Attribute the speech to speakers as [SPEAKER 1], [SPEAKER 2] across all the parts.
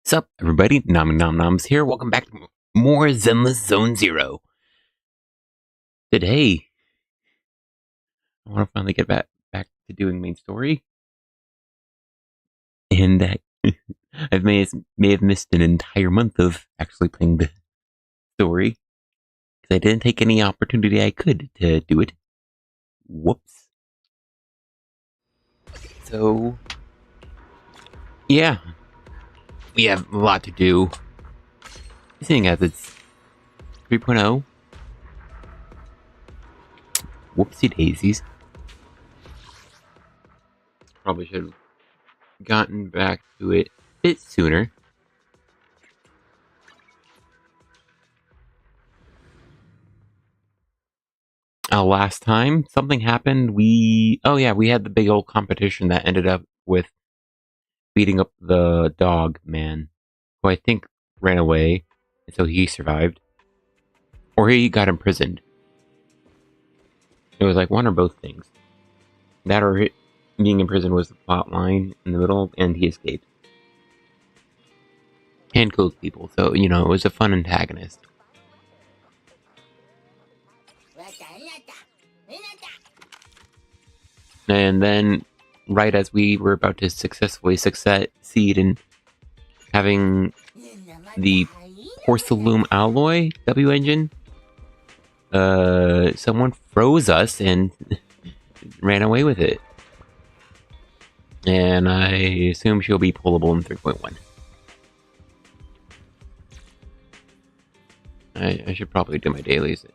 [SPEAKER 1] Sup, everybody? Noms here. Welcome back to more Zenless Zone Zero. Today, I want to finally get back to doing main story, and I may have missed an entire month of actually playing the story because I didn't take any opportunity I could to do it. Whoops. So, yeah, we have a lot to do. Seeing as it's 3.0. Whoopsie daisies. Probably should have gotten back to it a bit sooner. Last time something happened. We had the big old competition that ended up with beating up the dog man, who I think ran away, and so he survived, or he got imprisoned. It was like one or both things. That or being imprisoned was the plot line in the middle, and he escaped and killed people. So it was a fun antagonist. And then, right as we were about to successfully succeed in having the porcelain alloy W engine, someone froze us and ran away with it. And I assume she'll be pullable in 3.1. I should probably do my dailies.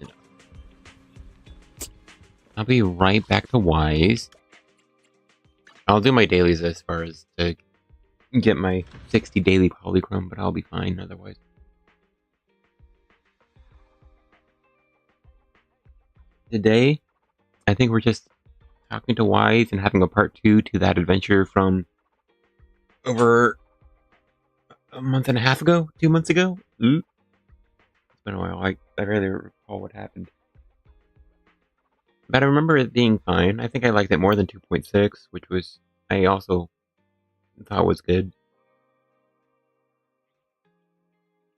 [SPEAKER 1] I'll be right back to Wise. I'll do my dailies as far as to get my 60 daily polychrome, but I'll be fine otherwise. Today, I think we're just talking to Wise and having a part 2 to that adventure from over a month and a half ago, 2 months ago. It's been a while. I rarely recall what happened. But I remember it being fine. I think I liked it more than 2.6, which I also thought was good.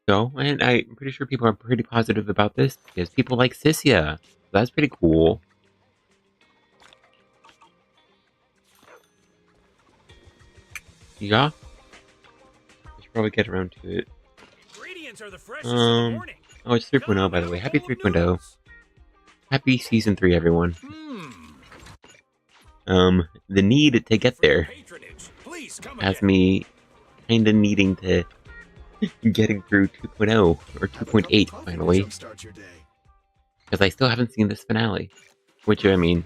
[SPEAKER 1] So, and I'm pretty sure people are pretty positive about this because people like Cissia. So that's pretty cool. Yeah. I should probably get around to it.
[SPEAKER 2] Ingredients are the freshest in the morning.
[SPEAKER 1] Oh, it's 3.0, by the way. Happy 3.0. Happy Season 3, everyone. The need to get there has me kinda needing to getting through 2.0 or 2.8 finally. Because I still haven't seen this finale. Which, I mean,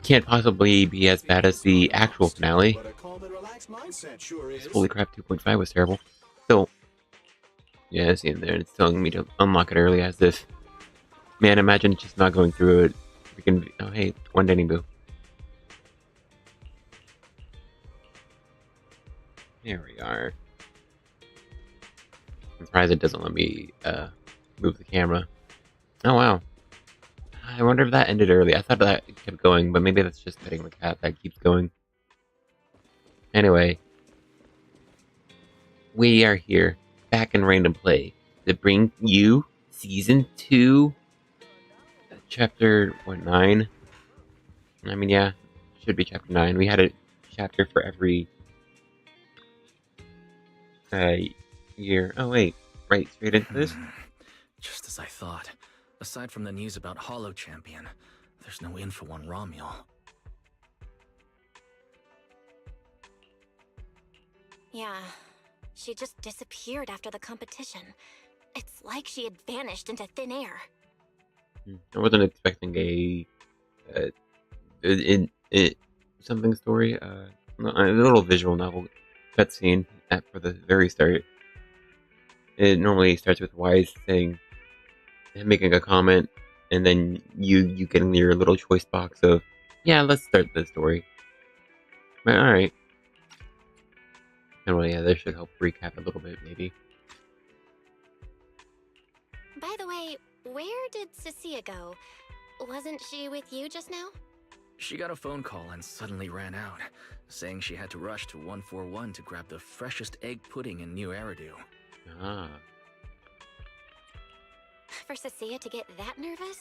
[SPEAKER 1] can't possibly be as bad as the actual finale. Holy crap, 2.5 was terrible. Still, yeah, I see it there. It's telling me to unlock it early as if... Man, imagine just not going through it. Freaking... Oh, hey, one Denny Boo. There we are. I'm surprised it doesn't let me move the camera. Oh, wow. I wonder if that ended early. I thought that kept going, but maybe that's just petting the cat that keeps going. Anyway. We are here, back in Random Play, to bring you Season 2, Chapter, 9? I mean, yeah, should be Chapter 9. We had a chapter for every year. Oh, wait. Right, straight into this?
[SPEAKER 2] Just as I thought. Aside from the news about Hollow Champion, there's no info on Romuald.
[SPEAKER 3] Yeah, she just disappeared after the competition. It's like she had vanished into thin air.
[SPEAKER 1] I wasn't expecting a something story, a little visual novel cutscene for the very start. It normally starts with Wise saying, making a comment, and then you getting your little choice box of, yeah, let's start the story. But alright. And well, yeah, this should help recap a little bit, maybe.
[SPEAKER 3] By the way, where did Cissia go? Wasn't she with you just now?
[SPEAKER 2] She got a phone call and suddenly ran out, saying she had to rush to 141 to grab the freshest egg pudding in New Eridu.
[SPEAKER 1] Ah.
[SPEAKER 3] For Cissia to get that nervous?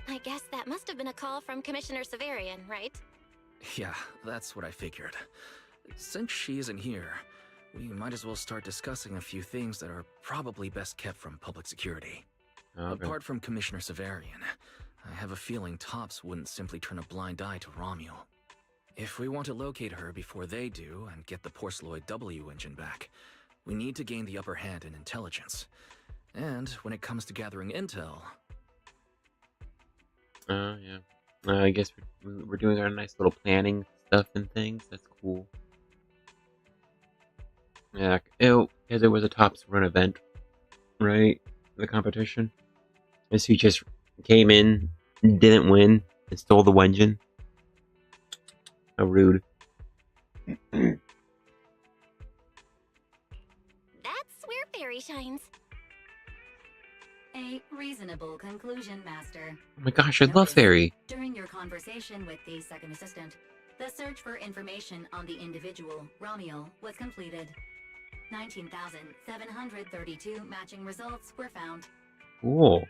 [SPEAKER 3] I guess that must have been a call from Commissioner Severian, right?
[SPEAKER 2] Yeah, that's what I figured. Since she isn't here, we might as well start discussing a few things that are probably best kept from public security.
[SPEAKER 1] Okay.
[SPEAKER 2] Apart from Commissioner Severian, I have a feeling Tops wouldn't simply turn a blind eye to Romuel. If we want to locate her before they do and get the Porceloid W engine back, we need to gain the upper hand in intelligence. And when it comes to gathering intel...
[SPEAKER 1] Yeah. I guess we're doing our nice little planning stuff and things. That's cool. Yeah, because it was a Tops Run event, right? The competition. And so he just came in, didn't win, and stole the Wenjin. How rude.
[SPEAKER 3] That's where Fairy shines.
[SPEAKER 4] A reasonable conclusion, Master.
[SPEAKER 1] Oh my gosh, I love
[SPEAKER 4] Notice,
[SPEAKER 1] Fairy.
[SPEAKER 4] During your conversation with the second assistant, the search for information on the individual, Romuel, was completed. 19,732 matching results were found.
[SPEAKER 1] Cool.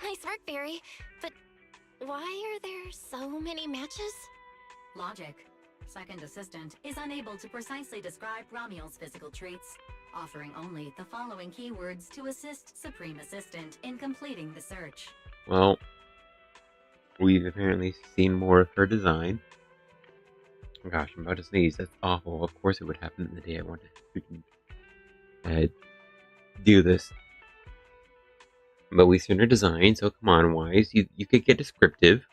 [SPEAKER 3] Nice work, Fairy. But why are there so many matches?
[SPEAKER 4] Logic. Second assistant is unable to precisely describe Romuel's physical traits, offering only the following keywords to assist Supreme Assistant in completing the search.
[SPEAKER 1] Well, we've apparently seen more of her design. Gosh, I'm about to sneeze. That's awful. Of course it would happen the day I want to freaking do this. But we've seen her design, so come on, Wise. You could get descriptive.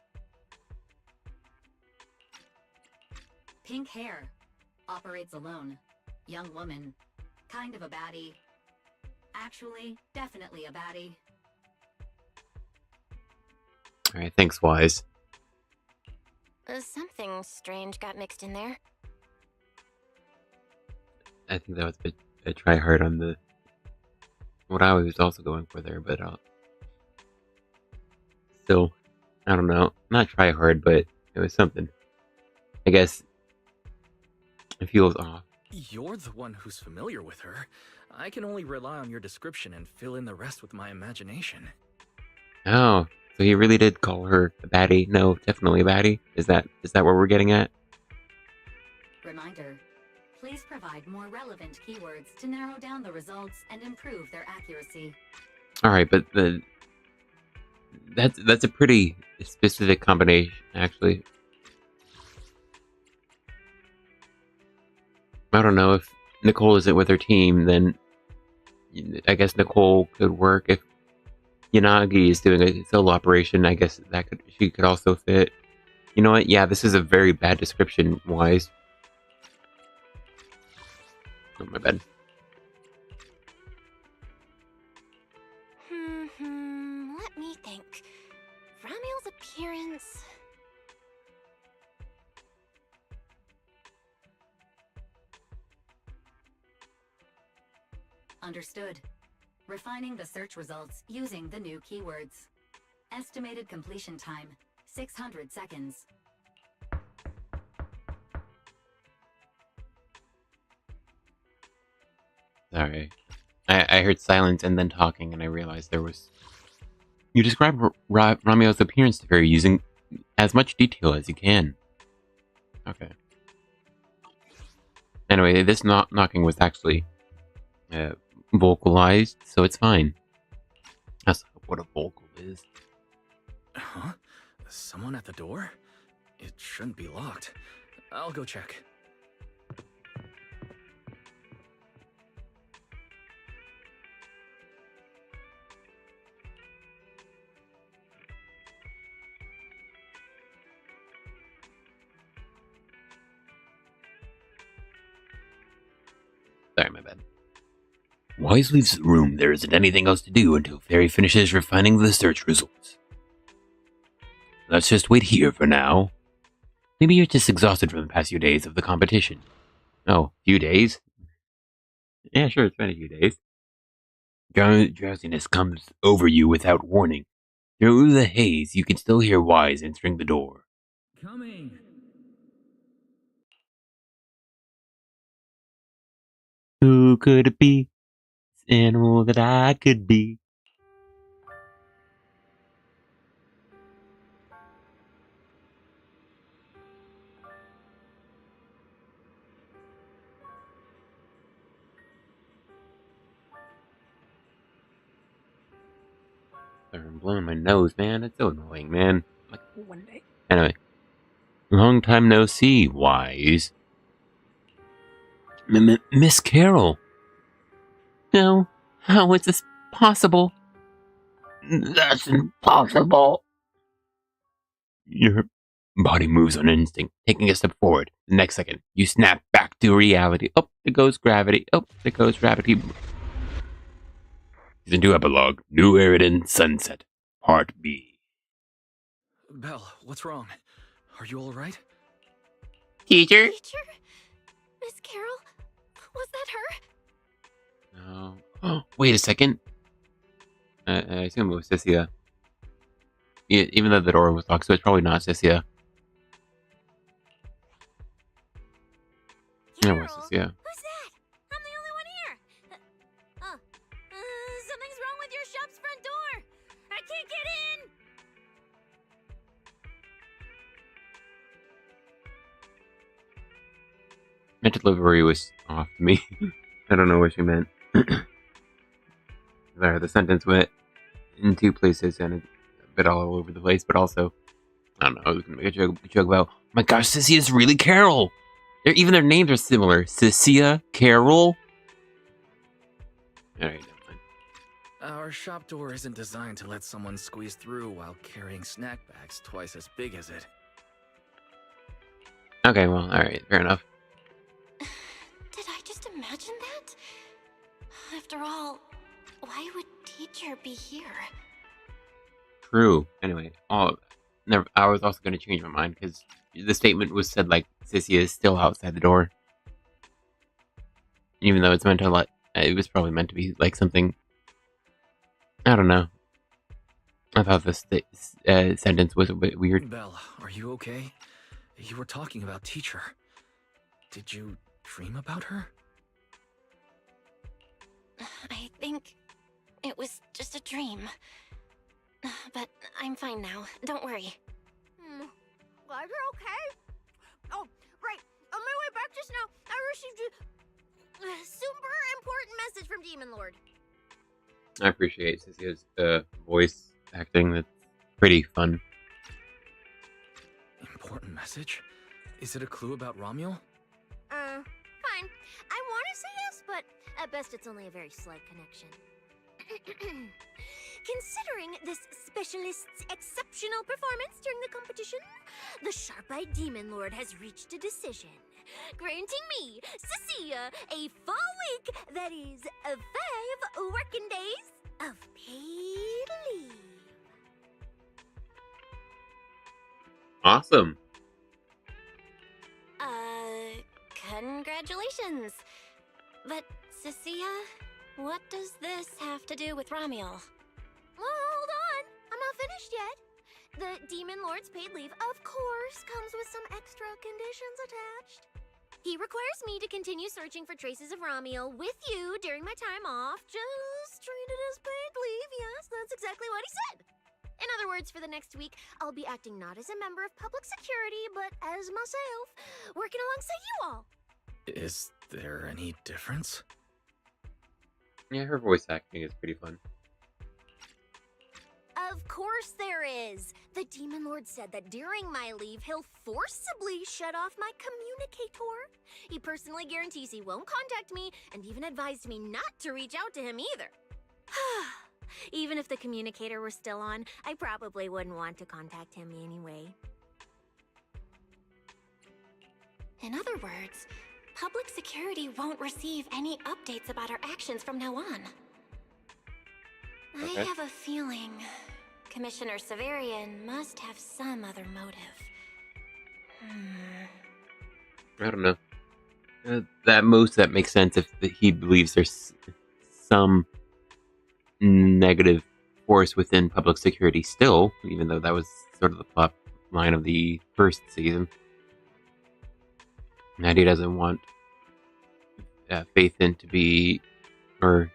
[SPEAKER 4] Pink hair. Operates alone. Young woman. Kind of a baddie. Actually, definitely a baddie.
[SPEAKER 1] Alright, thanks, Wise.
[SPEAKER 3] Something strange got mixed in there.
[SPEAKER 1] I think that was a try hard on the... what I was also going for there, but still, I don't know. Not try hard, but it was something. I guess it feels off.
[SPEAKER 2] You're the one who's familiar with her. I can only rely on your description and fill in the rest with my imagination.
[SPEAKER 1] Oh, so he really did call her a baddie? No, definitely a baddie? Is that what we're getting at?
[SPEAKER 4] Reminder. Please provide more relevant keywords to narrow down the results and improve their accuracy.
[SPEAKER 1] Alright, but that's a pretty specific combination, actually. I don't know, if Nicole isn't with her team, then I guess Nicole could work. If Yanagi is doing a solo operation, I guess she could also fit. You know what? Yeah, this is a very bad description, Wise. Oh, my bad.
[SPEAKER 3] Let me think. Romuel's appearance...
[SPEAKER 4] Understood. Refining the search results using the new keywords. Estimated completion time, 600 seconds.
[SPEAKER 1] Sorry. I heard silence and then talking, and I realized there was... You describe Romeo's appearance to Fairy using as much detail as you can. Okay. Anyway, this knocking was actually vocalized, so it's fine. That's what a vocal is.
[SPEAKER 2] Huh? Someone at the door? It shouldn't be locked. I'll go check.
[SPEAKER 1] Sorry, my bad. Wise leaves the room. There isn't anything else to do until Fairy finishes refining the search results. Let's just wait here for now. Maybe you're just exhausted from the past few days of the competition. Oh, few days? Yeah, sure, it's been a few days. Drowsiness comes over you without warning. Through the haze, you can still hear Wise entering the door.
[SPEAKER 2] Coming.
[SPEAKER 1] Who could it be? This animal that I could be. I'm blowing my nose, man. It's so annoying, man. Like, one day. Anyway. Long time no see, Wise. Miss Carol. No. How is this possible? That's impossible. Your body moves on instinct, taking a step forward. The next second, you snap back to reality. Oh, there goes gravity. Oh, there goes gravity. Season 2 epilogue. New Eridan Sunset. Part B.
[SPEAKER 2] Belle, what's wrong? Are you alright?
[SPEAKER 1] Teacher?
[SPEAKER 3] Teacher? Miss Carol? Was that her?
[SPEAKER 1] No. Oh, wait a second. I assume it was Cissia. Even though the door was locked, so it's probably not Cissia. It was Cissia.
[SPEAKER 3] Who's that? I'm the only one here. Something's wrong with your shop's front door. I can't get in.
[SPEAKER 1] My delivery was off me. I don't know what she meant. There, the sentence went in two places and a bit all over the place, but also, I don't know, I was gonna make a joke about, oh my gosh, Cissia is really Carol! Even their names are similar. Cissia, Carol. Alright, never mind.
[SPEAKER 2] Our shop door isn't designed to let someone squeeze through while carrying snack bags twice as big as it.
[SPEAKER 1] Okay, well, alright, fair enough.
[SPEAKER 3] Did I just imagine that? After all, why would teacher be here?
[SPEAKER 1] True. Anyway, I was also going to change my mind because the statement was said like Cissia is still outside the door, even though it's meant to it was probably meant to be like something. I don't know. I thought this sentence was a bit weird.
[SPEAKER 2] Belle, are you okay? You were talking about teacher. Did you dream about her?
[SPEAKER 3] I think it was just a dream. But I'm fine now. Don't worry. Glad you're okay. Oh, right. On my way back just now, I received a super important message from Demon Lord.
[SPEAKER 1] I appreciate Cissia's voice acting. That's pretty fun.
[SPEAKER 2] Important message? Is it a clue about Romuald?
[SPEAKER 3] Fine. I want to say yes, but at best it's only a very slight connection. Considering this specialist's exceptional performance during the competition, the sharp-eyed Demon Lord has reached a decision, granting me, Cissia, a full week, that is, 5 working days of paid leave.
[SPEAKER 1] Awesome.
[SPEAKER 3] Congratulations. But, Cissia, what does this have to do with Romuald? Well, hold on. I'm not finished yet. The Demon Lord's paid leave, of course, comes with some extra conditions attached. He requires me to continue searching for traces of Romuald with you during my time off. Just treat it as paid leave. Yes, that's exactly what he said. In other words, for the next week, I'll be acting not as a member of public security, but as myself, working alongside you all.
[SPEAKER 2] Is there any difference?
[SPEAKER 1] Yeah, her voice acting is pretty fun.
[SPEAKER 3] Of course there is. The Demon Lord said that during my leave, he'll forcibly shut off my communicator. He personally guarantees he won't contact me, and even advised me not to reach out to him either. Even if the communicator were still on, I probably wouldn't want to contact him anyway. In other words, public security won't receive any updates about our actions from now on.
[SPEAKER 1] Okay.
[SPEAKER 3] I have a feeling Commissioner Severian must have some other motive.
[SPEAKER 1] I don't know. That makes sense if he believes there's some negative force within public security still, even though that was sort of the plot line of the first season. And he doesn't want Faithin to be, or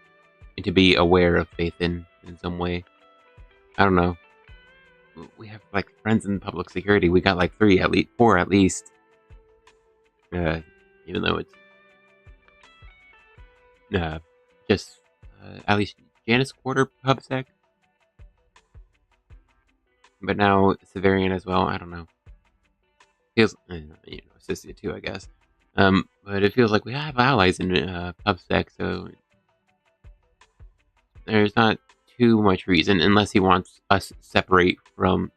[SPEAKER 1] to be aware of Faithin in some way. I don't know. We have like friends in public security. We got like 4 at least. Even though it's just at least Janice Quarter PubSec. But now Severian as well. I don't know. Feels Cissia too, I guess. But it feels like we have allies in PubSec, so there's not too much reason, unless he wants us separate from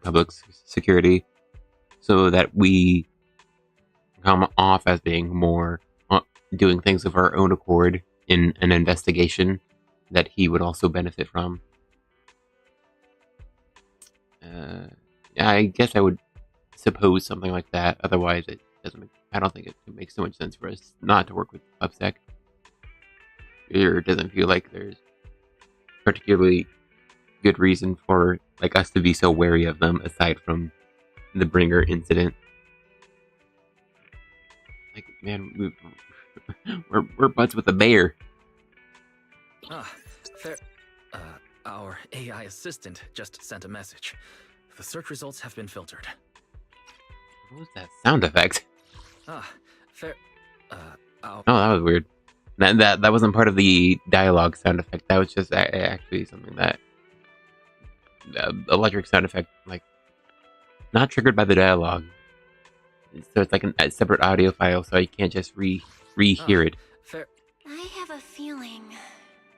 [SPEAKER 1] public security, so that we come off as being more doing things of our own accord in an investigation that he would also benefit from. I guess I would suppose something like that. Otherwise, it doesn't. I don't think it makes so much sense for us not to work with PubSec. It doesn't feel like there's particularly good reason for like us to be so wary of them, aside from the Bringer incident. Like, man, we're buds with the mayor.
[SPEAKER 2] Fair. Our AI assistant just sent a message. The search results have been filtered.
[SPEAKER 1] What was that sound effect?
[SPEAKER 2] Fair.
[SPEAKER 1] Oh, that was weird. That wasn't part of the dialogue sound effect. That was just actually something that electric sound effect, like not triggered by the dialogue. So it's like a separate audio file, so you can't just rehear it.
[SPEAKER 2] Fair.
[SPEAKER 3] I have a feeling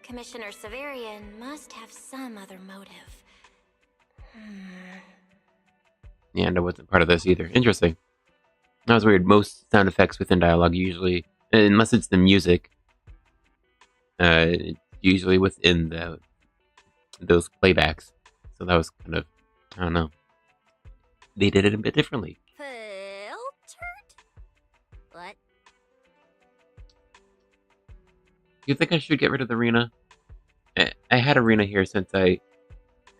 [SPEAKER 3] Commissioner Severian must have some other motive.
[SPEAKER 1] Yeah, and it wasn't part of this either. Interesting. That was weird. Most sound effects within dialogue usually, unless it's the music, usually within those playbacks. So that was kind of, I don't know. They did it a bit differently.
[SPEAKER 3] Filtered? What?
[SPEAKER 1] You think I should get rid of the arena? I had arena here since I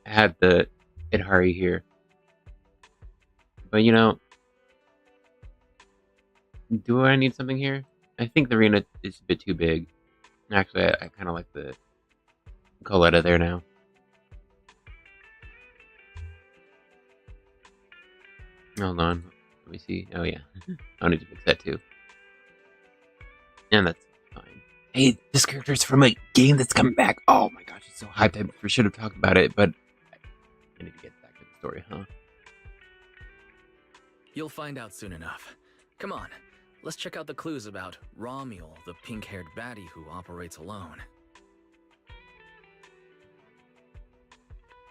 [SPEAKER 1] had the Idhari here. But you know, do I need something here? I think the arena is a bit too big. Actually, I kind of like the Coletta there now. Hold on. Let me see. Oh, yeah. I'll need to fix that too. And that's fine. Hey, this character's from a game that's coming back. Oh my gosh, it's so hyped. I should have talked about it, but I need to get back to the story, huh?
[SPEAKER 2] You'll find out soon enough. Come on, let's check out the clues about Romuel, the pink-haired baddie who operates alone.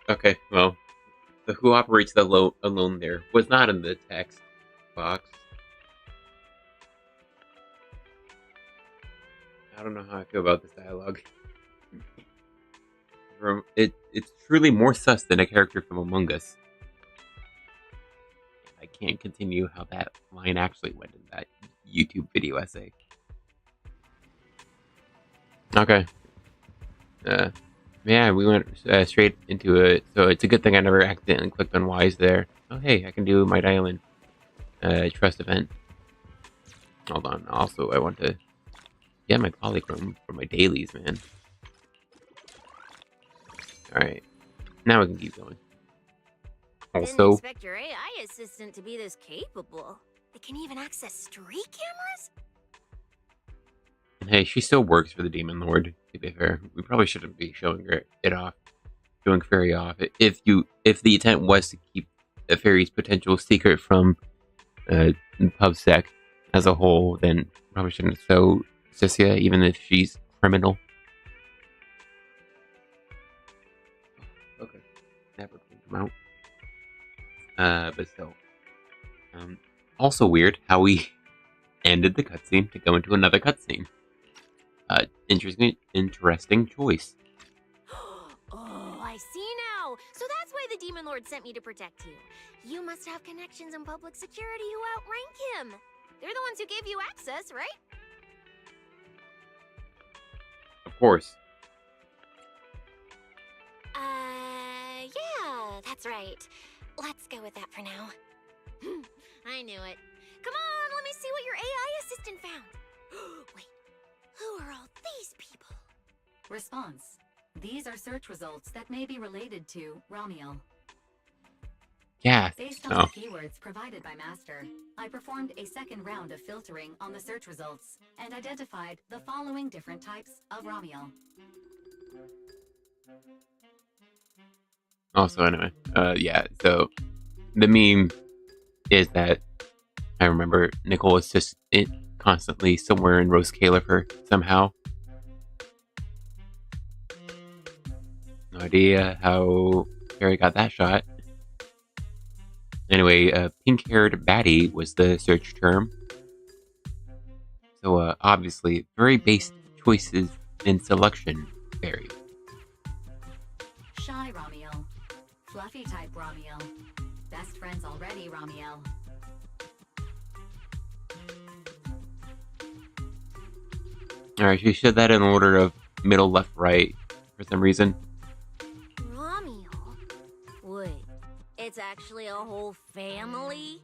[SPEAKER 1] Okay, well, the who operates alone there was not in the text box. I don't know how I feel about this dialogue. It's truly more sus than a character from Among Us. I can't continue how that line actually went in that YouTube video essay. Okay. Yeah, we went straight into it, so it's a good thing I never accidentally clicked on Wise there. Oh hey, I can do my Island trust event. Hold on, also I want to get my polychrome for my dailies, man. Alright, now we can keep going.
[SPEAKER 3] Didn't
[SPEAKER 1] Also,
[SPEAKER 3] expect your AI assistant to be this capable. They can even access street cameras?
[SPEAKER 1] hey, she still works for the Demon Lord, to be fair. We probably shouldn't be showing Fairy off. If the intent was to keep the Fairy's potential secret from PubSec as a whole, then probably shouldn't show Cissia, even if she's criminal. Okay, that would come out. But still. Also weird how we ended the cutscene to go into another cutscene. Interesting choice.
[SPEAKER 3] Oh, I see now. So that's why the Demon Lord sent me to protect you. You must have connections in public security who outrank him. They're the ones who gave you access, right?
[SPEAKER 1] Of course.
[SPEAKER 3] Yeah, that's right. Let's go with that for now. I knew it. Come on, let me see what your AI assistant found. Wait, who are all these people?
[SPEAKER 4] Response. These are search results that may be related to Ramiel.
[SPEAKER 1] Yeah.
[SPEAKER 4] Based on
[SPEAKER 1] Oh.
[SPEAKER 4] the keywords provided by Master, I performed a second round of filtering on the search results and identified the following different types of Ramiel.
[SPEAKER 1] Also, anyway, yeah. So the meme is that I remember Nicole is just constantly somewhere in Rose Califer somehow. No idea how Harry got that shot. Anyway, pink-haired baddie was the search term. So obviously, very basic choices in selection vary.
[SPEAKER 4] Shy Ramiel. Fluffy type Ramiel. Best friends already Ramiel.
[SPEAKER 1] Alright, she said that in order of middle, left, right for some reason.
[SPEAKER 3] Ramiel? Wait, it's actually a whole family?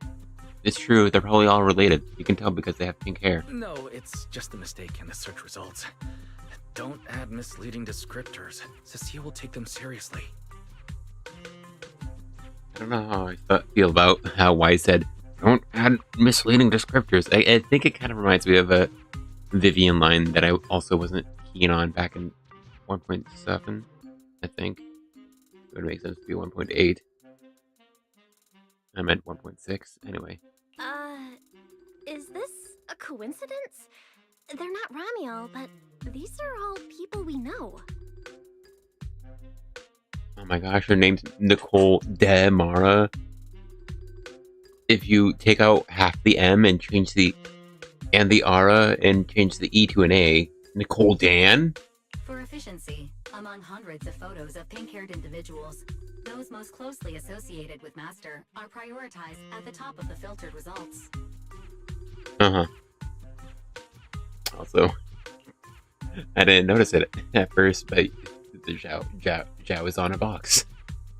[SPEAKER 1] It's true, they're probably all related. You can tell because they have pink hair.
[SPEAKER 2] No, it's just a mistake in the search results. Don't add misleading descriptors. Cissia will take them seriously.
[SPEAKER 1] I don't know how I feel about how Wise said, don't add misleading descriptors. I think it kind of reminds me of a Vivian line that I also wasn't keen on back in 1.7, I think. It would make sense to be 1.8. I meant 1.6, anyway.
[SPEAKER 3] Is this a coincidence? They're not Ramiel, but these are all people we know.
[SPEAKER 1] Oh my gosh, her name's Nicole Demara. If you take out half the M and change the Ara and change the E to an A, Nicole Dan?
[SPEAKER 4] For efficiency, among hundreds of photos of pink-haired individuals, those most closely associated with Master are prioritized at the top of the filtered results.
[SPEAKER 1] Uh-huh. Also, I didn't notice it at first, but the Zhao is on a box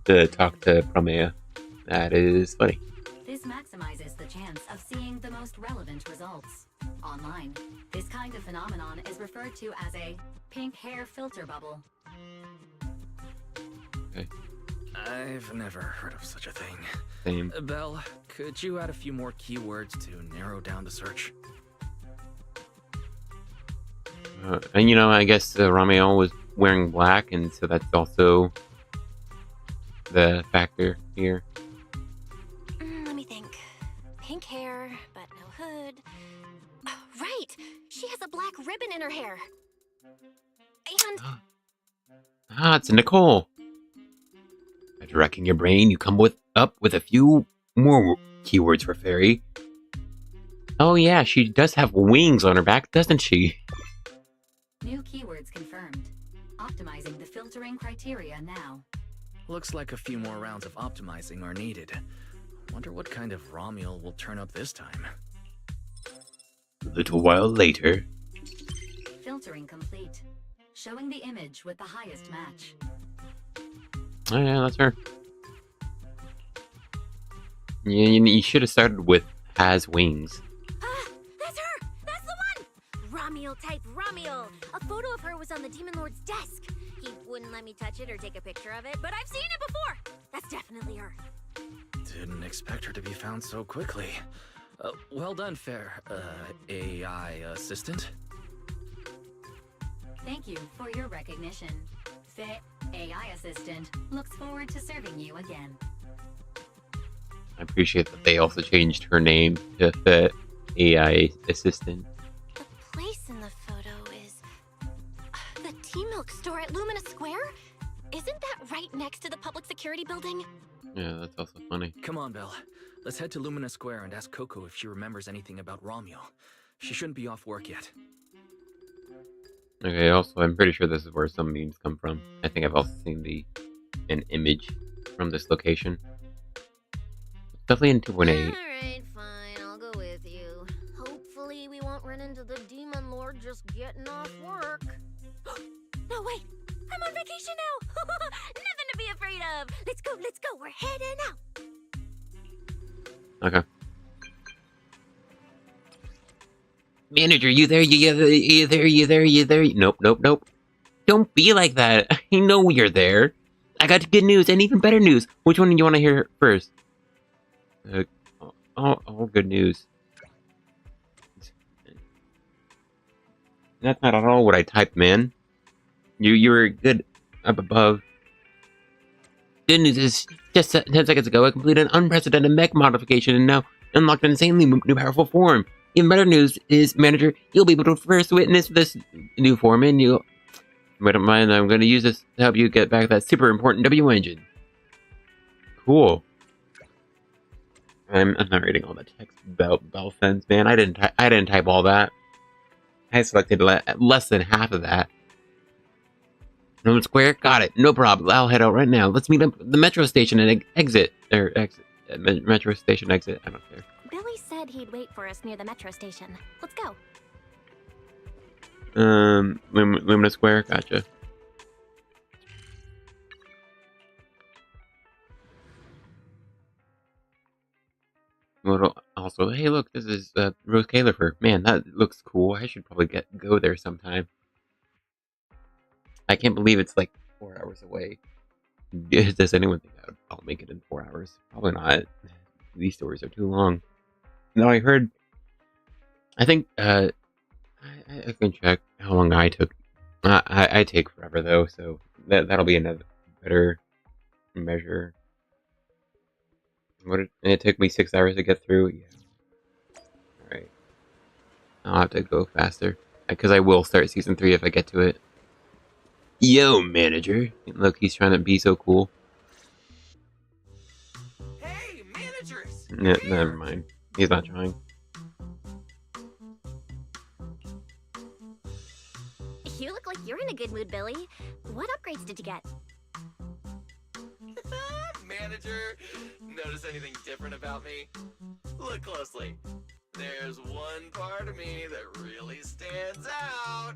[SPEAKER 1] to talk to Promeia. That is funny.
[SPEAKER 4] This maximizes the chance of seeing the most relevant results. Online, this kind of phenomenon is referred to as a pink hair filter bubble.
[SPEAKER 1] Okay.
[SPEAKER 2] I've never heard of such a thing.
[SPEAKER 1] Same.
[SPEAKER 2] Belle, could you add a few more keywords to narrow down the search?
[SPEAKER 1] And you know, I guess Ramiel was wearing black, and so that's also the factor here.
[SPEAKER 3] Let me think. Pink hair, but no hood. Oh, right! She has a black ribbon in her hair. And
[SPEAKER 1] It's Nicole. After racking your brain, you come up with a few more keywords for Fairy. Oh yeah, she does have wings on her back, doesn't she?
[SPEAKER 4] New keywords confirmed. Optimizing the filtering criteria now.
[SPEAKER 2] Looks like a few more rounds of optimizing are needed. Wonder what kind of Ramiel will turn up this time.
[SPEAKER 1] A little while later.
[SPEAKER 4] Filtering complete. Showing the image with the highest match.
[SPEAKER 1] Oh yeah, that's her. Yeah, you should have started with has wings.
[SPEAKER 3] that's her! That's the one! Ramiel type Ramiel! A photo of her was on the Demon Lord's desk. He wouldn't let me touch it or take a picture of it, but I've seen it before! That's definitely her.
[SPEAKER 2] Didn't expect her to be found so quickly. Well done, Fair, AI assistant.
[SPEAKER 4] Thank you for your recognition. Fit AI assistant looks forward to serving you again.
[SPEAKER 1] I appreciate that they also changed her name to the AI assistant.
[SPEAKER 3] The place in the photo is the tea milk store at Lumina Square? Isn't that right next to the public security building?
[SPEAKER 1] Yeah, that's also funny.
[SPEAKER 2] Come on, Belle. Let's head to Lumina Square and ask Coco if she remembers anything about Ramiel. She shouldn't be off work yet.
[SPEAKER 1] Okay, also, I'm pretty sure this is where some memes come from. I think I've also seen an image from this location. It's definitely in 2.8.
[SPEAKER 3] Alright, fine, I'll go with you. Hopefully we won't run into the Demon Lord just getting off work. No, wait! I'm on vacation now! Never be afraid of. Let's go, we're heading out.
[SPEAKER 1] Okay. Manager, you there? You there? Nope. Don't be like that. I know you're there. I got good news and even better news. Which one do you want to hear first? All good news. That's not at all what I typed, man. You were good up above. Good news is, just 10 seconds ago, I completed an unprecedented mech modification and now unlocked an insanely new powerful form. Even better news is, Manager, you'll be able to first witness this new form, and you'll... But don't mind, I'm going to use this to help you get back that super important W engine. Cool. I'm not reading all the text about Belfens, man. I didn't type all that. I selected less than half of that. No square? Got it. No problem. I'll head out right now. Let's meet up at the metro station and exit. Metro station exit. I don't care.
[SPEAKER 3] Billy said he'd wait for us near the metro station. Let's go.
[SPEAKER 1] Lumina Square? Gotcha. Also, hey, look, this is Rose Califer. Man, that looks cool. I should probably go there sometime. I can't believe it's like 4 hours away. Does anyone think I'll make it in 4 hours? Probably not. These stories are too long. No, I heard. I think I can check how long I took. I take forever though, so that'll be another better measure. And it took me 6 hours to get through. Yeah. All right. I'll have to go faster because I will start season 3 if I get to it. Yo, Manager. Look, he's trying to be so cool.
[SPEAKER 2] Hey, managers!
[SPEAKER 1] Never mind. He's not trying.
[SPEAKER 3] You look like you're in a good mood, Billy. What upgrades did you get?
[SPEAKER 2] Manager, notice anything different about me? Look closely. There's one part of me that really stands out.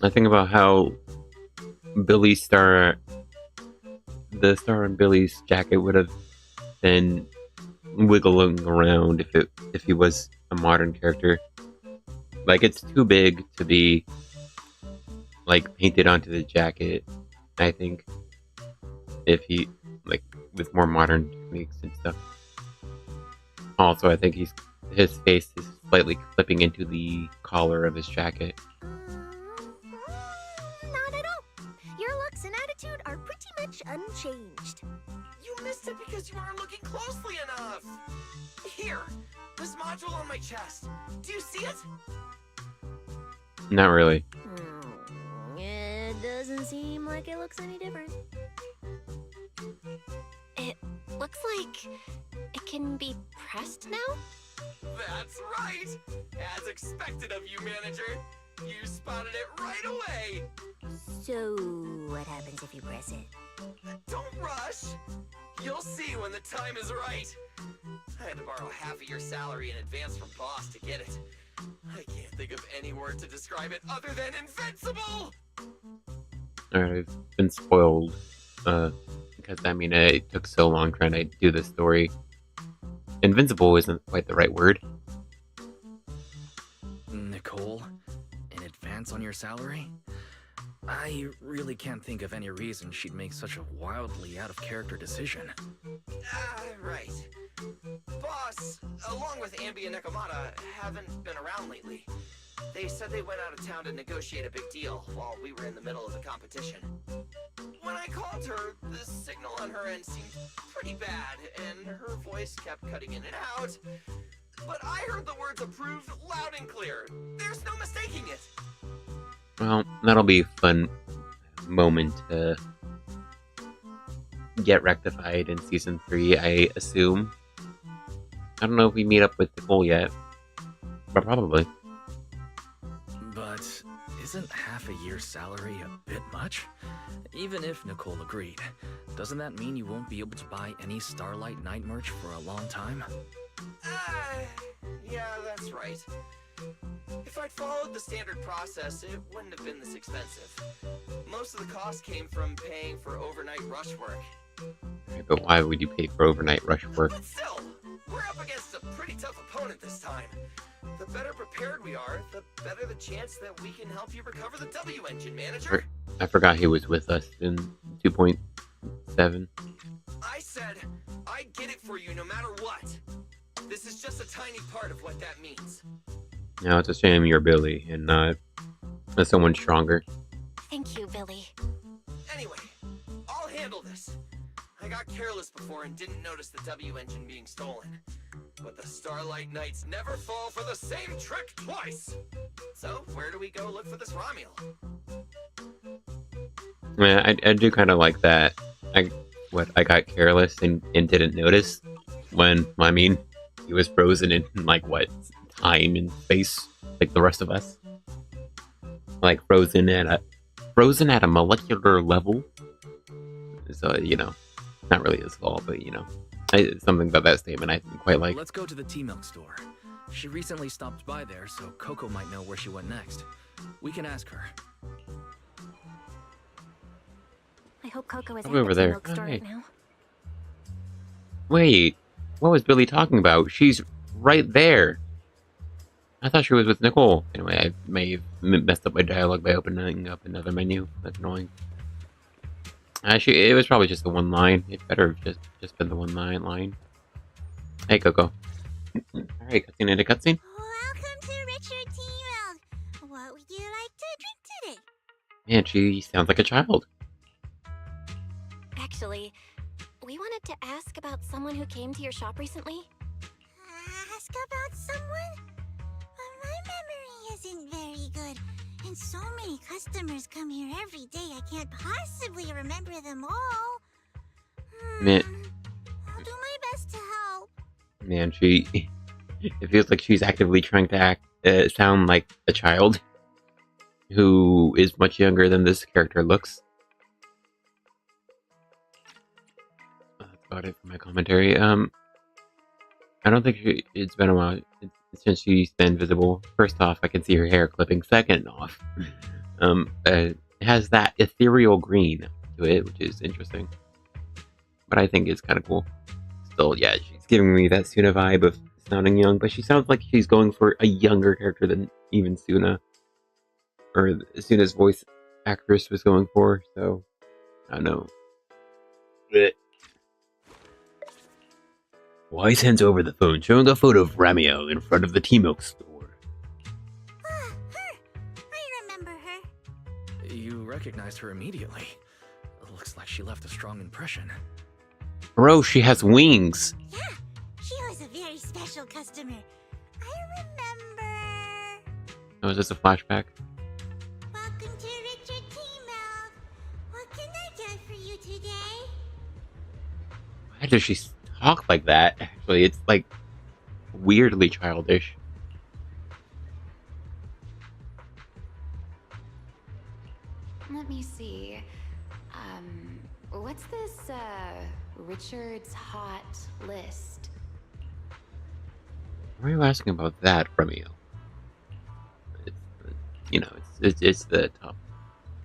[SPEAKER 1] I think about how the star on Billy's jacket would have been wiggling around if he was a modern character. Like, it's too big to be like painted onto the jacket. I think if he with more modern techniques and stuff. Also, I think his face is slightly clipping into the collar of his jacket.
[SPEAKER 3] Not at all. Your looks and attitude are pretty much unchanged.
[SPEAKER 2] You missed it because you weren't looking closely enough. Here, this module on my chest. Do you see it?
[SPEAKER 1] Not really.
[SPEAKER 3] It doesn't seem like it looks any different. It looks like it can be pressed now?
[SPEAKER 2] That's right! As expected of you, Manager. You spotted it right away!
[SPEAKER 3] So, what happens if you press it?
[SPEAKER 2] Don't rush! You'll see when the time is right. I had to borrow half of your salary in advance from boss to get it. I can't think of any word to describe it other than invincible!
[SPEAKER 1] I've been spoiled. Because, I mean, it took so long trying to do this story. Invincible isn't quite the right word.
[SPEAKER 2] Nicole, in advance on your salary? I really can't think of any reason she'd make such a wildly out-of-character decision. Right. Boss, along with Ambi and Nekomata, haven't been around lately. They said they went out of town to negotiate a big deal while we were in the middle of the competition. When I called her, the signal on her end seemed pretty bad, and her voice kept cutting in and out. But I heard the words approved loud and clear. There's no mistaking it.
[SPEAKER 1] Well, that'll be a fun moment to get rectified in Season 3, I assume. I don't know if we meet up with Nicole yet, but probably.
[SPEAKER 2] But isn't half a year's salary a bit much? Even if Nicole agreed, doesn't that mean you won't be able to buy any Starlight Night merch for a long time? Yeah, that's right. If I'd followed the standard process, it wouldn't have been this expensive. Most of the cost came from paying for overnight rush work.
[SPEAKER 1] Right, but why would you pay for overnight rush work?
[SPEAKER 2] But still, we're up against a pretty tough opponent this time. The better prepared we are, the better the chance that we can help you recover the W engine, manager.
[SPEAKER 1] I forgot he was with us in 2.7.
[SPEAKER 2] I said I'd get it for you no matter what. This is just a tiny part of what that means.
[SPEAKER 1] Now it's a shame you're Billy and not someone stronger.
[SPEAKER 3] Thank you, Billy.
[SPEAKER 2] Anyway, I'll handle this. I got careless before and didn't notice the W engine being stolen. But the Starlight Knights never fall for the same trick twice! So, where do we go look for this Romuel?
[SPEAKER 1] Yeah, I do kind of like that. I got careless and didn't notice when, I mean, he was frozen in, like, what, time and space, like the rest of us? Like, frozen at a molecular level? So, you know, not really his fault, but, you know, something about that statement I didn't quite like.
[SPEAKER 2] Let's go to the T-Milk store. She recently stopped by there, so Coco might know where she went next. We can ask her.
[SPEAKER 3] I hope Coco is
[SPEAKER 1] I'll
[SPEAKER 3] at
[SPEAKER 1] be over
[SPEAKER 3] the
[SPEAKER 1] there.
[SPEAKER 3] milk store
[SPEAKER 1] Hey.
[SPEAKER 3] right now.
[SPEAKER 1] Wait, what was Billy talking about? She's right there. I thought she was with Nicole. Anyway, I may have messed up my dialogue by opening up another menu. That's annoying. Actually, it was probably just the one line. It better have just been the one line. Hey, Coco. Alright, cutscene into cutscene.
[SPEAKER 3] Welcome to Richard T. Milk. What would you like to drink today?
[SPEAKER 1] Man, she sounds like a child.
[SPEAKER 3] Actually, we wanted to ask about someone who came to your shop recently. Ask about someone? My memory isn't very good, and so many customers come here every day I can't possibly remember them all.
[SPEAKER 1] Man.
[SPEAKER 3] I'll do my best to help.
[SPEAKER 1] Man, it feels like she's actively trying to sound like a child who is much younger than this character looks. That's about it for my commentary. I don't think it's been a while since she's been visible. First off, I can see her hair clipping. Second off, it has that ethereal green to it, which is interesting. But I think it's kind of cool. Still, yeah, she's giving me that Suna vibe of sounding young, but she sounds like she's going for a younger character than even Suna, or Suna's voice actress was going for, so, I don't know. Blech. Wise hands over the phone, showing a photo of Ramiel in front of the T-Milk store.
[SPEAKER 3] Her! I remember her.
[SPEAKER 2] You recognized her immediately. Looks like she left a strong impression.
[SPEAKER 1] Bro, she has wings!
[SPEAKER 3] Yeah, she was a very special customer. I remember.
[SPEAKER 1] Oh, is this a flashback?
[SPEAKER 3] Welcome to Richard T. Milk. What can I get for you today?
[SPEAKER 1] Why does she talk like that? Actually, it's like weirdly childish.
[SPEAKER 5] Let me see. What's this, Richard's hot list?
[SPEAKER 1] Why are you asking about that from you? You know, it's the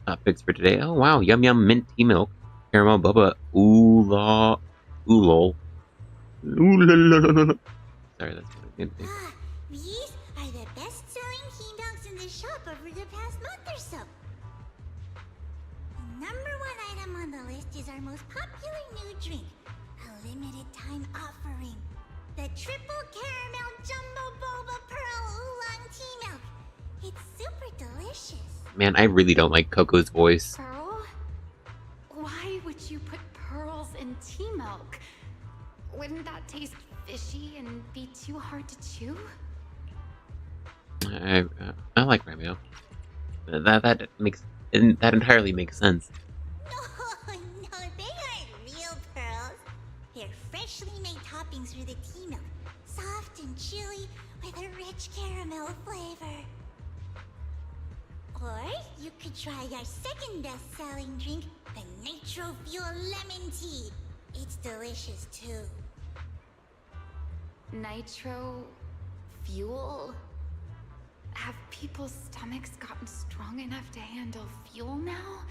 [SPEAKER 1] top picks for today. Oh wow, yum yum mint tea milk, caramel bubba, ooh lol. Ooh la la la la. Sorry, that's what I didn't think.
[SPEAKER 3] These are the best-selling tea milks in the shop over the past month or so. The number one item on the list is our most popular new drink, a limited-time offering. The triple caramel jumbo boba pearl oolong tea milk. It's super delicious.
[SPEAKER 1] Man, I really don't like Coco's voice.
[SPEAKER 5] Pearl? Why would you put pearls in tea milk? Wouldn't that taste fishy and be too hard to chew?
[SPEAKER 1] I like Ramio. That entirely makes sense.
[SPEAKER 3] No, they aren't real pearls. They're freshly made toppings for the tea milk, soft and chewy with a rich caramel flavor. Or you could try our second best-selling drink, the Nitro Fuel Lemon Tea. It's delicious too.
[SPEAKER 5] Nitro fuel? Have people's stomachs gotten strong enough to handle fuel now?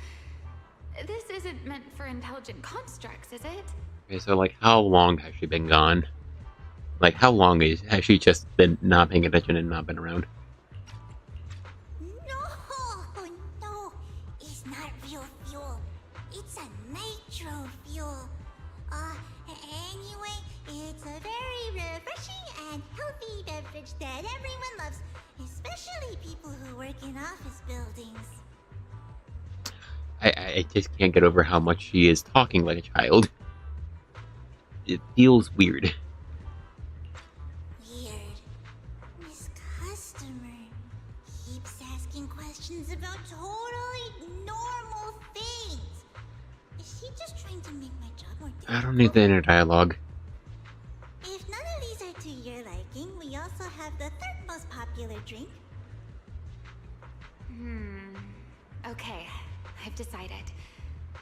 [SPEAKER 5] This isn't meant for intelligent constructs, is it?
[SPEAKER 1] Okay, so like, how long has she been gone? Like, how long has she just been not paying attention and not been around?
[SPEAKER 3] No, it's not real fuel. It's a nitro fuel. Anyway, it's a very refreshing and healthy beverage that everyone loves, especially people who work in office buildings.
[SPEAKER 1] I just can't get over how much she is talking like a child. It feels weird.
[SPEAKER 3] Weird. This customer keeps asking questions about totally normal things. Is she just trying to make my job more difficult?
[SPEAKER 1] I don't need the inner dialogue.
[SPEAKER 3] If none of these are to your liking, we also have the third most popular drink.
[SPEAKER 5] Okay, I've decided.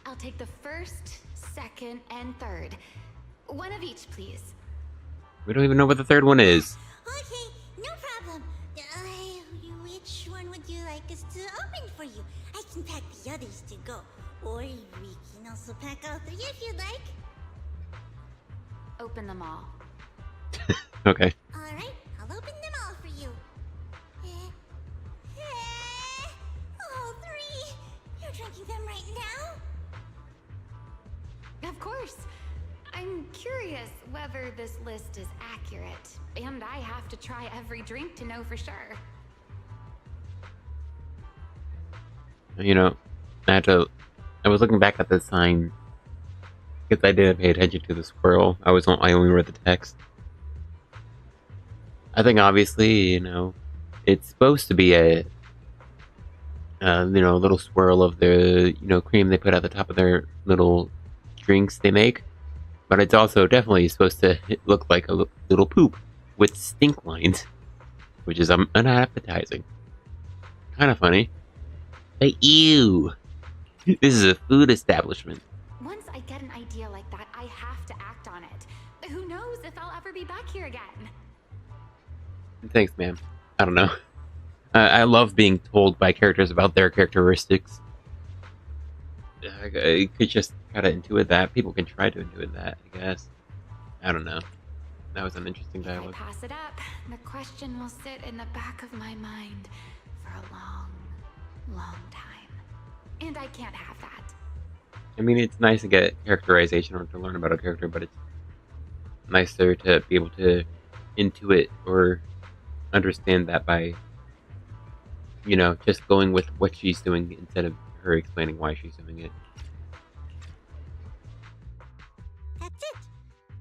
[SPEAKER 5] I'll take the first, second, and third. One of each, please.
[SPEAKER 1] We don't even know what the third one is.
[SPEAKER 3] Okay, no problem. Which one would you like us to open for you? I can pack the others to go. Or we can also pack all three if you'd like.
[SPEAKER 5] Open them all.
[SPEAKER 1] Okay.
[SPEAKER 3] Alright, I'll open them all for you. All three! You're drinking them right now?
[SPEAKER 5] Of course. I'm curious whether this list is accurate, and I have to try every drink to know for sure.
[SPEAKER 1] You know, I was looking back at the sign because I didn't pay attention to the squirrel. I only read the text. I think obviously, you know, it's supposed to be a little swirl of the, cream they put at the top of their little drinks they make. But it's also definitely supposed to look like a little poop with stink lines, which is unappetizing. Kind of funny. Hey, ew! This is a food establishment.
[SPEAKER 5] Once I get an idea like that, I have to act on it. Who knows if I'll ever be back here again?
[SPEAKER 1] Thanks, ma'am. I don't know. I love being told by characters about their characteristics. I could just try to intuit that. People can try to intuit that, I guess. I don't know. That was an interesting
[SPEAKER 5] If I
[SPEAKER 1] dialogue.
[SPEAKER 5] pass it up, the question will sit in the back of my mind for a long, long time. And I can't have that.
[SPEAKER 1] I mean, it's nice to get characterization or to learn about a character, but it's nicer to be able to intuit or understand that by, just going with what she's doing instead of her explaining why she's doing it.
[SPEAKER 3] That's it.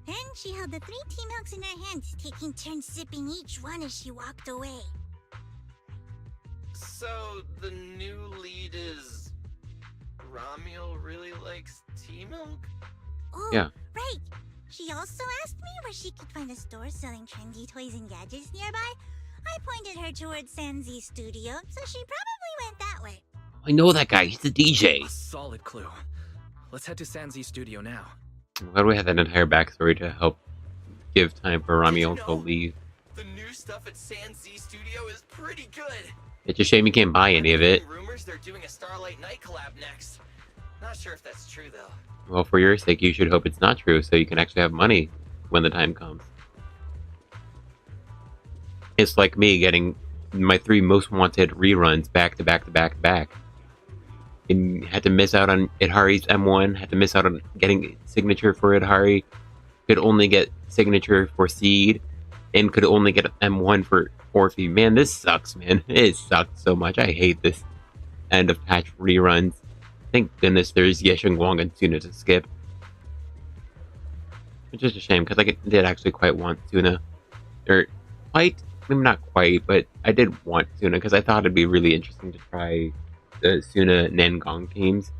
[SPEAKER 3] Then she held the 3 tea milks in her hands, taking turns sipping each one as she walked away.
[SPEAKER 6] So, the new lead is... Ramiel really likes tea milk?
[SPEAKER 3] Oh,
[SPEAKER 1] Yeah.
[SPEAKER 3] right. She also asked me where she could find a store selling trendy toys and gadgets nearby. I pointed her towards Sanzi's studio, so she probably went that way.
[SPEAKER 1] I know that guy. He's the DJ.
[SPEAKER 2] A solid clue. Let's head to Sanzi's studio now.
[SPEAKER 1] Why do we have that entire backstory to help give time for Ramiel to leave?
[SPEAKER 6] The new stuff at Sanzi Studio is pretty good.
[SPEAKER 1] It's a shame you can't buy any of it.
[SPEAKER 6] Rumors they're doing a Starlight Night collab next. Not sure if that's true though.
[SPEAKER 1] Well, for your sake, you should hope it's not true, so you can actually have money when the time comes. It's like me getting my 3 most wanted reruns back to back to back to back. And had to miss out on Idhari's M1, had to miss out on getting signature for Idhari, could only get signature for Seed, and could only get M1 for Orphe. Man, this sucks, man. It sucks so much. I hate this end of patch reruns. Thank goodness there's Yesheng Wong and Suna to skip. Which is a shame, because I did actually quite want Suna. Or, quite, maybe not quite, but I did want Suna, because I thought it'd be really interesting to try the Suna Nangong teams.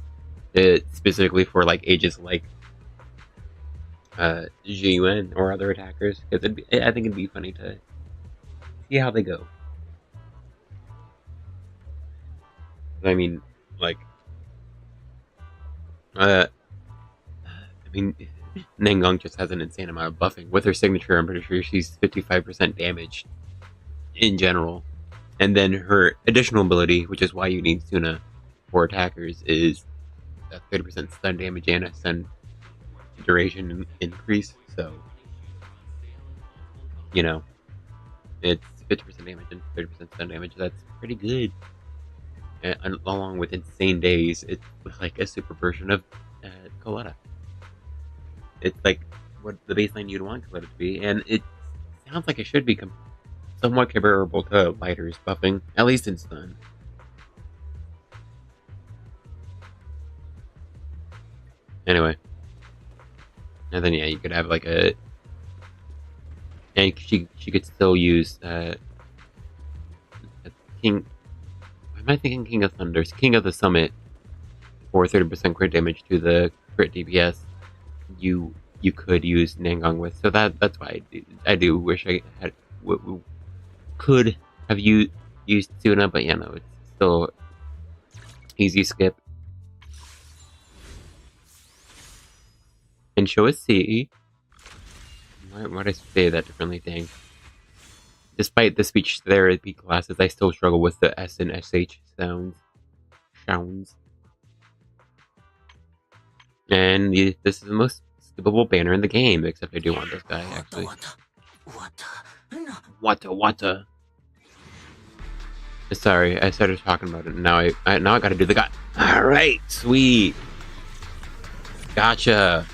[SPEAKER 1] Specifically for, like, ages like Jiyuan or other attackers. Because I think it'd be funny to see how they go. I mean, like... Nangong just has an insane amount of buffing. With her signature, I'm pretty sure she's 55% damage in general. And then her additional ability, which is why you need Suna for attackers, is a 30% stun damage and a stun duration increase. So, you know, it's 50% damage and 30% stun damage. That's pretty good. And along with insane days, it's like a super version of Coletta. It's like what the baseline you'd want Coletta to be, and it sounds like it should be somewhat comparable to Lighter's buffing, at least in stun. Anyway. And then yeah, you could have like a... And she could still use King... Why am I thinking King of Thunders? King of the Summit for 30% crit damage to the crit DPS. You could use Nangong with, so that's why I do wish I had could have used Suna, but yeah, no, it's still easy skip. And show us C. Why'd I say that differently? Dang. Despite the speech therapy classes, I still struggle with the S and SH sounds. And this is the most skippable banner in the game, except I do want this guy, actually. Wata. Sorry, I started talking about it. Now I gotta do the guy. Alright, sweet. Gotcha.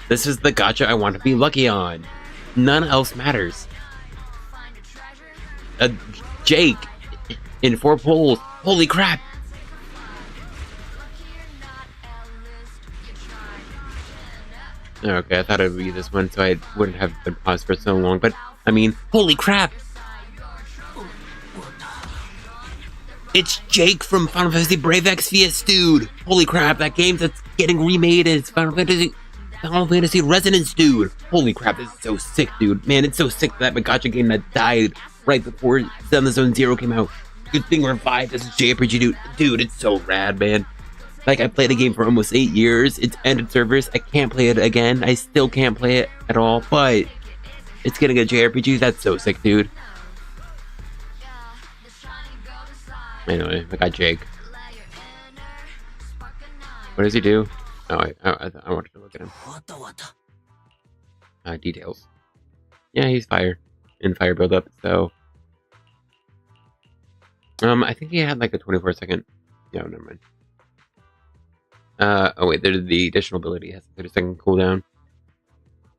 [SPEAKER 1] This is the gotcha I want to be lucky on. None else matters. Jake in 4 pulls. Holy crap! Okay, I thought it would be this one, so I wouldn't have been paused for so long, but, I mean, holy crap! It's Jake from Final Fantasy Brave Exvius, dude! Holy crap, that game that's getting remade is Final Fantasy Resonance, dude! Holy crap, this is so sick, dude. Man, it's so sick that gacha game that died right before Zenless Zone Zero came out. Good thing revived as a JRPG, dude. Dude, it's so rad, man. Like, I played a game for almost 8 years. It's ended servers. I can't play it again. I still can't play it at all, but it's getting a JRPG. That's so sick, dude. Anyway, I got Jake. What does he do? Oh, I wanted to look at him. Details. Yeah, he's fire. In fire buildup, so... I think he had like a 24-second... No, never mind. Oh wait, there's the additional ability has a 30-second cooldown.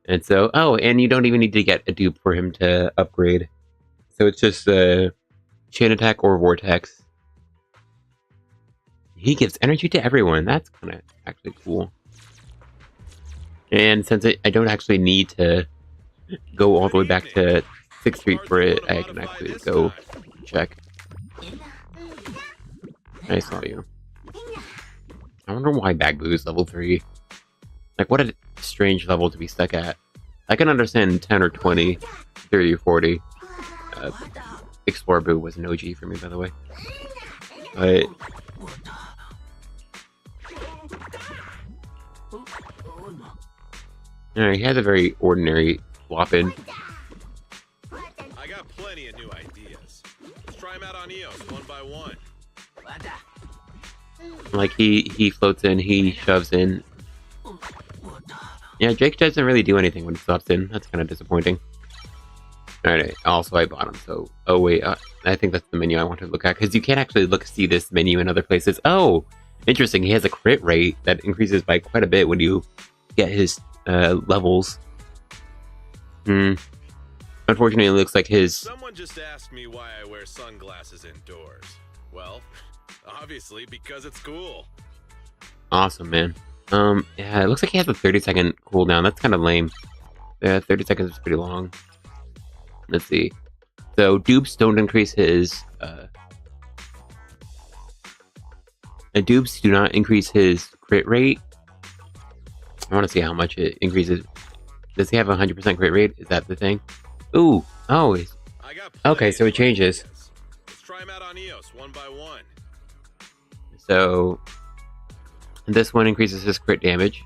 [SPEAKER 1] And so, oh, and you don't even need to get a dupe for him to upgrade. So it's just chain attack or vortex. He gives energy to everyone. That's kind of actually cool. And since I don't actually need to go all the way back to 6th Street for it, I can actually go check. I saw you. I wonder why Bagboo is level 3. Like, what a strange level to be stuck at. I can understand 10 or 20, 30 or 40. Explorer Boo was an OG for me, by the way. But... he has a very ordinary swap-in.
[SPEAKER 7] I got plenty of new ideas. Let's try them out on EOS one by one.
[SPEAKER 1] Like, he floats in, he shoves in. Yeah, Jake doesn't really do anything when he stops in. That's kind of disappointing. Alright, also I bought him, so... Oh, wait, I think that's the menu I want to look at, because you can't actually see this menu in other places. Oh! Interesting, he has a crit rate that increases by quite a bit when you get his levels. Unfortunately, it looks like his...
[SPEAKER 7] Someone just asked me why I wear sunglasses indoors. Well... Obviously, because it's cool.
[SPEAKER 1] Awesome, man. Yeah, it looks like he has a 30-second cooldown. That's kind of lame. Yeah, 30 seconds is pretty long. Let's see. So, dupes don't increase his... dupes do not increase his crit rate. I want to see how much it increases. Does he have a 100% crit rate? Is that the thing? Ooh! Oh, okay, so it changes.
[SPEAKER 7] Let's try him out on EOS one by one.
[SPEAKER 1] So, this one increases his crit damage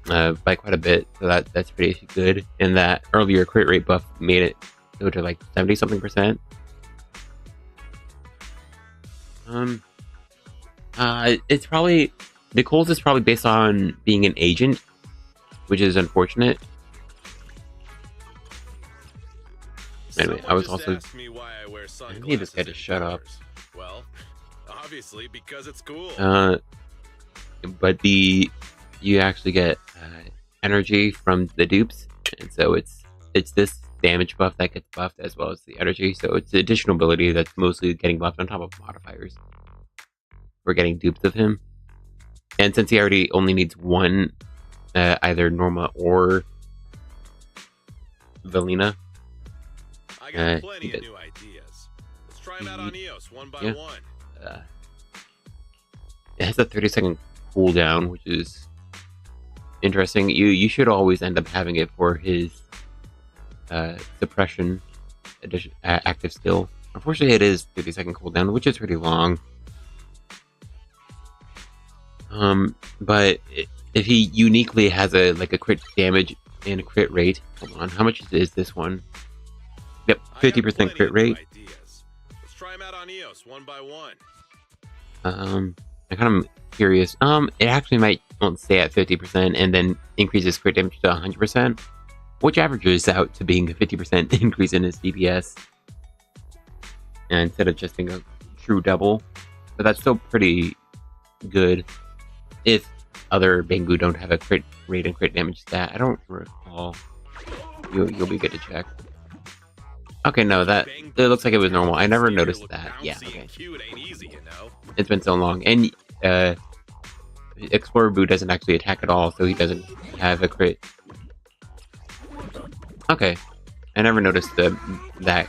[SPEAKER 1] by quite a bit, so that's pretty good. And that earlier crit rate buff made it go to like 70 something percent. It's probably Nicole's is probably based on being an agent, which is unfortunate. Anyway, I was also. I need this guy to shut up.
[SPEAKER 7] Well, obviously because it's cool.
[SPEAKER 1] But you actually get energy from the dupes, and so it's this damage buff that gets buffed as well as the energy. So it's the additional ability that's mostly getting buffed on top of modifiers. We're getting dupes of him, and since he already only needs one, either Norma or Velina.
[SPEAKER 7] I got plenty of new ideas. Let's try them out on EOS one by one.
[SPEAKER 1] It has a 30-second cooldown, which is interesting. You should always end up having it for his suppression active skill. Unfortunately, it is 30-second cooldown, which is pretty long. But if he uniquely has a crit damage and a crit rate, hold on, how much is this one? Yep, 50% crit rate.
[SPEAKER 7] Let's try them out on EOS one by one.
[SPEAKER 1] I'm kind of curious. It actually won't stay at 50% and then increases crit damage to 100%, which averages out to being a 50% increase in his DPS, instead of just being a true double. But that's still pretty good if other Bangu don't have a crit rate and crit damage stat. I don't recall. You'll be good to check. Okay, no, it looks like it was normal. I never noticed that. Yeah, okay. It's been so long. And Explorer Boo doesn't actually attack at all, so he doesn't have a crit. Okay. I never noticed that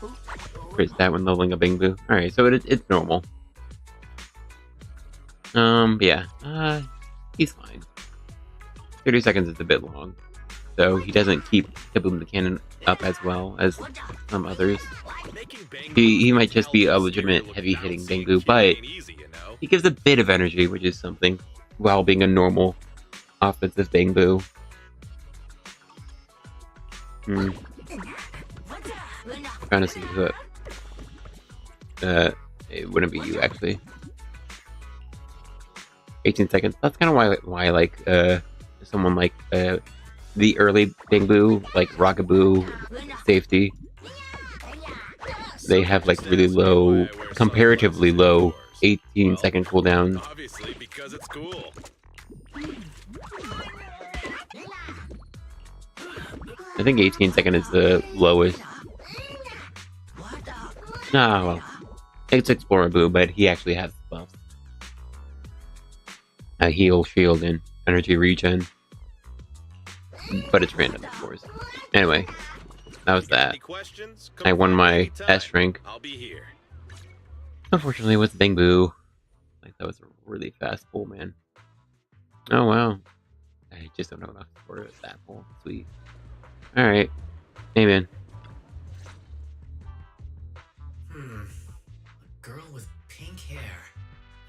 [SPEAKER 1] crit stat when leveling a Bangu. Alright, so it's normal. Yeah. He's fine. 30 seconds is a bit long. So he doesn't keep Kaboom the Cannon up as well as some others. He might just be a legitimate heavy-hitting Bangu, but he gives a bit of energy, which is something, while being a normal offensive Bangu. Trying to see who it wouldn't be you, actually. 18 seconds. That's kind of why I like someone like the early Bangu, like Rockaboo, Safety. They have like really low, comparatively low 18-second cooldowns.
[SPEAKER 7] Obviously because it's cool.
[SPEAKER 1] I think 18-second is the lowest. No, well, it's Explorer Boo, but he actually has buffs. Heal, shield, and energy regen. But it's random, of course. Anyway, that was that. I won my S rank.
[SPEAKER 7] I'll be here.
[SPEAKER 1] Unfortunately, with Bangu, like that was a really fast pull, man. Oh wow, I just don't know enough for that pull. Sweet. All right, hey man.
[SPEAKER 2] A girl with pink hair.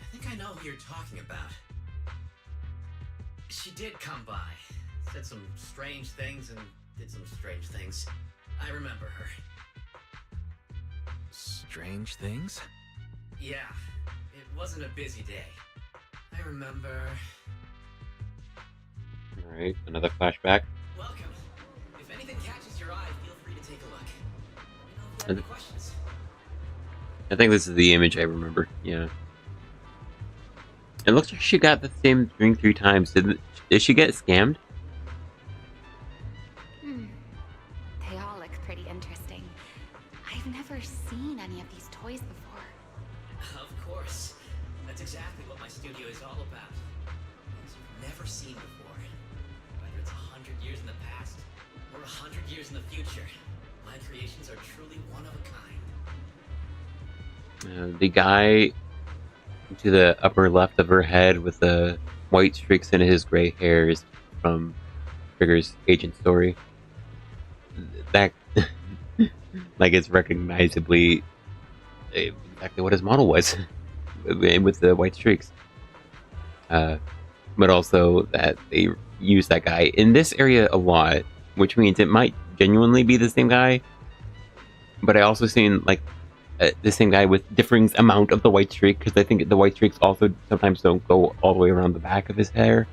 [SPEAKER 2] I think I know who you're talking about. She did come by. Said some strange things and did some strange things. I remember her. Strange things?
[SPEAKER 8] Yeah, it wasn't a busy day. I remember...
[SPEAKER 1] Alright, another flashback.
[SPEAKER 8] Welcome. If anything catches your eye, feel free to take a look. Let me know if you have any questions.
[SPEAKER 1] I think this is the image I remember, yeah. It looks like she got the same drink 3 times. Did she get scammed?
[SPEAKER 5] They all look pretty interesting. I've never seen any of these toys before.
[SPEAKER 8] Of course. That's exactly what my studio is all about. Things you've never seen before. Whether it's 100 years in the past or 100 years in the future, my creations are truly one of a kind.
[SPEAKER 1] The guy to the upper left of her head with the white streaks in his gray hair is from Trigger's agent story. That like it's recognizably exactly what his model was with the white streaks. But also that they use that guy in this area a lot, which means it might genuinely be the same guy. but I also seen like the same guy with differing amount of the white streak, because I think the white streaks also sometimes don't go all the way around the back of his hair.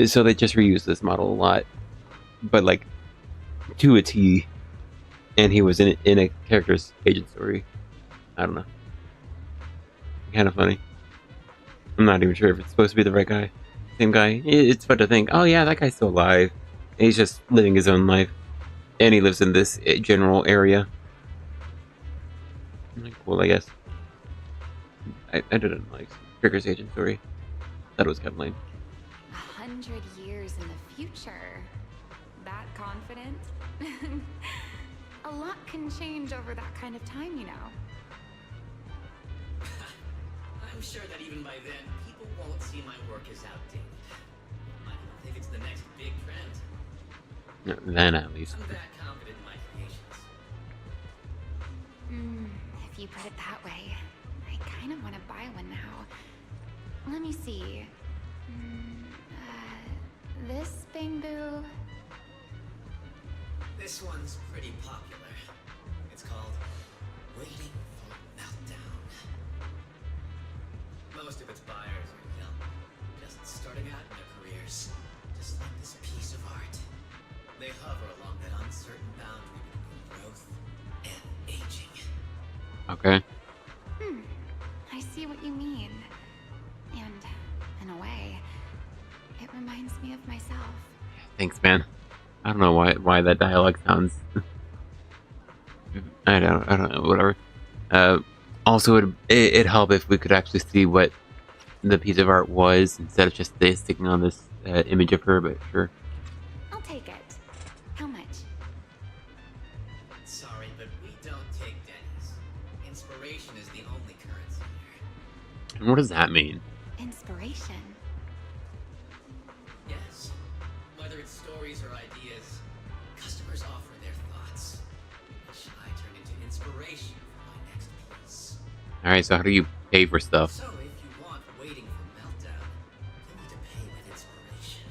[SPEAKER 1] So they just reuse this model a lot, but like to a T. And he was in a character's agent story. I don't know. Kind of funny. I'm not even sure if it's supposed to be the right guy. Same guy. It's fun to think, oh yeah, that guy's still alive. And he's just living his own life. And he lives in this general area. Cool, I guess. I didn't like Trigger's agent story. Thought it was kind of lame.
[SPEAKER 5] 100 years in the future. That confident? A lot can change over that kind of time, you know.
[SPEAKER 8] I'm sure that even by then, people won't see my work as outdated. I don't think it's the next big trend.
[SPEAKER 1] Then at least.
[SPEAKER 8] I'm that confident in my creations.
[SPEAKER 5] If you put it that way, I kind of want to buy one now. Let me see. This bamboo.
[SPEAKER 8] This one's pretty popular. It's called Waiting for Meltdown. Most of its buyers are young, just starting out in their careers, just like this piece of art. They hover along that uncertain boundary between growth and aging.
[SPEAKER 1] Okay.
[SPEAKER 5] I see what you mean. And, in a way, it reminds me of myself.
[SPEAKER 1] Thanks, man. I don't know why that dialogue sounds. I don't know. Whatever. Also, it'd help if we could actually see what the piece of art was instead of just sticking on this image of her. But sure.
[SPEAKER 5] I'll take it. How much?
[SPEAKER 8] Sorry, but we don't take pennies. Inspiration is the only currency here.
[SPEAKER 1] And what does that mean?
[SPEAKER 5] Inspiration.
[SPEAKER 8] Yes. Whether it's stories or ideas, customers offer their thoughts, which I turn into inspiration for my next piece.
[SPEAKER 1] All right. So how do you pay for stuff?
[SPEAKER 8] So if you want Waiting for Meltdown, you need to pay with inspiration.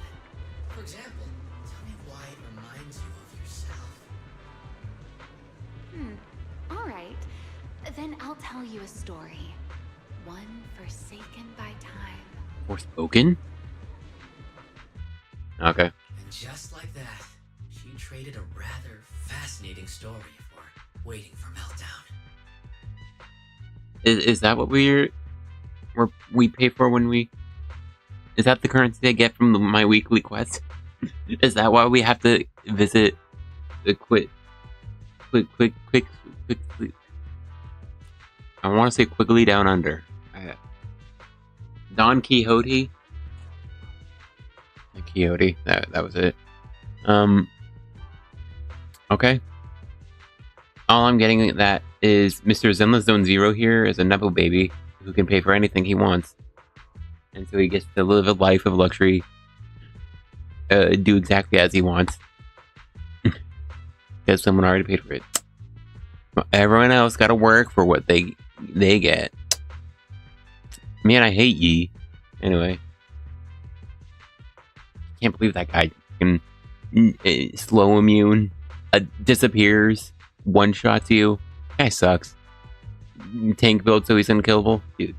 [SPEAKER 8] For example, tell me why it reminds you of yourself.
[SPEAKER 5] All right. Then I'll tell you a story. One forsaken by time.
[SPEAKER 1] Forspoken? Okay.
[SPEAKER 8] And just like that, she traded a rather fascinating story for Waiting for Meltdown.
[SPEAKER 1] Is that what we pay for when we? Is that the currency I get from my weekly quest? Is that why we have to visit the quick? I want to say quickly down under. Don Quixote. Quixote. That was it. Okay. All I'm getting at that is Mr. Zenless Zone Zero here is a Nepo baby who can pay for anything he wants. And so he gets to live a life of luxury, do exactly as he wants. Because someone already paid for it. Everyone else gotta work for what they get. Man, I hate ye. Anyway. Can't believe that guy can slow immune, disappears, one-shots you. Guy sucks. Tank build so he's unkillable. Dude.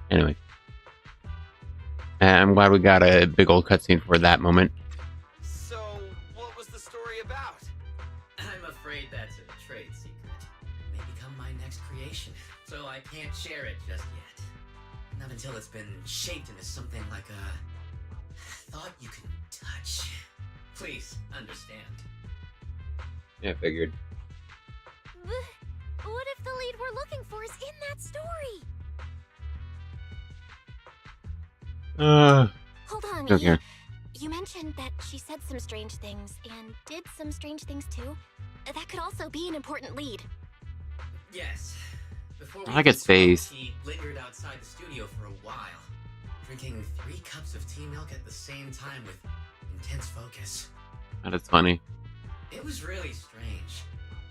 [SPEAKER 1] Anyway. I'm glad we got a big old cutscene for that moment.
[SPEAKER 6] So, what was the story about?
[SPEAKER 8] I'm afraid that's a trade secret. It may become my next creation, so I can't share it just yet. Not until it's been shaped into something like a thought you can touch. Please understand.
[SPEAKER 1] Yeah, figured.
[SPEAKER 3] What if the lead we're looking for is in that story? Hold on,
[SPEAKER 1] Okay.
[SPEAKER 3] You mentioned that she said some strange things and did some strange things too. That could also be an important lead.
[SPEAKER 8] Yes. Before
[SPEAKER 1] I like his face.
[SPEAKER 8] He lingered outside the studio for a while, drinking 3 cups of tea milk at the same time with intense focus.
[SPEAKER 1] That is funny.
[SPEAKER 8] It was really strange.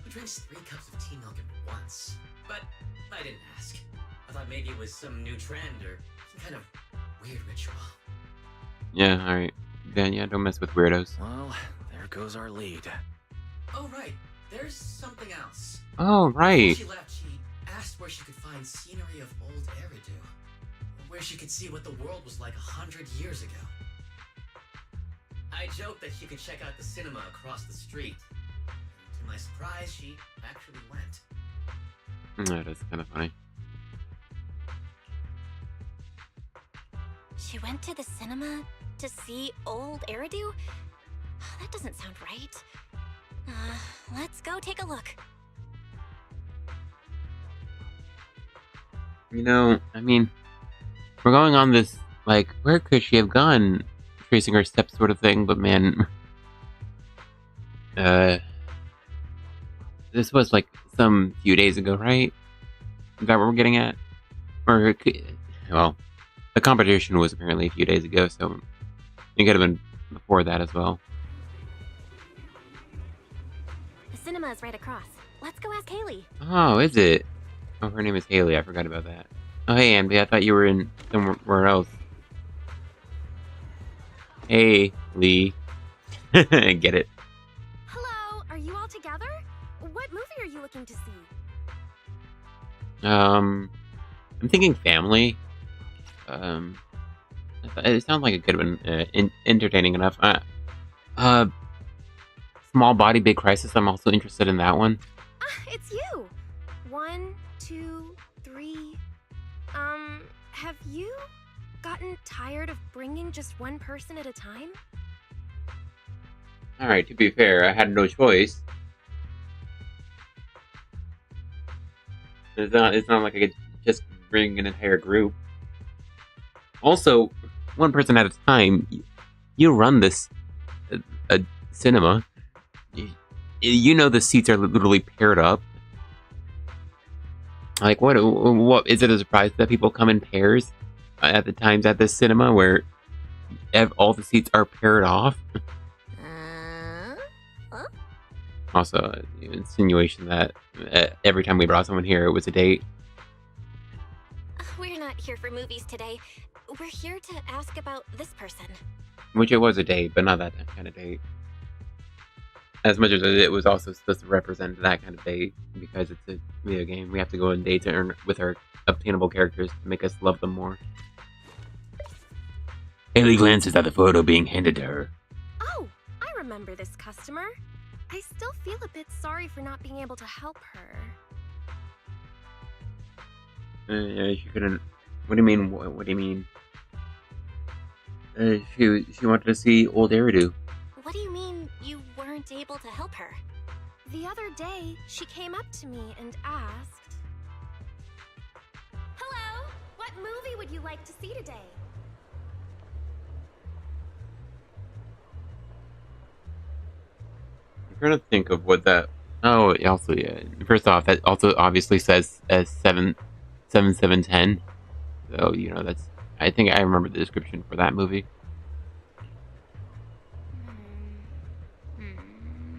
[SPEAKER 8] Who drinks 3 cups of tea milk at once? But I didn't ask. I thought maybe it was some new trend or some kind of weird ritual.
[SPEAKER 1] Yeah, alright. Then, yeah, don't mess with weirdos.
[SPEAKER 2] Well, there goes our lead.
[SPEAKER 8] Oh, right. there's something else.
[SPEAKER 1] Oh, right.
[SPEAKER 8] Before she left, she asked where she could find scenery of old Eridan, where she could see what the world was like 100 years ago. I joked that she could check out the cinema across the street. To my surprise, she actually went.
[SPEAKER 1] That is kind of funny.
[SPEAKER 3] She went to the cinema to see old Eridu? That doesn't sound right. Let's go take a look.
[SPEAKER 1] You know, I mean, we're going on this, like, where could she have gone? Tracing her steps sort of thing, but man, this was like some few days ago, right? Is that what we're getting at? Or, well, the competition was apparently a few days ago, so it could have been before that as well.
[SPEAKER 3] The cinema is right across. Let's go ask Haley.
[SPEAKER 1] Oh, is it? Oh, her name is Haley. I forgot about that. Oh, hey, Amby. I thought you were in somewhere else. Hey, Lee. Get it?
[SPEAKER 3] Hello, are you all together? What movie are you looking to see?
[SPEAKER 1] I'm thinking family. It sounds like it could have been entertaining enough. Small Body, Big Crisis. I'm also interested in that one.
[SPEAKER 3] It's you. 1, 2, 3. Have you gotten tired of bringing just one person at a time?
[SPEAKER 1] Alright, to be fair, I had no choice. It's not like I could just bring an entire group. Also, one person at a time. You run this a cinema. You know the seats are literally paired up. Like, what is it a surprise that people come in pairs at the times at this cinema where all the seats are paired off?
[SPEAKER 3] Huh?
[SPEAKER 1] Also, insinuation that every time we brought someone here, it was a date.
[SPEAKER 3] We're not here for movies today. We're here to ask about this person.
[SPEAKER 1] Which it was a date, but not that kind of date. As much as it was also supposed to represent that kind of date, because it's a video game. We have to go on dates with our obtainable characters to make us love them more. Haley glances at the photo being handed to her.
[SPEAKER 3] Oh, I remember this customer. I still feel a bit sorry for not being able to help her.
[SPEAKER 1] She couldn't. What do you mean? What do you mean? She wanted to see old Eridu.
[SPEAKER 3] What do you mean you weren't able to help her? The other day, she came up to me and asked, "Hello, what movie would you like to see today?"
[SPEAKER 1] I'm trying to think of what that. Oh, also, yeah. First off, that also obviously says 7/7/10. So you know that's. I think I remember the description for that movie.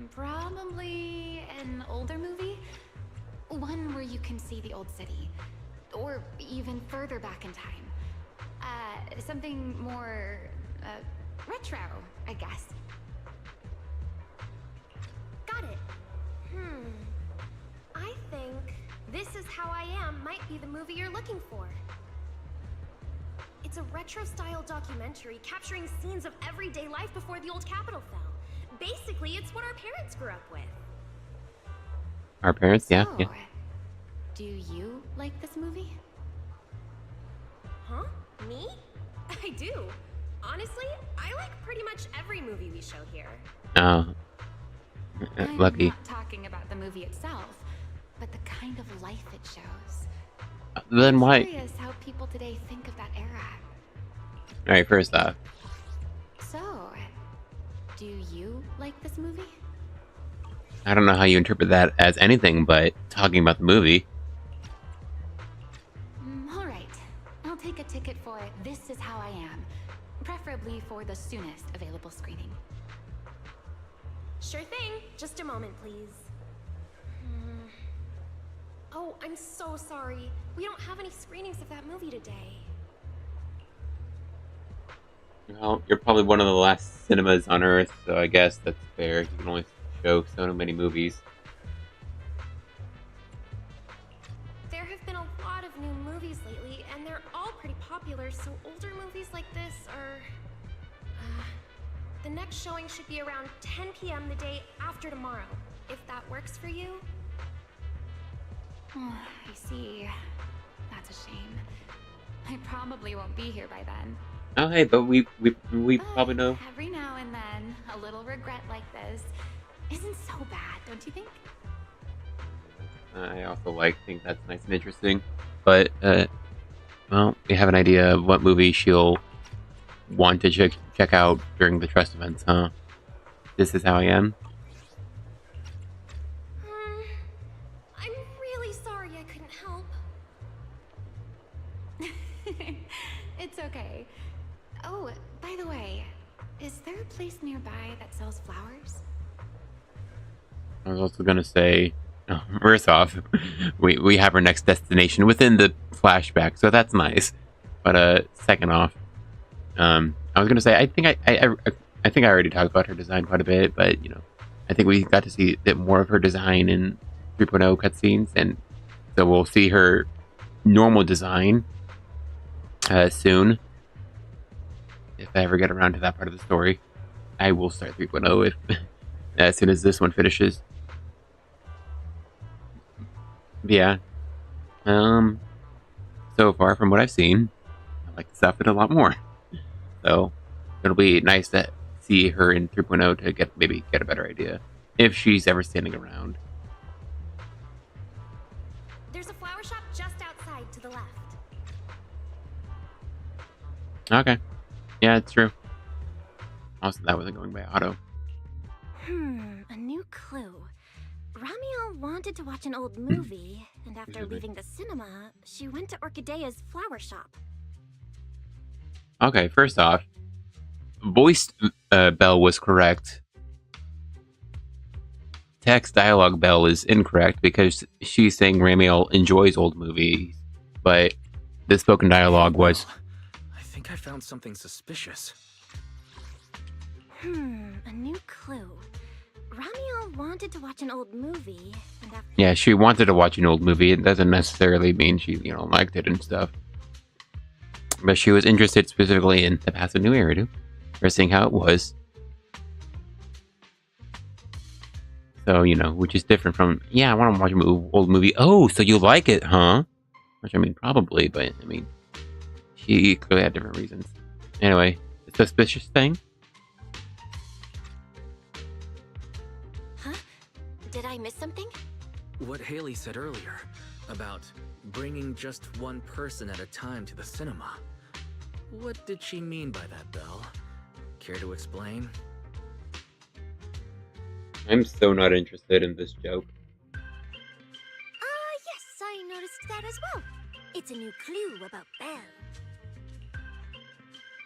[SPEAKER 5] Probably an older movie. One where you can see the old city. Or even further back in time. Something more, retro, I guess.
[SPEAKER 3] Got it. I think This Is How I Am might be the movie you're looking for. It's a retro-style documentary capturing scenes of everyday life before the old capital fell. Basically, it's what our parents grew up with.
[SPEAKER 1] Our parents, yeah,
[SPEAKER 5] So,
[SPEAKER 1] yeah.
[SPEAKER 5] do you like this movie?
[SPEAKER 3] Huh? Me? I do. Honestly, I like pretty much every movie we show here.
[SPEAKER 1] Oh,
[SPEAKER 5] I'm
[SPEAKER 1] lucky.
[SPEAKER 5] not talking about the movie itself, but the kind of life it shows.
[SPEAKER 1] Then
[SPEAKER 5] I'm
[SPEAKER 1] why?
[SPEAKER 5] curious how people today think of that era.
[SPEAKER 1] All right, first off,
[SPEAKER 5] So, do you like this movie?
[SPEAKER 1] I don't know how you interpret that as anything but talking about the movie.
[SPEAKER 5] All right. I'll take a ticket for This Is How I Am, preferably for the soonest available screening.
[SPEAKER 3] Sure thing. Just a moment, please. Oh, I'm so sorry. We don't have any screenings of that movie today.
[SPEAKER 1] Well, you're probably one of the last cinemas on Earth, so I guess that's fair. You can only show so many movies.
[SPEAKER 9] next showing should be around 10 p.m. the day after tomorrow, if that works for you.
[SPEAKER 5] Oh, I see. That's a shame. I probably won't be here by then.
[SPEAKER 1] Oh, hey, but we probably know.
[SPEAKER 5] Every now and then, a little regret like this isn't so bad, don't you think?
[SPEAKER 1] I also think that's nice and interesting. But, well, we have an idea of what movie she'll want to check out during the Trust events, huh? This Is How I Am?
[SPEAKER 9] I'm really sorry I couldn't help.
[SPEAKER 5] It's okay. Oh, by the way, is there a place nearby that sells flowers?
[SPEAKER 1] I was also gonna say, first off, we have our next destination within the flashback, so that's nice. But second off, I was gonna say I think I already talked about her design quite a bit, but you know, I think we got to see a bit more of her design in 3.0 cutscenes, and so we'll see her normal design soon. If I ever get around to that part of the story, I will start 3.0 if as soon as this one finishes. But yeah, so far from what I've seen, I like this outfit a lot more. So it'll be nice to see her in 3.0 to maybe get a better idea if she's ever standing around.
[SPEAKER 9] There's a flower shop just outside to the left.
[SPEAKER 1] Okay. Yeah, it's true. Also, that wasn't going by auto.
[SPEAKER 3] A new clue. Ramiel wanted to watch an old movie, and after leaving the cinema, she went to Orchidea's flower shop.
[SPEAKER 1] Okay, first off, voiced Bell was correct. Text dialogue Bell is incorrect because she's saying Ramiel enjoys old movies, but the spoken dialogue was...
[SPEAKER 2] I think I found something suspicious.
[SPEAKER 3] A new clue. Ramiel wanted to watch an old movie, and after...
[SPEAKER 1] Yeah, she wanted to watch an old movie. It doesn't necessarily mean she, liked it and stuff. But she was interested specifically in the past of New Eridan, or seeing how it was. So, which is different from, yeah, I want to watch an old movie. Oh, so you like it, huh? Which, probably, but, she clearly had different reasons. Anyway, the suspicious thing?
[SPEAKER 3] Huh? Did I miss something?
[SPEAKER 2] What Haley said earlier about bringing just one person at a time to the cinema. What did she mean by that, Belle? Care to explain?
[SPEAKER 1] I'm so not interested in this joke.
[SPEAKER 3] Yes, I noticed that as well. It's a new clue about Belle.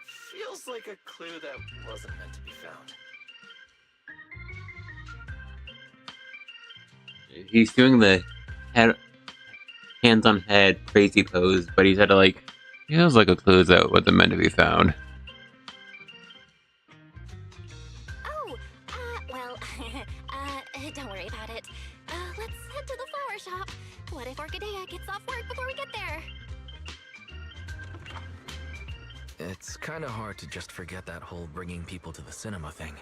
[SPEAKER 6] Feels like a clue that wasn't meant to be found.
[SPEAKER 1] He's doing the hands on head crazy pose, but he's had to feels like a clue that wasn't meant to be found.
[SPEAKER 3] Oh, well, don't worry about it. Let's head to the flower shop. What if Orchidea gets off work before we get there?
[SPEAKER 2] It's kind of hard to just forget that whole bringing people to the cinema thing.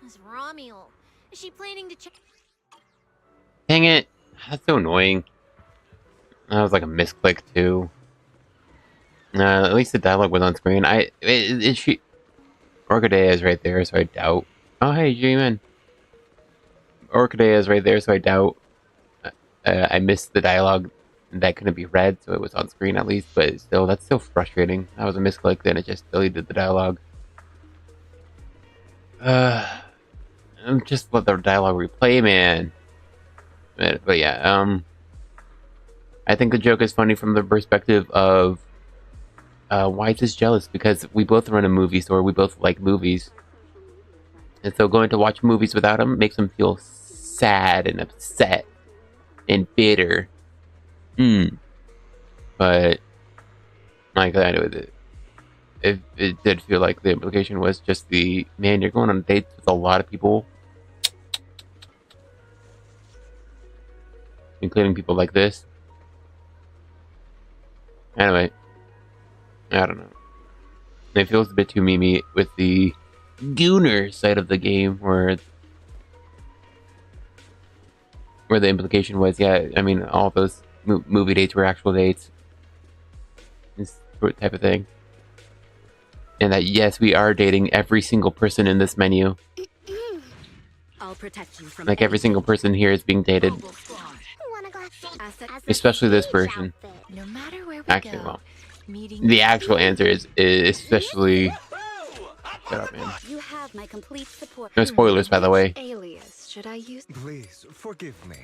[SPEAKER 3] This Ramiel. Is she planning to check?
[SPEAKER 1] Dang it. That's so annoying. That was like a misclick, too. At least the dialogue was on screen. Is she... Orchidea is right there, so I doubt... Oh, hey, G-Man. Orchidea is right there, so I doubt... I missed the dialogue that couldn't be read, so it was on screen at least, but still, that's still frustrating. That was a misclick, then it just deleted the dialogue. Just let the dialogue replay, man. But yeah, I think the joke is funny from the perspective of why is jealous? Because we both run a movie store, we both like movies. And so going to watch movies without him makes him feel sad and upset and bitter. But like I know that it did feel like the implication was just man, you're going on dates with a lot of people, including people like this. Anyway, I don't know. It feels a bit too memey with the Gooner side of the game, where the implication was, yeah, I mean, all those movie dates were actual dates, this type of thing. And that, yes, we are dating every single person in this menu.
[SPEAKER 10] I'll protect you from
[SPEAKER 1] like every single person here is being dated. Especially this person.
[SPEAKER 5] No matter where we
[SPEAKER 1] Actually,
[SPEAKER 5] go,
[SPEAKER 1] well,
[SPEAKER 5] meeting
[SPEAKER 1] the actual answer is especially... Shut up, man.
[SPEAKER 10] You have my complete support.
[SPEAKER 1] No spoilers, by the way.
[SPEAKER 5] alias should I use?
[SPEAKER 11] Please forgive me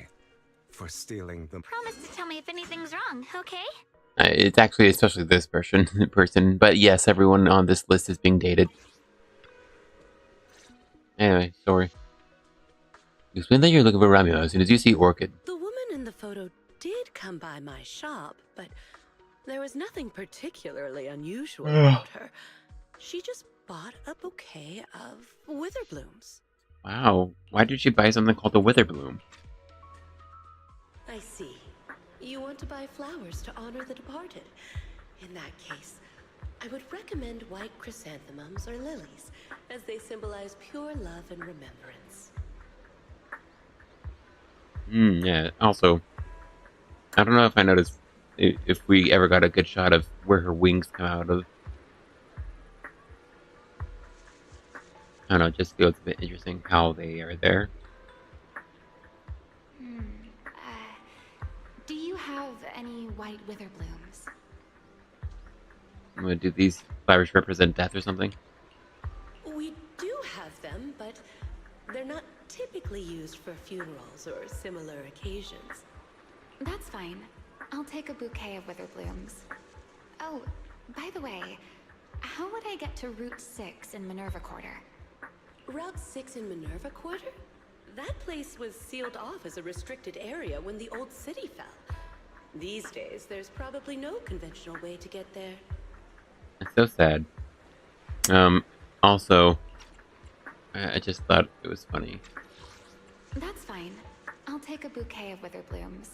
[SPEAKER 11] for stealing the.
[SPEAKER 3] Promise to tell me if anything's wrong, okay?
[SPEAKER 1] It's actually especially this person. But yes, everyone on this list is being dated. Anyway, sorry. You explain that you're looking for Romeo as soon as you see Orchid.
[SPEAKER 10] The woman in the photo did come by my shop, but there was nothing particularly unusual about her. She just bought a bouquet of wither blooms.
[SPEAKER 1] Wow. Why did she buy something called a wither bloom?
[SPEAKER 10] I see. You want to buy flowers to honor the departed. In that case, I would recommend white chrysanthemums or lilies, as they symbolize pure love and remembrance.
[SPEAKER 1] Yeah. Also, I don't know if I noticed if we ever got a good shot of where her wings come out of. I don't know, it just feels a bit interesting how they are there.
[SPEAKER 5] Do you have any white wither blooms?
[SPEAKER 1] Do these flowers represent death or something?
[SPEAKER 10] We do have them, but they're not typically used for funerals or similar occasions.
[SPEAKER 5] That's fine. I'll take a bouquet of wither blooms. Oh, by the way, how would I get to Route 6 in Minerva Quarter?
[SPEAKER 10] Route 6 in Minerva Quarter? That place was sealed off as a restricted area when the old city fell. These days, there's probably no conventional way to get there.
[SPEAKER 1] It's so sad. Also, I just thought it was funny.
[SPEAKER 5] That's fine. I'll take a bouquet of wither blooms.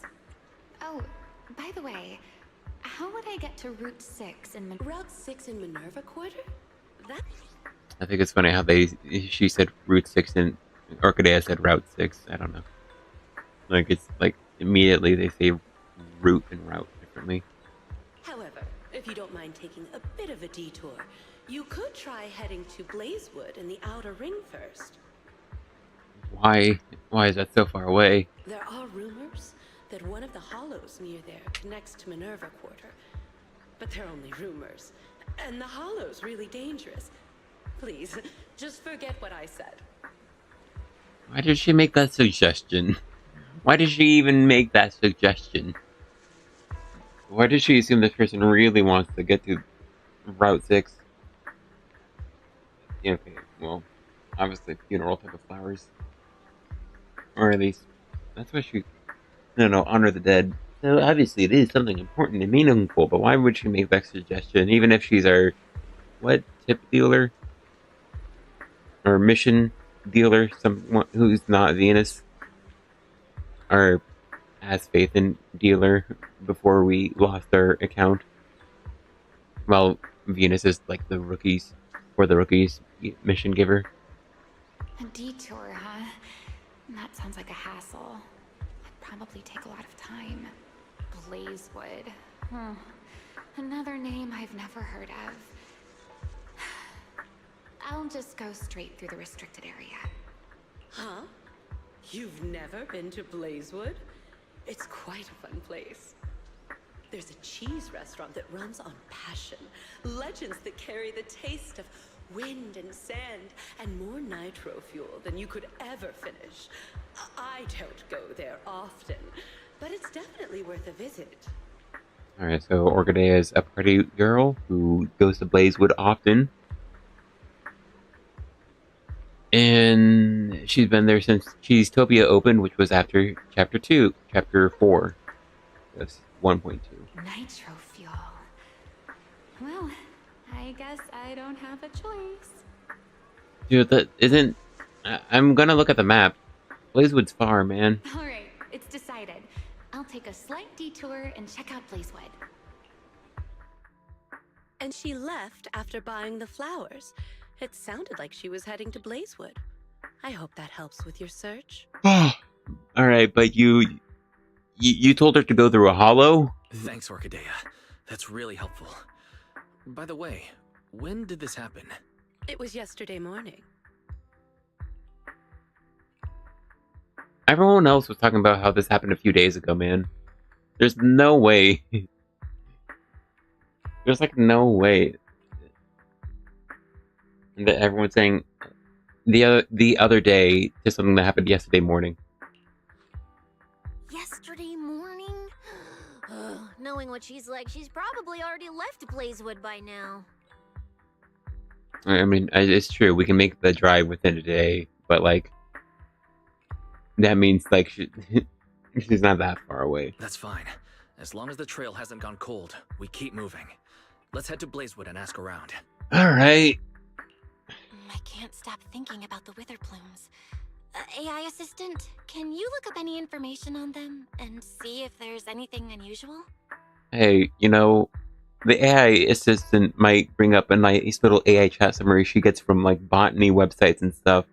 [SPEAKER 5] Oh, by the way, how would I get to Route 6 in
[SPEAKER 10] Route 6 in Minerva Quarter? That...
[SPEAKER 1] I think it's funny how she said Route 6 and Orchidea said Route 6. I don't know. Like, it's like immediately they say route and route differently.
[SPEAKER 10] However, if you don't mind taking a bit of a detour, you could try heading to Blazewood in the Outer Ring first.
[SPEAKER 1] Why is that so far away?
[SPEAKER 10] There are rumors that one of the hollows near there connects to Minerva Quarter. But they're only rumors. And the hollow's really dangerous. Please, just forget what I said.
[SPEAKER 1] Why did she make that suggestion? Why did she even make that suggestion? Why did she assume this person really wants to get to Route 6? Yeah, okay, well, obviously funeral type of flowers. Or at least, that's why she... No, honor the dead. So obviously it is something important and meaningful, but why would she make that suggestion? Even if she's our... What? Tip dealer? Or mission dealer? Someone who's not Venus? Our has faith in dealer before we lost our account. Well, Venus is like the rookies, or the rookies mission giver.
[SPEAKER 5] A detour, huh? That sounds like a hassle. It'd probably take a lot of time. Blazewood. Another name I've never heard of. I'll just go straight through the restricted area.
[SPEAKER 10] Huh? You've never been to Blazewood? It's quite a fun place. There's a cheese restaurant that runs on passion. Legends that carry the taste of wind and sand and more nitro fuel than you could ever finish. I don't go there often, but it's definitely worth a visit.
[SPEAKER 1] Alright, so Orchidea is a pretty girl who goes to Blazewood often. And she's been there since Cheesetopia opened, which was after Chapter 4. That's 1.2.
[SPEAKER 5] Nitro fuel. Well, I guess I don't have a choice.
[SPEAKER 1] Dude, that isn't... I'm gonna look at the map. Blazewood's far, man.
[SPEAKER 5] Alright, it's decided. I'll take a slight detour and check out Blazewood.
[SPEAKER 10] and she left after buying the flowers. It sounded like she was heading to Blazewood. I hope that helps with your search.
[SPEAKER 1] Alright, but you told her to go through a hollow?
[SPEAKER 2] Thanks, Orchidea. That's really helpful. By the way, when did this happen?
[SPEAKER 10] It was yesterday morning.
[SPEAKER 1] Everyone else was talking about how this happened a few days ago, man. There's no way. There's like no way that everyone's saying the other day to something that happened yesterday morning.
[SPEAKER 3] Yesterday morning? Ugh, knowing what she's like, she's probably already left Blazewood by now.
[SPEAKER 1] I mean, it's true. We can make the drive within a day, but like that means like she's not that far away.
[SPEAKER 2] That's fine. As long as the trail hasn't gone cold, we keep moving. Let's head to Blazewood and ask around.
[SPEAKER 1] All right.
[SPEAKER 3] I can't stop thinking about the wither plumes. AI assistant, can you look up any information on them and see if there's anything unusual?
[SPEAKER 1] Hey, you know, the AI assistant might bring up a nice little AI chat summary she gets from like botany websites and stuff.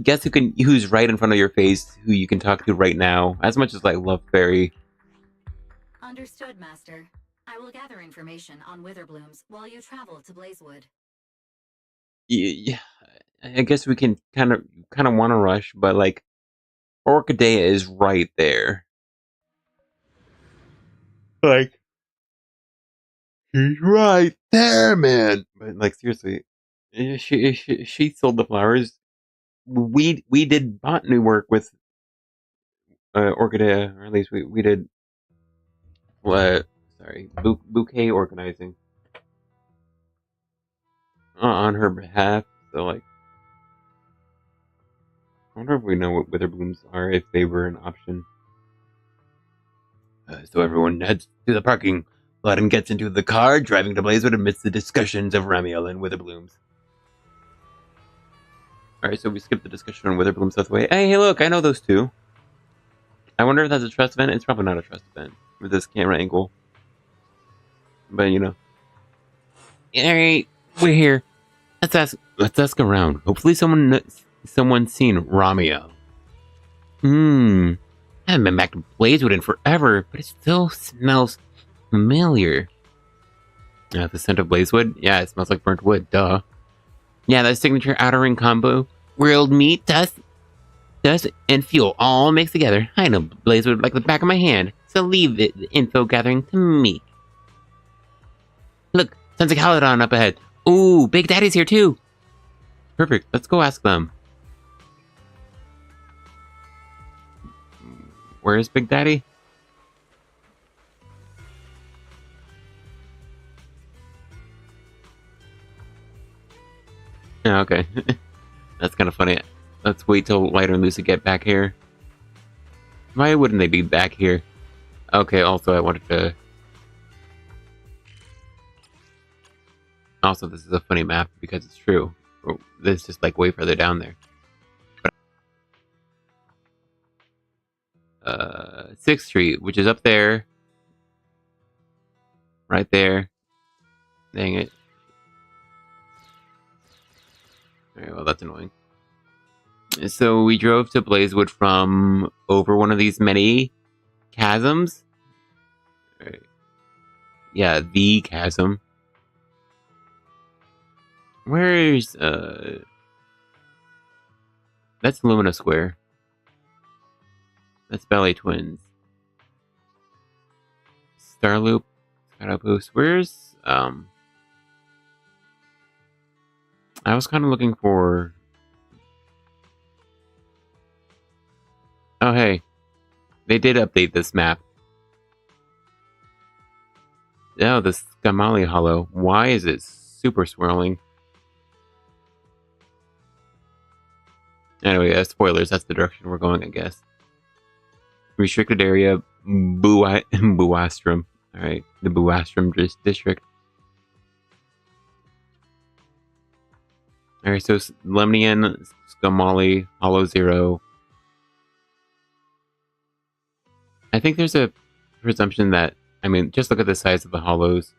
[SPEAKER 1] Guess who's right in front of your face, who you can talk to right now. As much as I love Fairy.
[SPEAKER 4] Understood, Master. I will gather information on wither blooms while you travel to Blazewood.
[SPEAKER 1] Yeah, I guess we can kind of want to rush, but like Orchidea is right there. Like she's right there, man. But like seriously, she sold the flowers. We did botany work with Orchidea, or at least we did bouquet organizing on her behalf. So like, I wonder if we know what wither blooms are, if they were an option. So everyone heads to the parking lot and gets into the car, driving to Blazewood amidst the discussions of Ramiel and wither blooms. Alright, so we skipped the discussion on wither blooms out the way. Hey, look, I know those two. I wonder if that's a trust event. It's probably not a trust event with this camera angle. But you know. Alright, we're here. Let's ask around. Hopefully someone's seen Ramiel. I haven't been back to Blazewood in forever, but it still smells familiar. The scent of Blazewood? Yeah, it smells like burnt wood, duh. Yeah, that signature outer ring combo. Grilled meat, dust, and fuel all mixed together. I know Blazewood like the back of my hand, so leave the info gathering to me. Look, sounds like Halidon up ahead. Ooh, Big Daddy's here too. Perfect, let's go ask them. Where is Big Daddy? Oh, okay. That's kind of funny. Let's wait till Lighter and Lucy get back here. Why wouldn't they be back here? Okay, also I wanted to... Also, this is a funny map because it's true. This is just like way further down there. 6th Street, which is up there. Right there. Dang it. Alright, well that's annoying. So we drove to Blazewood from over one of these many chasms. Right. Yeah, the chasm. Where's that's Lumina Square. That's Ballet Twins. Starloop, Shadow Boost. Where's I was kind of looking for. Oh hey, they did update this map. Oh, the Skamali Hollow. Why is it super swirling? Anyway, spoilers. That's the direction we're going, I guess. Restricted area, Buastrum. Alright, the Buastrum district. Alright, so Lemnian, Skamali, Hollow Zero. I think there's a presumption that, I mean, just look at the size of the hollows.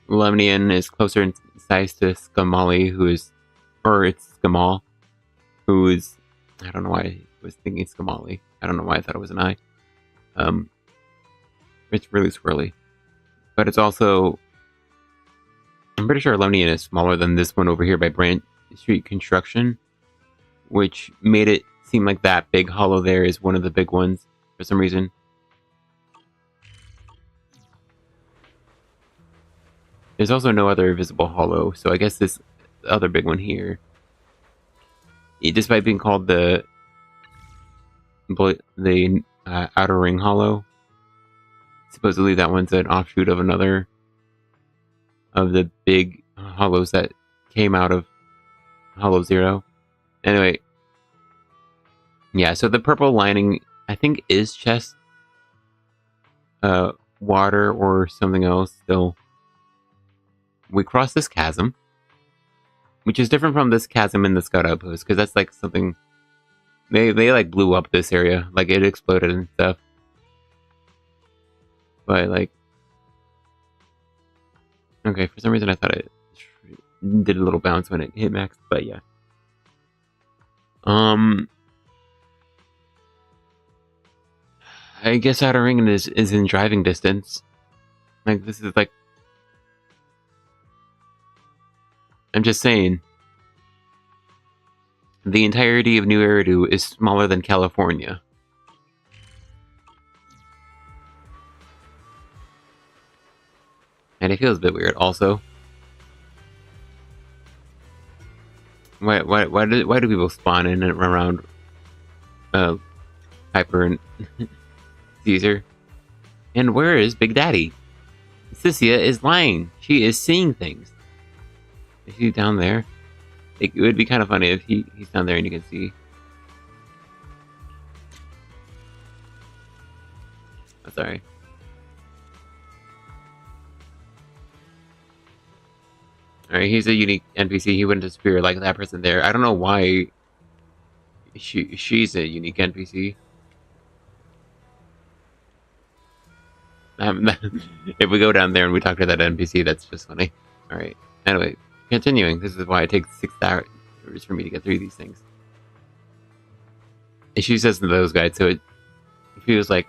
[SPEAKER 1] Lemnian is closer in size to Skamali, it's Skamal, who is, I don't know why I was thinking Skamali. I don't know why I thought it was an I. It's really swirly. But it's also, I'm pretty sure Lemnian is smaller than this one over here by Brant Street Construction, which made it seem like that big hollow there is one of the big ones for some reason. There's also no other visible hollow, so I guess this other big one here, despite being called the Outer Ring Hollow, supposedly that one's an offshoot of another of the big hollows that came out of Hollow Zero. Anyway, yeah, so the purple lining, I think, is chest water or something else. Still, we cross this chasm, which is different from this chasm in the Scout Outpost, because that's like something they like blew up this area, like it exploded and stuff. But like, okay, for some reason I thought it did a little bounce when it hit max, but yeah. I guess Outer Ring is in driving distance. Like, this is like, I'm just saying, the entirety of New Eridu is smaller than California. And it feels a bit weird also. Why do people spawn in and around Hyper and Caesar? And where is Big Daddy? Cissia is lying. She is seeing things. Is he down there? It would be kind of funny if he's down there and you can see. Oh, sorry. Alright, he's a unique NPC. He wouldn't disappear like that person there. I don't know why she's a unique NPC. If we go down there and we talk to that NPC, that's just funny. Alright, anyway, continuing. This is why it takes 6 hours for me to get through these things. She says to those guys, so it feels like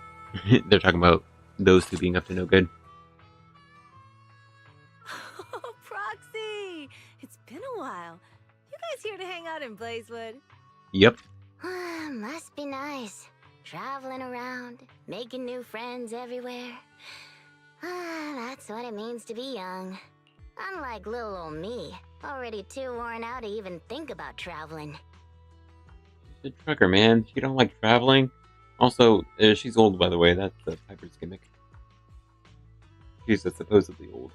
[SPEAKER 1] they're talking about those two being up to no good.
[SPEAKER 12] Oh, Proxy! It's been a while. You guys here to hang out in Blazewood?
[SPEAKER 1] Yep.
[SPEAKER 3] Must be nice. Traveling around, making new friends everywhere. That's what it means to be young. Unlike little old me, already too worn out to even think about traveling.
[SPEAKER 1] She's a trucker, man. She don't like traveling. Also, she's old, by the way. That's the Piper's gimmick. She's supposedly old.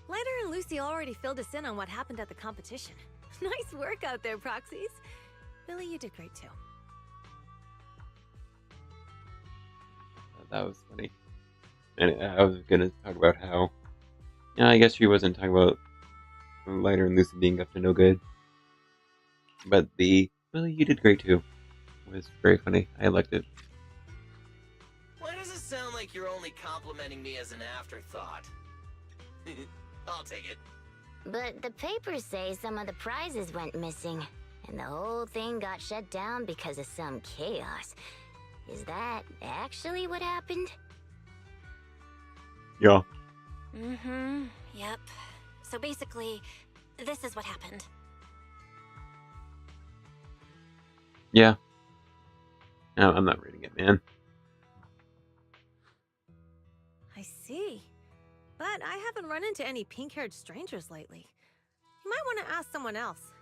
[SPEAKER 12] Lighter and Lucy already filled us in on what happened at the competition. Nice work out there, Proxies. Billy, you did great too.
[SPEAKER 1] That was funny. And I was gonna talk about how, yeah, I guess she wasn't talking about Lighter and Lucy being up to no good. But well, you did great too. It was very funny. I liked it.
[SPEAKER 6] Why does it sound like you're only complimenting me as an afterthought? I'll take it.
[SPEAKER 3] But the papers say some of the prizes went missing, and the whole thing got shut down because of some chaos. Is that actually what happened?
[SPEAKER 1] Yeah.
[SPEAKER 3] Mm-hmm. Yep. So basically, this is what happened.
[SPEAKER 1] Yeah. No, I'm not reading it, man.
[SPEAKER 12] I see. But I haven't run into any pink-haired strangers lately. You might want to ask someone else.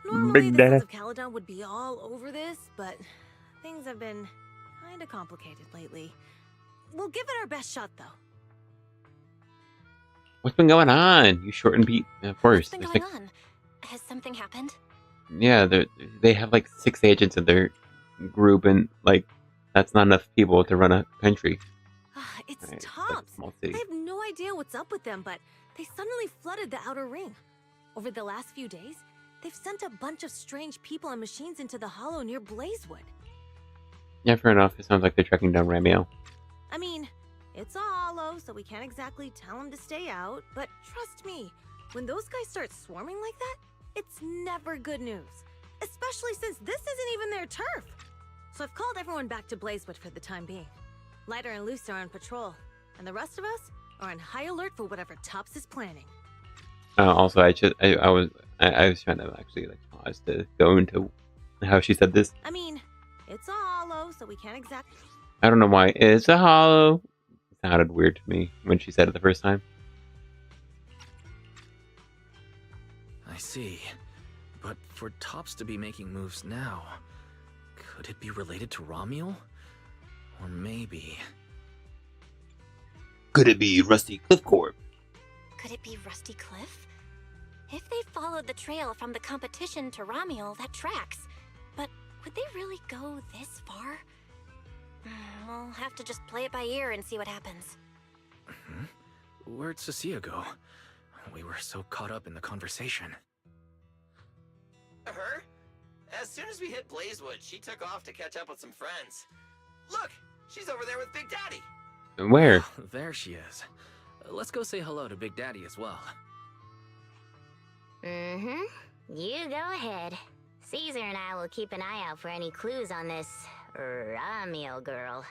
[SPEAKER 12] Normally, the Sons of Caledon would be all over this, but things have been kind of complicated lately. We'll give it our best shot, though.
[SPEAKER 1] What's been going on? You short and beat, of course.
[SPEAKER 3] What's been going on? Has something happened?
[SPEAKER 1] Yeah, they have like 6 agents in their group, and like that's not enough people to run a country.
[SPEAKER 12] It's
[SPEAKER 1] right,
[SPEAKER 12] Tops.
[SPEAKER 1] Small city.
[SPEAKER 12] I have no idea what's up with them, but they suddenly flooded the Outer Ring. Over the last few days, they've sent a bunch of strange people and machines into the hollow near Blazewood.
[SPEAKER 1] Yeah, fair enough. It sounds like they're tracking down Ramiel.
[SPEAKER 12] I mean, it's a hollow, so we can't exactly tell them to stay out. But trust me, when those guys start swarming like that, it's never good news. Especially since this isn't even their turf. So I've called everyone back to Blazewood for the time being. Lighter and Loose are on patrol, and the rest of us are on high alert for whatever Tops is planning.
[SPEAKER 1] Also, I was trying to actually like pause to go into how she said this.
[SPEAKER 12] I mean, it's a hollow, so we can't exactly.
[SPEAKER 1] I don't know why it's a hollow. It sounded weird to me when she said it the first time.
[SPEAKER 2] I see. But for Tops to be making moves now, could it be related to Romuel? Or maybe...
[SPEAKER 1] Could it be Rusty Cliff Corp?
[SPEAKER 3] Could it be Rusty Cliff? If they followed the trail from the competition to Romuel, that tracks. But would they really go this far? We'll have to just play it by ear and see what happens.
[SPEAKER 2] Where'd Cissia go? We were so caught up in the conversation.
[SPEAKER 6] Her? As soon as we hit Blazewood, she took off to catch up with some friends. Look, she's over there with Big Daddy.
[SPEAKER 1] Where?
[SPEAKER 2] Oh, there she is. Let's go say hello to Big Daddy as well.
[SPEAKER 13] You go ahead. Caesar and I will keep an eye out for any clues on this Romuel girl.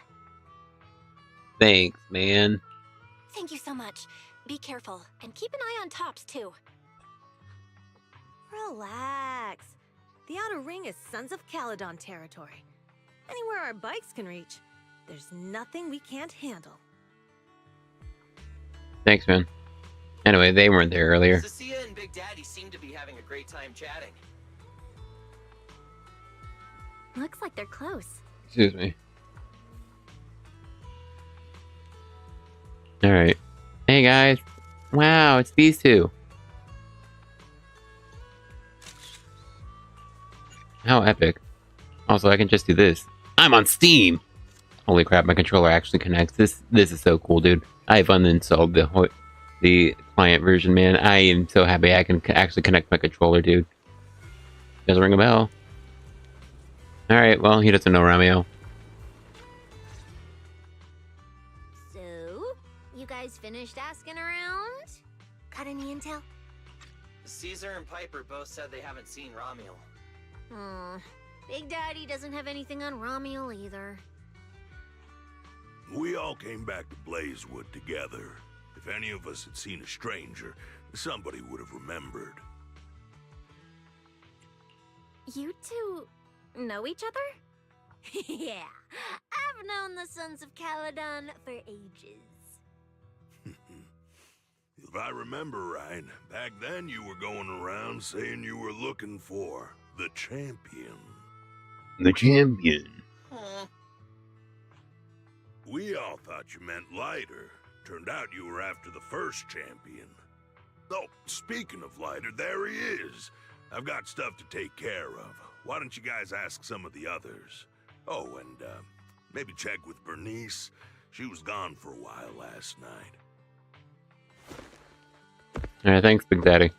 [SPEAKER 1] Thanks, man.
[SPEAKER 3] Thank you so much. Be careful, and keep an eye on Tops, too.
[SPEAKER 12] Relax. The Outer Ring is Sons of Caledon territory. Anywhere our bikes can reach, there's nothing we can't handle.
[SPEAKER 1] Thanks, man. Anyway, they weren't there earlier.
[SPEAKER 6] Cissia and Big Daddy seem to be having a great time chatting.
[SPEAKER 3] Looks like they're close.
[SPEAKER 1] Excuse me. Alright. Hey, guys. Wow, it's these two. How epic. Also, I can just do this. I'm on Steam! Holy crap, my controller actually connects. This is so cool, dude. I've uninstalled the client version, man. I am so happy I can actually connect my controller, dude. Doesn't ring a bell. Alright, well, he doesn't know Romeo.
[SPEAKER 3] So, you guys finished asking around? Got any intel?
[SPEAKER 6] Caesar and Piper both said they haven't seen Romuel.
[SPEAKER 3] Big Daddy doesn't have anything on Romuel either.
[SPEAKER 14] We all came back to Blazewood together. If any of us had seen a stranger, somebody would have remembered.
[SPEAKER 3] You two know each other? Yeah, I've known the Sons of Caledon for ages.
[SPEAKER 14] If I remember right, back then you were going around saying you were looking for the champion.
[SPEAKER 1] The champion.
[SPEAKER 14] We all thought you meant Lighter. Turned out you were after the first champion. Oh, speaking of Lighter, there he is. I've got stuff to take care of. Why don't you guys ask some of the others? Oh, and maybe check with Bernice. She was gone for a while last night.
[SPEAKER 1] Alright, thanks, Big Daddy.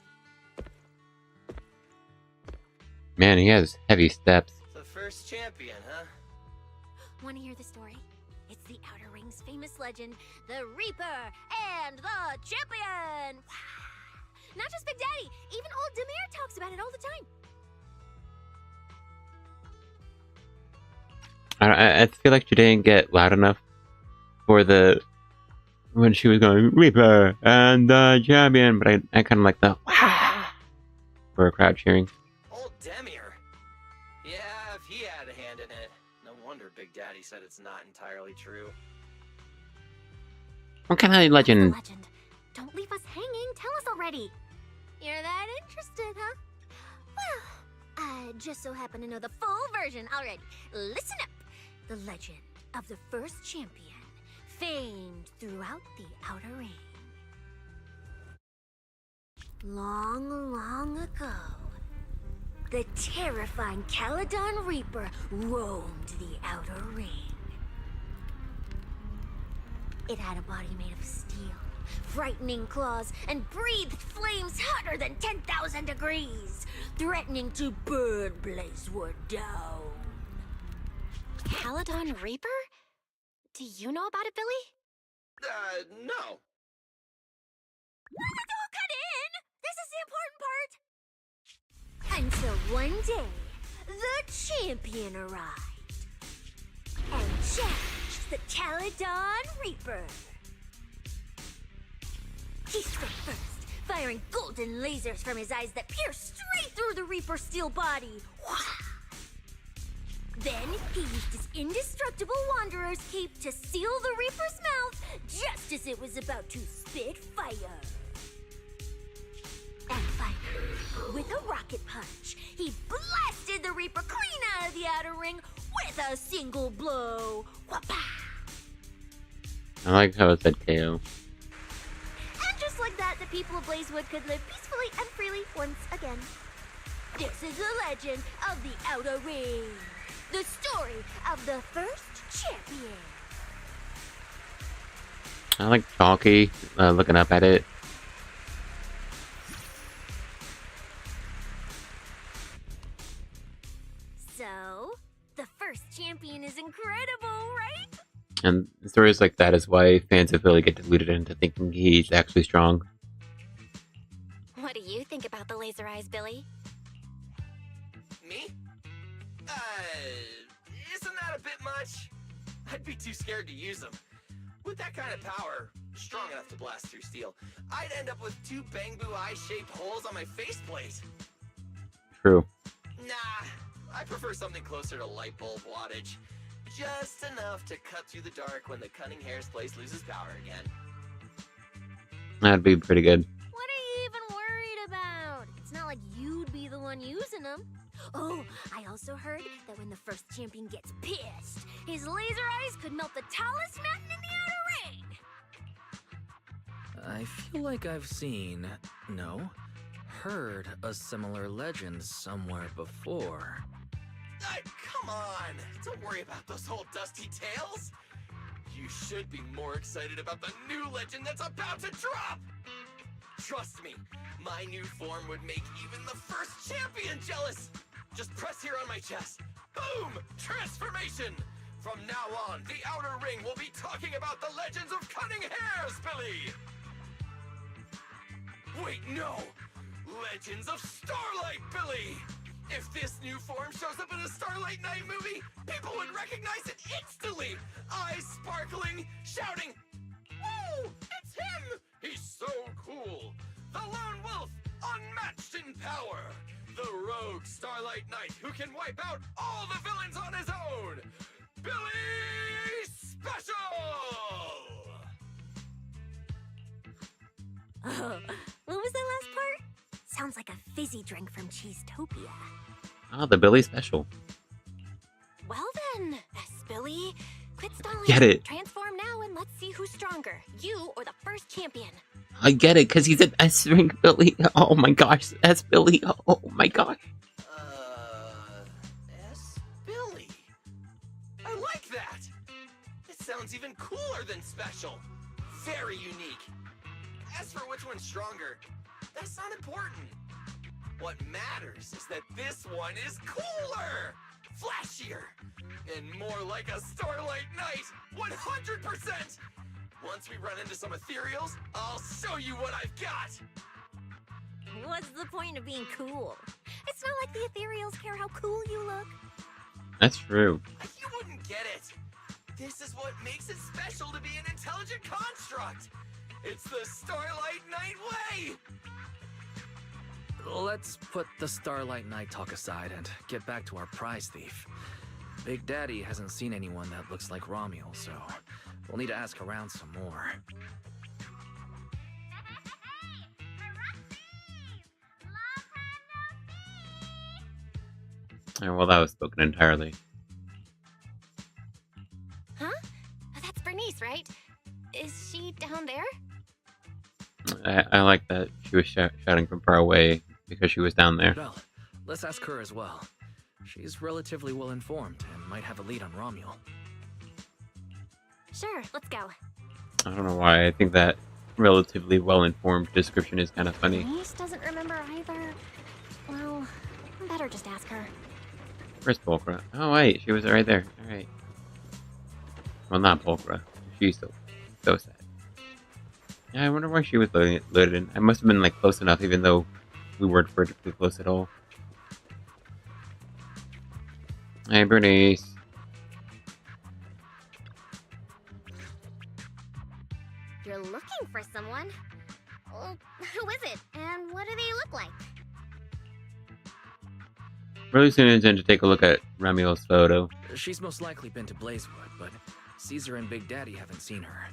[SPEAKER 1] Man, he has heavy steps.
[SPEAKER 6] The first champion, huh?
[SPEAKER 3] Want to hear the story? It's the Outer Ring's famous legend, the Reaper and the Champion! Not just Big Daddy, even old Demir talks about it all the time.
[SPEAKER 1] I feel like she didn't get loud enough for when she was going Reaper and the Champion, but I kind of like the for a crowd cheering.
[SPEAKER 6] Old Demir. Yeah, if he had a hand in it. No wonder Big Daddy said it's not entirely true.
[SPEAKER 1] What kind of legend?
[SPEAKER 3] Legend. Don't leave us hanging. Tell us already. You're that interested, huh? Well, I just so happen to know the full version already. Listen up. The legend of the first champion, famed throughout the Outer Ring. Long, long ago, the terrifying Caledon Reaper roamed the Outer Ring. It had a body made of steel, frightening claws, and breathed flames hotter than 10,000 degrees, threatening to burn Blazewood down. Caledon Reaper? Do you know about it, Billy?
[SPEAKER 6] No.
[SPEAKER 3] Don't cut in! This is the important part! Until one day, the champion arrived and challenged the Caledon Reaper. He struck first, firing golden lasers from his eyes that pierced straight through the Reaper's steel body. Then he used his indestructible Wanderer's cape to seal the Reaper's mouth just as it was about to spit fire. And finally, with a rocket punch, he blasted the Reaper clean out of the outer ring with a single blow. Whapa!
[SPEAKER 1] I like how it said KO.
[SPEAKER 3] And just like that, the people of Blazewood could live peacefully and freely once again. This is the legend of the Outer Ring. The story of the first champion.
[SPEAKER 1] I like Chalky looking up at it.
[SPEAKER 3] So, the first champion is incredible, right?
[SPEAKER 1] And stories like that is why fans of Billy get deluded into thinking he's actually strong.
[SPEAKER 3] What do you think about the laser eyes, Billy?
[SPEAKER 6] Me? Isn't that a bit much? I'd be too scared to use them. With that kind of power, strong enough to blast through steel, I'd end up with 2 bamboo eye-shaped holes on my faceplate.
[SPEAKER 1] True.
[SPEAKER 6] Nah, I prefer something closer to light bulb wattage. Just enough to cut through the dark when the cunning hair's place loses power again.
[SPEAKER 1] That'd be pretty good.
[SPEAKER 3] What are you even worried about? It's not like you'd be the one using them. Oh, I also heard that when the first champion gets pissed, his laser eyes could melt the talisman in the outer ring.
[SPEAKER 2] I feel like I've seen, no, heard a similar legend somewhere before.
[SPEAKER 6] Come on! Don't worry about those old dusty tales! You should be more excited about the new legend that's about to drop! Trust me, my new form would make even the first champion jealous! Just press here on my chest. Boom! Transformation! From now on, the Outer Ring will be talking about the legends of cunning hairs, Billy! Wait, no! Legends of Starlight, Billy! If this new form shows up in a Starlight Night movie, people would recognize it instantly! Eyes sparkling, shouting, "Woo! It's him! He's so cool! The Lone Wolf, unmatched in power! The rogue Starlight Knight who can wipe out all the villains on his own! Billy Special!"
[SPEAKER 3] Oh, what was that last part? Sounds like a fizzy drink from Cheesetopia.
[SPEAKER 1] Oh, the Billy special.
[SPEAKER 3] Well then, Billy, quit stalling.
[SPEAKER 1] Get it.
[SPEAKER 3] Transform now and let's see who's stronger, you or the first champion.
[SPEAKER 1] I get it, because he's an S-Ring Billy. Oh my gosh, S-Billy. Oh my gosh.
[SPEAKER 6] S-Billy? I like that! It sounds even cooler than special. Very unique. As for which one's stronger, that's not important. What matters is that this one is cooler, flashier, and more like a Starlight Knight, 100%! Once we run into some ethereals, I'll show you what I've got!
[SPEAKER 3] What's the point of being cool? It's not like the ethereals care how cool you look.
[SPEAKER 1] That's true.
[SPEAKER 6] You wouldn't get it! This is what makes it special to be an intelligent construct! It's the Starlight Knight way!
[SPEAKER 2] Let's put the Starlight Knight talk aside and get back to our prize thief. Big Daddy hasn't seen anyone that looks like Romuald, so we'll need to ask around some more.
[SPEAKER 1] Well, that was spoken entirely.
[SPEAKER 3] Huh? That's Bernice, right? Is she down there?
[SPEAKER 1] I like that she was shouting from far away because she was down there.
[SPEAKER 2] Well, let's ask her as well. She's relatively well informed and might have a lead on Romuald.
[SPEAKER 3] Sure, let's go.
[SPEAKER 1] I don't know why. I think that relatively well-informed description is kind of funny.
[SPEAKER 3] Bernice doesn't remember either. Well, better just ask her.
[SPEAKER 1] Where's Polkra? Oh wait, she was right there. Alright. Well, not Polkra. She's so sad. Yeah, I wonder why she was loaded in. I must have been like close enough, even though we weren't vertically close at all. Hey, Bernice.
[SPEAKER 3] You're looking for someone? Well, who is it? And what do they look like?
[SPEAKER 1] Really soon intend to take a look at Ramiel's photo.
[SPEAKER 2] She's most likely been to Blazewood, but Caesar and Big Daddy haven't seen her.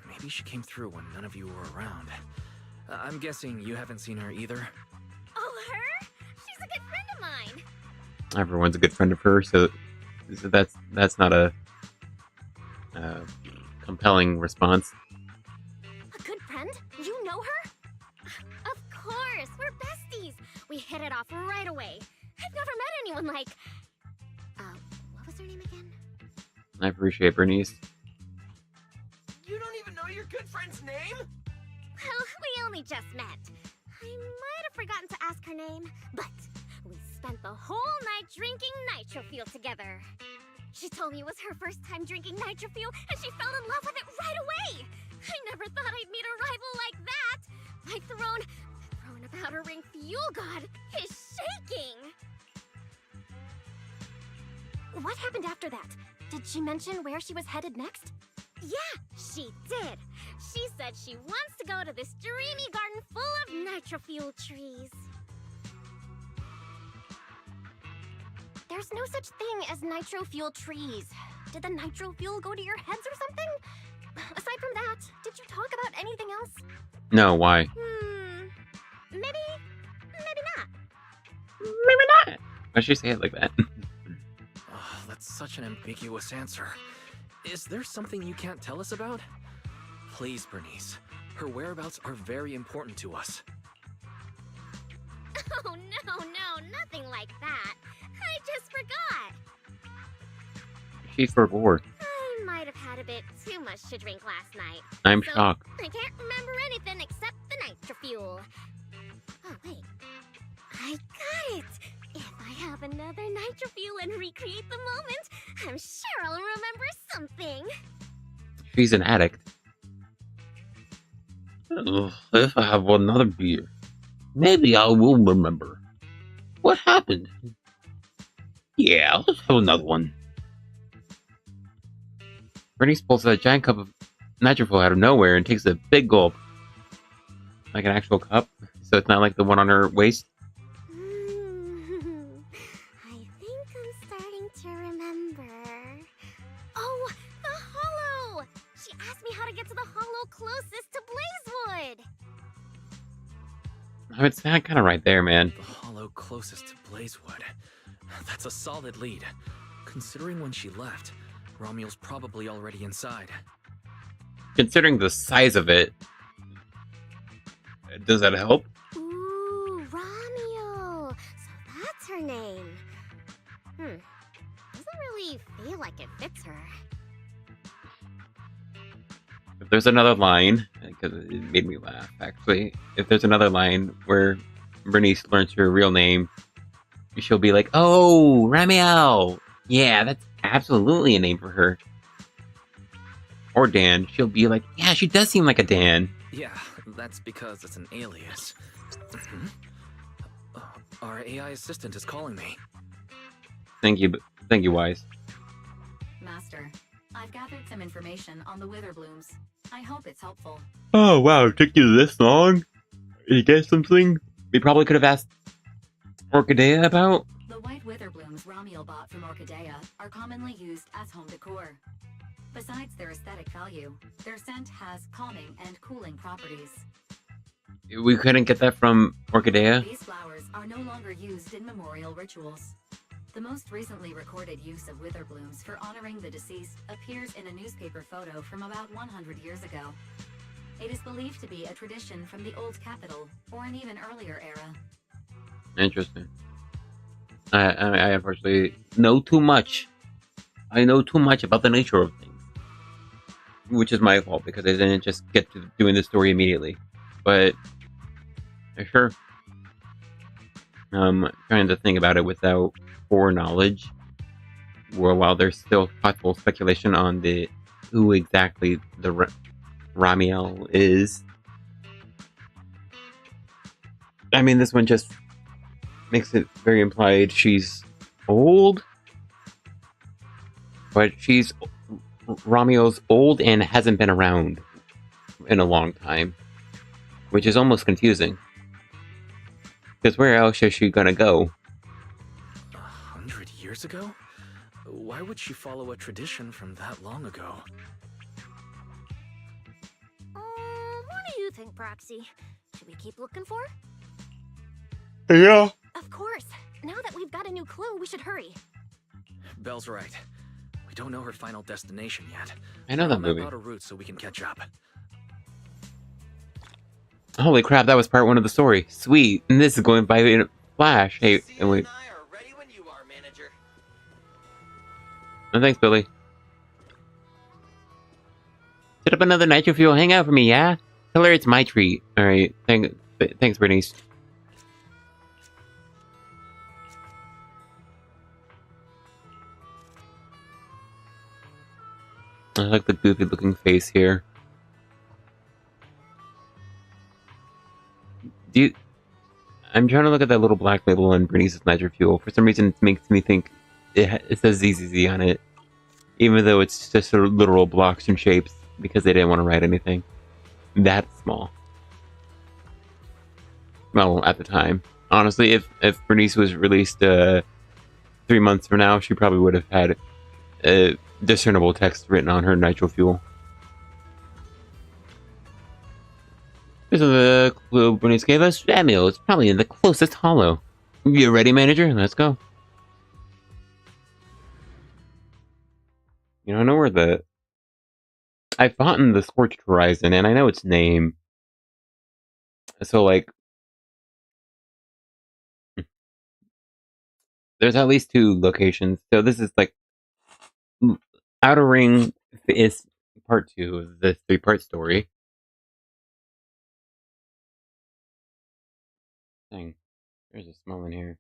[SPEAKER 2] Maybe she came through when none of you were around. I'm guessing you haven't seen her either?
[SPEAKER 3] Oh, her? She's a good friend of mine.
[SPEAKER 1] Everyone's a good friend of hers, so that's not a compelling response.
[SPEAKER 3] A good friend? You know her? Of course, we're besties. We hit it off right away. I've never met anyone like... what was her name again?
[SPEAKER 1] I appreciate Bernice.
[SPEAKER 6] You don't even know your good friend's name?
[SPEAKER 3] Well, we only just met. I might have forgotten to ask her name, but we spent the whole night drinking nitro fuel together. She told me it was her first time drinking nitro fuel, and she fell in love with it right away. I never thought I'd meet a rival like that. My throne about her ring fuel god is shaking. What happened after that? Did she mention where she was headed next? Yeah, she did. She said she wants to go to this dreamy garden full of nitro fuel trees. There's no such thing as nitro fuel trees. Did the nitro fuel go to your heads or something? Aside from that, did you talk about anything else?
[SPEAKER 1] No, why?
[SPEAKER 3] Maybe not.
[SPEAKER 1] Maybe not. Why'd she say it like that?
[SPEAKER 2] Oh, that's such an ambiguous answer. Is there something you can't tell us about? Please, Bernice. Her whereabouts are very important to us.
[SPEAKER 3] Oh, no, nothing like that. I just forgot.
[SPEAKER 1] She's for bored.
[SPEAKER 3] I might have had a bit too much to drink last night.
[SPEAKER 1] I'm
[SPEAKER 3] so
[SPEAKER 1] shocked.
[SPEAKER 3] I can't remember anything except the nitro fuel. Oh, wait. I got it. If I have another nitro fuel and recreate the moment, I'm sure I'll remember something.
[SPEAKER 1] She's an addict. If I have another beer, maybe I will remember. What happened? Yeah, let's have another one. Bernice pulls a giant cup of nitro fuel out of nowhere and takes a big gulp. Like an actual cup, so it's not like the one on her waist.
[SPEAKER 3] I think I'm starting to remember. Oh, the hollow! She asked me how to get to the hollow closest to Blazewood.
[SPEAKER 1] It's not kind of right there, man.
[SPEAKER 2] The hollow closest to Blazewood. That's a solid lead. Considering when she left, Romual's probably already inside.
[SPEAKER 1] Considering the size of it, does that help?
[SPEAKER 3] Ooh, Romual. So that's her name. Doesn't really feel like it fits her.
[SPEAKER 1] If there's another line, because it made me laugh, actually. If there's another line where Bernice learns her real name, she'll be like, "Oh, Ramiel! Yeah, that's absolutely a name for her." Or Dan. She'll be like, "Yeah, she does seem like a Dan."
[SPEAKER 2] Yeah, that's because it's an alias. Our AI assistant is calling me.
[SPEAKER 1] Thank you, Wise.
[SPEAKER 4] Master, I've gathered some information on the Witherblooms. I hope it's helpful.
[SPEAKER 1] Oh, wow, it took you this long? You get something we probably could have asked Orchidea about?
[SPEAKER 4] The white Witherblooms Romual bought from Orchidea are commonly used as home decor. Besides their aesthetic value, their scent has calming and cooling properties.
[SPEAKER 1] We couldn't get that from Orchidea?
[SPEAKER 4] These flowers are no longer used in memorial rituals. The most recently recorded use of Witherblooms for honoring the deceased appears in a newspaper photo from about 100 years ago. It is believed to be a tradition from the Old Capital, or an even earlier era.
[SPEAKER 1] Interesting. I unfortunately know too much. I know too much about the nature of things. Which is my fault, because I didn't just get to doing the story immediately. But, sure. Trying to think about it without foreknowledge. While there's still possible speculation on who exactly the Ramiel is. I mean, this one just makes it very implied she's old. But Romio's old and hasn't been around in a long time. Which is almost confusing. Because where else is she gonna go?
[SPEAKER 2] 100 years ago? Why would she follow a tradition from that long ago?
[SPEAKER 3] What do you think, Proxy? Should we keep looking for?
[SPEAKER 1] Yeah.
[SPEAKER 3] Of course. Now that we've got a new clue, we should hurry.
[SPEAKER 2] Belle's right. We don't know her final destination yet.
[SPEAKER 1] I know that movie.
[SPEAKER 2] Map out a route so we can catch up.
[SPEAKER 1] Holy crap, that was part 1 of the story. Sweet. And this is going by in a flash. Hey, and wait. Oh, thanks, Billy. Set up another nitro fuel hangout for me, yeah? Tell her it's my treat. Alright, thanks, Bernice. I like the goofy looking face here. I'm trying to look at that little black label on Bernice's nitro fuel. For some reason, it makes me think it says ZZZ on it. Even though it's just sort of literal blocks and shapes, because they didn't want to write anything that small. Well, at the time. Honestly, if Bernice was released 3 months from now, she probably would have had discernible text written on her nitro fuel. Here's the clue Bernice gave us. Samuel, it's probably in the closest hollow. You ready, manager? Let's go. You know, I know where I fought in the Scorched Horizon, and I know its name. So, like, there's at least 2 locations. So this is, like, Outer Ring is part 2 of the 3-part story. Dang, there's a smell in here.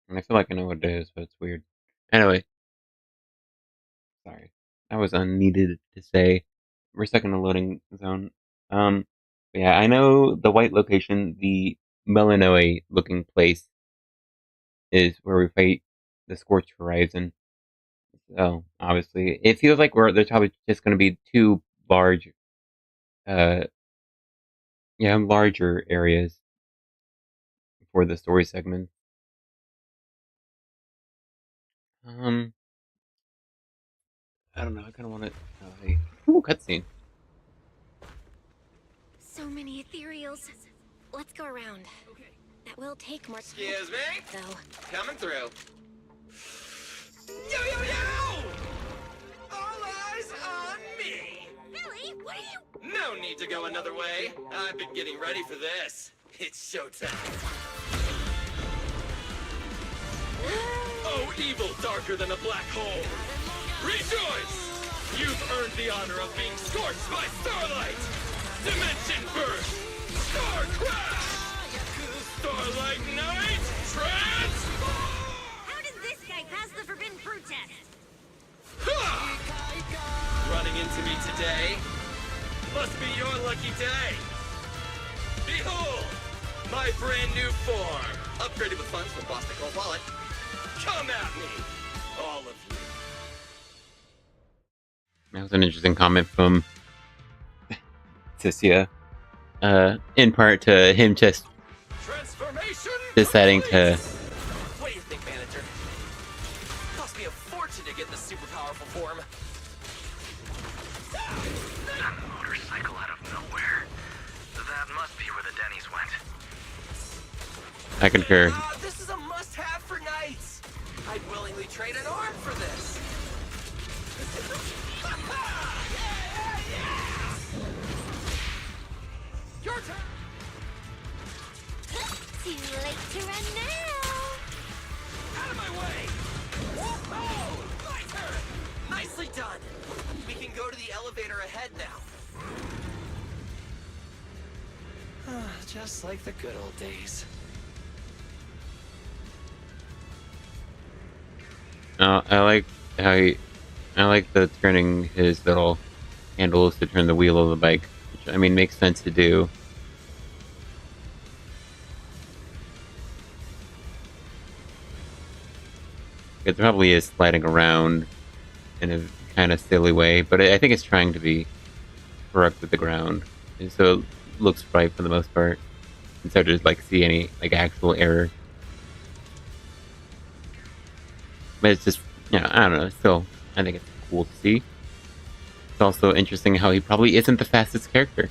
[SPEAKER 1] And I feel like I know what it is, but it's weird. Anyway. Sorry. That was unneeded to say. We're stuck in a loading zone. But yeah, I know the white location, the Melanoe looking place, is where we fight the Scorched Horizon. So, obviously, it feels like there's probably just going to be 2 large, larger areas for the story segment. I don't know. I kind of want to. Ooh, cutscene.
[SPEAKER 3] So many ethereals. Let's go around. That will take more time.
[SPEAKER 6] Excuse me?
[SPEAKER 3] Though.
[SPEAKER 6] Coming through. Yo, yo, yo! All eyes on me!
[SPEAKER 3] Billy, what are you?
[SPEAKER 6] No need to go another way. I've been getting ready for this. It's showtime. Oh, evil darker than a black hole. Rejoice! You've earned the honor of being scorched by starlight! Dimension burst! Star crash! Starlight night! Transform!
[SPEAKER 3] How did this guy pass the forbidden fruit test?
[SPEAKER 6] Ha! Running into me today? Must be your lucky day. Behold, my brand new form. Upgraded with funds from Boston Cold Wallet. Come at me, all of you.
[SPEAKER 1] That was an interesting comment from Cissia. In part to him just deciding to...
[SPEAKER 6] What do you think, manager? Cost me a fortune to get this super powerful form.
[SPEAKER 2] That motorcycle out of nowhere. That must be where the Denny's went.
[SPEAKER 1] I concur.
[SPEAKER 6] This is a must-have for knights. I'd willingly trade an arm for this. Your turn.
[SPEAKER 3] Too late to run now.
[SPEAKER 6] Out of my way. Oh, my turn. Nicely done. We can go to the elevator ahead now. Just like the good old days.
[SPEAKER 1] I like how I like the turning his little handles to turn the wheel of the bike, which I mean makes sense to do. It probably is sliding around in a kind of silly way, but I think it's trying to be correct with the ground, and so it looks right for the most part. Instead of just like see any like actual error. But it's just, you know, I don't know. Still, I think it's cool to see. It's also interesting how he probably isn't the fastest character.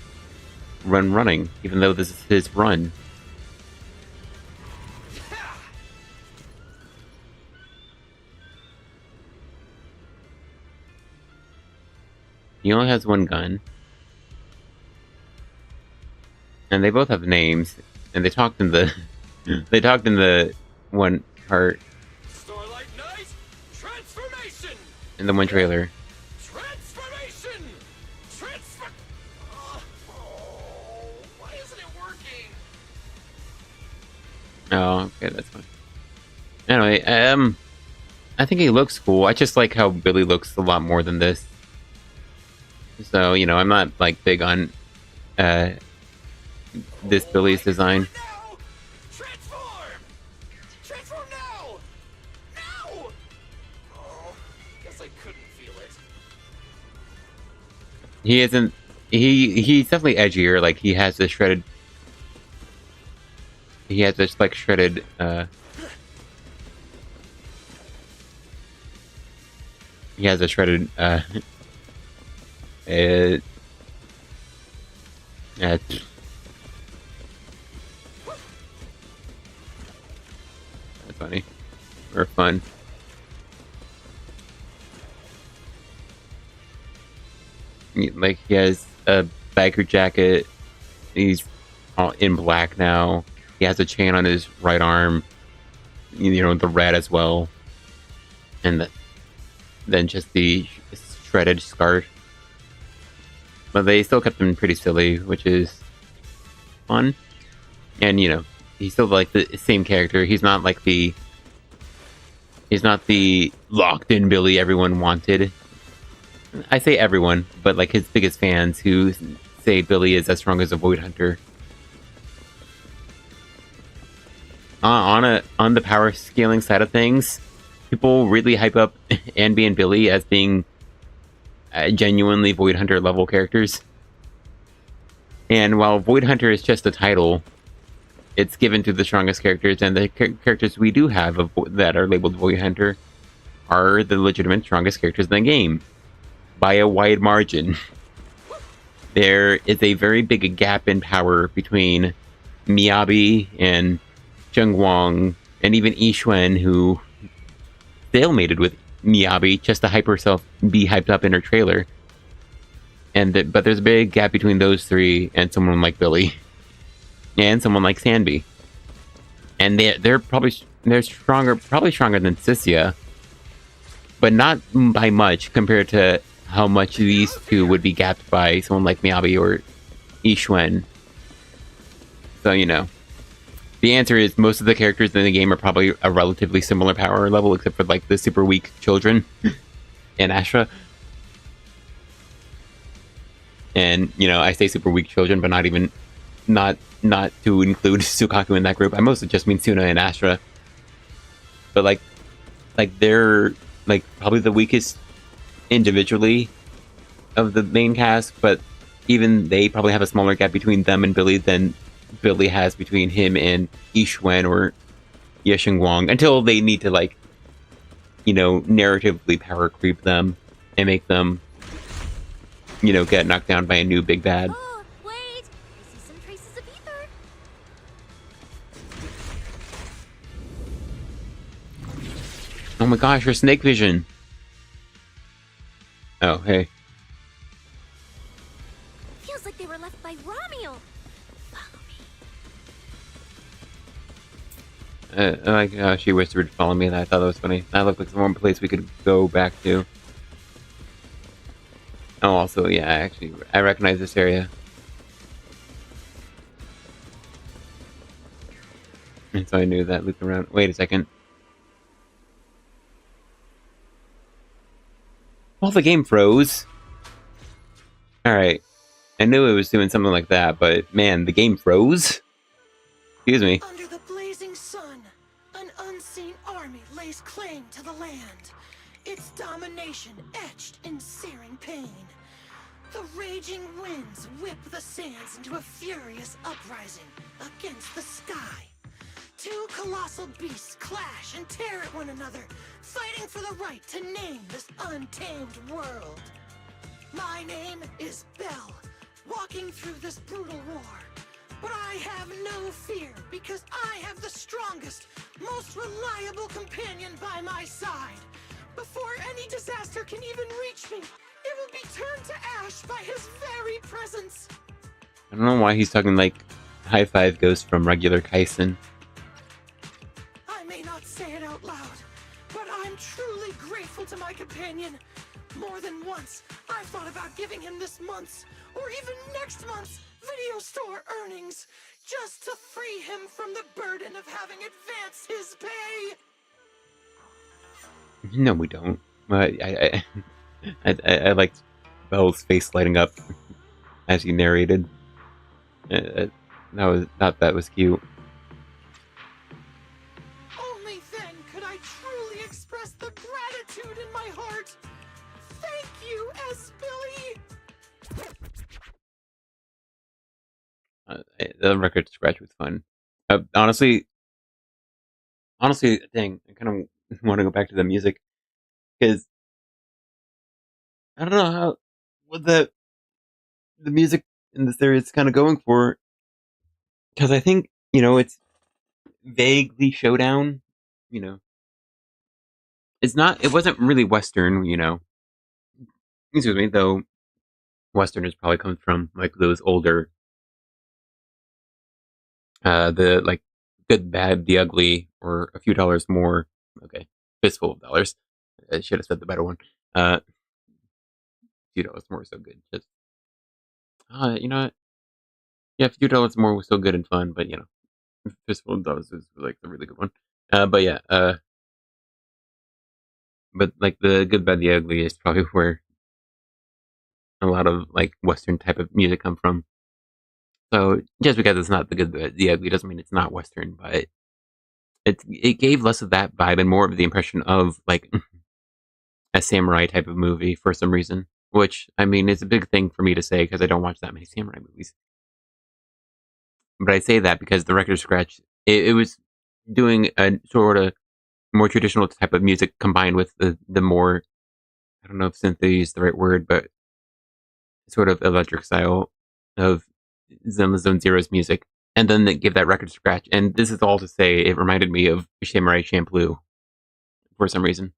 [SPEAKER 1] Running, even though this is his run. He only has one gun. And they both have names. And they talked in the they talked in the one part
[SPEAKER 6] Starlight Knight, transformation.
[SPEAKER 1] in the one trailer.
[SPEAKER 6] Transformation. Why isn't it working?
[SPEAKER 1] Oh, okay, that's fine. Anyway, I think he looks cool. I just like how Billy looks a lot more than this. So, you know, I'm not like big on this Billy's design.
[SPEAKER 6] Transform! Transform now! Now! Oh, guess I couldn't feel it.
[SPEAKER 1] He isn't. He's definitely edgier. Like he has this shredded. He has this like shredded. He has a shredded. That's funny. Or fun. Like he has a biker jacket. He's all in black now. He has a chain on his right arm. You know, the red as well. And then just the shredded scarf. But they still kept him pretty silly, which is fun. And you know, he's still like the same character. He's not like the. He's not the locked-in Billy everyone wanted. I say everyone, but like his biggest fans who say Billy is as strong as a Void Hunter. On the power scaling side of things, people really hype up Anby and Billy as being genuinely Void Hunter level characters. And while Void Hunter is just a title, it's given to the strongest characters, and the characters we do have that are labeled Void Hunter are the legitimate strongest characters in the game. By a wide margin. There is a very big gap in power between Miyabi and Zheng Wang, and even Yixuan, who stalemated with Miyabi just to hype herself, be hyped up in her trailer. But there's a big gap between those three and someone like Billy. And someone like Sanby. And they're probably stronger than Cissia, but not by much compared to how much these two would be gapped by someone like Miyabi or Yixuan. So, you know. The answer is most of the characters in the game are probably a relatively similar power level, except for like the super weak children and Astra. And, you know, I say super weak children, but not to include Sukaku in that group. I mostly just mean Suna and Astra. But like they're like probably the weakest individually of the main cast, but even they probably have a smaller gap between them and Billy than Billy has between him and Yixuan or Yesheng Wang, until they need to, like, you know, narratively power creep them and make them, you know, get knocked down by a new big bad.
[SPEAKER 3] Oh, wait! I see some traces of ether.
[SPEAKER 1] Oh my gosh, her snake vision. Oh, hey.
[SPEAKER 3] Feels like they were left by Romeo.
[SPEAKER 1] Like how she whispered, "Follow me," and I thought that was funny. That looked like some one place we could go back to. Oh, also, yeah, actually, I recognize this area. And so I knew that loop around. Wait a second. Well, the game froze. Alright. I knew it was doing something like that, but man, the game froze? Excuse me.
[SPEAKER 10] Under the blazing sun, an
[SPEAKER 6] unseen army lays claim to the land, its domination etched in searing pain. The raging winds whip the sands into a furious uprising against the sky. Two colossal beasts clash and tear at one another, fighting for the right to name this untamed world. My name is Belle, walking through this brutal war. But I have no fear, because I have the strongest, most reliable companion by my side. Before any disaster can even reach me, it will be turned to ash by his very presence.
[SPEAKER 1] I don't know why he's talking like High Five Ghost from regular Kaisen.
[SPEAKER 6] I may not say it out loud, but I'm truly grateful to my companion. More than once, I've thought about giving him this month's, or even next month's, video store earnings, just to free him from the burden of having advanced his pay.
[SPEAKER 1] No, we don't. I liked Belle's face lighting up as he narrated. That was cute.
[SPEAKER 6] Only then could I truly express the gratitude in my heart. Thank you, S. Billy.
[SPEAKER 1] The record scratch was fun. Honestly, dang, I kind of want to go back to the music because I don't know how what the music in this area is kind of going for. Because I think it's vaguely showdown. It's not. It wasn't really Western. Excuse me, though. Western has probably come from like those older, the like Good, Bad, the Ugly, or A Few Dollars More. Okay, Fistful of Dollars. I should have said the better one. A Few Dollars More is so good. Just you know what? Yeah, A Few Dollars More was so good and fun, but Fistful of Dollars is like the really good one. But yeah, but like the Good, Bad, the Ugly is probably where a lot of like Western type of music come from. So just because it's not the Good, Bad, the Ugly doesn't mean it's not Western, but it gave less of that vibe and more of the impression of like a samurai type of movie for some reason. Which I mean, it's a big thing for me to say because I don't watch that many samurai movies. But I say that because the record scratch it was doing a sort of more traditional type of music combined with the more, I don't know if synthé is the right word, but sort of electric style of Zenless Zone Zero's music, and then they give that record scratch. And this is all to say, it reminded me of Samurai Champloo for some reason.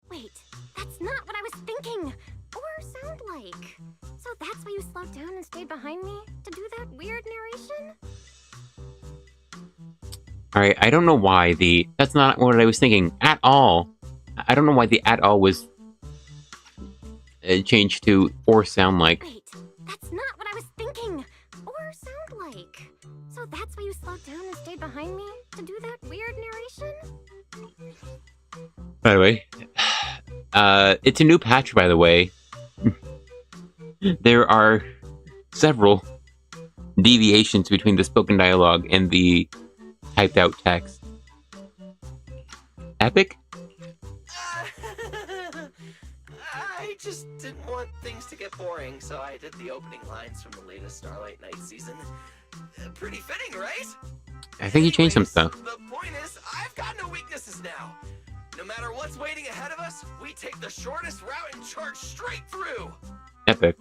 [SPEAKER 3] Wait, that's not what I was thinking, or sound like. So that's why you slowed down and stayed behind me to do that weird narration?
[SPEAKER 1] Alright, I don't know why that's not what I was thinking at all. I don't know why the at all was changed to or sound like.
[SPEAKER 3] Wait, that's not what I was thinking, or sound like. So that's why you slowed down and stayed behind me to do that weird narration?
[SPEAKER 1] By the way, it's a new patch, by the way. There are several deviations between the spoken dialogue and the typed out text. Epic?
[SPEAKER 6] I just didn't want things to get boring, so I did the opening lines from the latest Starlight Night season. Pretty fitting, right?
[SPEAKER 1] I think you changed some stuff.
[SPEAKER 6] The point is, I've got no weaknesses now. No matter what's waiting ahead of us, we take the shortest route and charge straight through.
[SPEAKER 1] Epic.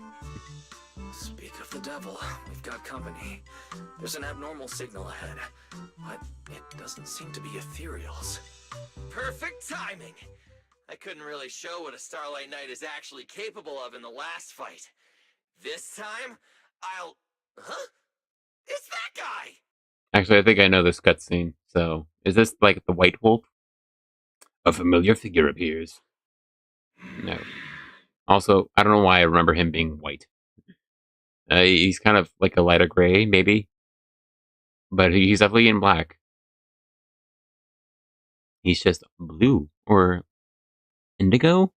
[SPEAKER 2] Speak of the devil, we've got company. There's an abnormal signal ahead, but it doesn't seem to be ethereals.
[SPEAKER 6] Perfect timing. I couldn't really show what a Starlight Knight is actually capable of in the last fight. This time, I'll... Huh? It's that guy!
[SPEAKER 1] Actually, I think I know this cutscene. So, is this like the White Wolf? A familiar figure appears. No. Also, I don't know why I remember him being white. He's kind of like a lighter gray, maybe. But he's definitely in black. He's just blue. Or indigo?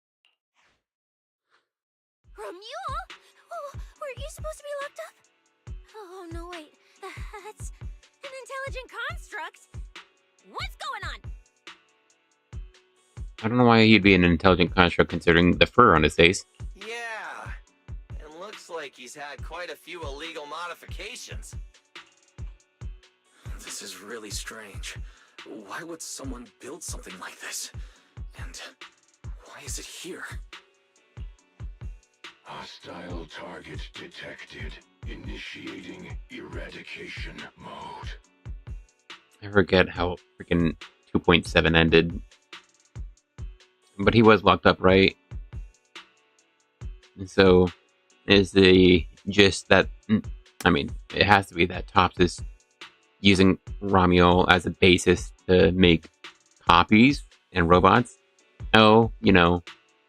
[SPEAKER 3] Romulo? Oh, were you supposed to be locked up? Oh, no, wait. That's an intelligent construct. What's going on?
[SPEAKER 1] I don't know why he'd be an intelligent construct considering the fur on his face.
[SPEAKER 6] Yeah. And looks like he's had quite a few illegal modifications.
[SPEAKER 2] This is really strange. Why would someone build something like this? And why is it here?
[SPEAKER 15] Hostile target detected. Initiating eradication mode.
[SPEAKER 1] I forget how freaking 2.7 ended. But he was locked up, right? And so, is the gist that... I mean, it has to be that Topps is using Romuald as a basis to make copies and robots. Oh, you know,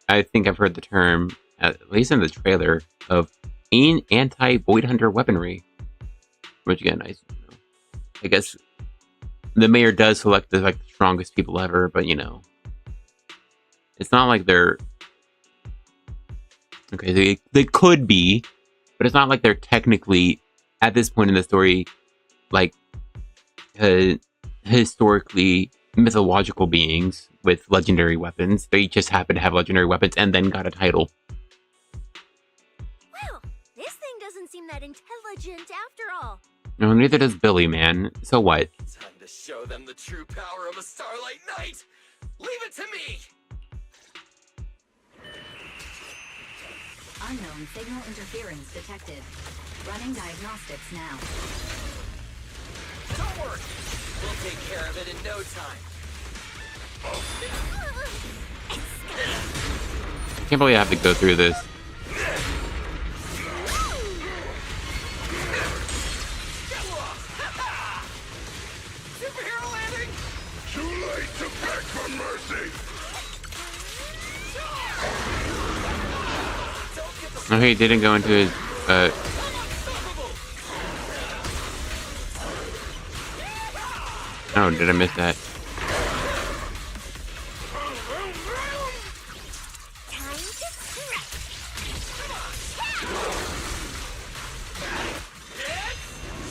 [SPEAKER 1] I think I've heard the term, at least in the trailer, of anti-Void Hunter weaponry. Which again, I guess the mayor does select the like strongest people ever, but you know, it's not like they're okay. They could be, but it's not like they're technically at this point in the story like historically mythological beings with legendary weapons. They just happen to have legendary weapons and then got a title.
[SPEAKER 3] Well, this thing doesn't seem that intelligent after all.
[SPEAKER 1] No, neither does Billy, man. So what?
[SPEAKER 6] Time to show them the true power of a Starlight Knight. Leave it to me.
[SPEAKER 4] Unknown signal interference detected. Running diagnostics now.
[SPEAKER 6] Don't worry. We'll take care of it in no time.
[SPEAKER 1] I can't believe I have to go through this.
[SPEAKER 6] Superhero landing!
[SPEAKER 14] Too late to beg for mercy!
[SPEAKER 1] Oh, he didn't go into his, Oh, did I miss that?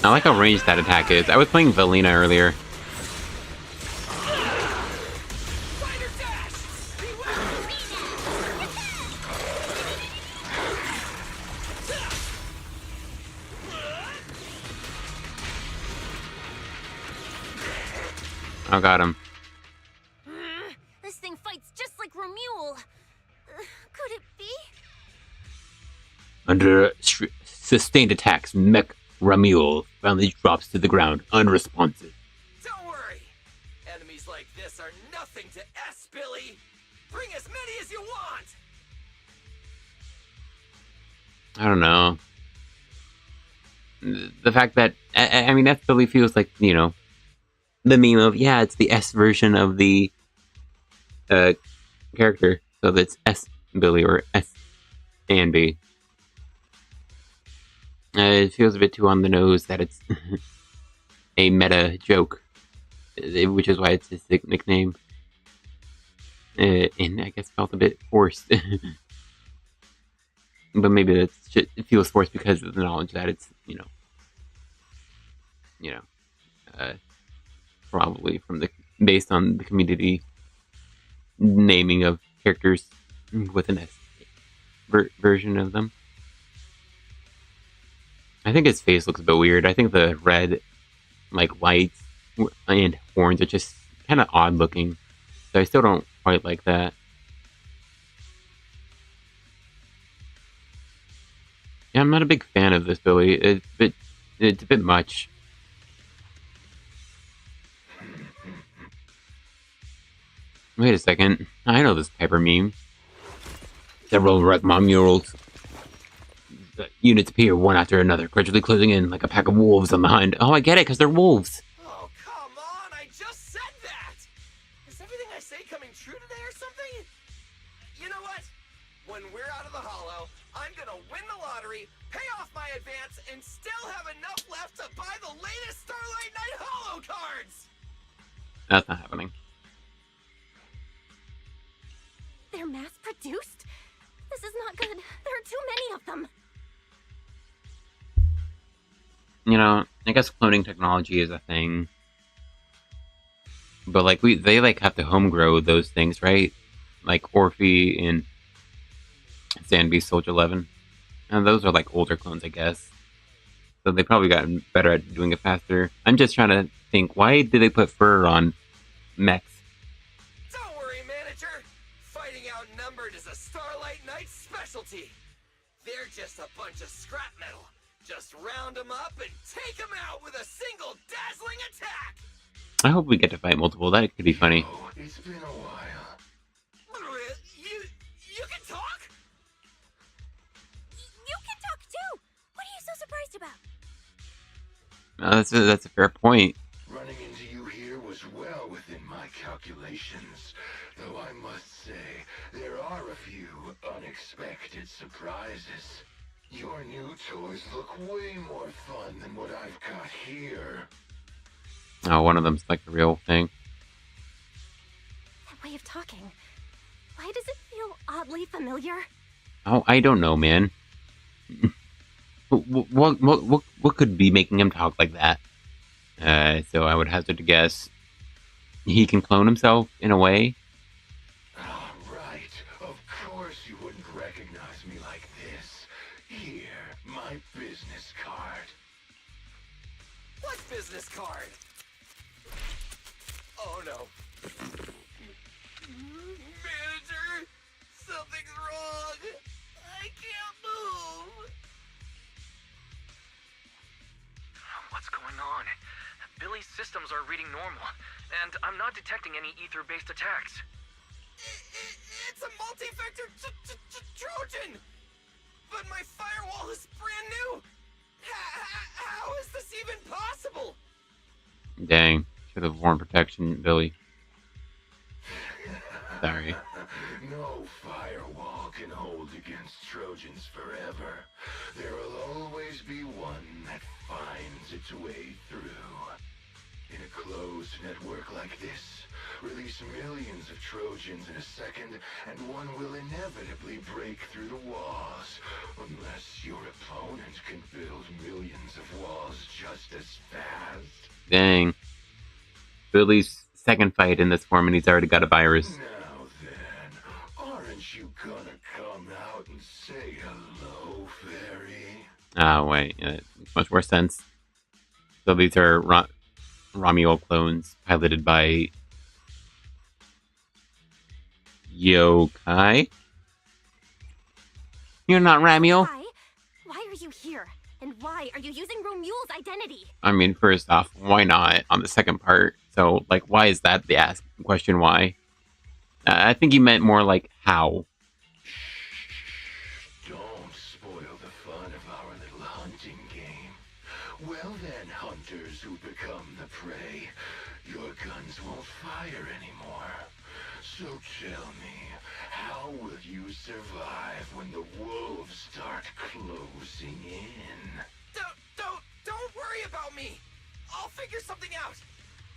[SPEAKER 1] I like how ranged that attack is. I was playing Valina earlier. I got him.
[SPEAKER 3] This thing fights just like Romuald. Could it be?
[SPEAKER 1] Under sustained attacks, Mech Romuald finally drops to the ground, unresponsive.
[SPEAKER 6] Don't worry. Enemies like this are nothing to S, Billy. Bring as many as you want.
[SPEAKER 1] I don't know. The fact that I mean, that Billy feels like, you know, the meme of, yeah, it's the S version of the character, so that's S Billy or S and B. It feels a bit too on the nose that it's a meta joke, which is why it's his nickname. And I guess felt a bit forced. But maybe that's just, it feels forced because of the knowledge that it's, probably based on the community naming of characters with an S version of them. I think his face looks a bit weird. I think the red, like, lights and horns are just kind of odd looking. So I still don't quite like that. Yeah, I'm not a big fan of this Billy. It's a bit much. Wait a second. I know this Piper meme. Several Romuald units appear one after another, gradually closing in like a pack of wolves on the hind. Oh, I get it, because they're wolves.
[SPEAKER 6] Oh, come on! I just said that! Is everything I say coming true today or something? You know what? When we're out of the hollow, I'm gonna win the lottery, pay off my advance, and still have enough left to buy the latest Starlight Knight Hollow cards!
[SPEAKER 1] That's not happening.
[SPEAKER 3] They're mass-produced? This is not good. There are too many of them.
[SPEAKER 1] You know, I guess cloning technology is a thing. But like they like have to home grow those things, right? Like Orphe and Sandbeast Soldier 11, and those are like older clones, I guess. So they probably gotten better at doing it faster. I'm just trying to think, why did they put fur on mechs?
[SPEAKER 6] Don't worry, manager. Fighting outnumbered is a Starlight Knight specialty. They're just a bunch of scrap metal. Just round them up and take them out with a single dazzling attack.
[SPEAKER 1] I hope we get to fight multiple. That could be funny.
[SPEAKER 15] It's been a while.
[SPEAKER 6] You can talk?
[SPEAKER 3] You can talk too! What are you so surprised about?
[SPEAKER 1] That's a fair point.
[SPEAKER 15] Running into you here was well within my calculations, though I must say, there are a few unexpected surprises. Your new toys look way more fun than what I've got here.
[SPEAKER 1] Oh, one of them's like the real thing.
[SPEAKER 3] That way of talking. Why does it feel oddly familiar?
[SPEAKER 1] Oh, I don't know, man. What could be making him talk like that? So I would hazard to guess he can clone himself in a way.
[SPEAKER 15] Right. Of course you wouldn't recognize me like this. Here, my business card.
[SPEAKER 6] What business card? Oh no. Manager, something's wrong. I can't move.
[SPEAKER 2] What's going on? Billy's systems are reading normal, and I'm not detecting any ether-based attacks.
[SPEAKER 6] It's a multi-vector Trojan! But my firewall is brand new! How is this even possible?
[SPEAKER 1] Dang, should have worn protection, Billy. Sorry.
[SPEAKER 15] No firewall can hold against Trojans forever. There'll always be one that finds its way through. In a closed network like this, release millions of Trojans in a second, and one will inevitably break through the walls. Unless your opponent can build millions of walls just as fast.
[SPEAKER 1] Dang. Billy's second fight in this form, and he's already got a virus.
[SPEAKER 15] Now then, aren't you gonna come out and say hello, fairy?
[SPEAKER 1] Ah, wait. It makes much more sense. So these are Romulo clones piloted by Yokai. You're not Ramiel.
[SPEAKER 3] Why are you here? And why are you using Romule's identity?
[SPEAKER 1] I mean, first off, why not on the second part? So, like, why is that the question? Why? I think he meant more like how.
[SPEAKER 15] Don't spoil the fun of our little hunting game. Well then, hunters who become the prey, your guns won't fire anymore. So tell me, how will you survive when the wolves start closing in?
[SPEAKER 6] Don't worry about me. I'll figure something out.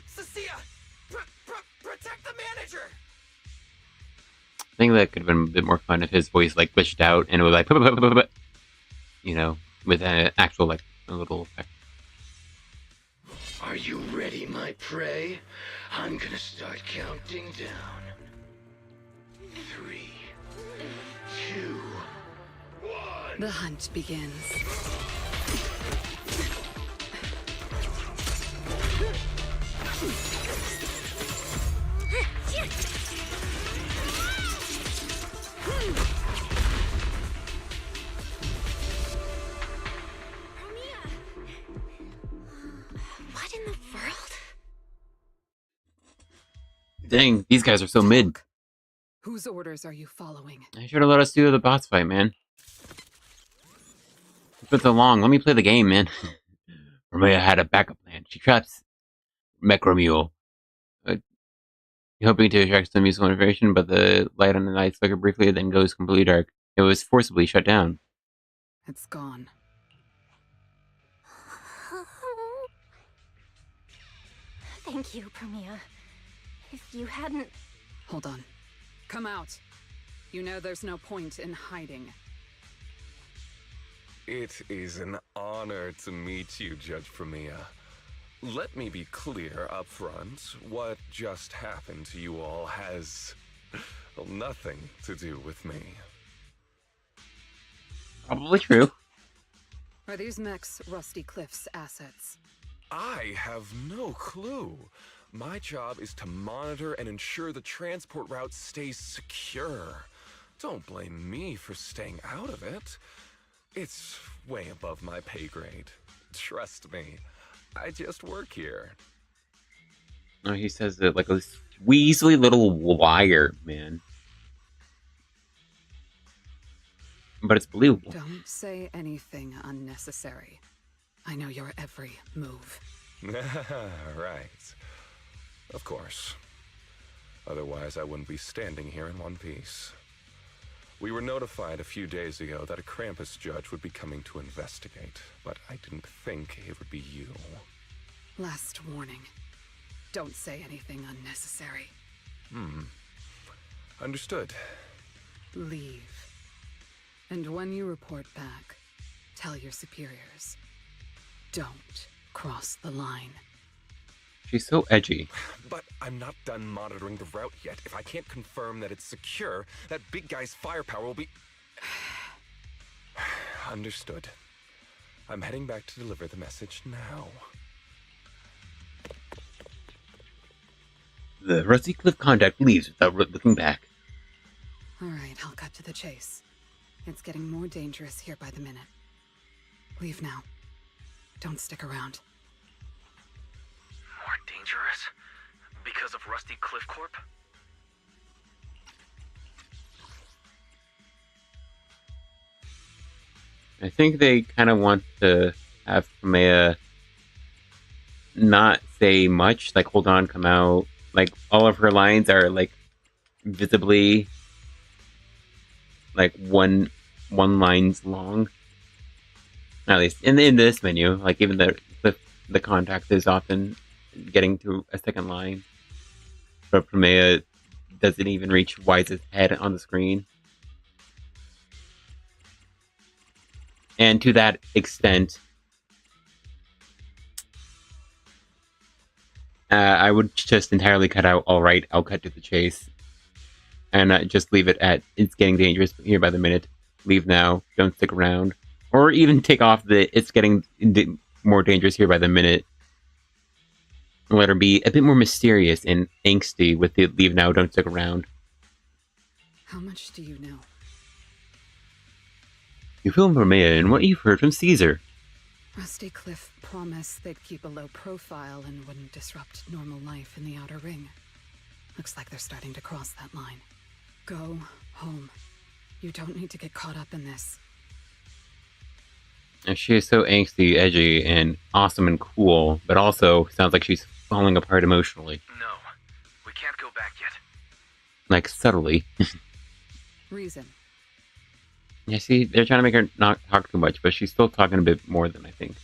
[SPEAKER 6] Cissia, protect the manager.
[SPEAKER 1] I think that could have been a bit more fun if his voice like glitched out and it was like, you know, with an actual like a little effect.
[SPEAKER 15] Are you ready, my prey? I'm gonna start counting down. 3, 2, 1.
[SPEAKER 10] The hunt begins.
[SPEAKER 3] What in the world?
[SPEAKER 1] Dang, these guys are so mid.
[SPEAKER 10] Whose orders are you following?
[SPEAKER 1] I should have let us do the boss fight, man. It's been so long. Let me play the game, man. Promeia had a backup plan. She traps Mechromule. Hoping to extract some useful information, but the light on the night flickered briefly, then goes completely dark. It was forcibly shut down.
[SPEAKER 10] It's gone.
[SPEAKER 3] Thank you, Promeia. If you hadn't...
[SPEAKER 10] Hold on. Come out. You know there's no point in hiding.
[SPEAKER 11] It is an honor to meet you, Judge Promeia.
[SPEAKER 16] let me be clear up front. What just happened to you all has nothing to do with me.
[SPEAKER 1] Probably true.
[SPEAKER 17] Are these mechs Rusty Cliff's assets?
[SPEAKER 16] I have no clue. My job is to monitor and ensure the transport route stays secure. Don't blame me for staying out of it. It's way above my pay grade. Trust me, I just work here.
[SPEAKER 1] Oh, he says it like a weaselly little wire, man. But it's believable.
[SPEAKER 17] Don't say anything unnecessary. I know your every move.
[SPEAKER 16] Right. Of course. Otherwise, I wouldn't be standing here in one piece. We were notified a few days ago that a Krampus judge would be coming to investigate, but I didn't think it would be you.
[SPEAKER 17] Last warning. Don't say anything unnecessary.
[SPEAKER 16] Understood.
[SPEAKER 17] Leave. And when you report back, tell your superiors. Don't cross the line.
[SPEAKER 1] She's so edgy.
[SPEAKER 16] But I'm not done monitoring the route yet. If I can't confirm that it's secure, that big guy's firepower will be... Understood. I'm heading back to deliver the message now.
[SPEAKER 1] The Rusty Cliff contact leaves without looking back.
[SPEAKER 17] Alright, I'll cut to the chase. It's getting more dangerous here by the minute. Leave now. Don't stick around.
[SPEAKER 2] More dangerous? Because of Rusty Cliff Corp?
[SPEAKER 1] I think they kind of want to have Promeia not say much, like hold on, come out. Like all of her lines are like visibly like one lines long. At least in this menu, like even the contact is often getting to a second line, but Promeia doesn't even reach Wise's head on the screen. And to that extent, I would just entirely cut out, all right, I'll cut to the chase. And just leave it at, it's getting dangerous here by the minute. Leave now, don't stick around. Or even take off the, it's getting more dangerous here by the minute. Let her be a bit more mysterious and angsty with the leave now, don't stick around.
[SPEAKER 17] How much do you know?
[SPEAKER 1] You film Promeia and what you've heard from Caesar.
[SPEAKER 17] Rusty Cliff promised they'd keep a low profile and wouldn't disrupt normal life in the Outer Ring. Looks like they're starting to cross that line. Go home. You don't need to get caught up in this.
[SPEAKER 1] And she is so angsty, edgy, and awesome and cool, but also sounds like she's falling apart emotionally.
[SPEAKER 2] No, we can't go back yet.
[SPEAKER 1] Like, subtly.
[SPEAKER 17] Reason.
[SPEAKER 1] Yeah, see, they're trying to make her not talk too much, but she's still talking a bit more than I think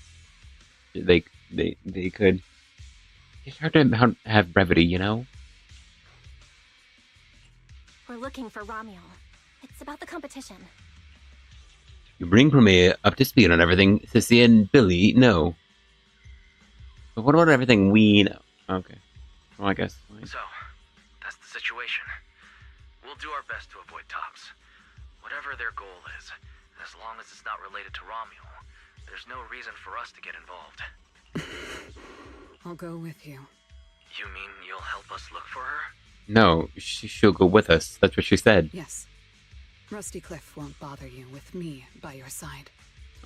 [SPEAKER 1] they could. It's hard to have brevity, you know?
[SPEAKER 3] We're looking for Romuel. It's about the competition.
[SPEAKER 1] You bring Promeia up to speed on everything Cissia and Billy know. But what about everything we know? Okay. Well, I guess.
[SPEAKER 2] So, that's the situation. We'll do our best to avoid tops. Whatever their goal is, as long as it's not related to Romuel, there's no reason for us to get involved.
[SPEAKER 17] I'll go with you.
[SPEAKER 2] You mean you'll help us look for her?
[SPEAKER 1] No, she'll go with us. That's what she said.
[SPEAKER 17] Yes. Rusty Cliff won't bother you with me by your side.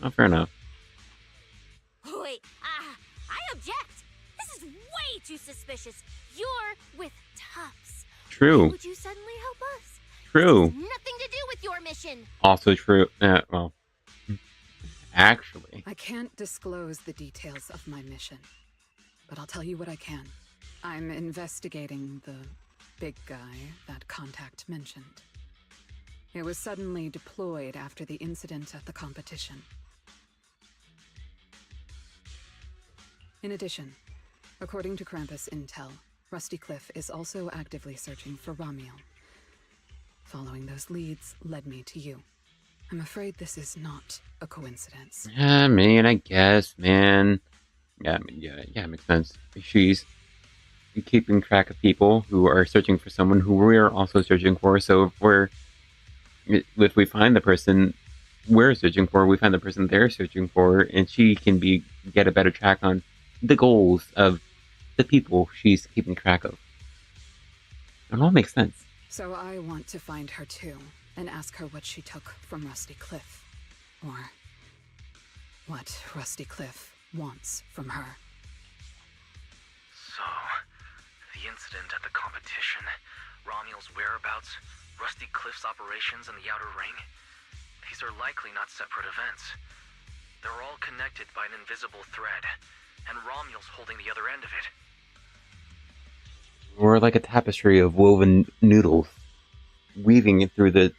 [SPEAKER 1] Oh, fair enough.
[SPEAKER 3] Wait, I object! This is way too suspicious. You're with Tufts.
[SPEAKER 1] True.
[SPEAKER 3] Why would you suddenly help us?
[SPEAKER 1] True.
[SPEAKER 3] This has nothing to do with your mission.
[SPEAKER 1] Also true. Well, actually.
[SPEAKER 17] I can't disclose the details of my mission, but I'll tell you what I can. I'm investigating the big guy that Contact mentioned. It was suddenly deployed after the incident at the competition. In addition, according to Krampus intel, Rusty Cliff is also actively searching for Romuel. Following those leads led me to you. I'm afraid this is not a coincidence.
[SPEAKER 1] I mean, I guess, man. Yeah, I mean, yeah, it makes sense. She's keeping track of people who are searching for someone who we're also searching for. So if we find the person we're searching for, we find the person they're searching for, and she can get a better track on the goals of the people she's keeping track of. It all makes sense.
[SPEAKER 17] So I want to find her too, and ask her what she took from Rusty Cliff. Or what Rusty Cliff wants from her.
[SPEAKER 2] So, the incident at the competition, Romual's whereabouts, Rusty Cliff's operations in the Outer Ring, these are likely not separate events. They're all connected by an invisible thread, and Romual's holding the other end of it.
[SPEAKER 1] We're like a tapestry of woven noodles, weaving it through the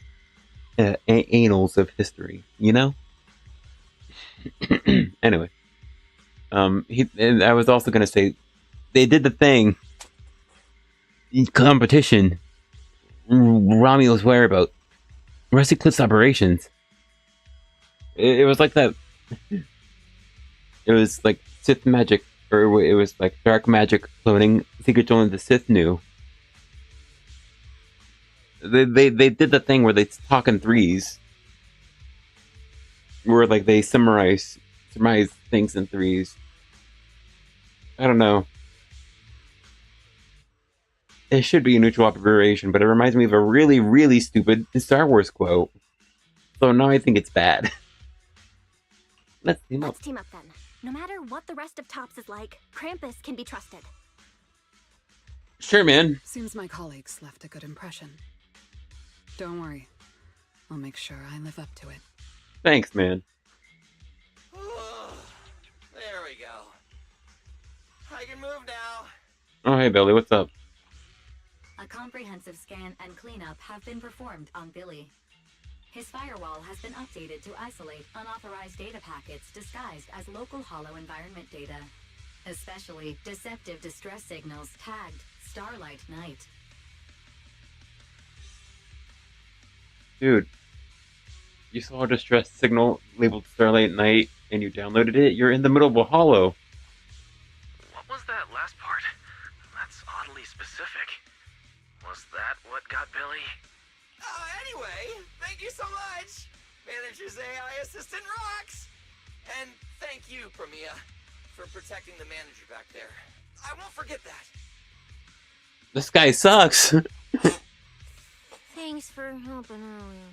[SPEAKER 1] annals of history, you know? Anyway. And I was also going to say, they did the thing. Competition. Romual's whereabouts. Rusty Cliff's operations. It was like that. It was like Sith magic, or it was like dark magic cloning. Secrets only the Sith knew. They did the thing where they talk in threes, where like they surmise things in threes. I don't know. It should be a neutral operation, but it reminds me of a really, really stupid Star Wars quote. So now I think it's bad. Let's team up.
[SPEAKER 9] Let's team up then. No matter what the rest of Tops is like, Krampus can be trusted.
[SPEAKER 1] Sure, man.
[SPEAKER 17] Seems my colleagues left a good impression. Don't worry. I'll make sure I live up to it.
[SPEAKER 1] Thanks, man.
[SPEAKER 6] There we go. I can move now.
[SPEAKER 1] Oh, hey, Billy, what's up?
[SPEAKER 4] A comprehensive scan and cleanup have been performed on Billy. His firewall has been updated to isolate unauthorized data packets disguised as local hollow environment data, especially deceptive distress signals tagged Starlight Night.
[SPEAKER 1] Dude, you saw a distress signal labeled Starlight Night and you downloaded it? You're in the middle of a hollow.
[SPEAKER 2] What was that last part? That's oddly specific. Was that what got Billy?
[SPEAKER 6] Anyway, thank you so much. Manager's AI assistant rocks. And thank you, Promeia, for protecting the manager back there. I won't forget that.
[SPEAKER 1] This guy sucks.
[SPEAKER 3] Thanks for helping earlier.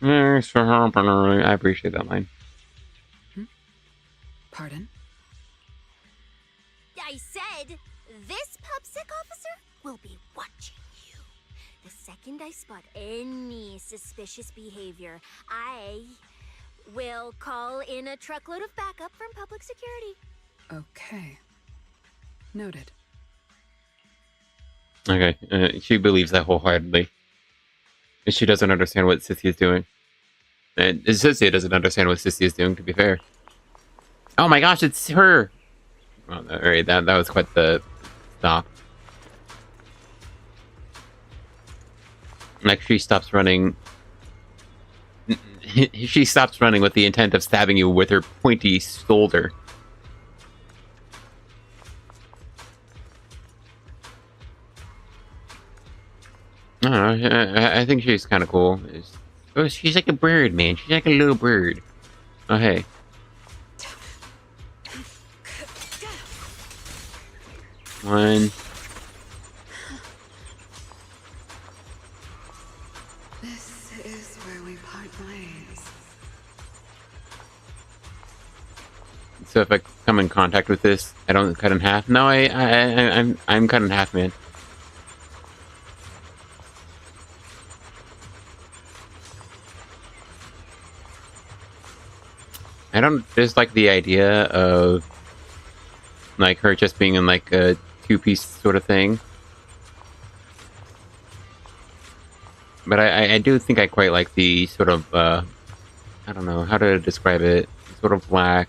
[SPEAKER 1] Thanks for helping. I appreciate that line.
[SPEAKER 17] Pardon?
[SPEAKER 3] I said, this PubSec officer will be watching you. The second I spot any suspicious behavior, I will call in a truckload of backup from public security.
[SPEAKER 17] Okay. Noted.
[SPEAKER 1] Okay, she believes that wholeheartedly. And she doesn't understand what Cissia is doing. And Cissia doesn't understand what Cissia is doing, to be fair. Oh my gosh, it's her! Well, alright, that was quite the stop. Like, she stops running... She stops running with the intent of stabbing you with her pointy shoulder. I don't know, I think she's kind of cool. Oh, she's like a bird, man. She's like a little bird. Oh, hey. One.
[SPEAKER 17] This is where we part ways.
[SPEAKER 1] So if I come in contact with this, I don't cut in half. No, I'm cut in half, man. I don't dislike the idea of like her just being in like a two-piece sort of thing. But I do think I quite like the sort of, I don't know how to describe it, sort of black,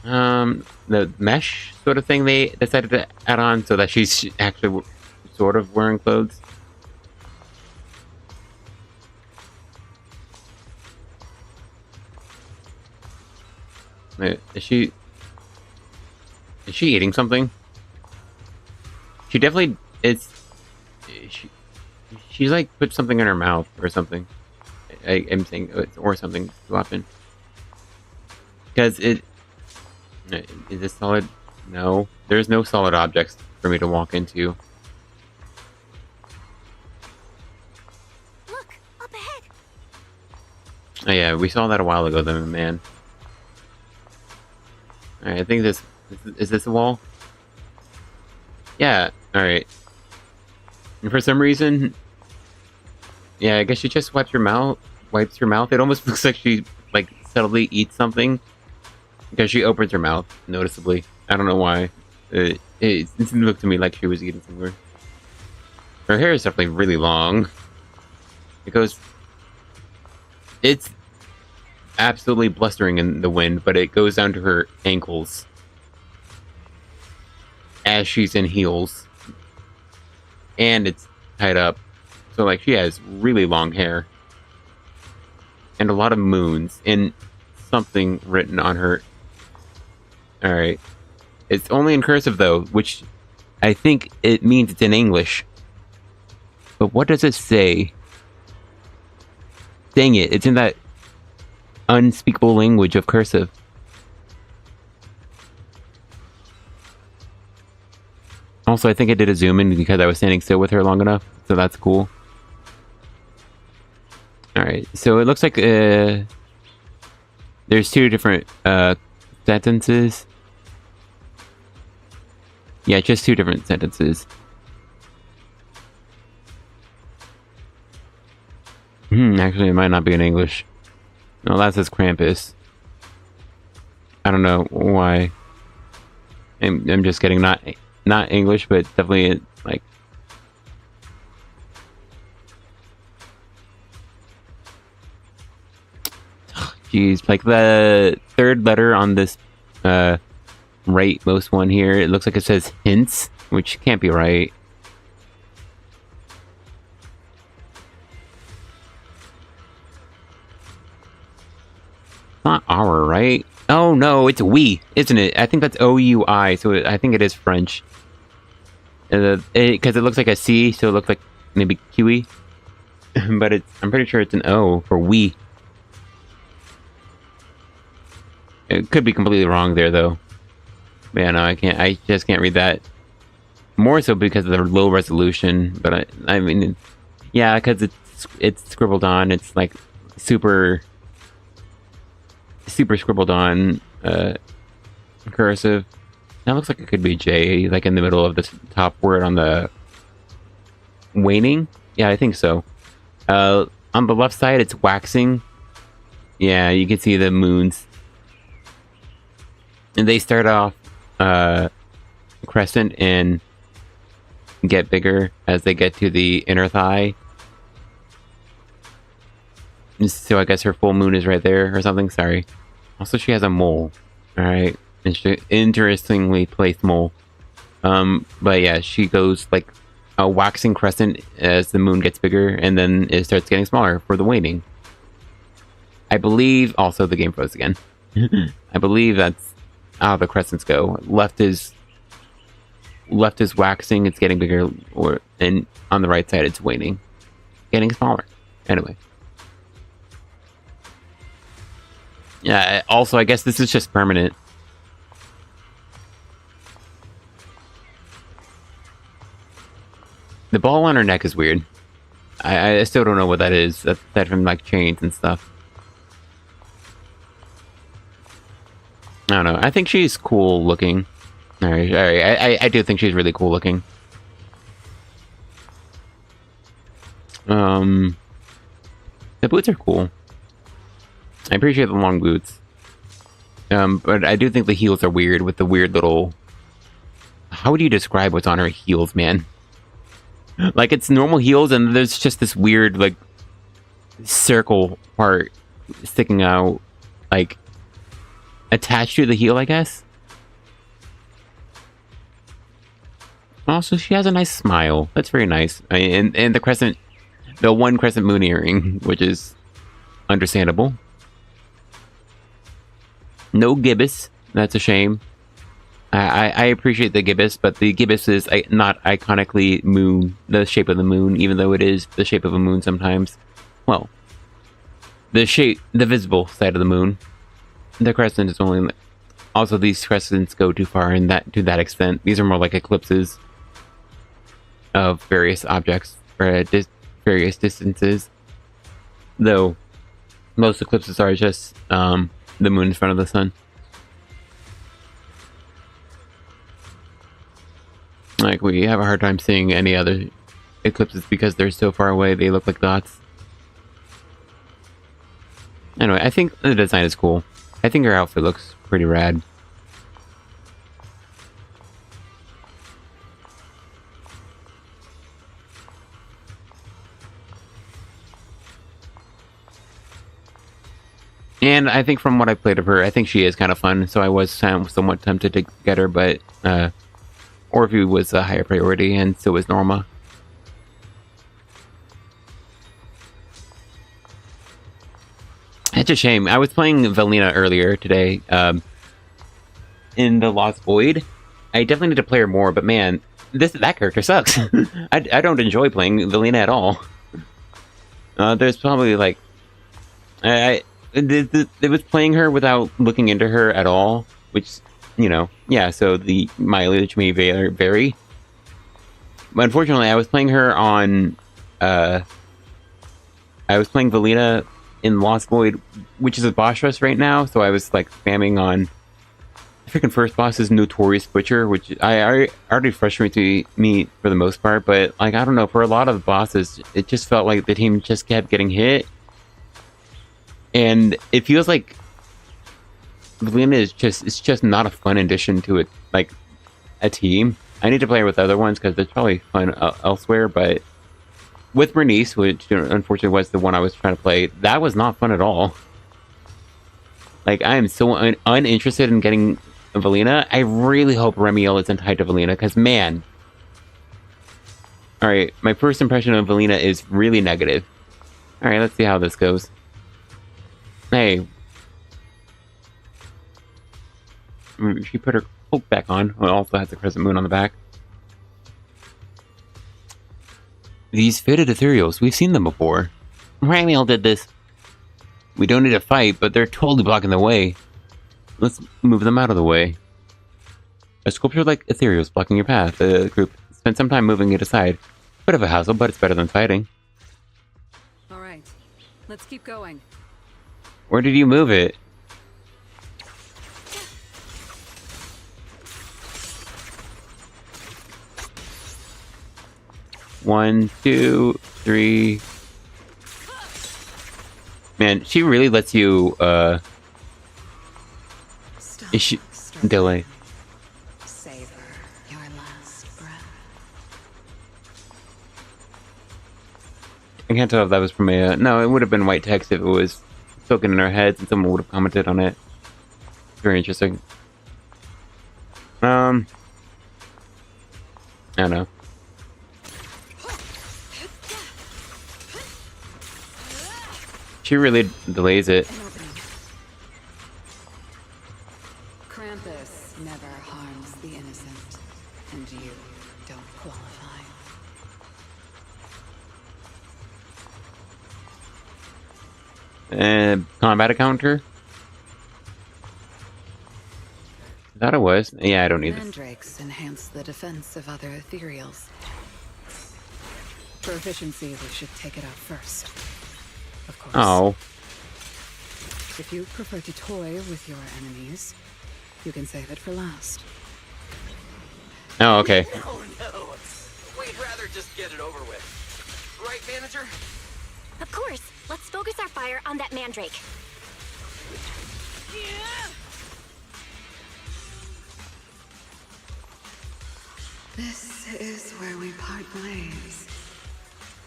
[SPEAKER 1] the mesh sort of thing they decided to add on so that she's actually sort of wearing clothes. Is she eating something? She definitely she's like put something in her mouth or something. I'm saying or something too often. Because is this solid? No, there's no solid objects for me to walk into.
[SPEAKER 3] Look, up ahead.
[SPEAKER 1] Oh yeah, we saw that a while ago, though, man. All right, I think is this a wall? Yeah. All right. And for some reason, yeah, I guess she just wipes her mouth. It almost looks like she like subtly eats something because she opens her mouth noticeably. I don't know why. It looked to me like she was eating somewhere. Her hair is definitely really long. It's absolutely blustering in the wind, but it goes down to her ankles as she's in heels, and it's tied up. So like she has really long hair and a lot of moons and something written on her. All right, it's only in cursive though, which I think it means it's in English. But what does it say? Dang it, it's in that unspeakable language of cursive. Also, I think I did a zoom in because I was standing still with her long enough, so that's cool. Alright, so it looks like there's two different sentences. Yeah, just two different sentences. Actually, it might not be in English. No, that says Krampus. I don't know why. I'm just getting not English, but definitely like. Jeez, like the third letter on this rightmost one here, it looks like it says hints, which can't be right. Not our, right? Oh no, it's we, isn't it? I think that's O-U-I, so I think it is French. Because it looks like a C, so it looks like maybe Kiwi. But I'm pretty sure it's an O for we. It could be completely wrong there, though. But yeah, no, I just can't read that. More so because of the low resolution, but I mean, yeah, because it's scribbled on. It's like super scribbled on cursive. That looks like it could be J, like in the middle of the top word on the waning. Yeah, I think so. On the left side, it's waxing. Yeah, you can see the moons. And they start off crescent and get bigger as they get to the inner thigh. So I guess her full moon is right there or something. Sorry. Also, she has a mole. Alright. Interestingly placed mole. But yeah, she goes like a waxing crescent as the moon gets bigger, and then it starts getting smaller for the waning. I believe also the game froze again. I believe that's how the crescents go. Left is waxing, it's getting bigger, and on the right side it's waning, getting smaller. Anyway. Yeah, also I guess this is just permanent. The ball on her neck is weird. I still don't know what that is, aside from like chains and stuff. I don't know. I think she's cool looking. Alright. I do think she's really cool looking. The boots are cool. I appreciate the long boots. But I do think the heels are weird with the weird little... How would you describe what's on her heels, man? Like, it's normal heels and there's just this weird, like, circle part sticking out, like, attached to the heel, I guess? Also, she has a nice smile. That's very nice. And the one crescent moon earring, which is understandable. No gibbous. That's a shame. I appreciate the gibbous, but the gibbous is not iconically moon, the shape of the moon, even though it is the shape of a moon sometimes. Well, the visible side of the moon. The crescent is only... Also, these crescents go too far to that extent. These are more like eclipses of various objects, or various distances. Though, most eclipses are just the moon in front of the sun. Like, we have a hard time seeing any other eclipses because they're so far away, they look like dots. Anyway, I think the design is cool. I think her outfit looks pretty rad. And I think from what I played of her, I think she is kind of fun, so I was somewhat tempted to get her, but Orview was a higher priority, and so was Norma. It's a shame. I was playing Velina earlier today, in the Lost Void. I definitely need to play her more, but man, that character sucks. I don't enjoy playing Velina at all. There's probably like... It was playing her without looking into her at all, which, you know, yeah, so the mileage may vary. But unfortunately, I was playing her on, I was playing Velina in Lost Void, which is a boss rush right now, so I was, like, spamming on the freaking first boss's Notorious Butcher, which I already frustrated me for the most part, but, like, I don't know, for a lot of the bosses, it just felt like the team just kept getting hit. And it feels like Velina is just not a fun addition to it, like a team. I need to play her with other ones because it's probably fun elsewhere. But with Bernice, which unfortunately was the one I was trying to play, that was not fun at all. Like, I am so uninterested in getting Velina. I really hope Remiel isn't tied to Velina because, man. All right, my first impression of Velina is really negative. All right, let's see how this goes. Hey. She put her cloak back on. It also has the crescent moon on the back. These faded ethereals, we've seen them before. Ramiel did this. We don't need to fight, but they're totally blocking the way. Let's move them out of the way. A sculpture like ethereals blocking your path. The group spent some time moving it aside. Bit of a hassle, but it's better than fighting.
[SPEAKER 17] Alright, let's keep going.
[SPEAKER 1] Where did you move it? One, two, three. Man, she really lets you, delay.
[SPEAKER 17] Savor your last breath.
[SPEAKER 1] I can't tell if that was Promeia. No, it would have been white text if it was spoken in our heads and someone would have commented on it. Very interesting. I don't know. She really delays it.
[SPEAKER 17] Krampus never harms the innocent, and you don't qualify.
[SPEAKER 1] Combat encounter? I thought it was. Yeah, I don't need this.
[SPEAKER 17] Mandrakes enhance the defense of other ethereals. For efficiency, we should take it out first. Of course.
[SPEAKER 1] Oh.
[SPEAKER 17] If you prefer to toy with your enemies, you can save it for last.
[SPEAKER 1] Oh, okay.
[SPEAKER 6] Oh no! We'd rather just get it over with. Right, manager?
[SPEAKER 3] Of course. Let's focus our fire on that mandrake.
[SPEAKER 17] This is where we part ways.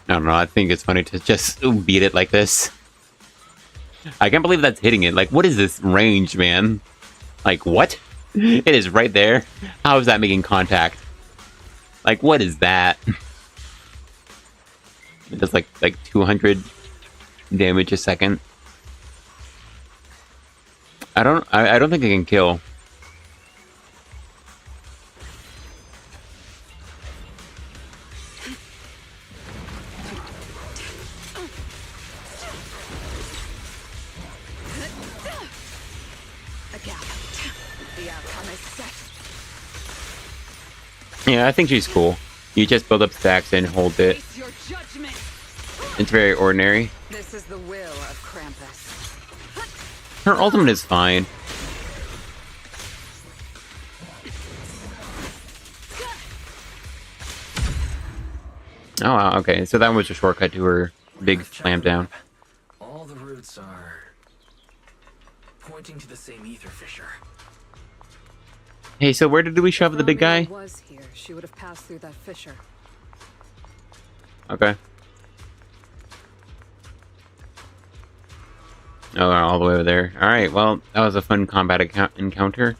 [SPEAKER 1] I don't know, I think it's funny to just beat it like this. I can't believe that's hitting it. Like, what is this range, man? Like, what? It is right there. How is that making contact? Like, what is that? It does like 200 damage a second. I don't think I can kill. Yeah, I think she's cool. You just build up stacks and hold it. It's very ordinary.
[SPEAKER 17] This is the will of Krampus.
[SPEAKER 1] Her ultimate is fine. Oh wow, okay. So that was a shortcut to her big slam down.
[SPEAKER 2] All the routes are pointing to the same ether fissure.
[SPEAKER 1] Hey, so where did we shove the big guy?
[SPEAKER 17] Was here. She would have passed through that fissure.
[SPEAKER 1] Okay. Oh, all the way over there. Alright, well, that was a fun combat encounter.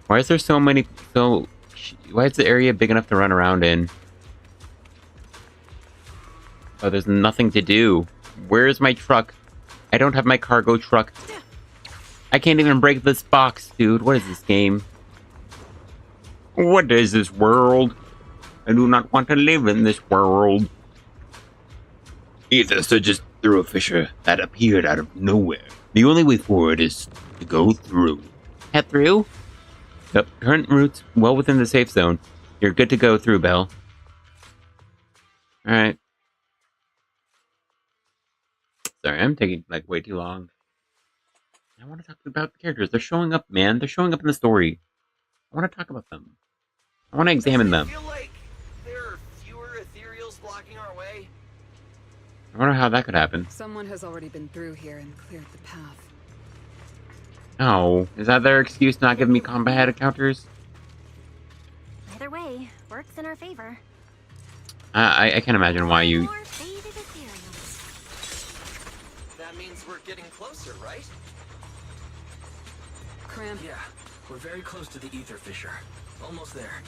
[SPEAKER 1] Why is there so many... why is the area big enough to run around in? Oh, there's nothing to do. Where's my truck? I don't have my cargo truck. I can't even break this box, dude. What is this game? What is this world? I do not want to live in this world. Ether surges through a fissure that appeared out of nowhere. The only way forward is to go through. Head through? Yep, current route's well within the safe zone. You're good to go through, Belle. Alright. Sorry, I'm taking, like, way too long. I want to talk about the characters. They're showing up, man. They're showing up in the story. I want to talk about them. I want to examine them.
[SPEAKER 6] I feel like there are fewer ethereals blocking our way.
[SPEAKER 1] I wonder how that could happen.
[SPEAKER 17] Someone has already been through here and cleared the path.
[SPEAKER 1] Oh, is that their excuse not giving me combat encounters?
[SPEAKER 3] Either way, works in our favor.
[SPEAKER 1] I can't imagine why you...
[SPEAKER 6] That means we're getting closer, right?
[SPEAKER 2] Cramp. Yeah, we're very close to the ether fissure. Almost there.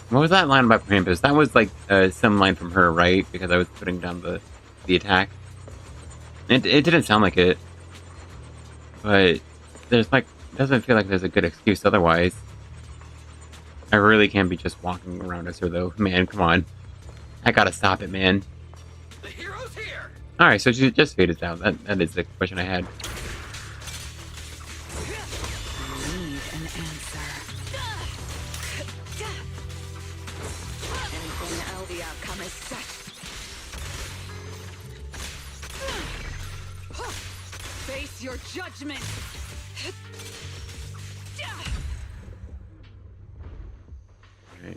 [SPEAKER 1] What was that line about Krampus? That was like some line from her, right? Because I was putting down the attack. It didn't sound like it. But there's like, doesn't feel like there's a good excuse otherwise. I really can't be just walking around us her though. Man, come on. I gotta stop it, man.
[SPEAKER 6] The hero's here.
[SPEAKER 1] Alright, so she just faded out. That is the question I had.
[SPEAKER 17] Need an answer. Anything else, the outcome is set. Face your judgment.
[SPEAKER 1] Right.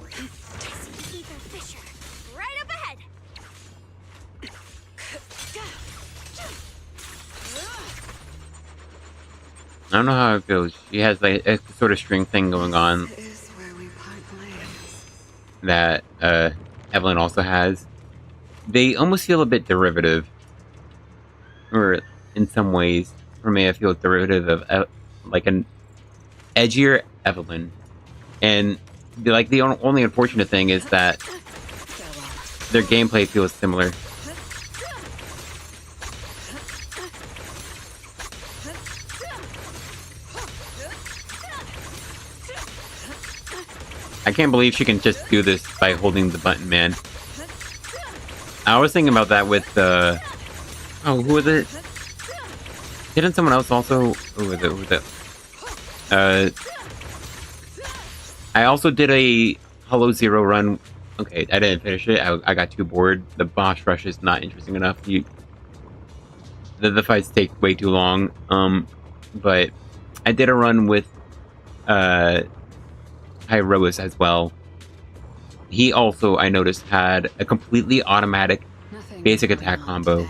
[SPEAKER 3] Ether fissure, right up ahead.
[SPEAKER 1] I don't know how it feels. She has like a sort of string thing going on that Evelyn also has. They almost feel a bit derivative, or in some ways, Promeia feels derivative of like an edgier Evelyn, and the only unfortunate thing is that their gameplay feels similar. I can't believe she can just do this by holding the button, man. I was thinking about that with oh, who was it? Didn't someone else also? Who was it? I also did a Hollow Zero run. Okay, I didn't finish it. I got too bored. The boss rush is not interesting enough. The fights take way too long. But I did a run with Hyrois as well. He also, I noticed, had a completely automatic basic attack combo.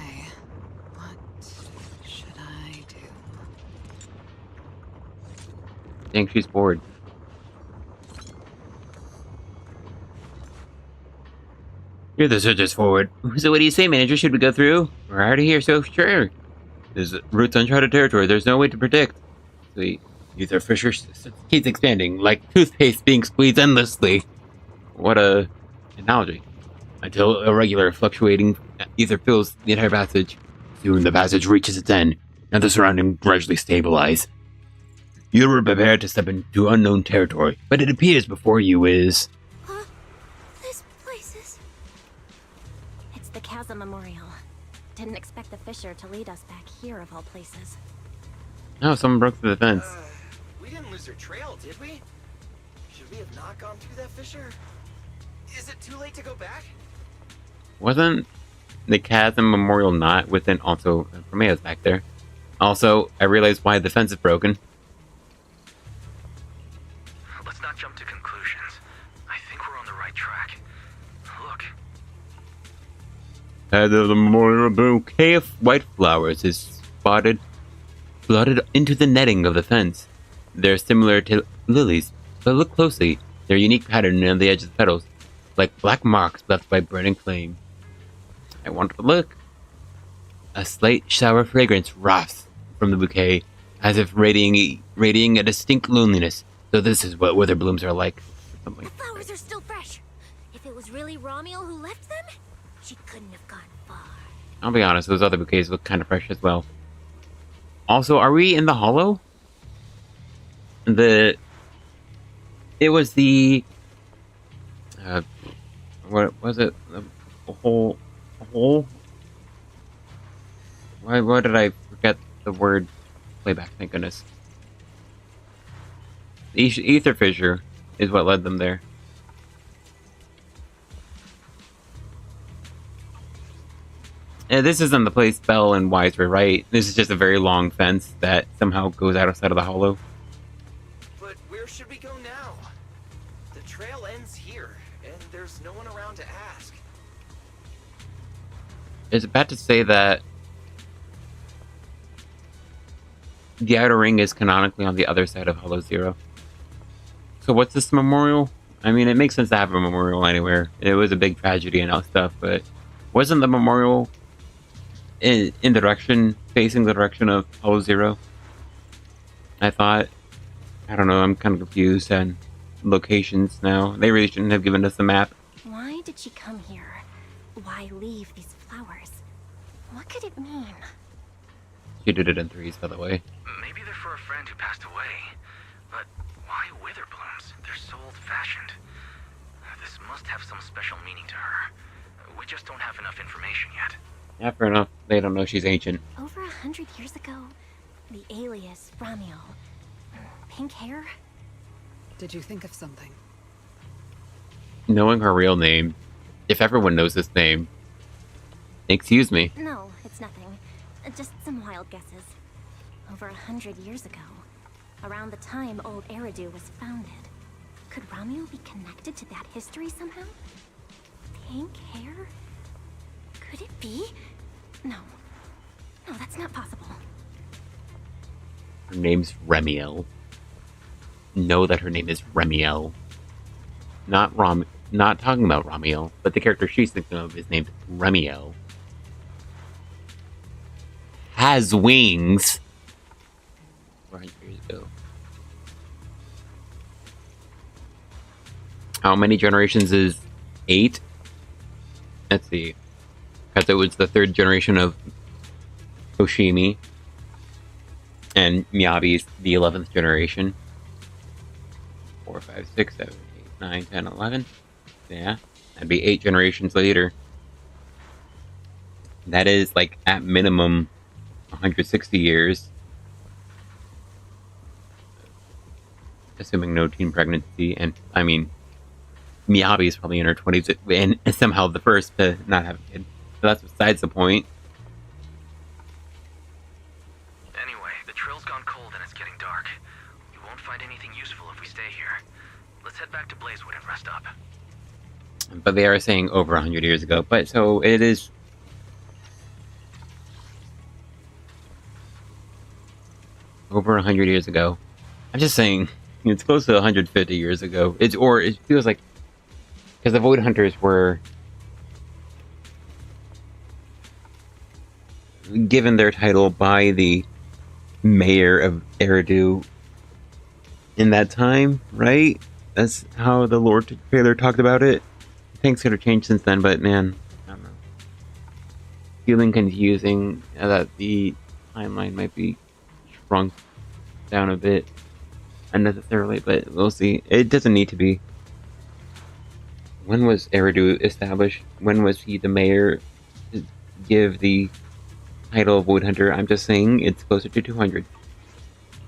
[SPEAKER 17] Should I do?
[SPEAKER 1] I think she's bored. You're the searchers forward. So what do you say, manager? Should we go through? We're already here, so sure. There's routes uncharted territory. There's no way to predict. The ether fissure keeps expanding, like toothpaste being squeezed endlessly. What a analogy. Until irregular, fluctuating ether fills the entire passage. Soon the passage reaches its end, and the surroundings gradually stabilize. You were prepared to step into unknown territory, but it appears before you is...
[SPEAKER 3] This place is... It's the Chasm Memorial. Didn't expect the Fisher to lead us back here of all places.
[SPEAKER 1] Oh, someone broke through the fence.
[SPEAKER 6] We didn't lose our trail, did we? Should we have not gone through that fissure? Is it too late to go back?
[SPEAKER 1] Wasn't the Chasm Memorial not within also... Promeia's back there. Also, I realized why the fence is broken.
[SPEAKER 2] Let's not jump to conclusions. I think we're on the right track. Look.
[SPEAKER 1] The memorial bouquet of white flowers is flooded into the netting of the fence. They're similar to lilies, but look closely. Their unique pattern on the edge of the petals, like black marks left by burning flame. I want to look. A slight shower fragrance wafts from the bouquet, as if radiating a distinct loneliness. So this is what wither blooms are like.
[SPEAKER 3] The flowers are still fresh. If it was really Romiel who left them, she couldn't have gone far.
[SPEAKER 1] I'll be honest, those other bouquets look kind of fresh as well. Also, are we in the hollow? It was the... what was it? A hole? Why did I forget the word playback? Thank goodness. The ether fissure is what led them there. This isn't the place Belle and Wise were, right? This is just a very long fence that somehow goes outside of the hollow.
[SPEAKER 6] But where should we go now? The trail ends here, and there's no one around to ask.
[SPEAKER 1] It's about to say that the outer ring is canonically on the other side of Hollow Zero. So what's this memorial? I mean, it makes sense to have a memorial anywhere. It was a big tragedy and all stuff, but wasn't the memorial in the direction, facing the direction of Hollow Zero? I thought. I don't know, I'm kind of confused on locations now. They really shouldn't have given us a map.
[SPEAKER 3] Why did she come here? Why leave these flowers? What could it mean?
[SPEAKER 1] She did it in threes, by the way.
[SPEAKER 2] Maybe they're for a friend who passed away. But why wither blooms? They're so old-fashioned. This must have some special meaning to her. We just don't have enough information yet.
[SPEAKER 1] Yeah, fair enough. They don't know she's ancient.
[SPEAKER 3] Over 100 years ago, the alias Romiel. Pink hair?
[SPEAKER 17] Did you think of something?
[SPEAKER 1] Knowing her real name, if everyone knows this name. Excuse me.
[SPEAKER 3] No, it's nothing. Just some wild guesses. Over 100 years ago, around the time old Eridan was founded, could Romiel be connected to that history somehow? Pink hair? Could it be? No. No, that's not possible.
[SPEAKER 1] Her name's Remiel. Know that her name is Remiel. Not talking about Romiel, but the character she's thinking of is named Remiel. Has wings. 400 years ago. How many generations is 8? Let's see. Because it was the 3rd generation of Hoshimi. And Miyabi's the 11th generation. 4, 5, 6, 7, 8, 9, 10, 11. Yeah. That'd be 8 generations later. That is, like, at minimum 160 years. Assuming no teen pregnancy. And, I mean, Miyabi is probably in her 20s and somehow the first to not have a kid. So that's besides the point.
[SPEAKER 2] Anyway, the trail's gone cold and it's getting dark. We won't find anything useful if we stay here. Let's head back to Blazewood and rest up.
[SPEAKER 1] But they are saying over 100 years ago. But so it is... over 100 years ago. I'm just saying, it's close to 150 years ago. It feels like... because the Void Hunters were... given their title by the mayor of Eridan in that time, right? That's how the lore trailer talked about it. Things could have changed since then, but man, I don't know. feeling confusing that the timeline might be shrunk down a bit unnecessarily, but we'll see. It doesn't need to be. When was Eridu established? When was he the mayor to give the title of Wood Hunter? I'm just saying it's closer to 200.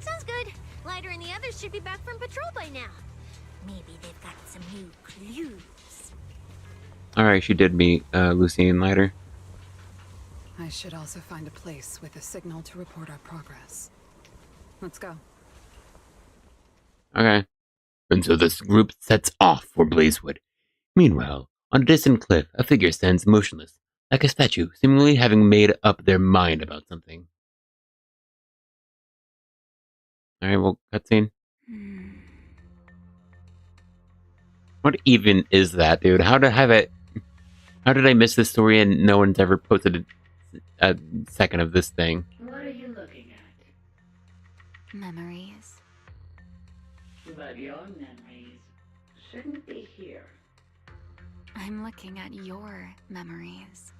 [SPEAKER 3] Sounds good. Lighter and the others should be back from patrol by now. Maybe they've got some new clues.
[SPEAKER 1] Alright, she did meet Lucy and Lighter.
[SPEAKER 17] I should also find a place with a signal to report our progress. Let's go.
[SPEAKER 1] Okay. And so this group sets off for Blazewood. Meanwhile, on a distant cliff, a figure stands motionless, like a statue, seemingly having made up their mind about something. Alright, well, cutscene. What even is that, dude? How did I miss this story and no one's ever posted a second of this thing?
[SPEAKER 18] What are you looking at?
[SPEAKER 5] Memories.
[SPEAKER 18] But your memories shouldn't be here.
[SPEAKER 5] I'm looking at your memories.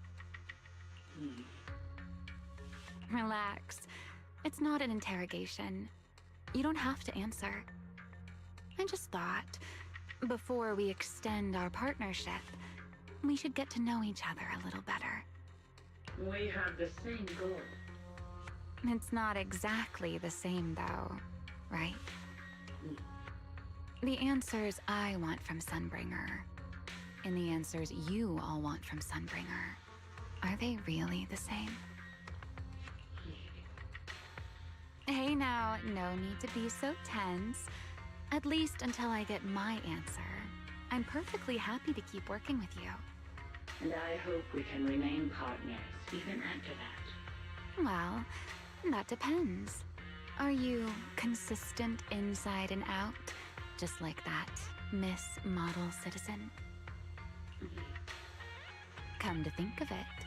[SPEAKER 5] Relax. It's not an interrogation. You don't have to answer. I just thought, before we extend our partnership, we should get to know each other a little better.
[SPEAKER 18] We have the same goal.
[SPEAKER 5] It's not exactly the same, though, right? The answers I want from Sunbringer, and the answers you all want from Sunbringer, are they really the same? Hey now, no need to be so tense. At least until I get my answer. I'm perfectly happy to keep working with you.
[SPEAKER 18] And I hope we can remain partners even after that.
[SPEAKER 5] Well, that depends. Are you consistent inside and out? Just like that Miss Model Citizen? Come to think of it,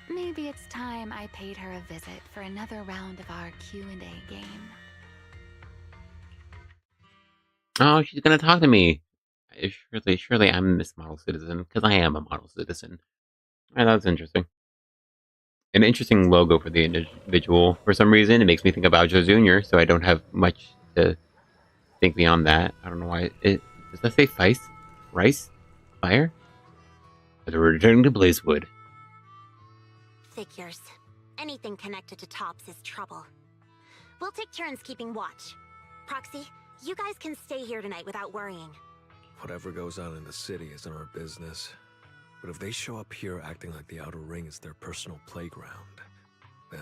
[SPEAKER 5] maybe it's time I paid her a visit for another round of our Q&A game.
[SPEAKER 1] Oh, she's gonna talk to me. Surely I'm a Miss Model Citizen, because I am a model citizen. Alright, that was interesting. An interesting logo for the individual. For some reason, it makes me think of Bowser Jr., so I don't have much to think beyond that. I don't know why. Does that say Feist? Rice? Fire? As we're returning to Blazewood.
[SPEAKER 13] Figures. Anything connected to Tops is trouble. We'll take turns keeping watch. Proxy, you guys can stay here tonight without worrying.
[SPEAKER 16] Whatever goes on in the city isn't our business. But if they show up here acting like the Outer Ring is their personal playground, then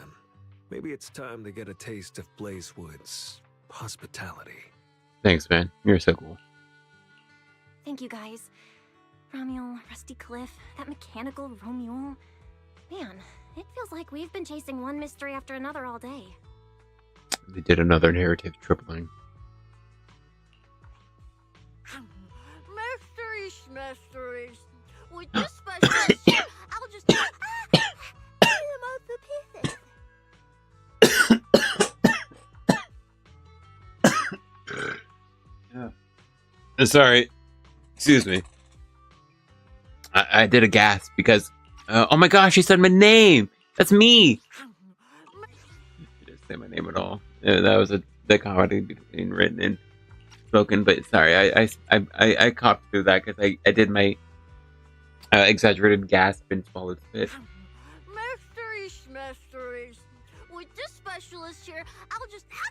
[SPEAKER 16] maybe it's time to get a taste of Blazewood's hospitality.
[SPEAKER 1] Thanks, man. You're so cool.
[SPEAKER 3] Thank you, guys. Romuel, Rusty Cliff, that mechanical Romuel. Man, it feels like we've been chasing one mystery after another all day.
[SPEAKER 1] They did another narrative tripling.
[SPEAKER 3] Mysteries. With this special I'll just him up the pieces.
[SPEAKER 1] Sorry. Excuse me. I did a gasp because... oh my gosh, she said my name! That's me! She didn't say my name at all. That was the comedy between written and spoken, but sorry, I coughed through that because I did my exaggerated gasp and swallowed spit.
[SPEAKER 3] Mysteries. With this specialist here, I'll just him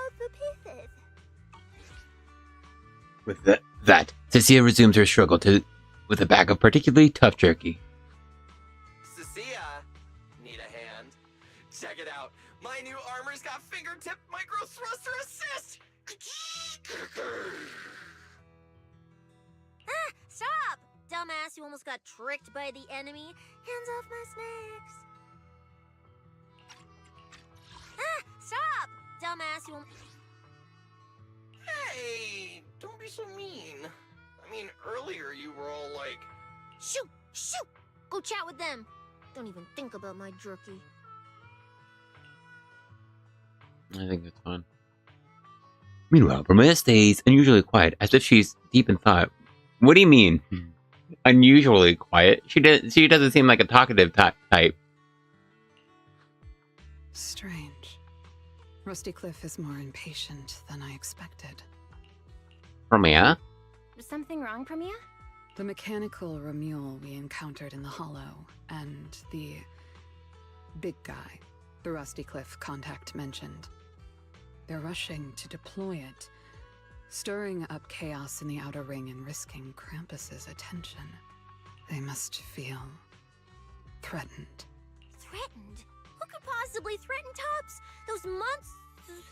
[SPEAKER 3] up the pieces.
[SPEAKER 1] With that, Cissia resumes her struggle with a bag of particularly tough jerky.
[SPEAKER 6] Cissia, need a hand? Check it out. My new armor's got fingertip micro thruster assist.
[SPEAKER 3] Stop! Dumbass, you almost got tricked by the enemy. Hands off my snacks. Stop! Dumbass, you almost...
[SPEAKER 6] Hey, don't be so mean. I mean, earlier you were all like...
[SPEAKER 3] Shoot! Shoot! Go chat with them. Don't even think about my jerky.
[SPEAKER 1] I think that's fun. Meanwhile, Promeia stays unusually quiet, as if she's deep in thought. What do you mean? unusually quiet. She doesn't seem like a talkative type.
[SPEAKER 17] Strange. Rusty Cliff is more impatient than I expected.
[SPEAKER 1] Promeia?
[SPEAKER 3] Is something wrong, Promeia?
[SPEAKER 17] The mechanical Ramule we encountered in the Hollow, and the big guy the Rusty Cliff contact mentioned. They're rushing to deploy it, stirring up chaos in the Outer Ring and risking Krampus's attention. They must feel threatened.
[SPEAKER 3] Threatened? Who could possibly threaten Tops? Those monsters...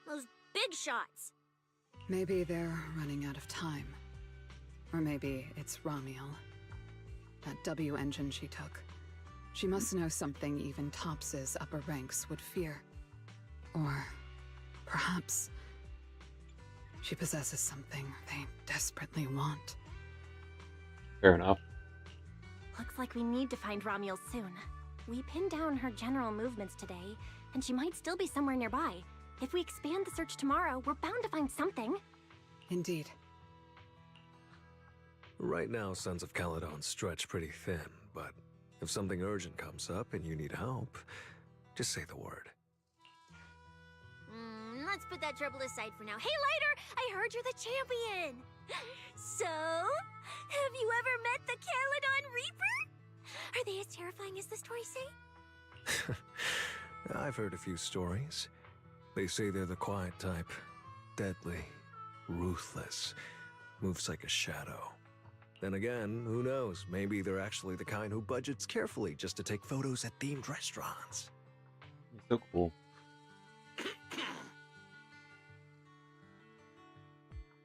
[SPEAKER 3] Those big shots.
[SPEAKER 17] Maybe they're running out of time. Or maybe it's Ramiel. That W engine she took. She must know something even Tops's upper ranks would fear. Or perhaps she possesses something they desperately want.
[SPEAKER 1] Fair enough.
[SPEAKER 3] Looks like we need to find Ramiel soon. We pinned down her general movements today, and she might still be somewhere nearby. If we expand the search tomorrow, we're bound to find something.
[SPEAKER 17] Indeed.
[SPEAKER 19] Right now, Sons of Caledon stretch pretty thin, but if something urgent comes up and you need help, just say the word.
[SPEAKER 3] Let's put that trouble aside for now. Hey, Lighter! I heard you're the champion! So, have you ever met the Caledon Reaper? Are they as terrifying as the stories say?
[SPEAKER 19] I've heard a few stories. They say they're the quiet type. Deadly. Ruthless. Moves like a shadow. Then again, who knows? Maybe they're actually the kind who budgets carefully just to take photos at themed restaurants.
[SPEAKER 1] So cool.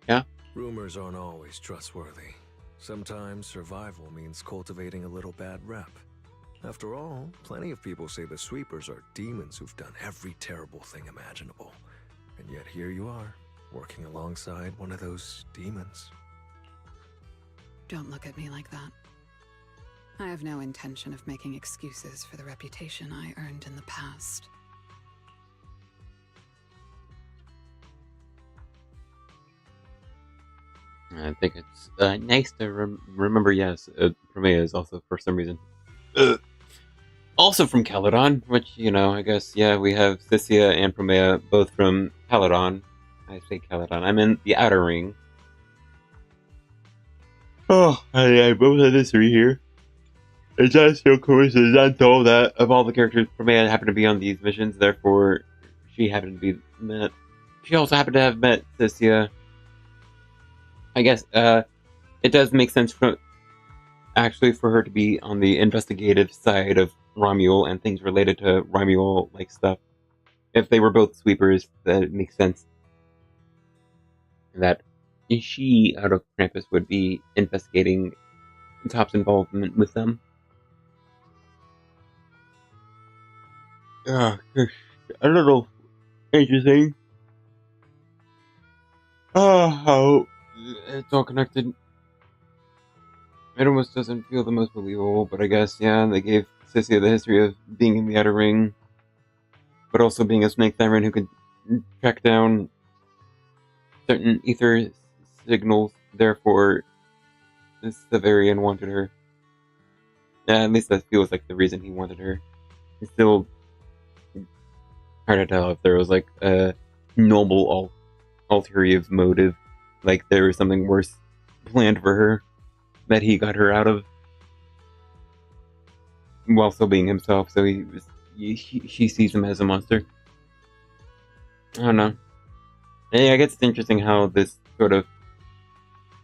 [SPEAKER 1] Yeah?
[SPEAKER 19] Rumors aren't always trustworthy. Sometimes survival means cultivating a little bad rep. After all, plenty of people say the sweepers are demons who've done every terrible thing imaginable. And yet here you are, working alongside one of those demons.
[SPEAKER 17] Don't look at me like that. I have no intention of making excuses for the reputation I earned in the past.
[SPEAKER 1] I think it's nice to remember, yes, Promeia is also, for some reason, also from Caledon, which, you know, I guess, yeah, we have Cissia and Promeia both from Caledon. I say Caledon, I'm in the Outer Ring. Oh, I both have history here. It's just so coincidental that of all the characters, Promeia happened to be on these missions, therefore, she happened to be met. She also happened to have met Cissia. I guess it does make sense for her to be on the investigative side of Ramiel and things related to Ramiel like stuff. If they were both sweepers, that makes sense. That she, out of Krampus, would be investigating Top's involvement with them. A little interesting. How it's all connected. It almost doesn't feel the most believable, but I guess, yeah, they gave Cissia the history of being in the Outer Ring, but also being a snake siren who could track down certain ether signals, therefore Severian wanted her. Yeah, at least that feels like the reason he wanted her. It's still hard to tell if there was like a noble ulterior motive, like there was something worse planned for her that he got her out of while still being himself, so she sees him as a monster. I don't know. Yeah, I guess it's interesting how this sort of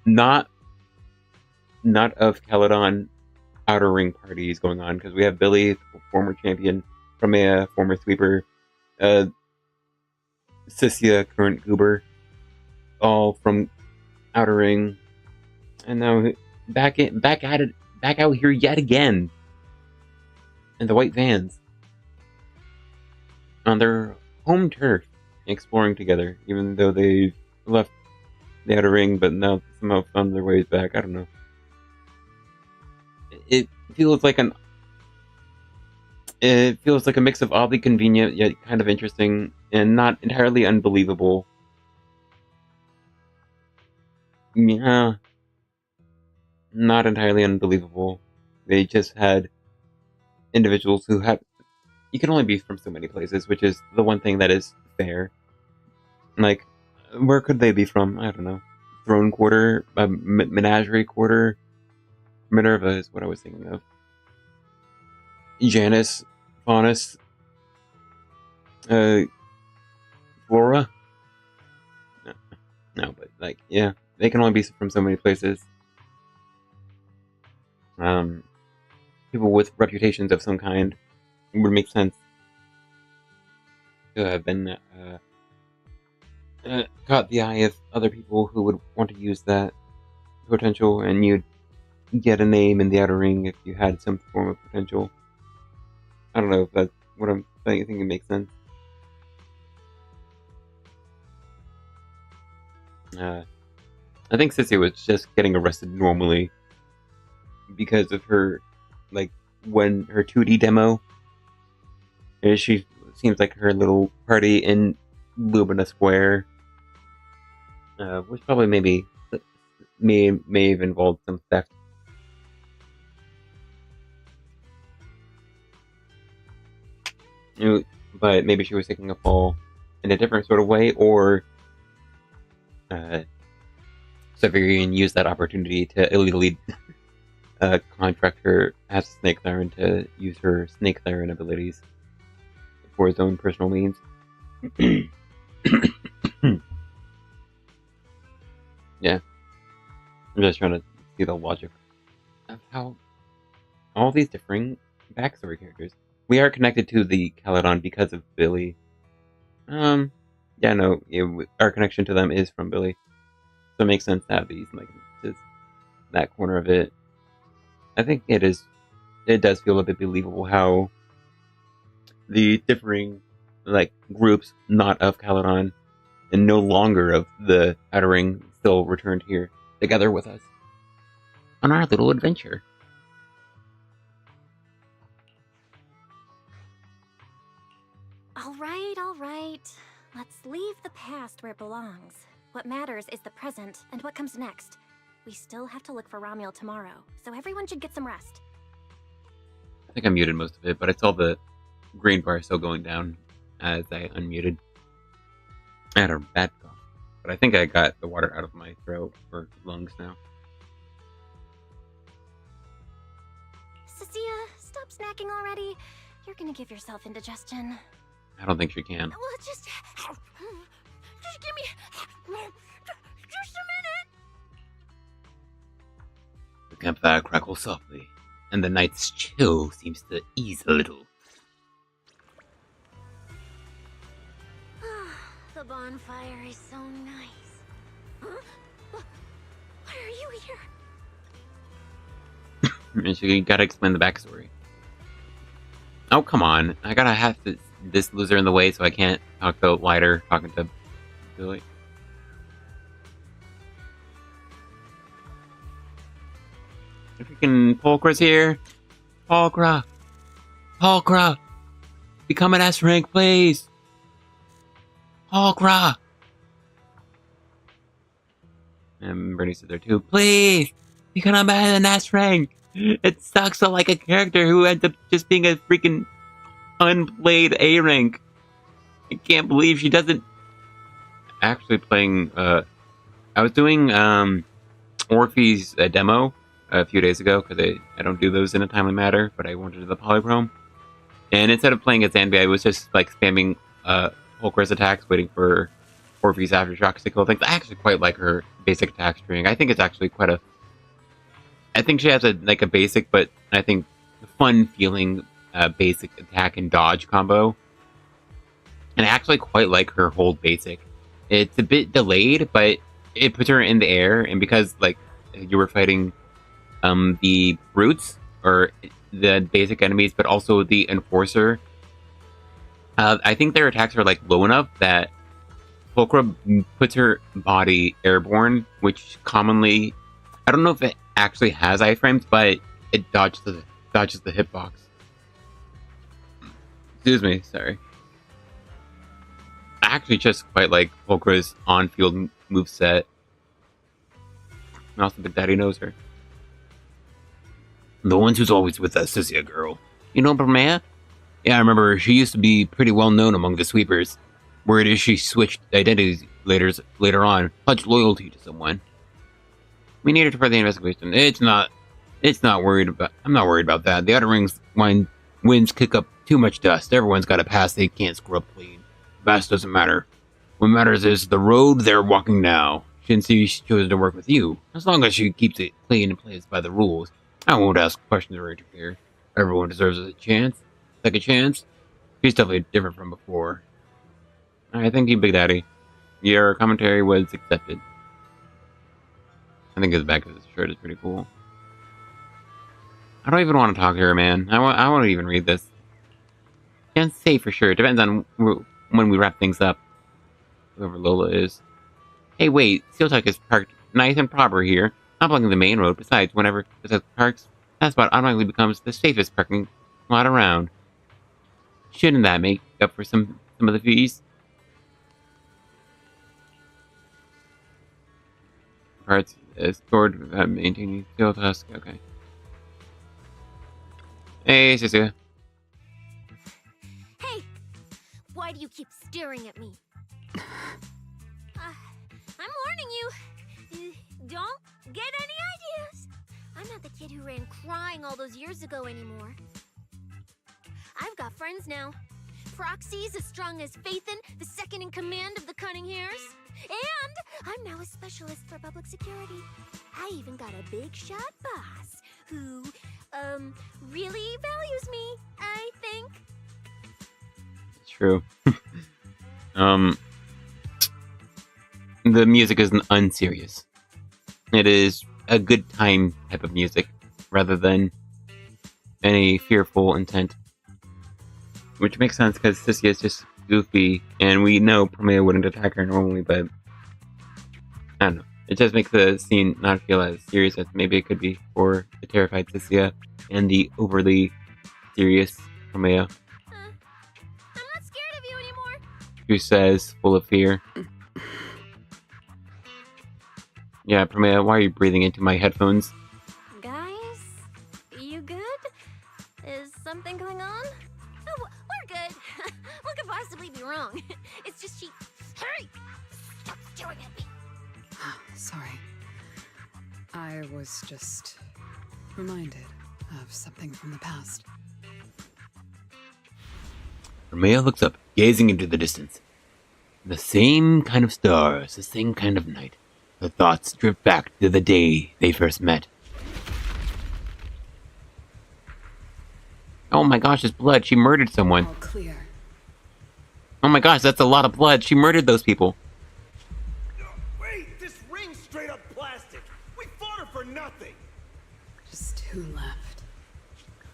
[SPEAKER 1] not of Caledon Outer Ring party is going on, because we have Billy, former champion, Promeia, former sweeper, Cissia, current goober, all from Outer Ring, and now back out here yet again in the white vans on their home turf, exploring together, even though they left the Outer Ring, but now somehow found their ways back. I don't know. It feels like a mix of oddly convenient yet kind of interesting and not entirely unbelievable. Yeah. not entirely unbelievable. They just had individuals who have... You can only be from so many places, which is the one thing that is fair. Like, where could they be from? I don't know. Throne Quarter? Menagerie Quarter? Minerva is what I was thinking of. Janus? Faunus? Flora? No, but, like, yeah. They can only be from so many places. People with reputations of some kind, it would make sense to have been caught the eye of other people who would want to use that potential, and you'd get a name in the outer ring if you had some form of potential. I don't know if that's what I'm saying. I think it makes sense. I think Cissia was just getting arrested normally because of her, like, when her 2D demo, she seems like her little party in Lumina Square, which probably may have involved some theft. But maybe she was taking a fall in a different sort of way, or Severian used that opportunity to illegally contract her as Snake Siren to use her Snake Siren abilities for his own personal means. Yeah. I'm just trying to see the logic of how all these differing backstory characters. We are connected to the Caledon because of Billy. Yeah, no, our connection to them is from Billy. So it makes sense to have these, like, just that corner of it. I think it does feel a bit believable how the differing, like, groups not of Caledon and no longer of the Outer Ring still returned here together with us on our little adventure.
[SPEAKER 3] All right. Let's leave the past where it belongs. What matters is the present and what comes next. We still have to look for Ramiel tomorrow, so everyone should get some rest.
[SPEAKER 1] I think I muted most of it, but I saw the green bar still going down as I unmuted. I had a bad cough, but I think I got the water out of my throat or lungs now.
[SPEAKER 3] Cissia, stop snacking already. You're gonna give yourself indigestion.
[SPEAKER 1] I don't think she can.
[SPEAKER 3] Well, just give me just a minute.
[SPEAKER 1] The campfire crackles softly, and the night's chill seems to ease a little.
[SPEAKER 3] The bonfire is so nice. Huh? Why are you here?
[SPEAKER 1] And you gotta explain the backstory. Oh, come on. I gotta have this loser in the way so I can't talk to Lighter talking to Billy. Freaking Pulchra's here. Pulchra! Become an S rank, please! Pulchra! And Bernie's there too. Please! Become an S rank! It sucks to like a character who ends up just being a freaking unplayed A rank. I can't believe she doesn't actually playing. I was doing Orphe's demo a few days ago because I don't do those in a timely manner, but I wanted to do the polychrome. And instead of playing as Zanby, I was just like spamming Pulchra's attacks, waiting for Orphe's aftershocks to kill things. I actually quite like her basic attack string. I think it's actually quite a. I think she has a basic, but I think fun feeling basic attack and dodge combo. And I actually quite like her hold basic. It's a bit delayed, but it puts her in the air, and because like you were fighting the brutes or the basic enemies, but also the enforcer, I think their attacks are like low enough that Pulchra puts her body airborne, which commonly, I don't know if it actually has iframes, but it dodges the hitbox. Excuse me, sorry. I actually just quite like Pulchra's on-field moveset. And also Big Daddy knows her. The ones who's always with us, Cissia girl. You know Promeia? Yeah, I remember her. She used to be pretty well known among the sweepers. Word is she switched identities later on, pledged loyalty to someone. We needed her for the investigation. I'm not worried about that. The Outer Rings winds kick up too much dust. Everyone's got a past they can't scrub clean. Past doesn't matter. What matters is the road they're walking now. Shinsi chose to work with you. As long as she keeps it clean and plays by the rules, I won't ask questions or interfere. Everyone deserves a chance. Second chance. She's definitely different from before. Alright, thank you, Big Daddy. Your commentary was accepted. I think the back of this shirt is pretty cool. I don't even want to talk to her, man. I won't even read this. Can't say for sure. It depends on when we wrap things up. Whoever Lola is. Hey, wait. Steel Tuck is parked nice and proper here. Not blocking the main road. Besides, whenever the Tuck parks, that spot automatically becomes the safest parking lot around. Shouldn't that make up for some of the fees? Parts stored maintaining Steel Tusk. Okay. Hey, Cissia.
[SPEAKER 3] Hey! Why do you keep staring at me? I'm warning you. Don't get any ideas. I'm not the kid who ran crying all those years ago anymore. I've got friends now. Proxy's as strong as Phaethon, the second in command of the Cunning Hairs. And I'm now a specialist for public security. I even got a big shot boss who, really values me, I think.
[SPEAKER 1] True. The music is unserious. It is a good time type of music, rather than any fearful intent. Which makes sense, because Cissia is just goofy, and we know Promeia wouldn't attack her normally, but I don't know. It just makes the scene not feel as serious as maybe it could be for the terrified Cissia and the overly serious Promeia.
[SPEAKER 3] I'm not scared of you anymore.
[SPEAKER 1] Who says, full of fear. Yeah, Promeia, why are you breathing into my headphones?
[SPEAKER 3] Guys, you good? Is something going on? Oh, we're good. What could possibly be wrong? It's just she... Hurry! Stop staring at me!
[SPEAKER 17] Sorry. I was just reminded of something from the past.
[SPEAKER 1] Promeia looks up, gazing into the distance. The same kind of stars, the same kind of night. Her thoughts drift back to the day they first met. Oh my gosh, it's blood. She murdered someone.
[SPEAKER 17] All clear.
[SPEAKER 1] Oh my gosh, that's a lot of blood. She murdered those people.
[SPEAKER 6] Wait, this ring's straight up plastic. We fought her for nothing.
[SPEAKER 17] Just two left.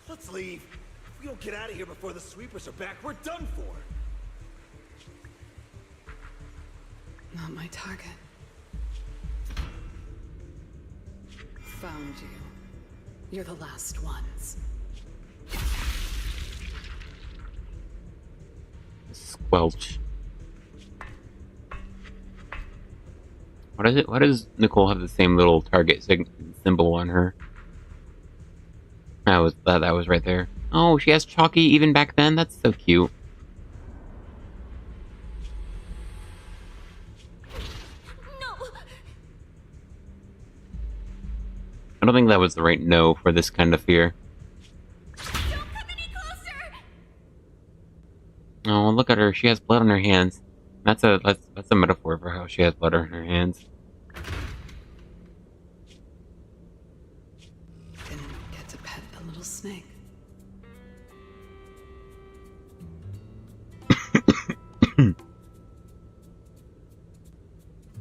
[SPEAKER 6] Let's leave. If we don't get out of here before the sweepers are back, we're done for.
[SPEAKER 17] Not my target. Found you. You're the last ones.
[SPEAKER 1] Squelch. What is it? Why does Nicole have the same little target symbol on her? That was right there. Oh, she has Chalky even back then? That's so cute. I don't think that was the right no for this kind of fear. Oh, look at her. She has blood on her hands. That's a metaphor for how she has blood on her hands.
[SPEAKER 17] Didn't get to pet the little snake.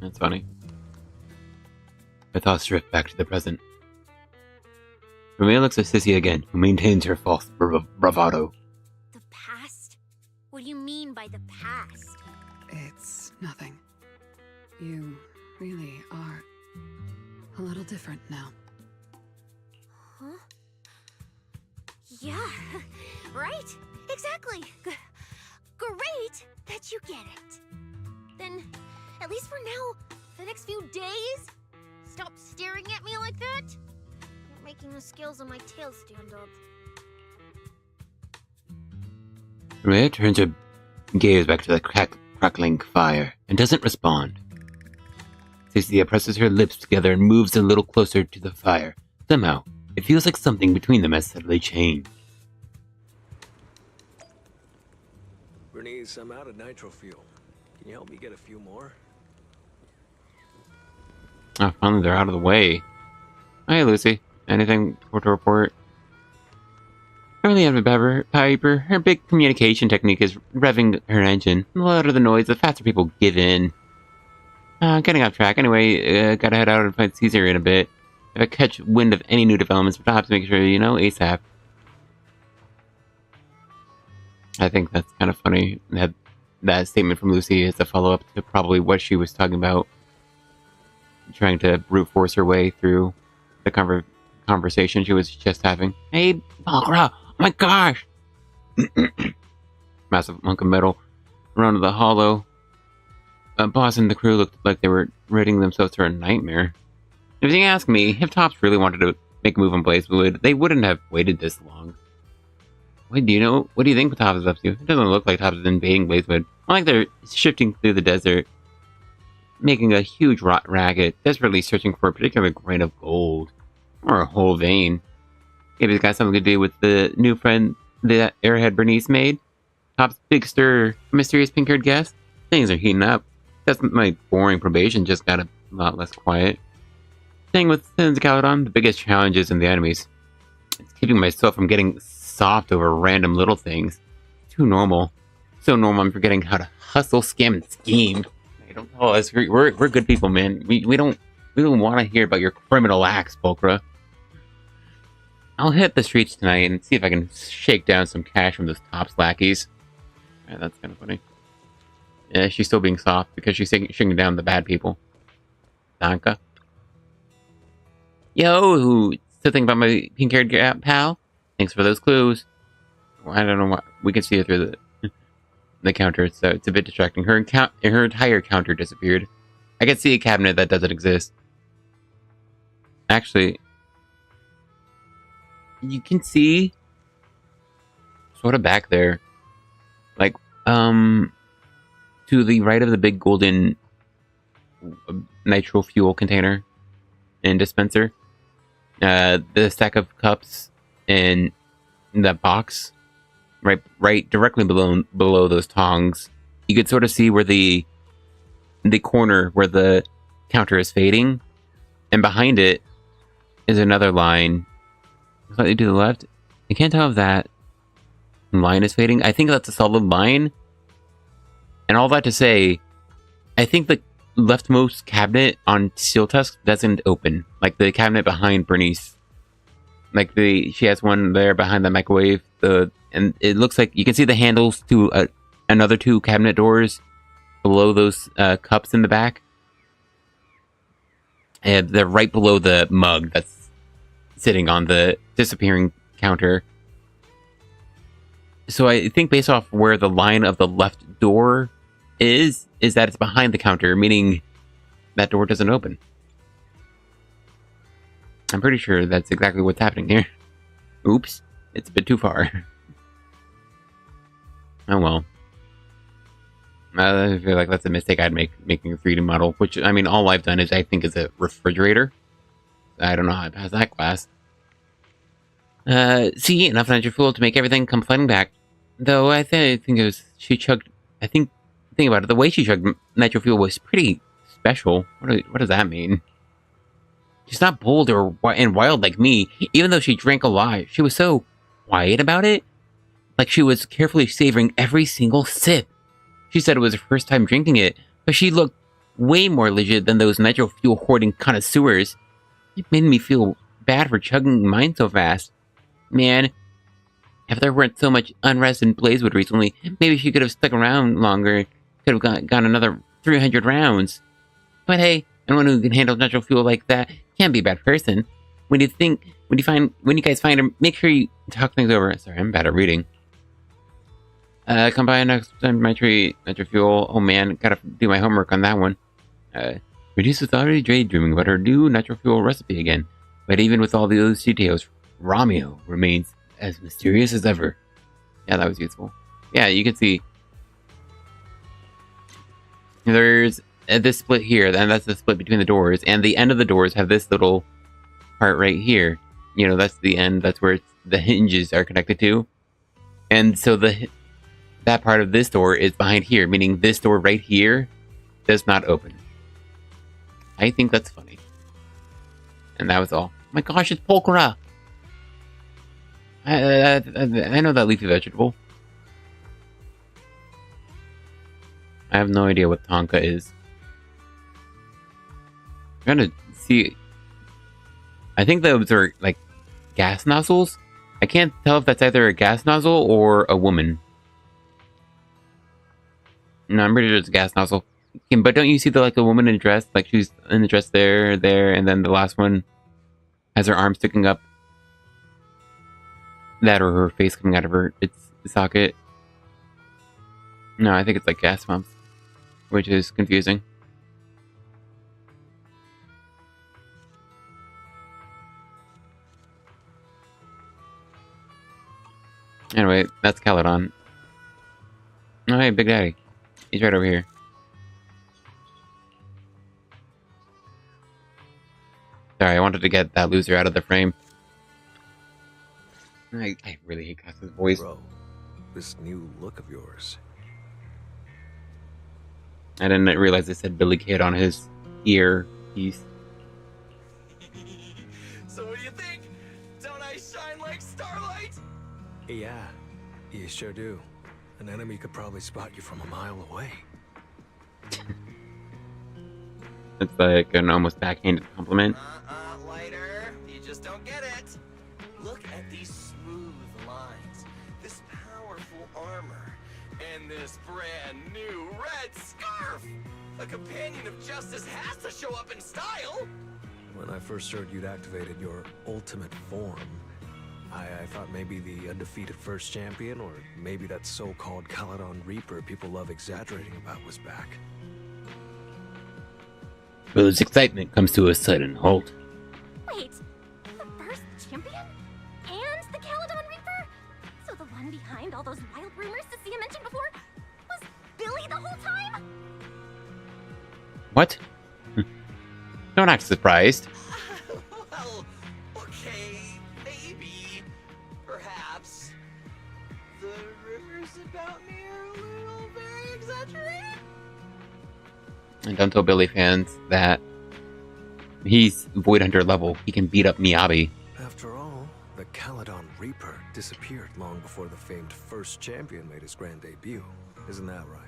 [SPEAKER 1] That's funny. Her thoughts drift back to the present. Promeia looks at Cissia again, who maintains her false bravado.
[SPEAKER 3] The past? What do you mean by the past?
[SPEAKER 17] It's nothing. You really are a little different now.
[SPEAKER 3] Huh? Yeah, right? Exactly. Great that you get it. Then, at least for now, the next few days, stop staring at me like that. making the scales on my tail stand up.
[SPEAKER 1] Promeia turns her gaze back to the crackling fire and doesn't respond. Cissia presses her lips together and moves a little closer to the fire. Somehow, it feels like something between them has suddenly changed.
[SPEAKER 19] Bernice, I'm out of nitro fuel. Can you help me get a few more?
[SPEAKER 1] Oh, finally they're out of the way. Hi, Lucy. Anything to report? Currently on the Piper, her big communication technique is revving her engine. The louder the noise, the faster people give in. Getting off track. Anyway, gotta head out and find Cissia in a bit. If I catch wind of any new developments, perhaps make sure you know ASAP. I think that's kind of funny. That statement from Lucy is a follow-up to probably what she was talking about. Trying to brute force her way through the conversation she was just having. Hey, Bakra! Oh my gosh! Massive hunk of metal around the hollow. Boss and the crew looked like they were ridding themselves through a nightmare. If you ask me, if Tops really wanted to make a move on Blazewood, they wouldn't have waited this long. Wait, what do you think Tops is up to? It doesn't look like Tops is invading Blazewood. Not like they're shifting through the desert, making a huge racket, desperately searching for a particular grain of gold. Or a whole vein. Maybe it's got something to do with the new friend that Airhead Bernice made. Top's big stir, mysterious pink-haired guest. Things are heating up. That's my boring probation just got a lot less quiet. Thing with Sins Caledon, the biggest challenge is in the enemies. It's keeping myself from getting soft over random little things. Too normal. So normal I'm forgetting how to hustle, scam, and scheme. Hey, don't tell us. We're good people, man. We don't want to hear about your criminal acts, Volcra. I'll hit the streets tonight and see if I can shake down some cash from those Tops lackeys. Yeah, that's kind of funny. Yeah, she's still being soft because she's shaking down the bad people. Danka. Yo, still thinking about my pink-haired pal? Thanks for those clues. Well, I don't know what we can see it through the counter, so it's a bit distracting. Her entire counter disappeared. I can see a cabinet that doesn't exist. Actually, you can see sort of back there, like to the right of the big golden nitro fuel container and dispenser, the stack of cups in that box, right directly below those tongs. You could sort of see where the corner where the counter is fading, and behind it is another line slightly to the left. I can't tell if that line is fading. I think that's a solid line. And all that to say, I think the leftmost cabinet on Steel Tusk doesn't open. Like the cabinet behind Bernice. Like she has one there behind the microwave. And it looks like you can see the handles to another two cabinet doors below those cups in the back. And they're right below the mug that's sitting on the disappearing counter. So I think based off where the line of the left door is that it's behind the counter, meaning that door doesn't open. I'm pretty sure that's exactly what's happening here. Oops, it's a bit too far. Oh well. I feel like that's a mistake I'd make, making a 3D model, which, I mean, all I've done is, I think, is a refrigerator. I don't know how I passed that class. See, enough nitro fuel to make everything come flooding back. Though I think it was, think about it, the way she chugged nitro fuel was pretty special. What does that mean? She's not bold and wild like me, even though she drank a lot. She was so quiet about it. Like she was carefully savoring every single sip. She said it was her first time drinking it, but she looked way more legit than those nitro fuel hoarding connoisseurs. It made me feel bad for chugging mine so fast. Man, if there weren't so much unrest in Blazewood recently, maybe she could have stuck around longer. Could have gone another 300 rounds. But hey, anyone who can handle nitro fuel like that can't be a bad person. When you guys find her, make sure you talk things over. Sorry, I'm bad at reading. Come by next time my tree, nitro fuel. Oh man, gotta do my homework on that one. Reduces already daydreaming about her new nitro fuel recipe again. But even with all those details, Romeo remains as mysterious as ever. Yeah, that was useful. Yeah, you can see there's this split here, and that's the split between the doors, and the end of the doors have this little part right here. You know, that's the end. That's where the hinges are connected to, and so that part of this door is behind here, meaning this door right here does not open. I think that's funny. And that was all. Oh my gosh, it's Pulchra! I know that leafy vegetable. I have no idea what Tonka is. I'm trying to see. I think those are like gas nozzles. I can't tell if that's either a gas nozzle or a woman. No, I'm pretty sure it's a gas nozzle. But don't you see the woman in a dress? Like she's in the dress there, and then the last one has her arm sticking up. That or her face coming out of its socket. No, I think it's like gas pumps, which is confusing. Anyway, that's Caledon. Oh, hey, Big Daddy. He's right over here. Sorry, I wanted to get that loser out of the frame. I really hate Cass's voice.
[SPEAKER 19] Bro, this new look of yours.
[SPEAKER 1] I didn't realize it said Billy Kid on his ear piece.
[SPEAKER 6] So what do you think? Don't I shine like starlight?
[SPEAKER 19] Yeah, you sure do. An enemy could probably spot you from a mile away.
[SPEAKER 1] It's like an almost backhanded compliment.
[SPEAKER 6] Lighter. You just don't get it. Look at these smooth lines, this powerful armor, and this brand new red scarf. A companion of justice has to show up in style.
[SPEAKER 19] When I first heard you'd activated your ultimate form, I thought maybe the undefeated first champion, or maybe that so-called Caledon Reaper people love exaggerating about was back.
[SPEAKER 1] But his excitement comes to a sudden halt.
[SPEAKER 3] Wait, the first champion? And the Caledon Reaper? So the one behind all those wild rumors Cissia mentioned before was Billy the whole time?
[SPEAKER 1] What? Don't act surprised.
[SPEAKER 6] Well, okay, maybe, perhaps. The rumors about me are a little very exaggerated.
[SPEAKER 1] And don't tell Billy fans that he's Void Hunter level. He can beat up Miyabi.
[SPEAKER 19] After all, the Caledon Reaper disappeared long before the famed first champion made his grand debut. Isn't that right?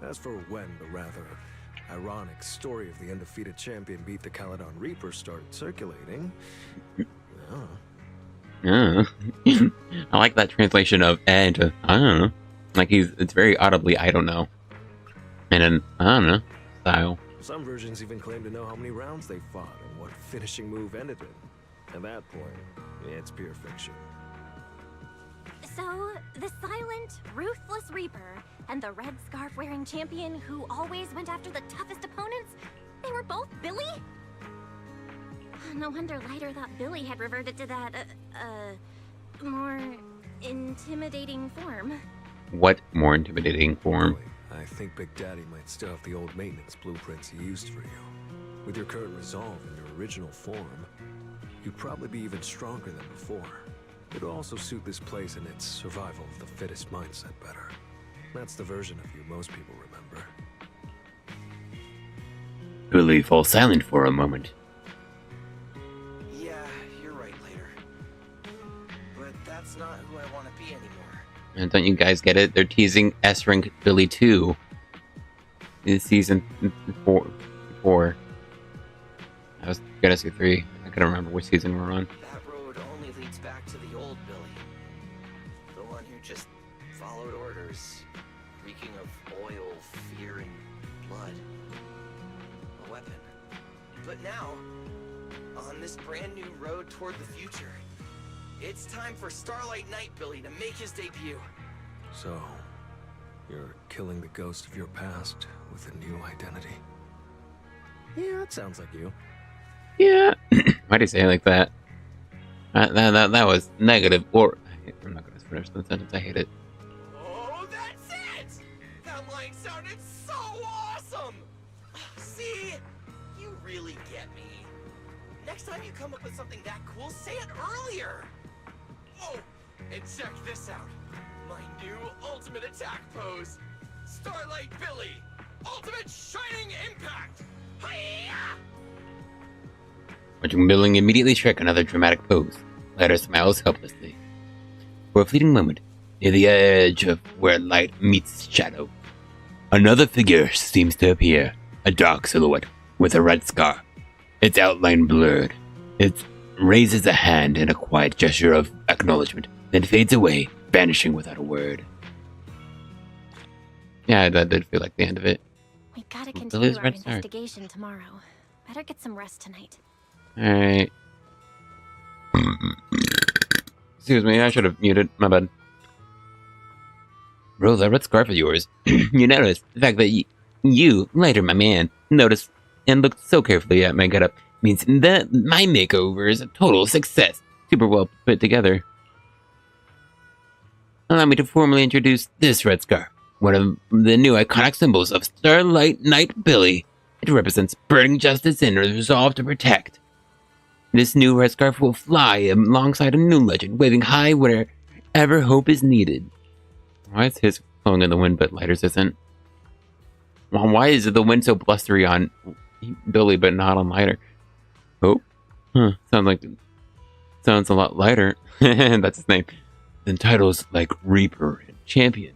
[SPEAKER 19] As for when the rather ironic story of the undefeated champion beat the Caledon Reaper started circulating,
[SPEAKER 1] I like that translation of "and." I don't know. Like it's very audibly "I don't know," and then I don't know style.
[SPEAKER 19] some versions even claim to know how many rounds they fought and what finishing move ended in. At that point, it's pure fiction.
[SPEAKER 3] So, the silent, ruthless Reaper and the red scarf-wearing champion who always went after the toughest opponents, they were both Billy? No wonder Lighter thought Billy had reverted to that, more intimidating form.
[SPEAKER 1] What more intimidating form?
[SPEAKER 19] I think Big Daddy might still have the old maintenance blueprints he used for you. With your current resolve in your original form, you'd probably be even stronger than before. It'd also suit this place and its survival of the fittest mindset better. That's the version of you most people remember.
[SPEAKER 1] Billy falls silent for a moment.
[SPEAKER 6] Yeah, you're right, Later. But that's not who I want to be anymore.
[SPEAKER 1] And don't you guys get it? They're teasing S-Rank Billy 2 in season 4. I was gonna say 3. I couldn't remember which season we're on.
[SPEAKER 6] That road only leads back to the old Billy. The one who just followed orders, reeking of oil, fear, and blood. A weapon. But now, on this brand new road toward the future, it's time for Starlight Knight Billy to make his debut.
[SPEAKER 19] So, you're killing the ghost of your past with a new identity. Yeah, that sounds like you.
[SPEAKER 1] Yeah. Why do you say it like that? That was negative. Or I'm not gonna finish the sentence. I hate it.
[SPEAKER 6] Oh, that's it! That line sounded so awesome! See? You really get me. Next time you come up with something that cool, say it earlier! Oh, and check this out. My new ultimate attack pose. Starlight Billy. Ultimate Shining Impact! Hi-ya!
[SPEAKER 1] Watching Billing immediately strike another dramatic pose. Lighter smiles helplessly. For a fleeting moment, near the edge of where light meets shadow, another figure seems to appear. A dark silhouette with a red scar, its outline blurred. It raises a hand in a quiet gesture of acknowledgement, then fades away, vanishing without a word. Yeah, that did feel like the end of it.
[SPEAKER 3] We gotta
[SPEAKER 1] Billy's
[SPEAKER 3] continue our
[SPEAKER 1] red star.
[SPEAKER 3] investigation tomorrow. Better get some rest tonight.
[SPEAKER 1] Alright. Excuse me, I should have muted. My bad. Bro, that red scarf of yours. You noticed the fact that you, Lighter, my man, noticed and looked so carefully at my getup means that my makeover is a total success. Super well put together. Allow me to formally introduce this red scarf, one of the new iconic symbols of Starlight Knight Billy. It represents burning justice and a resolve to protect. This new red scarf will fly alongside a new legend, waving high wherever hope is needed. Why is his flowing in the wind but Lighter's isn't? Well, why is the wind so blustery on Billy but not on Lighter? Oh, sounds a lot lighter. That's his name. Than titles like Reaper and Champion.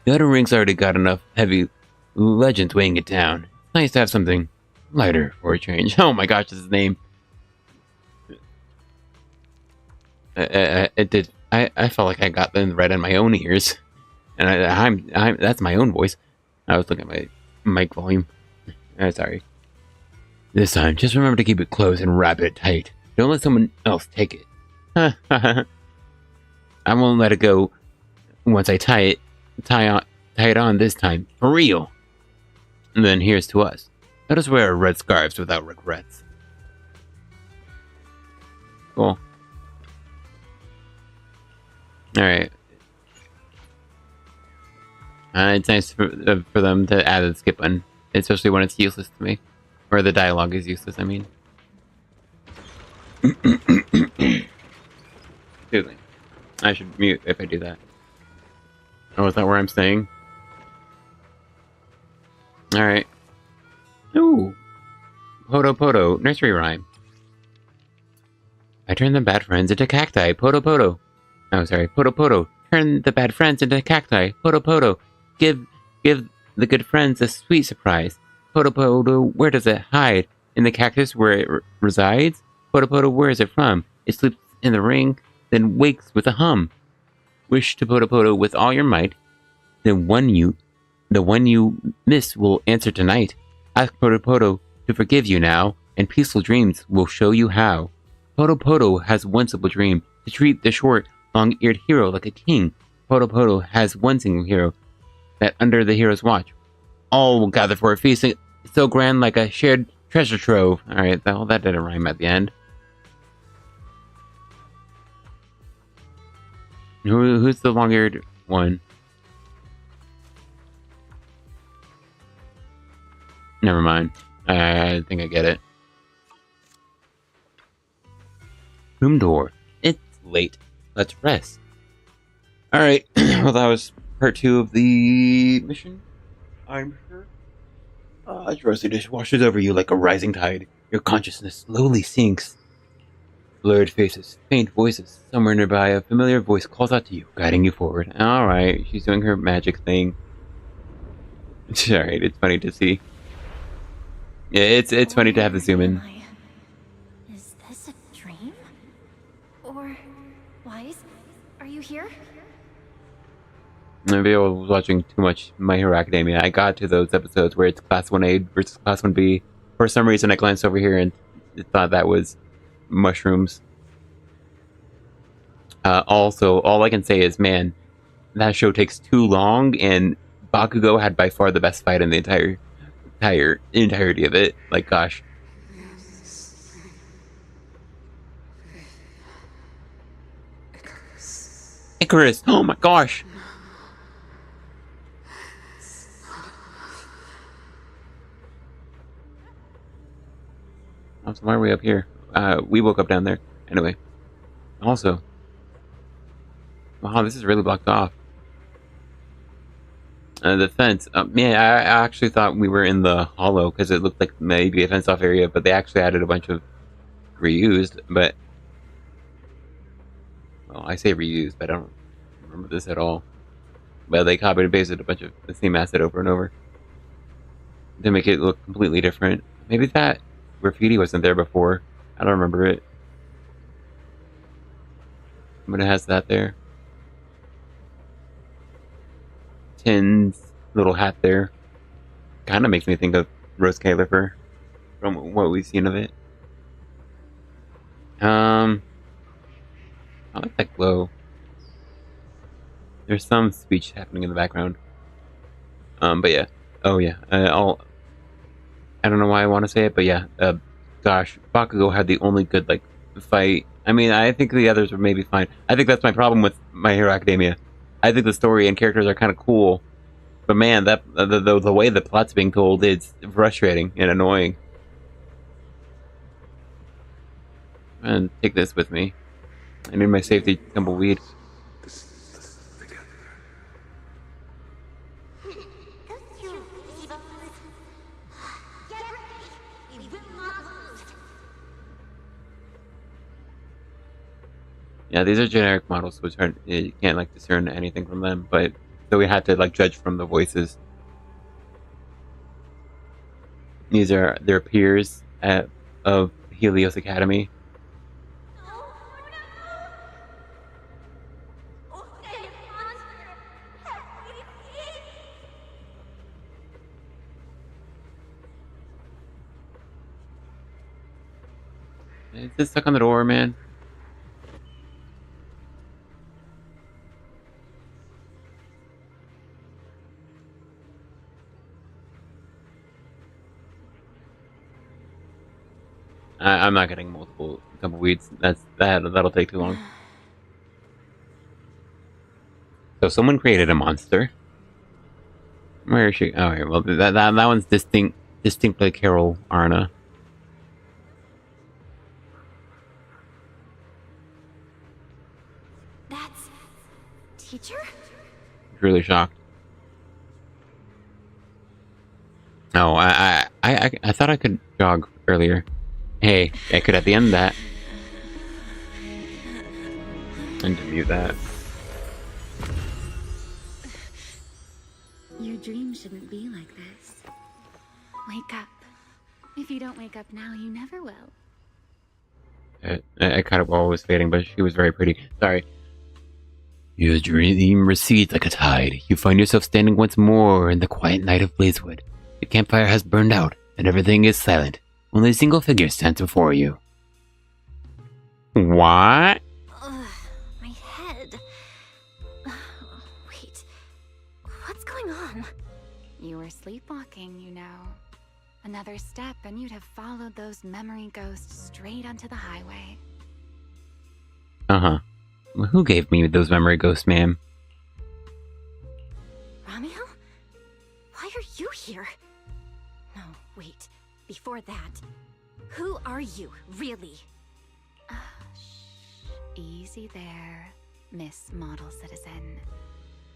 [SPEAKER 1] The Outer Ring's already got enough heavy legends weighing it down. It's nice to have something lighter for a change. Oh my gosh, that's his name. It did. I felt like I got them right in my own ears, and that's my own voice. I was looking at my mic volume. Sorry. This time, just remember to keep it close and wrap it tight. Don't let someone else take it. I won't let it go once I tie it on this time for real. And then here's to us. Let us wear our red scarves without regrets. Cool. Alright. It's nice for them to add a skip button, especially when it's useless to me. Or the dialogue is useless, I mean. Excuse me. I should mute if I do that. Oh, is that where I'm staying? Alright. Ooh. Poto Poto, nursery rhyme. I turned the bad friends into cacti. Poto Poto. Oh, sorry. Poto Poto. Turn the bad friends into cacti. Poto Poto. Give the good friends a sweet surprise. Poto Poto, where does it hide? In the cactus where it resides? Poto Poto, where is it from? It sleeps in the ring, then wakes with a hum. Wish to Poto Poto with all your might. The one you miss will answer tonight. Ask Poto Poto to forgive you now, and peaceful dreams will show you how. Poto Poto has one simple dream, to treat the short, long-eared hero like a king. Poto Poto has one single hero, that under the hero's watch, all will gather for a feast so grand like a shared treasure trove. Alright, that didn't rhyme at the end. Who's the long-eared one? Never mind. I think I get it. Room door. It's late. Let's rest. Alright, well that was part 2 of the mission, I'm sure. Drowsy dish washes over you like a rising tide. Your consciousness slowly sinks. Blurred faces, faint voices. Somewhere nearby, a familiar voice calls out to you, guiding you forward. Alright, she's doing her magic thing. Alright, it's funny to see. Yeah, it's funny to have the zoom in.
[SPEAKER 3] Is this a dream? Or Wise? Are you here?
[SPEAKER 1] Maybe I was watching too much My Hero Academia. I got to those episodes where it's Class 1A versus Class 1B. For some reason, I glanced over here and thought that was mushrooms. Also, all I can say is, man, that show takes too long, and Bakugo had by far the best fight in the entirety of it. Like, gosh. Icarus! Oh my gosh! So why are we up here? We woke up down there. Anyway. Also. Wow, this is really blocked off. The fence. Man, I actually thought we were in the hollow because it looked like maybe a fenced-off area, but they actually added a bunch of reused, but... Well, I say reused, but I don't remember this at all. But they copied and pasted a bunch of the same asset over and over to make it look completely different. Maybe that graffiti wasn't there before. I don't remember it. But it has that there. Tin's little hat there. Kind of makes me think of Rose Califer from what we've seen of it. I like that glow. There's some speech happening in the background. But yeah. Oh yeah. I don't know why I want to say it, but yeah. Gosh, Bakugo had the only good like fight. I mean, I think the others were maybe fine. I think that's my problem with My Hero Academia. I think the story and characters are kind of cool, but man, that the way the plot's being told is frustrating and annoying. And take this with me. I need my safety tumbleweed. Yeah, these are generic models, so you can't like discern anything from them. But so we had to like judge from the voices. These are their peers of Helios Academy. Is this stuck on the door, man? I'm not getting multiple tumbleweeds. That'll take too long. So someone created a monster. Where is she? Oh, here. Well, that one's distinctly Carol Arna.
[SPEAKER 3] That's teacher?
[SPEAKER 1] Really shocked. Oh, I thought I could jog earlier. Hey, I could at the end of that. And to mute that.
[SPEAKER 5] Your dream shouldn't be like this. Wake up. If you don't wake up now, you never will.
[SPEAKER 1] I kind of was fading, but she was very pretty. Sorry. Your dream recedes like a tide. You find yourself standing once more in the quiet night of Blazewood. The campfire has burned out, and everything is silent. Only a single figure stands before you. What?
[SPEAKER 3] My head. Wait. What's going on?
[SPEAKER 5] You were sleepwalking, you know. Another step and you'd have followed those memory ghosts straight onto the highway.
[SPEAKER 1] Uh-huh. Well, who gave me those memory ghosts, ma'am?
[SPEAKER 3] Romeo? Why are you here? No, wait. Before that, who are you, really?
[SPEAKER 5] Shh. Easy there, Miss Model Citizen.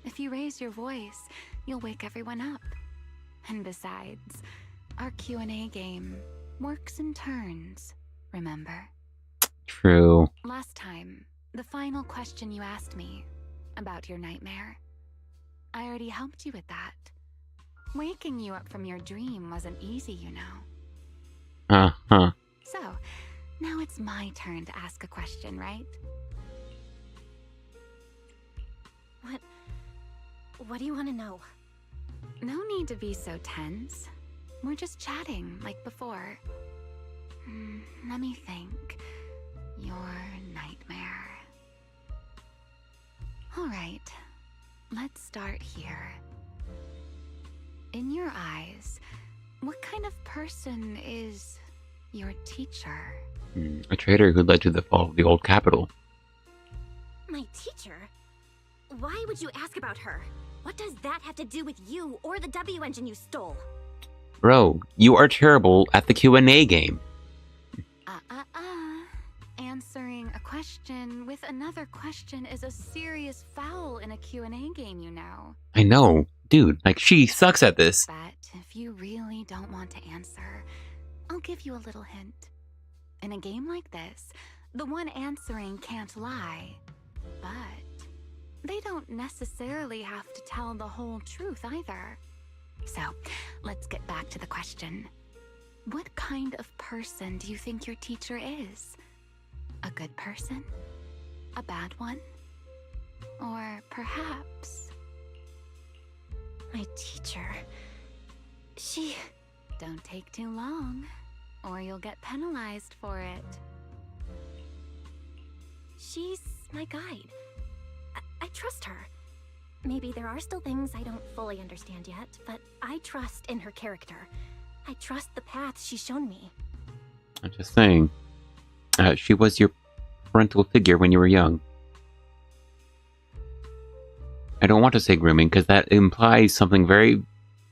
[SPEAKER 5] If you raise your voice, you'll wake everyone up. And besides, our Q&A game works in turns, remember?
[SPEAKER 1] True.
[SPEAKER 5] Last time, the final question you asked me about your nightmare, I already helped you with that. Waking you up from your dream wasn't easy, you know.
[SPEAKER 1] Uh-huh.
[SPEAKER 5] So, now it's my turn to ask a question, right?
[SPEAKER 3] What do you want to know?
[SPEAKER 5] No need to be so tense. We're just chatting, like before. Let me think. Your nightmare. Alright, let's start here. In your eyes, what kind of person is your teacher?
[SPEAKER 1] A traitor who led to the fall of the old capital.
[SPEAKER 3] My teacher? Why would you ask about her? What does that have to do with you or the W engine you stole?
[SPEAKER 1] Bro, you are terrible at the Q&A game.
[SPEAKER 5] Answering a question with another question is a serious foul in a Q&A game, you know.
[SPEAKER 1] I know. Dude, like, she sucks at this.
[SPEAKER 5] But if you really don't want to answer, I'll give you a little hint. In a game like this, the one answering can't lie. But they don't necessarily have to tell the whole truth either. So, let's get back to the question. What kind of person do you think your teacher is? A good person? A bad one? Or perhaps...
[SPEAKER 3] My teacher... She...
[SPEAKER 5] Don't take too long, or you'll get penalized for it.
[SPEAKER 3] She's my guide. I trust her. Maybe there are still things I don't fully understand yet, but I trust in her character. I trust the path she's shown me.
[SPEAKER 1] I'm just saying. She was your parental figure when you were young. I don't want to say grooming, because that implies something very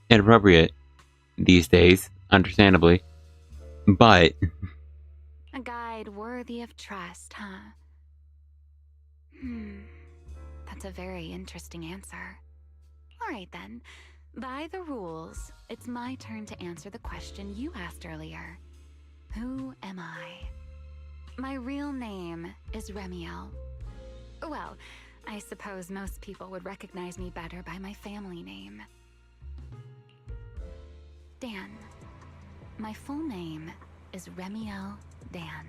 [SPEAKER 1] inappropriate these days, understandably. But...
[SPEAKER 5] A guide worthy of trust, huh? That's a very interesting answer. Alright then. By the rules, it's my turn to answer the question you asked earlier. Who am I? My real name is Remiel. Well, I suppose most people would recognize me better by my family name. Dan. My full name is Remiel Dan.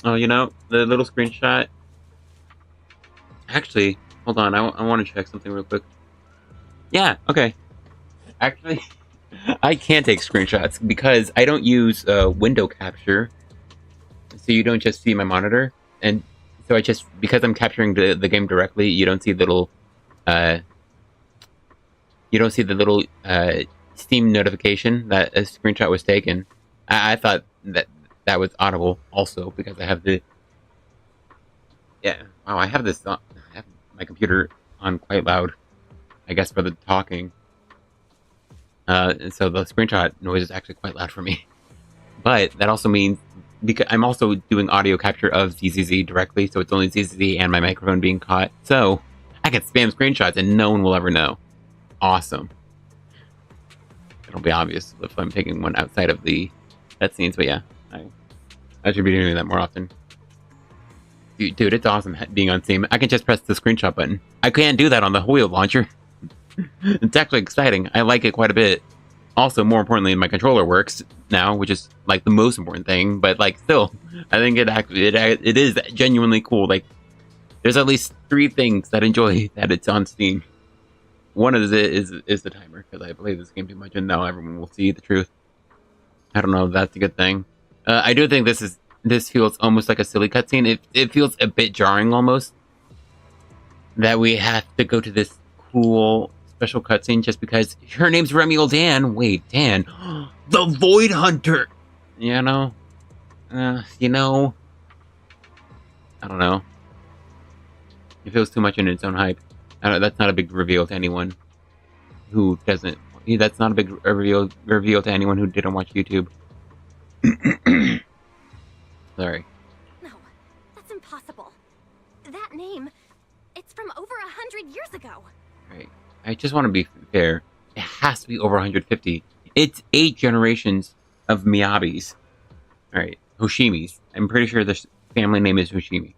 [SPEAKER 1] Oh, you know, the little screenshot... Actually, hold on, I want to check something real quick. Yeah, okay. Actually, I can take screenshots because I don't use window capture. So you don't just see my monitor. And so I just, because I'm capturing the game directly, you don't see the little, Steam notification that a screenshot was taken. I thought that was audible also because I have the... Yeah, wow, I have this... I have my computer on quite loud, I guess, for the talking. And so the screenshot noise is actually quite loud for me. But that also means... because I'm also doing audio capture of ZZZ directly, so it's only ZZZ and my microphone being caught. So, I can spam screenshots and no one will ever know. Awesome. It'll be obvious if I'm taking one outside of the cutscenes, but yeah. I should be doing that more often. Dude, it's awesome being on Steam. I can just press the screenshot button. I can't do that on the wheel launcher. It's actually exciting. I like it quite a bit. Also, more importantly, my controller works now, which is like the most important thing. But like, still, I think it is genuinely cool. Like, there's at least 3 things that enjoy that it's on Steam. One of it is the timer, because I play this game too much, and now everyone will see the truth. I don't know if that's a good thing. I do think this feels almost like a silly cutscene. It feels a bit jarring almost that we have to go to this cool special cutscene just because her name's Remiel Dan. Wait, Dan, the Void Hunter. You know, I don't know. It feels too much in its own hype. That's not a big reveal to anyone who doesn't. That's not a big reveal to anyone who didn't watch YouTube. Sorry.
[SPEAKER 3] No, that's impossible. That name, it's from over 100 years ago.
[SPEAKER 1] Right. I just want to be fair. It has to be over 150. It's 8 generations of Miyabis. Alright, Hoshimis. I'm pretty sure the family name is Hoshimi.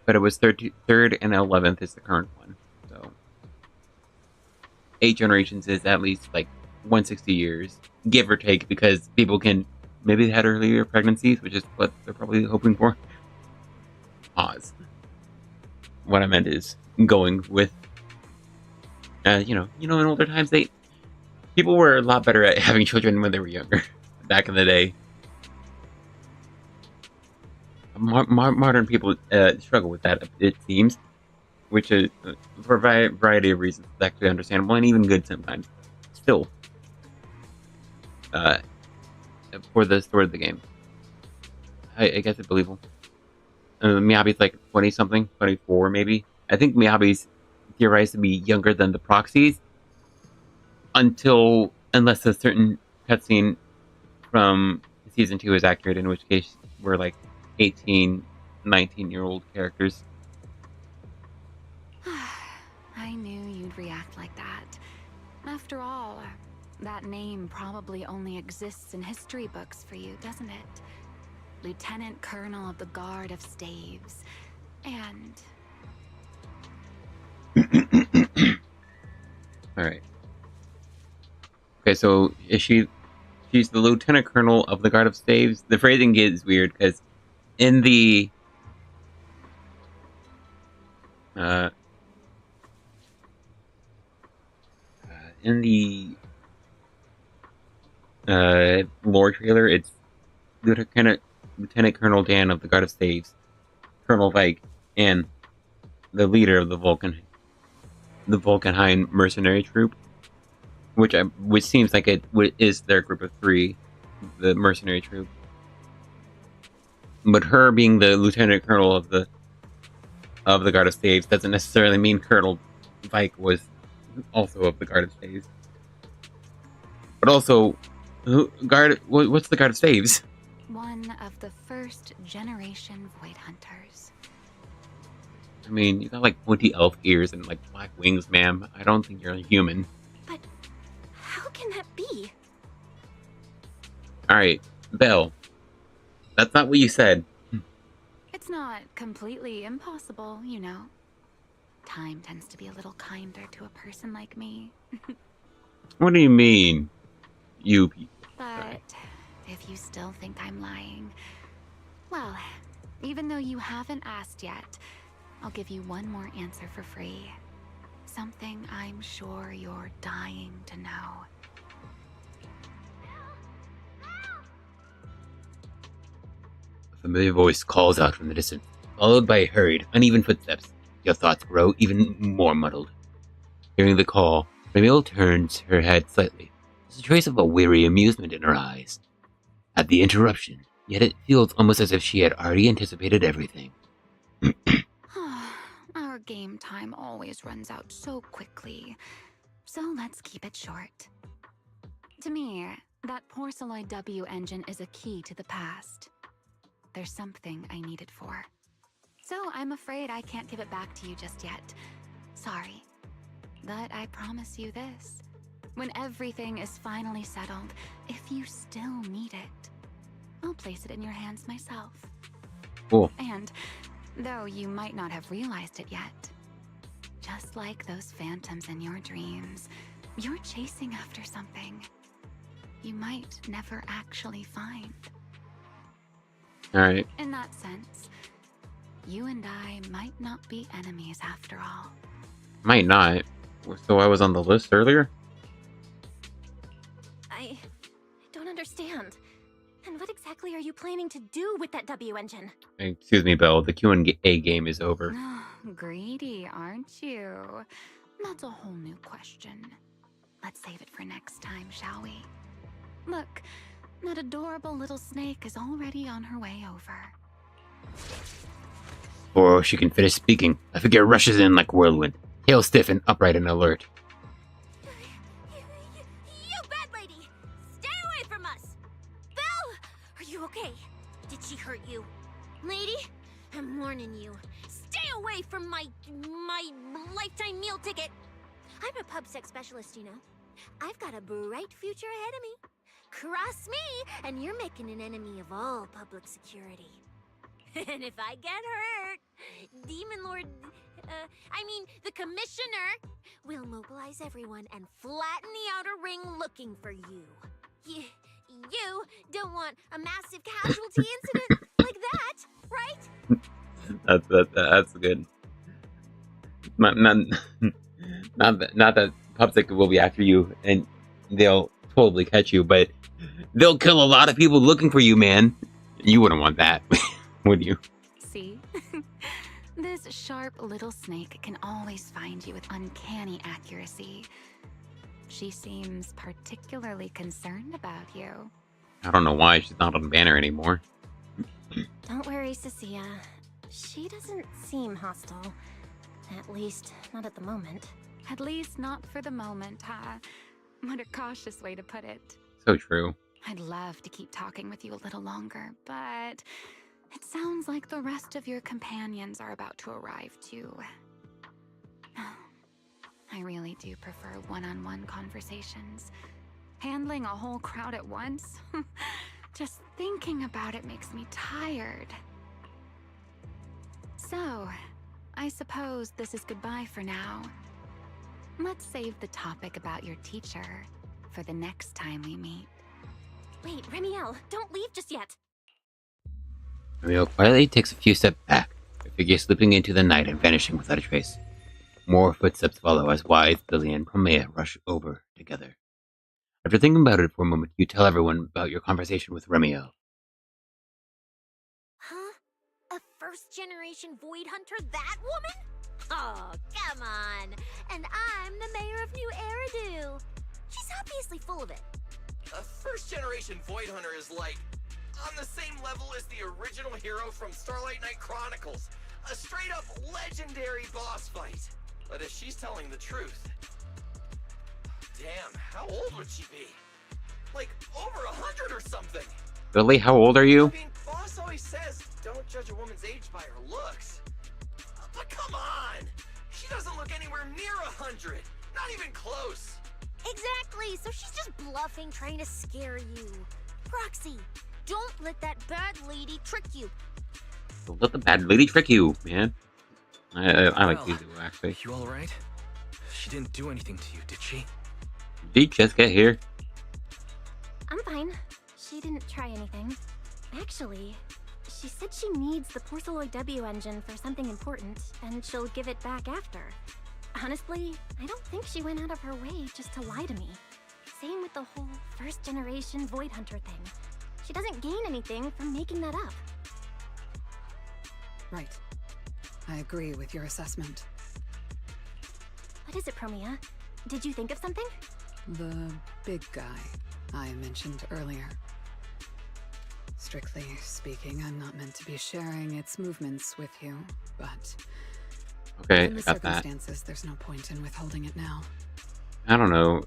[SPEAKER 1] But it was 3rd and 11th is the current one. So 8 generations is at least like 160 years, give or take, because people can maybe they had earlier pregnancies, which is what they're probably hoping for. Pause. What I meant is going with, in older times people were a lot better at having children when they were younger, back in the day. Modern people struggle with that, it seems, which is for a variety of reasons. It's actually understandable and even good sometimes. Still, for the story of the game. I guess it's believable. Miyabi's like 20-something, 24 maybe. I think Miyabi's theorized to be younger than the proxies unless a certain cutscene from season 2 is accurate, in which case we're like 18, 19-year-old characters.
[SPEAKER 5] I knew you'd react like that. After all, that name probably only exists in history books for you, doesn't it? Lieutenant Colonel of the Guard of Staves. And...
[SPEAKER 1] Alright. Okay, so she's the Lieutenant Colonel of the Guard of Staves. The phrasing is weird, because in the... lore trailer, it's Lieutenant Colonel Dan of the Guard of Staves, Colonel Vike, and the leader of the Vulcanheim mercenary troop, which seems like it is their group of 3, the mercenary troop. But her being the Lieutenant Colonel of the Guard of Staves doesn't necessarily mean Colonel Vike was also of the Guard of Staves. But also, what's the Guard of Staves?
[SPEAKER 5] one of the first generation Void Hunters.
[SPEAKER 1] I mean, you got like pointy elf ears and like black wings, ma'am. I don't think you're a human.
[SPEAKER 3] But how can that be?
[SPEAKER 1] Alright, Belle. That's not what you said.
[SPEAKER 5] It's not completely impossible, you know. Time tends to be a little kinder to a person like me.
[SPEAKER 1] What do you mean? You people.
[SPEAKER 5] But if you still think I'm lying, well, even though you haven't asked yet, I'll give you one more answer for free. Something I'm sure you're dying to know.
[SPEAKER 1] A familiar voice calls out from the distance, followed by hurried, uneven footsteps. Your thoughts grow even more muddled. Hearing the call, Promeia turns her head slightly. There's a trace of a weary amusement in her eyes at the interruption, yet it feels almost as if she had already anticipated everything.
[SPEAKER 5] Our game time always runs out so quickly, so let's keep it short. To me, that Porceloid W engine is a key to the past. There's something I need it for. So I'm afraid I can't give it back to you just yet. Sorry. But I promise you this. When everything is finally settled, if you still need it, I'll place it in your hands myself.
[SPEAKER 1] Cool.
[SPEAKER 5] And though you might not have realized it yet, just like those phantoms in your dreams, you're chasing after something you might never actually find.
[SPEAKER 1] Alright.
[SPEAKER 5] In that sense, you and I might not be enemies after all.
[SPEAKER 1] Might not. So I was on the list earlier?
[SPEAKER 3] I don't understand. And what exactly are you planning to do with that W engine?
[SPEAKER 1] Excuse me, Belle. The Q&A game is over.
[SPEAKER 5] Greedy, aren't you? That's a whole new question. Let's save it for next time, shall we? Look, that adorable little snake is already on her way over.
[SPEAKER 1] Before she can finish speaking, a figure rushes in like a whirlwind, tail stiff and upright and alert.
[SPEAKER 3] You bad lady! Stay away from us! Belle! Are you okay? Did she hurt you? Lady, I'm warning you. Stay away from my lifetime meal ticket! I'm a pub sex specialist, you know. I've got a bright future ahead of me. Cross me, and you're making an enemy of all public security. And if I get hurt, Demon Lord, the Commissioner, will mobilize everyone and flatten the outer ring looking for you. You don't want a massive casualty incident like that, right?
[SPEAKER 1] That's good. Not that PubSec will be after you and they'll totally catch you, but they'll kill a lot of people looking for you, man. You wouldn't want that, would you?
[SPEAKER 5] See? This sharp little snake can always find you with uncanny accuracy. She seems particularly concerned about you.
[SPEAKER 1] I don't know why she's not on banner anymore.
[SPEAKER 3] Don't worry, Cissia. She doesn't seem hostile. At least, not at the moment.
[SPEAKER 5] At least not for the moment, huh? What a cautious way to put it.
[SPEAKER 1] So true.
[SPEAKER 5] I'd love to keep talking with you a little longer, but it sounds like the rest of your companions are about to arrive too. I really do prefer one-on-one conversations. Handling a whole crowd at once? Just thinking about it makes me tired. So, I suppose this is goodbye for now. Let's save the topic about your teacher for the next time we meet.
[SPEAKER 3] Wait, Remiel, don't leave just yet.
[SPEAKER 1] Remiel quietly takes a few steps back, her figure slipping into the night and vanishing without a trace. More footsteps follow as Wise, Billy, and Promeia rush over together. After thinking about it for a moment, you tell everyone about your conversation with Remiel.
[SPEAKER 3] Huh? A first-generation Void Hunter, that woman? Oh, come on. And I'm the mayor of New Eridu. She's obviously full of it.
[SPEAKER 6] A first-generation Void Hunter is like on the same level as the original hero from Starlight Knight Chronicles. A straight-up legendary boss fight. But if she's telling the truth... Damn, how old would she be? Like, over 100 or something.
[SPEAKER 1] Billy, how old are you?
[SPEAKER 6] I mean, boss always says, don't judge a woman's age by her looks. But come on! She doesn't look anywhere near 100. Not even close.
[SPEAKER 3] Exactly, so she's just bluffing, trying to scare you. Proxy, don't let that bad lady trick you.
[SPEAKER 1] Don't let the bad lady trick you, man. I like these actually.
[SPEAKER 2] You alright? She didn't do anything to you, did she?
[SPEAKER 1] Did you just get here?
[SPEAKER 3] I'm fine. She didn't try anything. Actually, she said she needs the Porceloid W engine for something important, and she'll give it back after. Honestly, I don't think she went out of her way just to lie to me. Same with the whole first-generation Void Hunter thing. She doesn't gain anything from making that up.
[SPEAKER 17] Right. I agree with your assessment.
[SPEAKER 3] What is it, Promeia? Did you think of something?
[SPEAKER 17] The big guy I mentioned earlier. Strictly speaking, I'm not meant to be sharing its movements with you, but...
[SPEAKER 1] Okay,
[SPEAKER 17] in the
[SPEAKER 1] I got that.
[SPEAKER 17] circumstances, there's no point in withholding it now.
[SPEAKER 1] I don't know.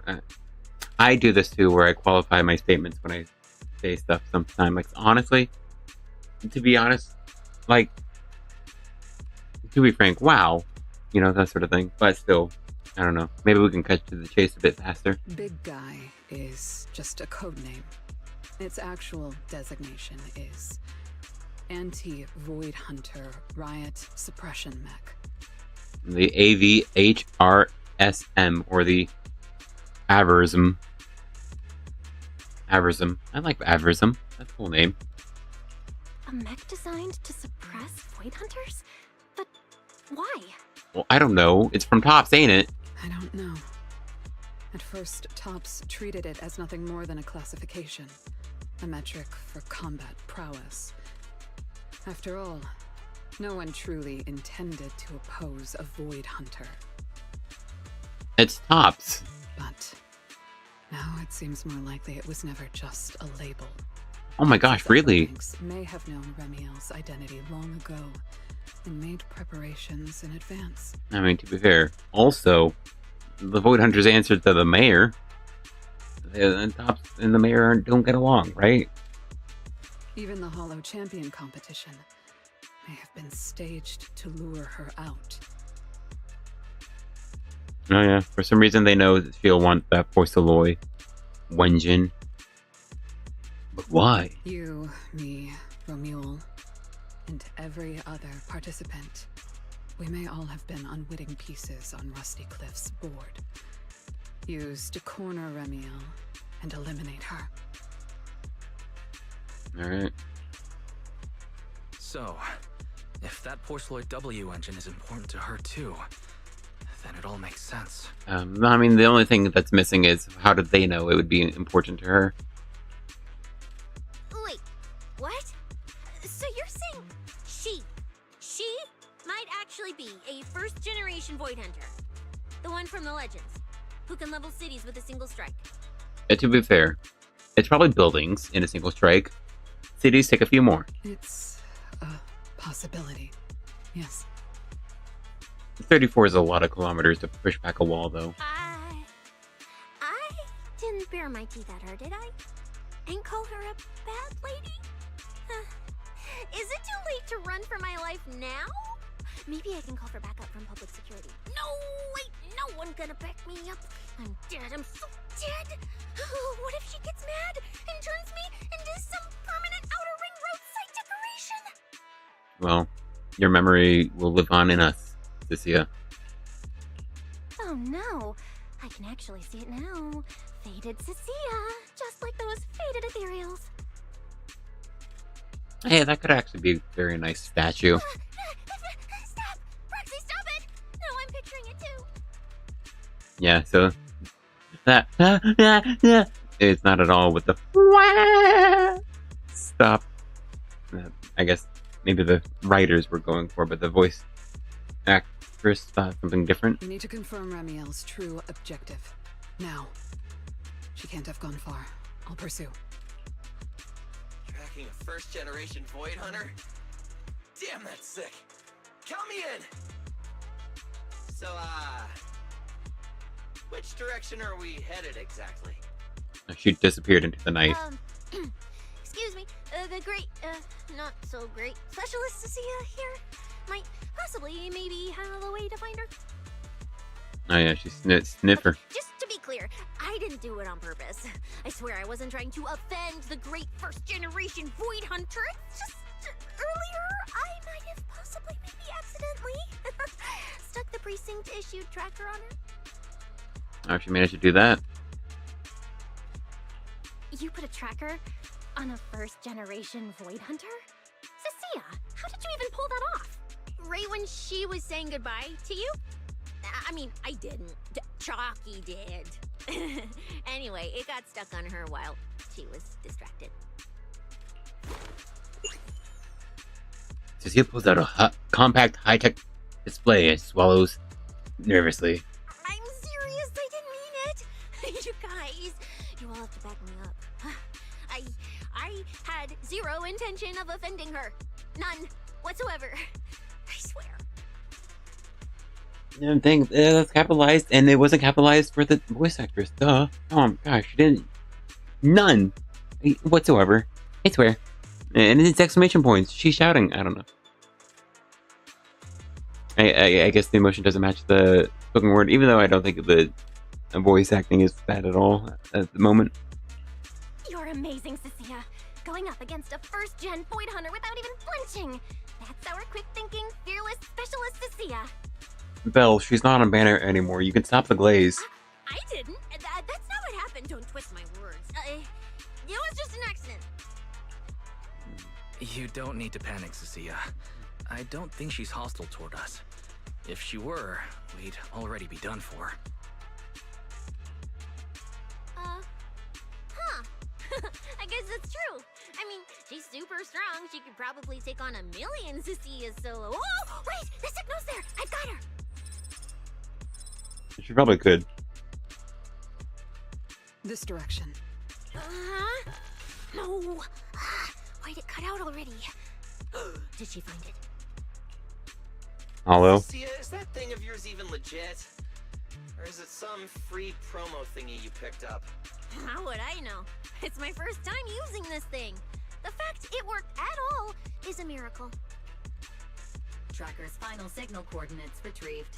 [SPEAKER 1] I do this too, where I qualify my statements when I say stuff sometimes. Like, honestly, to be honest, like, to be frank, wow. You know, that sort of thing. But still, I don't know. Maybe we can cut to the chase a bit faster.
[SPEAKER 17] Big Guy is just a code name. Its actual designation is Anti-Void Hunter Riot Suppression Mech.
[SPEAKER 1] The AVHRSM, or the Aversm. Aversm. I like Aversm. That's a cool name.
[SPEAKER 3] A mech designed to suppress Void Hunters? But why?
[SPEAKER 1] Well, I don't know. It's from Tops, ain't it?
[SPEAKER 17] I don't know. At first, Tops treated it as nothing more than a classification. A metric for combat prowess. After all, no one truly intended to oppose a Void Hunter.
[SPEAKER 1] It's Tops.
[SPEAKER 17] But now it seems more likely it was never just a label.
[SPEAKER 1] Oh my gosh, really?
[SPEAKER 17] Ranks may have known Remiel's identity long ago and made preparations in advance.
[SPEAKER 1] I mean, to be fair, also, the Void Hunters answered to the mayor. The Tops and the mayor don't get along, right?
[SPEAKER 17] Even the Hollow Champion competition may have been staged to lure her out.
[SPEAKER 1] Oh yeah, for some reason they know that she'll want that Porceloid Wenjin. But why?
[SPEAKER 17] You, me, Romuald, and every other participant. We may all have been unwitting pieces on Rusty Cliff's board. Used to corner Remiel and eliminate her.
[SPEAKER 1] Alright.
[SPEAKER 2] So, if that Porceloid W engine is important to her too, then it all makes sense.
[SPEAKER 1] I mean, the only thing that's missing is how did they know it would be important to her?
[SPEAKER 3] Wait, what? So you're saying she might actually be a first-generation Void Hunter? The one from the Legends, who can level cities with a single strike?
[SPEAKER 1] To be fair, it's probably buildings in a single strike. cities take a few more.
[SPEAKER 17] It's a possibility. Yes.
[SPEAKER 1] 34 is a lot of kilometers to push back a wall, though.
[SPEAKER 3] I didn't bare my teeth at her, did I? And call her a bad lady? Is it too late to run for my life now? Maybe I can call for backup from public security. No, wait, no one's gonna back me up. I'm dead, I'm so dead. What if she gets mad and turns me into some permanent outer ring roadside decoration?
[SPEAKER 1] Well, your memory will live on in us, Cissia.
[SPEAKER 3] Oh no, I can actually see it now. Faded Cissia, just like those faded ethereals.
[SPEAKER 1] Hey, that could actually be a very nice statue.
[SPEAKER 3] Stop! Proxy, stop it! No, I'm picturing it too.
[SPEAKER 1] Yeah, so that it's not at all with the stop. I guess maybe the writers were going for, but the voice actress thought something different.
[SPEAKER 17] We need to confirm Ramiel's true objective. Now. She can't have gone far. I'll pursue.
[SPEAKER 6] Tracking a first-generation Void Hunter? Damn, that's sick. Count me in! So, which direction are we headed exactly?
[SPEAKER 1] She disappeared into the night.
[SPEAKER 3] Excuse me, the great, not so great specialist Cissia here might possibly maybe have a way to find her.
[SPEAKER 1] Oh yeah, she sniffer.
[SPEAKER 3] Just to be clear, I didn't do it on purpose. I swear I wasn't trying to offend the great first-generation Void Hunter. It's just earlier I might have possibly maybe accidentally stuck the precinct-issued tracker on her.
[SPEAKER 1] Oh, she managed to do that.
[SPEAKER 3] You put a tracker on a first-generation Void Hunter? Cissia, how did you even pull that off? Right when she was saying goodbye to you? I mean, I didn't. Chalky did. Anyway, it got stuck on her while she was distracted.
[SPEAKER 1] Cissia pulls out a compact, high-tech display and swallows nervously.
[SPEAKER 3] I'm serious, I didn't mean it. You guys, you all have to back me up. I had zero intention of offending her. None whatsoever. I swear.
[SPEAKER 1] That's capitalized, and it wasn't capitalized for the voice actress. Duh. Oh my gosh, she didn't. None whatsoever. I swear. And it's exclamation points. She's shouting. I don't know. I guess the emotion doesn't match the spoken word, even though I don't think the voice acting is bad at all at the moment.
[SPEAKER 3] You're amazing, Cissia. Going up against a first-gen Void Hunter without even flinching. That's our quick-thinking, fearless specialist Cissia.
[SPEAKER 1] Belle, she's not on banner anymore. You can stop the glaze.
[SPEAKER 3] I didn't. That's not what happened. Don't twist my words. It was just an accident.
[SPEAKER 2] You don't need to panic, Cissia. I don't think she's hostile toward us. If she were, we'd already be done for.
[SPEAKER 3] I guess that's true. I mean, she's super strong. She could probably take on 1,000,000 Cissias solo. Oh, wait! The signal's there! I've got her!
[SPEAKER 1] She probably could.
[SPEAKER 17] This direction.
[SPEAKER 3] No! Why'd it cut out already? Did she find it?
[SPEAKER 1] Hello?
[SPEAKER 6] Cissia, is that thing of yours even legit? Or is it some free promo thingy you picked up?
[SPEAKER 3] How would I know? It's my first time using this thing. The fact it worked at all is a miracle.
[SPEAKER 4] Tracker's final signal coordinates retrieved.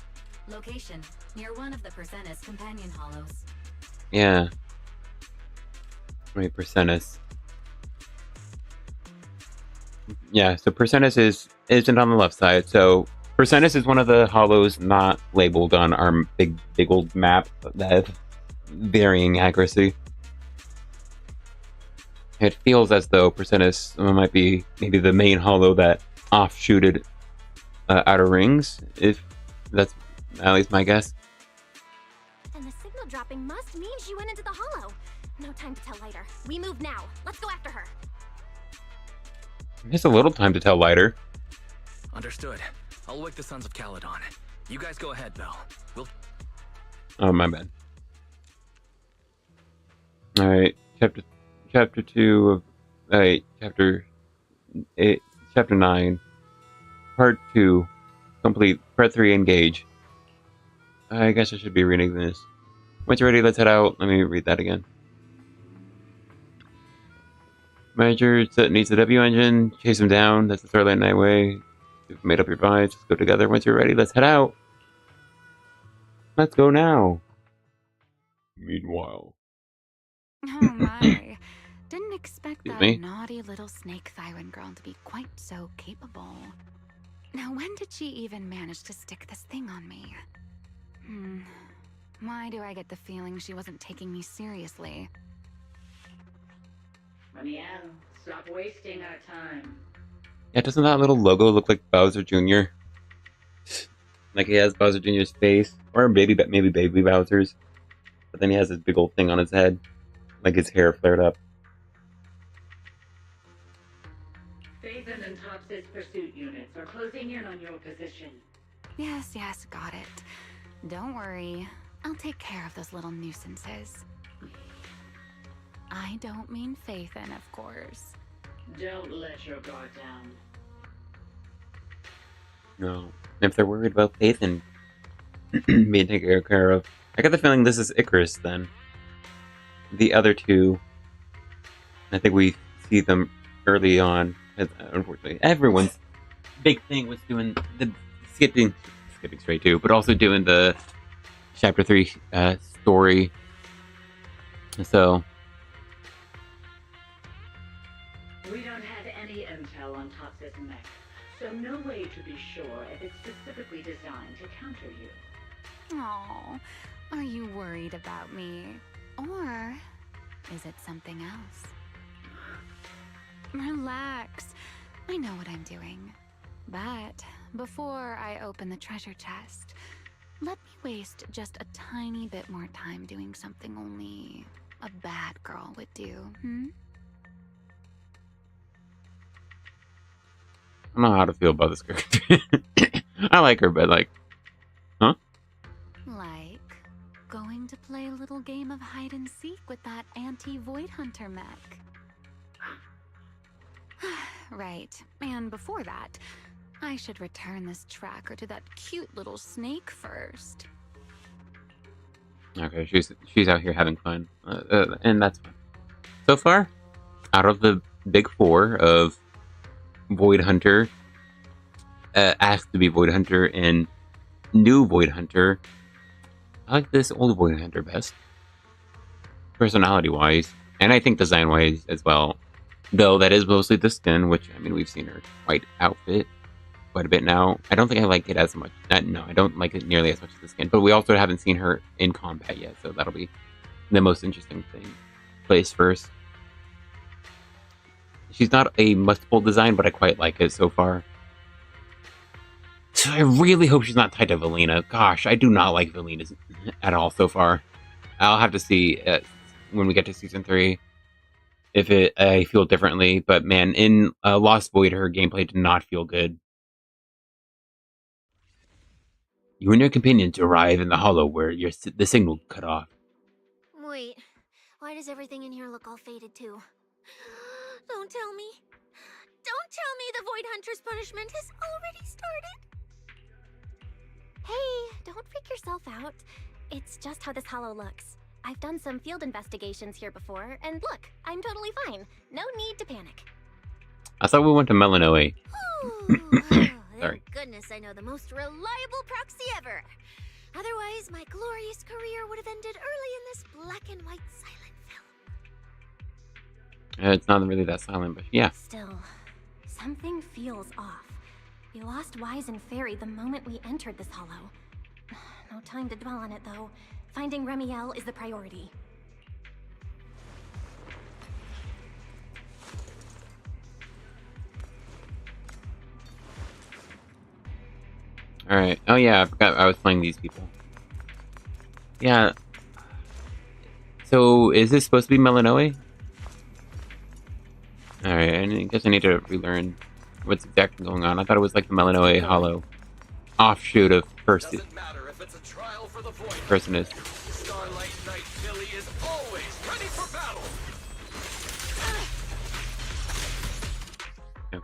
[SPEAKER 4] Location, near one of the Persenis companion hollows.
[SPEAKER 1] Yeah. Wait, Persenis. Yeah, so Persenis isn't on the left side, so Persenis is one of the hollows not labeled on our big old map that have varying accuracy. It feels as though Persenis might be maybe the main hollow that offshooted outer rings, if that's at least my guess.
[SPEAKER 3] And the signal dropping must mean she went into the hollow. No time to tell later. We move now. Let's go after her.
[SPEAKER 1] There's a little time to tell lighter.
[SPEAKER 2] Understood. I'll wake the Sons of Caledon. You guys go ahead, Belle.
[SPEAKER 1] Oh, my bad. Alright, chapter 2 of... chapter Chapter 9, Part 2, complete. Part 3, engage. I guess I should be reading this. Once you're ready, let's head out. Let me read that again. Manager needs the W engine. Chase him down. That's the Starlight Night way. You've made up your minds. Let's go together. Once you're ready, let's head out. Let's go now. Meanwhile.
[SPEAKER 5] Oh my. Didn't expect
[SPEAKER 1] Excuse
[SPEAKER 5] that
[SPEAKER 1] me?
[SPEAKER 5] naughty little snake Thyron girl to be quite so capable. Now, when did she even manage to stick this thing on me? Why do I get the feeling she wasn't taking me seriously?
[SPEAKER 18] Promeia, stop wasting our time.
[SPEAKER 1] Yeah, doesn't that little logo look like Bowser Jr.? Like he has Bowser Jr.'s face, or maybe baby Bowser's, but then he has this big old thing on his head, like his hair flared up.
[SPEAKER 18] Phaethon and Tops's pursuit units are closing in on your position.
[SPEAKER 5] Yes, got it. Don't worry. I'll take care of those little nuisances. I don't mean Phaethon, of course.
[SPEAKER 18] Don't let your guard down.
[SPEAKER 1] No. If they're worried about Faith and being taken care of, I get the feeling this is Icarus then. The other two, I think we see them early on. Unfortunately, everyone's big thing was doing the skipping straight too, but also doing the chapter 3 story. So
[SPEAKER 18] We don't have any intel on Tops's mech, so no way to be sure if it's specifically designed to counter you.
[SPEAKER 5] Oh, are you worried about me? Or is it something else? Relax. I know what I'm doing. But before I open the treasure chest, let me waste just a tiny bit more time doing something only a bad girl would do,
[SPEAKER 1] I don't know how to feel about this character. I like her, but like, huh?
[SPEAKER 5] Like going to play a little game of hide and seek with that anti-Void Hunter mech. Right, and before that, I should return this tracker to that cute little snake first.
[SPEAKER 1] Okay, she's out here having fun, and that's fine. So far, out of the big four of Void Hunter, asked to be Void Hunter, and new Void Hunter, I like this old Void Hunter best, personality-wise, and I think design-wise as well. Though that is mostly the skin, which, I mean, we've seen her white outfit quite a bit now. I don't think I like it as much. No, I don't like it nearly as much as the skin. But we also haven't seen her in combat yet, so that'll be the most interesting thing. Place first. She's not a must-pull design, but I quite like it so far. So I really hope she's not tied to Valina. Gosh, I do not like Valina at all so far. I'll have to see when we get to Season 3. If I feel differently, but man, in Lost Void, her gameplay did not feel good. You and your companions arrive in the hollow where the signal cut off.
[SPEAKER 3] Wait, why does everything in here look all faded too? Don't tell me. Don't tell me the Void Hunter's punishment has already started. Hey, don't freak yourself out. It's just how this hollow looks. I've done some field investigations here before, and look, I'm totally fine. No need to panic.
[SPEAKER 1] I thought we went to Melanoe. Sorry.
[SPEAKER 3] Thank goodness I know the most reliable proxy ever. Otherwise, my glorious career would have ended early in this black and white silent film.
[SPEAKER 1] It's not really that silent, but yeah.
[SPEAKER 3] Still, something feels off. We lost Wise and Fairy the moment we entered this hollow. No time to dwell on it, though. Finding Remiel is the priority.
[SPEAKER 1] Alright. Oh yeah, I forgot I was playing these people. Yeah. So, is this supposed to be Melanoe? Alright, I guess I need to relearn what's exactly going on. I thought it was like the Melanoe Hollow offshoot of Personus.
[SPEAKER 6] Starlight Knight Billy is always ready for battle.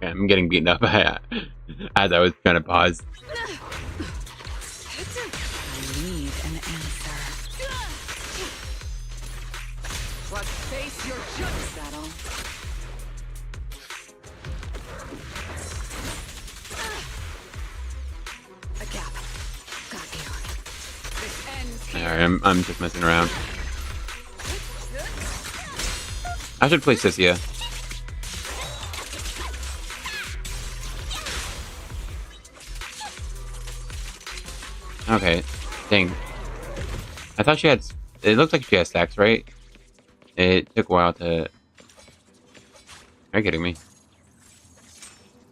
[SPEAKER 1] Okay, I'm getting beaten up as I was trying to pause.
[SPEAKER 17] I need an answer. Let's face your judge, battle. A gap. Got you. This ends here.
[SPEAKER 1] Alright, I'm just messing around. I should play Cissia. Okay, dang. I thought she had... It looks like she has stacks, right? It took a while to... Are you kidding me?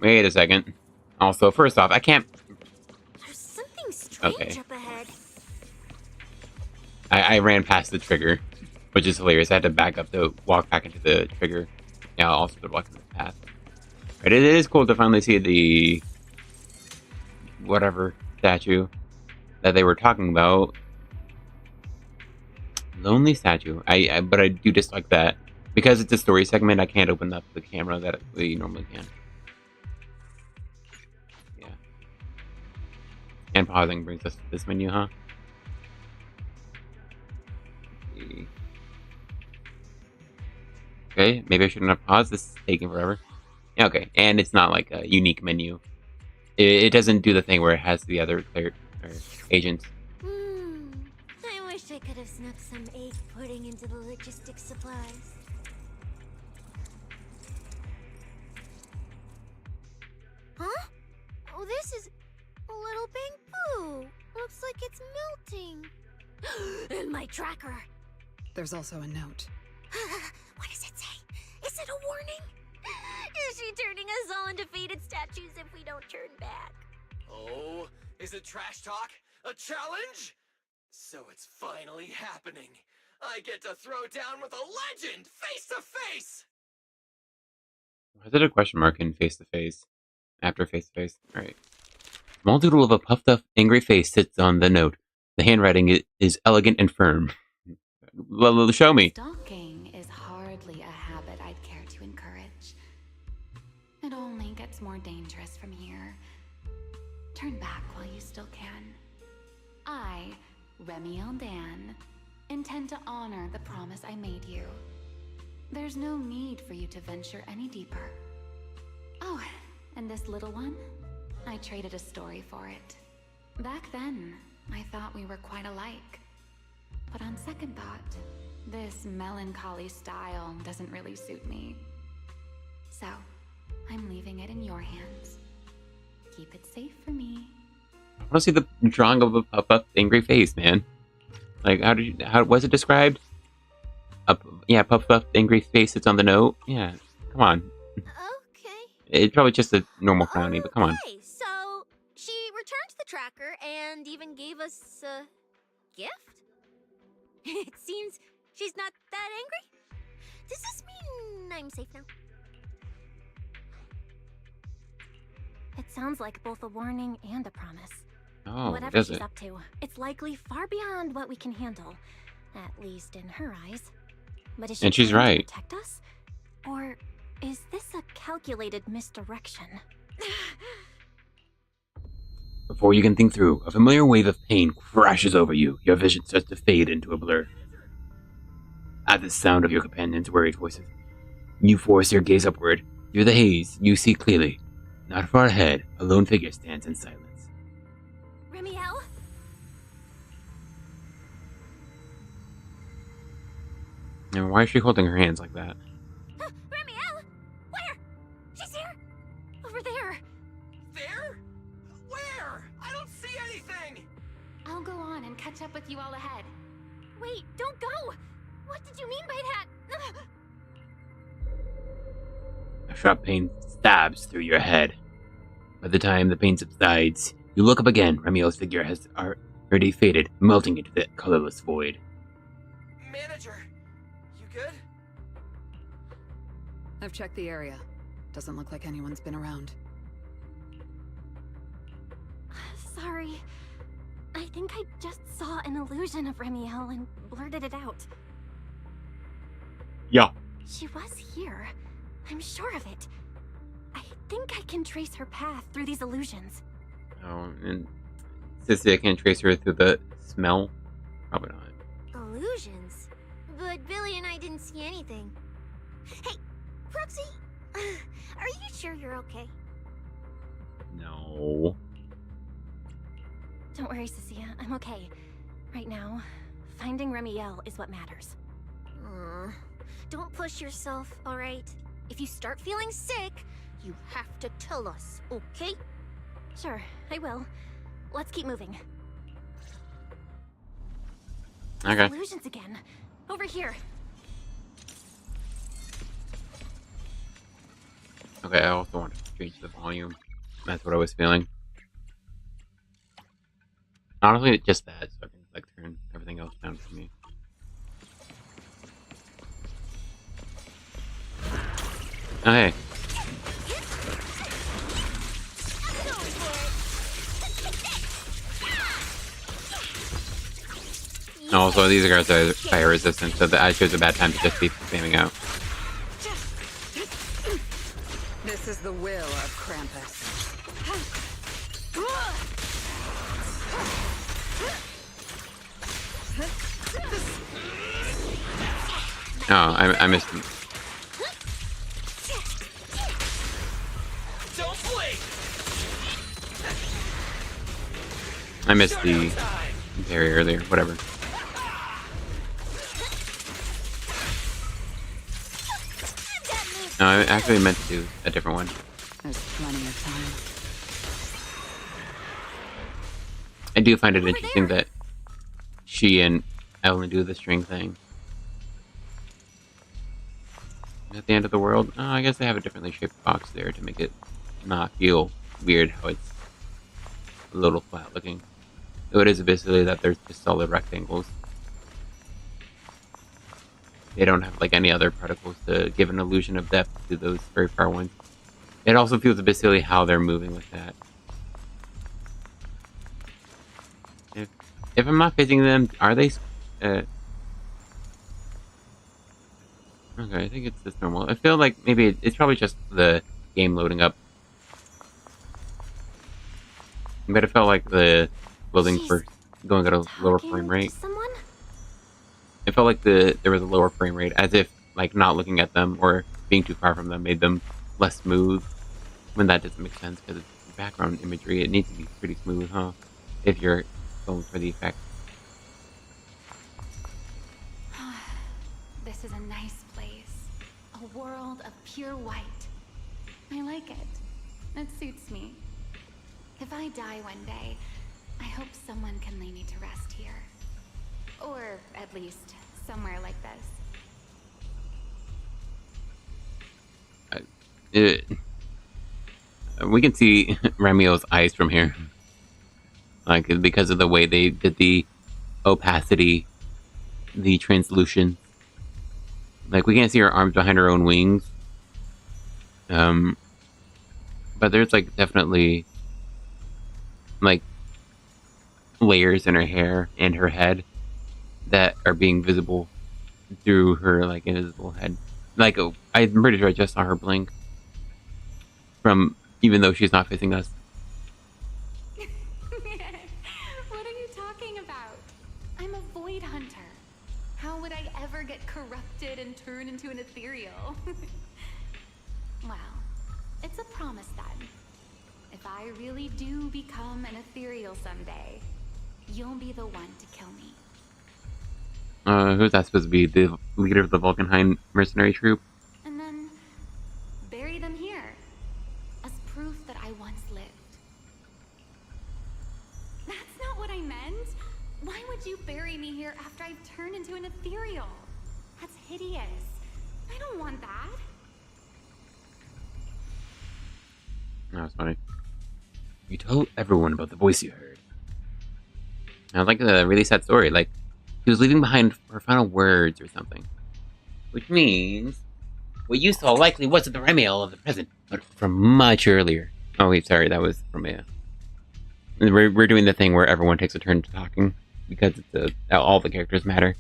[SPEAKER 1] Wait a second. Also, first off, I can't...
[SPEAKER 3] There's something strange
[SPEAKER 1] Okay.
[SPEAKER 3] up ahead.
[SPEAKER 1] I ran past the trigger, which is hilarious. I had to back up to walk back into the trigger. Yeah, I'll also walk in the path. But it is cool to finally see the... whatever statue that they were talking about. Lonely statue. But I do dislike that. Because it's a story segment, I can't open up the camera that we normally can. Yeah. And pausing brings us to this menu, huh? Okay, maybe I shouldn't have paused. This is taking forever. Yeah, okay, and it's not like a unique menu. It doesn't do the thing where it has the other player or agents.
[SPEAKER 3] I wish I could have snuck some egg pudding into the logistics supplies. Huh? Oh, this is a little bamboo. Looks like it's melting. And my tracker.
[SPEAKER 17] There's also a note.
[SPEAKER 3] What does it say? Is it a warning? Is she turning us all into faded statues if we don't turn back?
[SPEAKER 6] Oh, is it trash talk? A challenge? So it's finally happening. I get to throw down with a legend face to face.
[SPEAKER 1] Why is it a question mark in face to face? After face to face? Alright. Small doodle of a puffed up, angry face sits on the note. The handwriting is elegant and firm. Well, show me.
[SPEAKER 5] Stalking is hardly a habit I'd care to encourage. It only gets more dangerous from here. Turn back while you still can. I, Remiel Dan, intend to honor the promise I made you. There's no need for you to venture any deeper. Oh, and this little one? I traded a story for it. Back then, I thought we were quite alike. But on second thought, this melancholy style doesn't really suit me. So, I'm leaving it in your hands. Keep it safe for me.
[SPEAKER 1] I want to see the drawing of a puffed up, angry face, man. Like, how was it described? Yeah, puffed up, angry face sits on the note. Yeah, come on.
[SPEAKER 3] Okay.
[SPEAKER 1] It's probably just a normal frowny, but come on.
[SPEAKER 3] Okay, so she returned the tracker and even gave us a gift? It seems she's not that angry. Does this mean I'm safe now? It sounds like both a warning and a promise.
[SPEAKER 1] Oh,
[SPEAKER 3] whatever
[SPEAKER 1] does
[SPEAKER 3] she's
[SPEAKER 1] it?
[SPEAKER 3] up to, it's likely far beyond what we can handle, at least in her eyes. But is she
[SPEAKER 1] And she's
[SPEAKER 3] trying to
[SPEAKER 1] right.
[SPEAKER 3] protect us? Or is this a calculated misdirection?
[SPEAKER 1] Before you can think through, a familiar wave of pain crashes over you. Your vision starts to fade into a blur. At the sound of your companion's worried voices, you force your gaze upward. Through the haze, you see clearly. Not far ahead, a lone figure stands in silence.
[SPEAKER 3] Remiel?
[SPEAKER 1] And why is she holding her hands like that?
[SPEAKER 3] Remiel? Where? She's here! Over there!
[SPEAKER 6] There? Where? I don't see anything!
[SPEAKER 5] I'll go on and catch up with you all ahead.
[SPEAKER 3] Wait, don't go! What did you mean by that?
[SPEAKER 1] A sharp pain stabs through your head. By the time the pain subsides, you look up again. Remiel's figure has already faded, melting into the colorless void.
[SPEAKER 6] Manager, you good?
[SPEAKER 17] I've checked the area. Doesn't look like anyone's been around.
[SPEAKER 3] Sorry. I think I just saw an illusion of Remiel and blurted it out.
[SPEAKER 1] Yeah.
[SPEAKER 3] She was here. I'm sure of it. I think I can trace her path through these illusions.
[SPEAKER 1] Oh, and Cissia can't trace her through the smell? Probably not.
[SPEAKER 3] Illusions? But Billy and I didn't see anything. Hey, Proxy! Are you sure you're okay?
[SPEAKER 1] No.
[SPEAKER 3] Don't worry, Cissia. I'm okay. Right now, finding Remiel is what matters. Don't push yourself, alright? If you start feeling sick, you have to tell us, okay? Sure, I will. Let's keep moving.
[SPEAKER 1] Okay.
[SPEAKER 3] Illusions again. Over here.
[SPEAKER 1] Okay, I also want to change the volume. That's what I was feeling. Honestly, just that, so I can like turn everything else down for me. Oh, hey. Also, these guys are fire resistant, so I chose a bad time to just be spamming out.
[SPEAKER 17] This is the will of Krampus.
[SPEAKER 1] Oh, I missed him. I missed the parry earlier, whatever. No, I actually meant to do a different one.
[SPEAKER 17] There's plenty of time.
[SPEAKER 1] I do find it interesting that she and Ellen do the string thing. At the end of the world, oh, I guess they have a differently shaped box there to make it not feel weird how it's a little flat looking. Though it is basically that they're just solid rectangles. They don't have like any other particles to give an illusion of depth to those very far ones. It also feels a bit silly how they're moving with that. If I'm not facing them, are they... Okay, I think it's just normal. I feel like maybe it's probably just the game loading up. But it felt like the loading for going at a lower frame rate. It felt like there was a lower frame rate, as if like not looking at them or being too far from them made them less smooth. When that doesn't make sense because it's background imagery, it needs to be pretty smooth, huh? If you're going for the effect.
[SPEAKER 5] This is a nice place. A world of pure white. I like it. It suits me. If I die one day, I hope someone can lay me to rest here. Or at least somewhere like this.
[SPEAKER 1] We can see Remiel's eyes from here. Like, because of the way they did the opacity, the translucent. Like, we can't see her arms behind her own wings. But there's, like, definitely, like, layers in her hair and her head that are being visible through her, like, invisible head. Like, I'm pretty sure I just saw her blink. From, even though she's not facing us.
[SPEAKER 5] What are you talking about? I'm a void hunter. How would I ever get corrupted and turn into an ethereal? Well, it's a promise then. If I really do become an ethereal someday, you'll be the one to kill me.
[SPEAKER 1] Who's that supposed to be? The leader of the Vulcanheim mercenary troop?
[SPEAKER 5] And then bury them here as proof that I once lived. That's not what I meant. Why would you bury me here after I've turned into an ethereal? That's hideous. I don't want that.
[SPEAKER 1] That was funny. You told everyone about the voice you heard. I like a really sad story. Like, she was leaving behind her final words or something. Which means what you saw likely wasn't the Remiel of the present, but from much earlier. Oh wait, sorry, that was Promeia. We're doing the thing where everyone takes a turn talking because it's all the characters matter.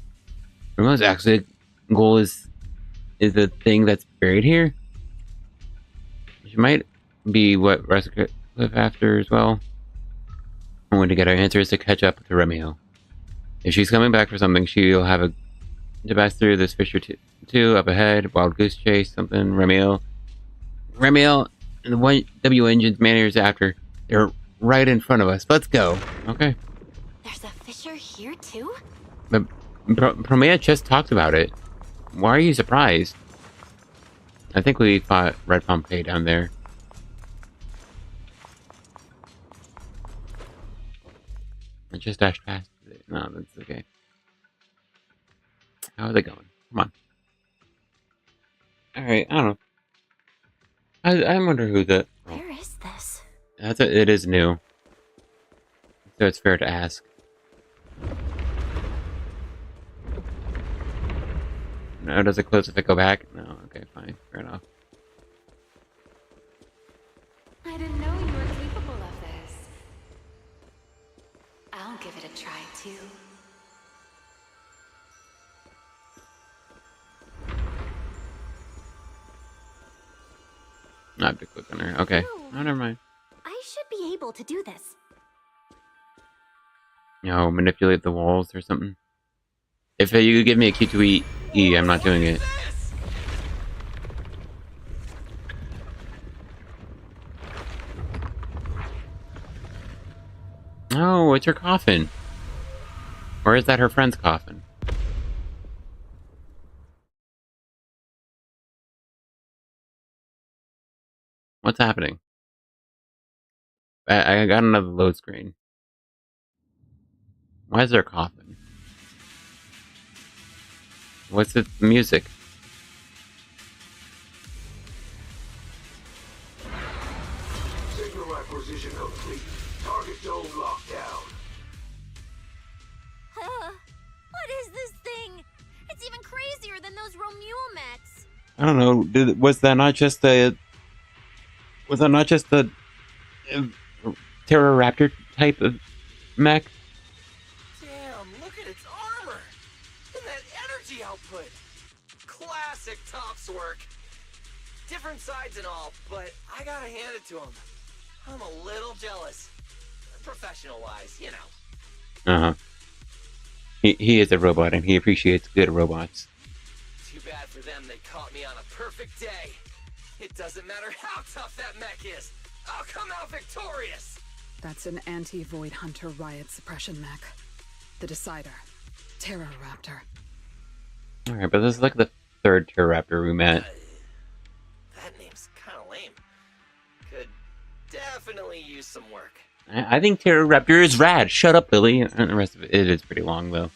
[SPEAKER 1] Remiel's actual goal is the thing that's buried here. She might be what Rescue after as well. I want to get our answers to catch up to Romeo. If she's coming back for something, she'll have a to pass through this fissure too up ahead. Wild goose chase, something. Romeo, and the one W engine's manners after. They're right in front of us. Let's go. Okay.
[SPEAKER 3] There's a fissure here too?
[SPEAKER 1] But Promeia just talked about it. Why are you surprised? I think we fought Red Pompeii down there. I just dashed past it. No, that's okay. How's it going? Come on. Alright, I don't know. I wonder who the... Oh.
[SPEAKER 3] Where is this?
[SPEAKER 1] It is new. So it's fair to ask. No, does it close if I go back? No, okay, fine. Fair enough.
[SPEAKER 5] I didn't know you were capable of this. I'll give it a try too.
[SPEAKER 1] Not to click on her. Okay. Oh, never mind.
[SPEAKER 3] I should be able to do this.
[SPEAKER 1] No, manipulate the walls or something. If you give me a Q2E, I'm not doing it. Oh, it's her coffin. Or is that her friend's coffin? What's happening? I got another load screen. Why is there a coffin? What's the music?
[SPEAKER 15] Signal acquisition complete. Target dome locked down.
[SPEAKER 3] What is this thing? It's even crazier than those Romule mechs.
[SPEAKER 1] I don't know. Was that not just a... Was that not just the... Pteroraptor type of mech?
[SPEAKER 6] Damn, look at its armor! And that energy output! Classic Tops work! Different sides and all, but I gotta hand it to him. I'm a little jealous. Professional-wise, you know.
[SPEAKER 1] Uh-huh. He is a robot, and he appreciates good robots.
[SPEAKER 6] Too bad for them they caught me on a perfect day. It doesn't matter how tough that mech is. I'll come out victorious!
[SPEAKER 17] That's an anti-Void Hunter riot suppression mech. The Decider. Pteroraptor.
[SPEAKER 1] Alright, but this is like the third Pteroraptor we met.
[SPEAKER 6] That name's kinda lame. Could definitely use some work.
[SPEAKER 1] I think Pteroraptor is rad. Shut up, Billy. And the rest of it is pretty long, though.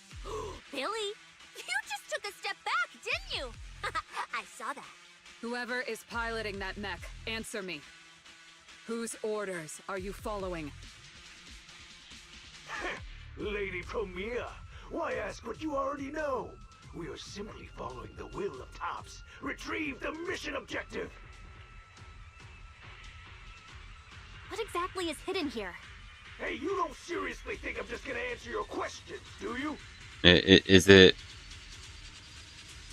[SPEAKER 3] Billy, you just took a step back, didn't you? I saw that.
[SPEAKER 17] Whoever is piloting that mech, answer me. Whose orders are you following?
[SPEAKER 15] Lady Promeia, why ask what you already know? We are simply following the will of Tops. Retrieve the mission objective!
[SPEAKER 3] What exactly is hidden here?
[SPEAKER 15] Hey, you don't seriously think I'm just gonna answer your questions, do you?
[SPEAKER 1] Is it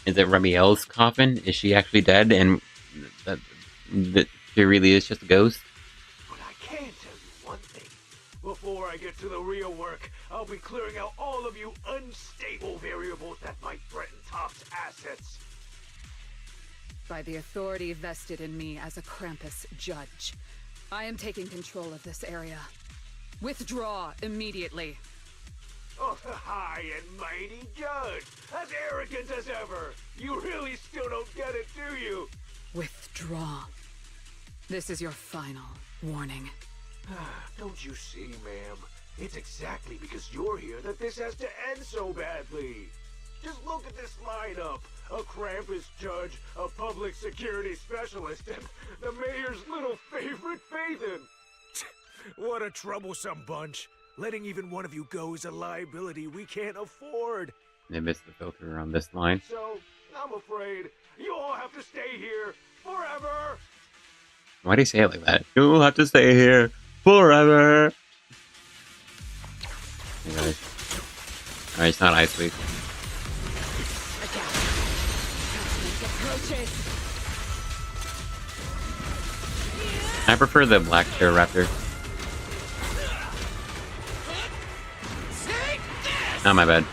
[SPEAKER 1] Ramiel's coffin? Is she actually dead? And that she really is just a ghost?
[SPEAKER 15] But I can tell you one thing. Before I get to the real work, I'll be clearing out all of you unstable variables that might threaten Top's assets.
[SPEAKER 17] By the authority vested in me as a Krampus judge, I am taking control of this area. Withdraw immediately.
[SPEAKER 15] Oh, high and mighty judge! As arrogant as ever! You really still don't get it, do you?
[SPEAKER 17] Withdraw. This is your final warning.
[SPEAKER 15] Don't you see, ma'am? It's exactly because you're here that this has to end so badly. Just look at this lineup. A Krampus judge, a public security specialist, and the mayor's little favorite, Phaethon. What a troublesome bunch. Letting even one of you go is a liability we can't afford.
[SPEAKER 1] They missed the filter on this line.
[SPEAKER 15] So, I'm afraid you all have to stay here forever.
[SPEAKER 1] Why do you say it like that? You'll have to stay here forever. Anyways. Alright, it's not Ice Week. I prefer the black Raptor. Oh, my bad.
[SPEAKER 6] I'm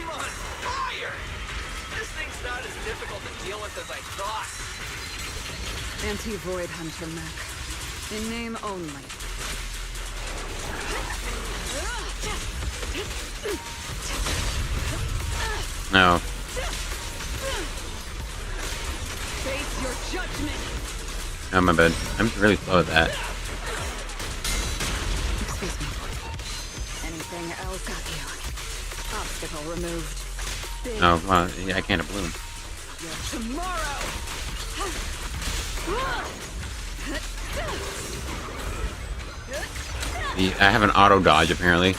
[SPEAKER 6] on fire! This thing's not as difficult to deal with as I thought.
[SPEAKER 17] Anti-Void Hunter mech. In name only.
[SPEAKER 1] No.
[SPEAKER 17] Face your judgment.
[SPEAKER 1] Oh, my bad. I'm really slow at that.
[SPEAKER 17] Excuse me. Anything else? Got you. Obstacle removed. Big
[SPEAKER 1] Oh, well, yeah, I can't have bloom.
[SPEAKER 17] your tomorrow.
[SPEAKER 1] I have an auto dodge, apparently.
[SPEAKER 17] The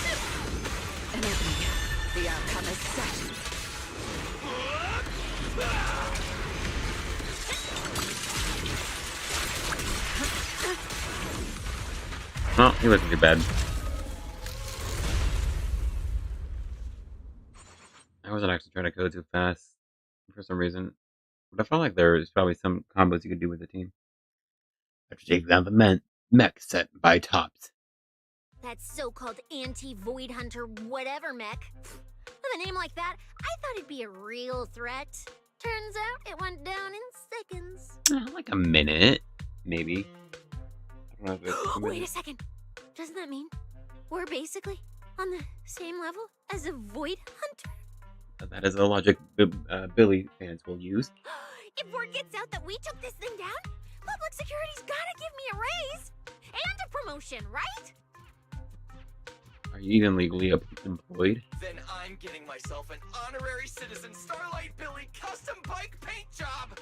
[SPEAKER 17] outcome is set.
[SPEAKER 1] Well, he wasn't too bad. I wasn't actually trying to go too fast for some reason. But I felt like there was probably some combos you could do with the team. After taking down the mech set by Tops.
[SPEAKER 3] That so-called anti-Void Hunter whatever mech. With a name like that, I thought it'd be a real threat. Turns out it went down in seconds.
[SPEAKER 1] Like a minute, maybe. I don't know if it's a
[SPEAKER 3] Wait a
[SPEAKER 1] minute.
[SPEAKER 3] second. Doesn't that mean we're basically on the same level as a Void Hunter?
[SPEAKER 1] That is the logic Billy fans will use.
[SPEAKER 3] If word gets out that we took this thing down, public security's gotta give me a raise and a promotion, right?
[SPEAKER 1] Are you even legally employed?
[SPEAKER 6] Then I'm getting myself an honorary citizen Starlight Billy custom bike paint job.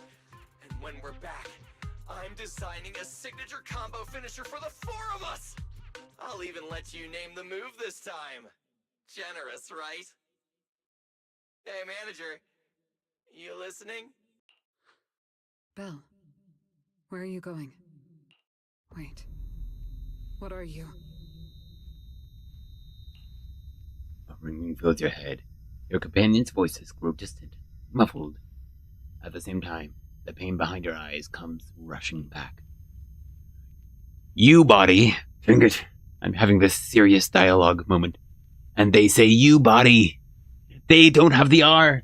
[SPEAKER 6] And when we're back, I'm designing a signature combo finisher for the four of us. I'll even let you name the move this time. Generous, right? Hey, manager. You listening?
[SPEAKER 17] Belle, where are you going? Wait. What are you?
[SPEAKER 1] A ringing fills your head. Your companion's voices grow distant, muffled. At the same time, the pain behind your eyes comes rushing back. You, body! Fingers, I'm having this serious dialogue moment. And they say you, body! They don't have the R!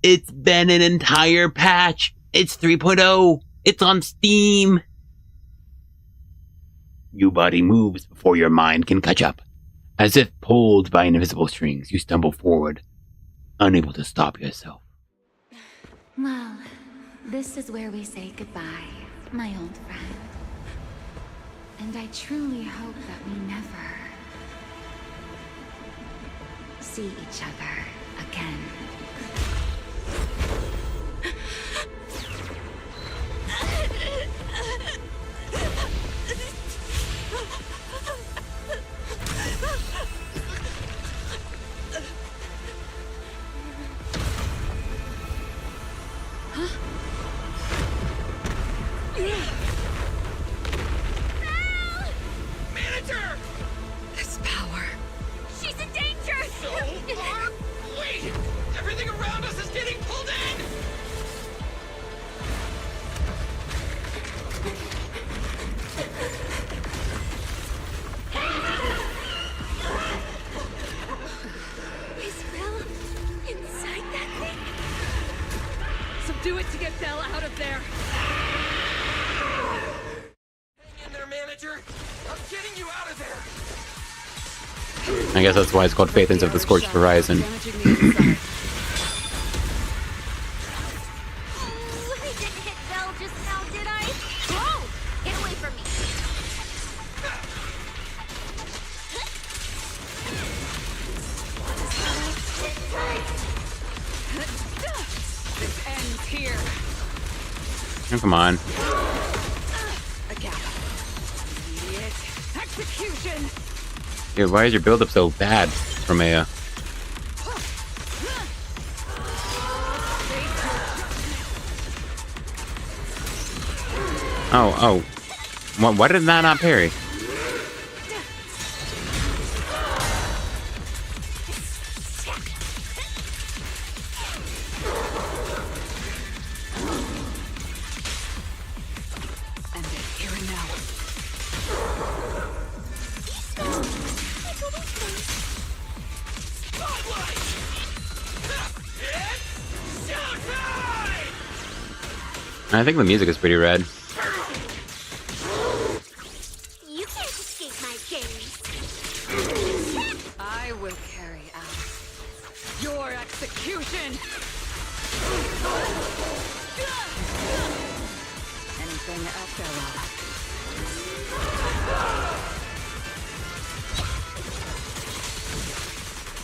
[SPEAKER 1] It's been an entire patch! It's 3.0! It's on Steam! You, body moves before your mind can catch up. As if pulled by invisible strings, you stumble forward, unable to stop yourself.
[SPEAKER 5] Well, this is where we say goodbye, my old friend. And I truly hope that we never see each other again.
[SPEAKER 6] Manager!
[SPEAKER 17] This power.
[SPEAKER 3] She's in danger!
[SPEAKER 6] So are we! Everything around us is getting pulled in!
[SPEAKER 3] Is Belle inside that thing?
[SPEAKER 17] Subdue it to get Belle out of there.
[SPEAKER 6] Hang in there, manager! I'm getting you out of there!
[SPEAKER 1] I guess that's why it's called Faithens of the Scorched Horizon.
[SPEAKER 3] I didn't hit Belle just now, did I? Whoa! Get away from me!
[SPEAKER 17] This ends here.
[SPEAKER 1] Oh, come on.
[SPEAKER 17] A gap. Immediate execution.
[SPEAKER 1] Dude, why is your build-up so bad, Promeia? Oh. Why did that not parry?
[SPEAKER 17] End it.
[SPEAKER 1] I think the music is pretty rad.
[SPEAKER 3] You can't escape my gaze.
[SPEAKER 17] I will carry out your execution. Anything else, Ella?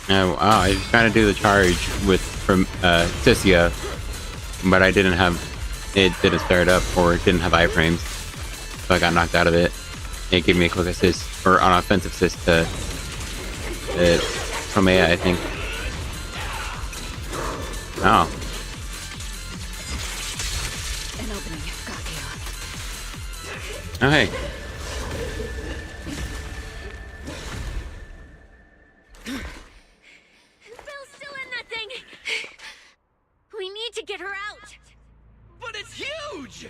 [SPEAKER 1] Oh, wow, I was trying to do the charge from Cissia, but I didn't have it. Didn't start up, or it didn't have iframes, so I got knocked out of it. It gave me a quick assist, or an offensive assist to Promeia, I think. Oh.
[SPEAKER 17] An opening. Got you.
[SPEAKER 1] Oh, hey.
[SPEAKER 3] Bill's still in that thing. We need to get her out.
[SPEAKER 6] But it's huge!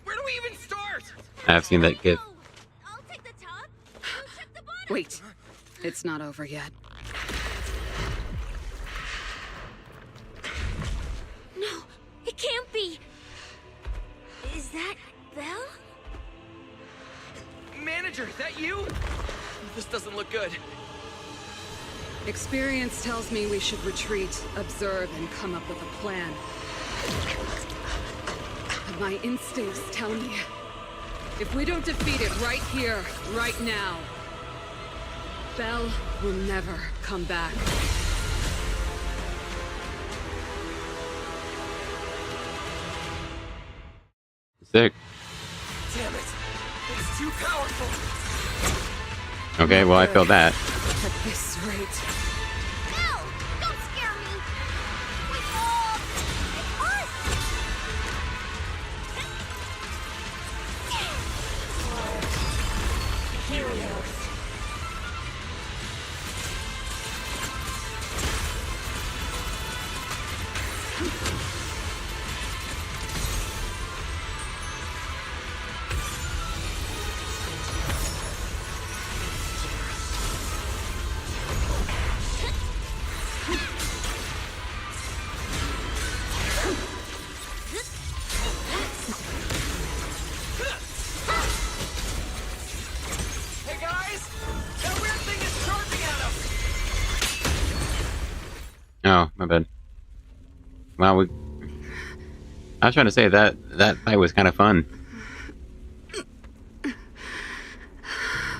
[SPEAKER 6] Where do we even start?
[SPEAKER 1] I've seen that gif.
[SPEAKER 3] I'll take the top. You check the bottom.
[SPEAKER 17] Wait. It's not over yet.
[SPEAKER 3] No, it can't be. Is that Belle?
[SPEAKER 6] Manager, that you? This doesn't look good.
[SPEAKER 17] Experience tells me we should retreat, observe, and come up with a plan. But my instincts tell me, if we don't defeat it right here, right now, Belle will never come back.
[SPEAKER 1] Sick.
[SPEAKER 6] Damn it! It's too powerful!
[SPEAKER 1] Okay, well, I felt that.
[SPEAKER 17] At this rate...
[SPEAKER 3] No! Don't scare me! We all...
[SPEAKER 6] Heroes! Hey guys! That weird thing is charging at us!
[SPEAKER 1] Oh, my bad. Wow, I was trying to say that fight was kind of fun. It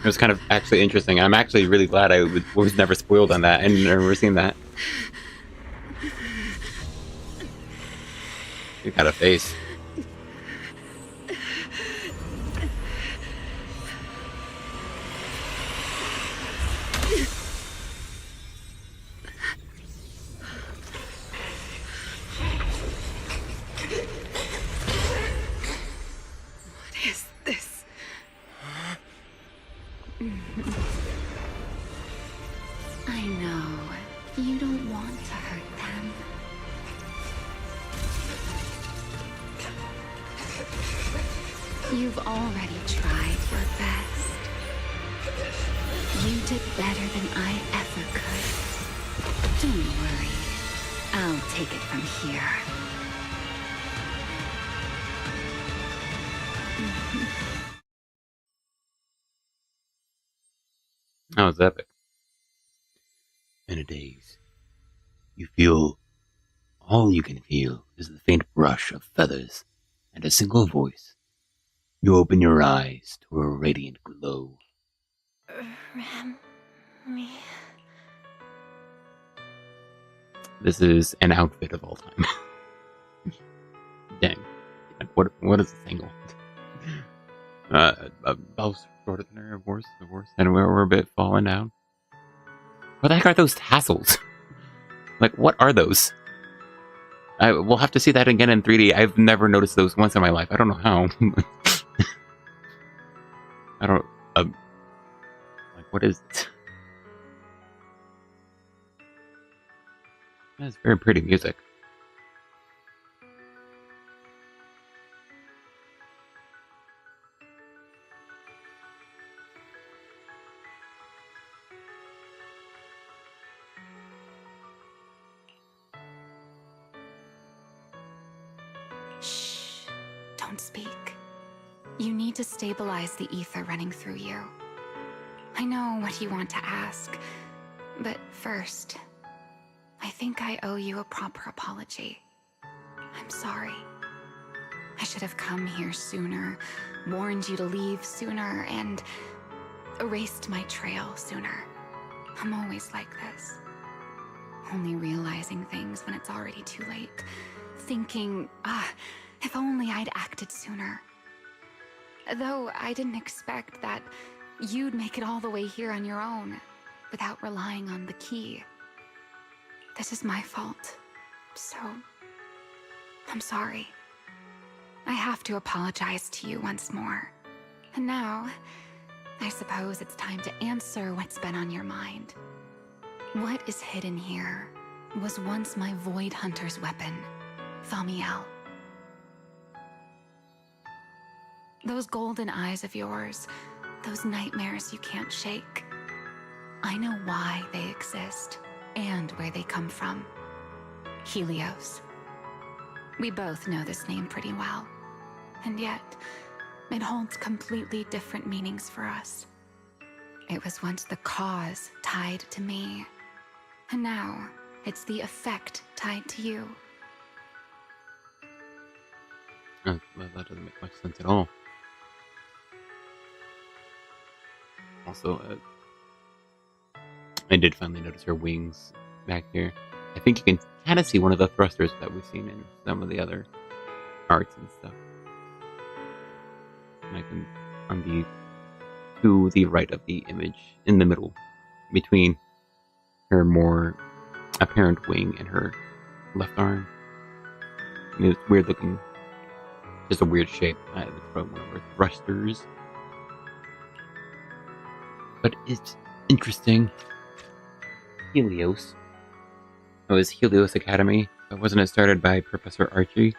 [SPEAKER 1] was kind of actually interesting. I'm actually really glad I was never spoiled on that. I never seen that. You got a face.
[SPEAKER 17] What is this?
[SPEAKER 5] I know. You don't want to hurt them. You've already tried your best. You did better than I ever could. Don't worry. I'll take it from here.
[SPEAKER 1] That was epic. In a daze, you feel all you can feel is the faint brush of feathers and a single voice. You open your eyes to a radiant glow.
[SPEAKER 3] Me.
[SPEAKER 1] This is an outfit of all time. Dang. What is this angle? About shorter than her, worse, and we're a bit fallen down. What the heck are those tassels? Like, what are those? We'll have to see that again in 3D. I've never noticed those once in my life. I don't know how. I don't... like, what is it? That's very pretty music.
[SPEAKER 5] Don't speak. You need to stabilize the ether running through you. I know what you want to ask, but first, I think I owe you a proper apology. I'm sorry. I should have come here sooner, warned you to leave sooner, and erased my trail sooner. I'm always like this. Only realizing things when it's already too late. Thinking, if only I'd acted sooner. Though I didn't expect that you'd make it all the way here on your own, without relying on the key. This is my fault. So, I'm sorry. I have to apologize to you once more. And now, I suppose it's time to answer what's been on your mind. What is hidden here was once my Void Hunter's weapon, Thamiel. Those golden eyes of yours, those nightmares you can't shake. I know why they exist and where they come from. Helios. We both know this name pretty well, and yet it holds completely different meanings for us. It was once the cause tied to me, and now it's the effect tied to you.
[SPEAKER 1] That doesn't make much sense at all. Also, I did finally notice her wings back here. I think you can kind of see one of the thrusters that we've seen in some of the other arts and stuff. And I can, to the right of the image, in the middle, between her more apparent wing and her left arm. I mean, it's weird looking, just a weird shape. It's probably one of her thrusters. But it's interesting. Helios. It was Helios Academy, but wasn't it started by Professor Archie?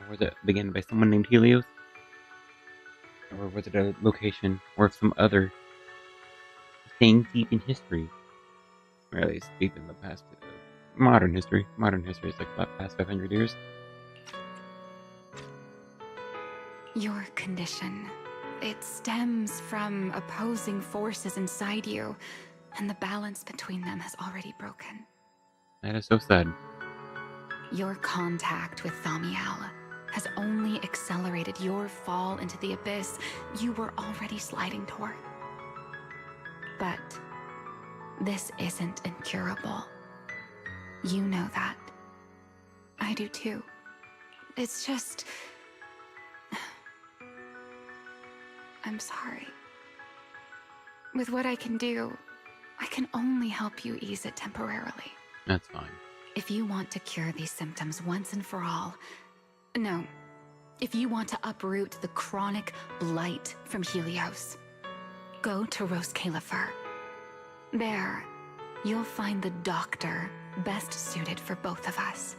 [SPEAKER 1] Or was it began by someone named Helios? Or was it a location or some other thing deep in history? Or at least deep in the past, modern history. Modern history is like the past 500 years.
[SPEAKER 5] Your condition. It stems from opposing forces inside you, and the balance between them has already broken.
[SPEAKER 1] That is so sad.
[SPEAKER 5] Your contact with Thamiel has only accelerated your fall into the abyss you were already sliding toward. But this isn't incurable. You know that. I do too. It's just... I'm sorry. With what I can do, I can only help you ease it temporarily.
[SPEAKER 1] That's fine.
[SPEAKER 5] If you want to cure these symptoms once and for all... No. If you want to uproot the chronic blight from Helios, go to Rose Califer. There, you'll find the doctor best suited for both of us.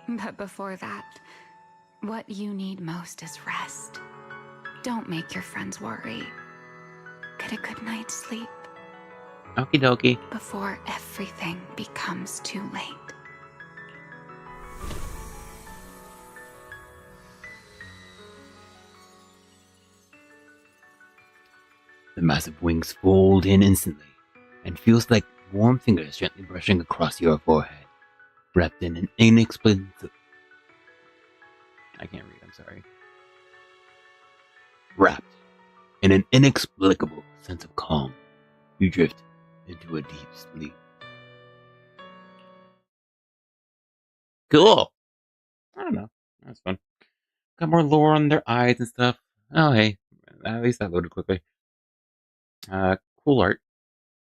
[SPEAKER 5] But before that, what you need most is rest. Don't make your friends worry. Get a good night's sleep.
[SPEAKER 1] Okie dokie.
[SPEAKER 5] Before everything becomes too late.
[SPEAKER 1] The massive wings fold in instantly, and feels like warm fingers gently brushing across your forehead, wrapped in an inexplicable... I can't read, I'm sorry. Wrapped in an inexplicable sense of calm, you drift into a deep sleep. Cool! I don't know. That's fun. Got more lore on their eyes and stuff. Oh, hey. At least that loaded quickly. Cool art.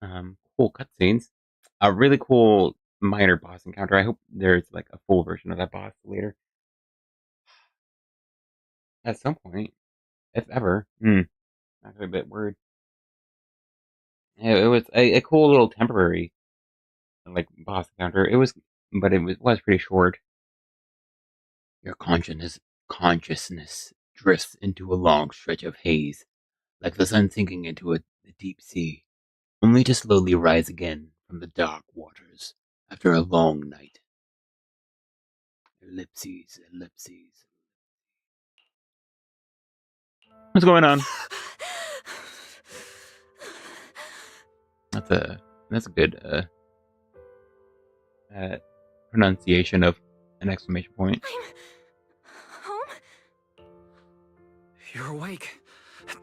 [SPEAKER 1] Cool cutscenes. A really cool minor boss encounter. I hope there's like a full version of that boss later. At some point. If ever. Actually a bit weird. It was a cool little temporary like boss encounter. But it was pretty short. Your consciousness drifts into a long stretch of haze, like the sun sinking into the deep sea, only to slowly rise again from the dark waters after a long night. Ellipses, ellipses. What's going on? That's a good pronunciation of an exclamation point.
[SPEAKER 3] Home?
[SPEAKER 2] You're awake.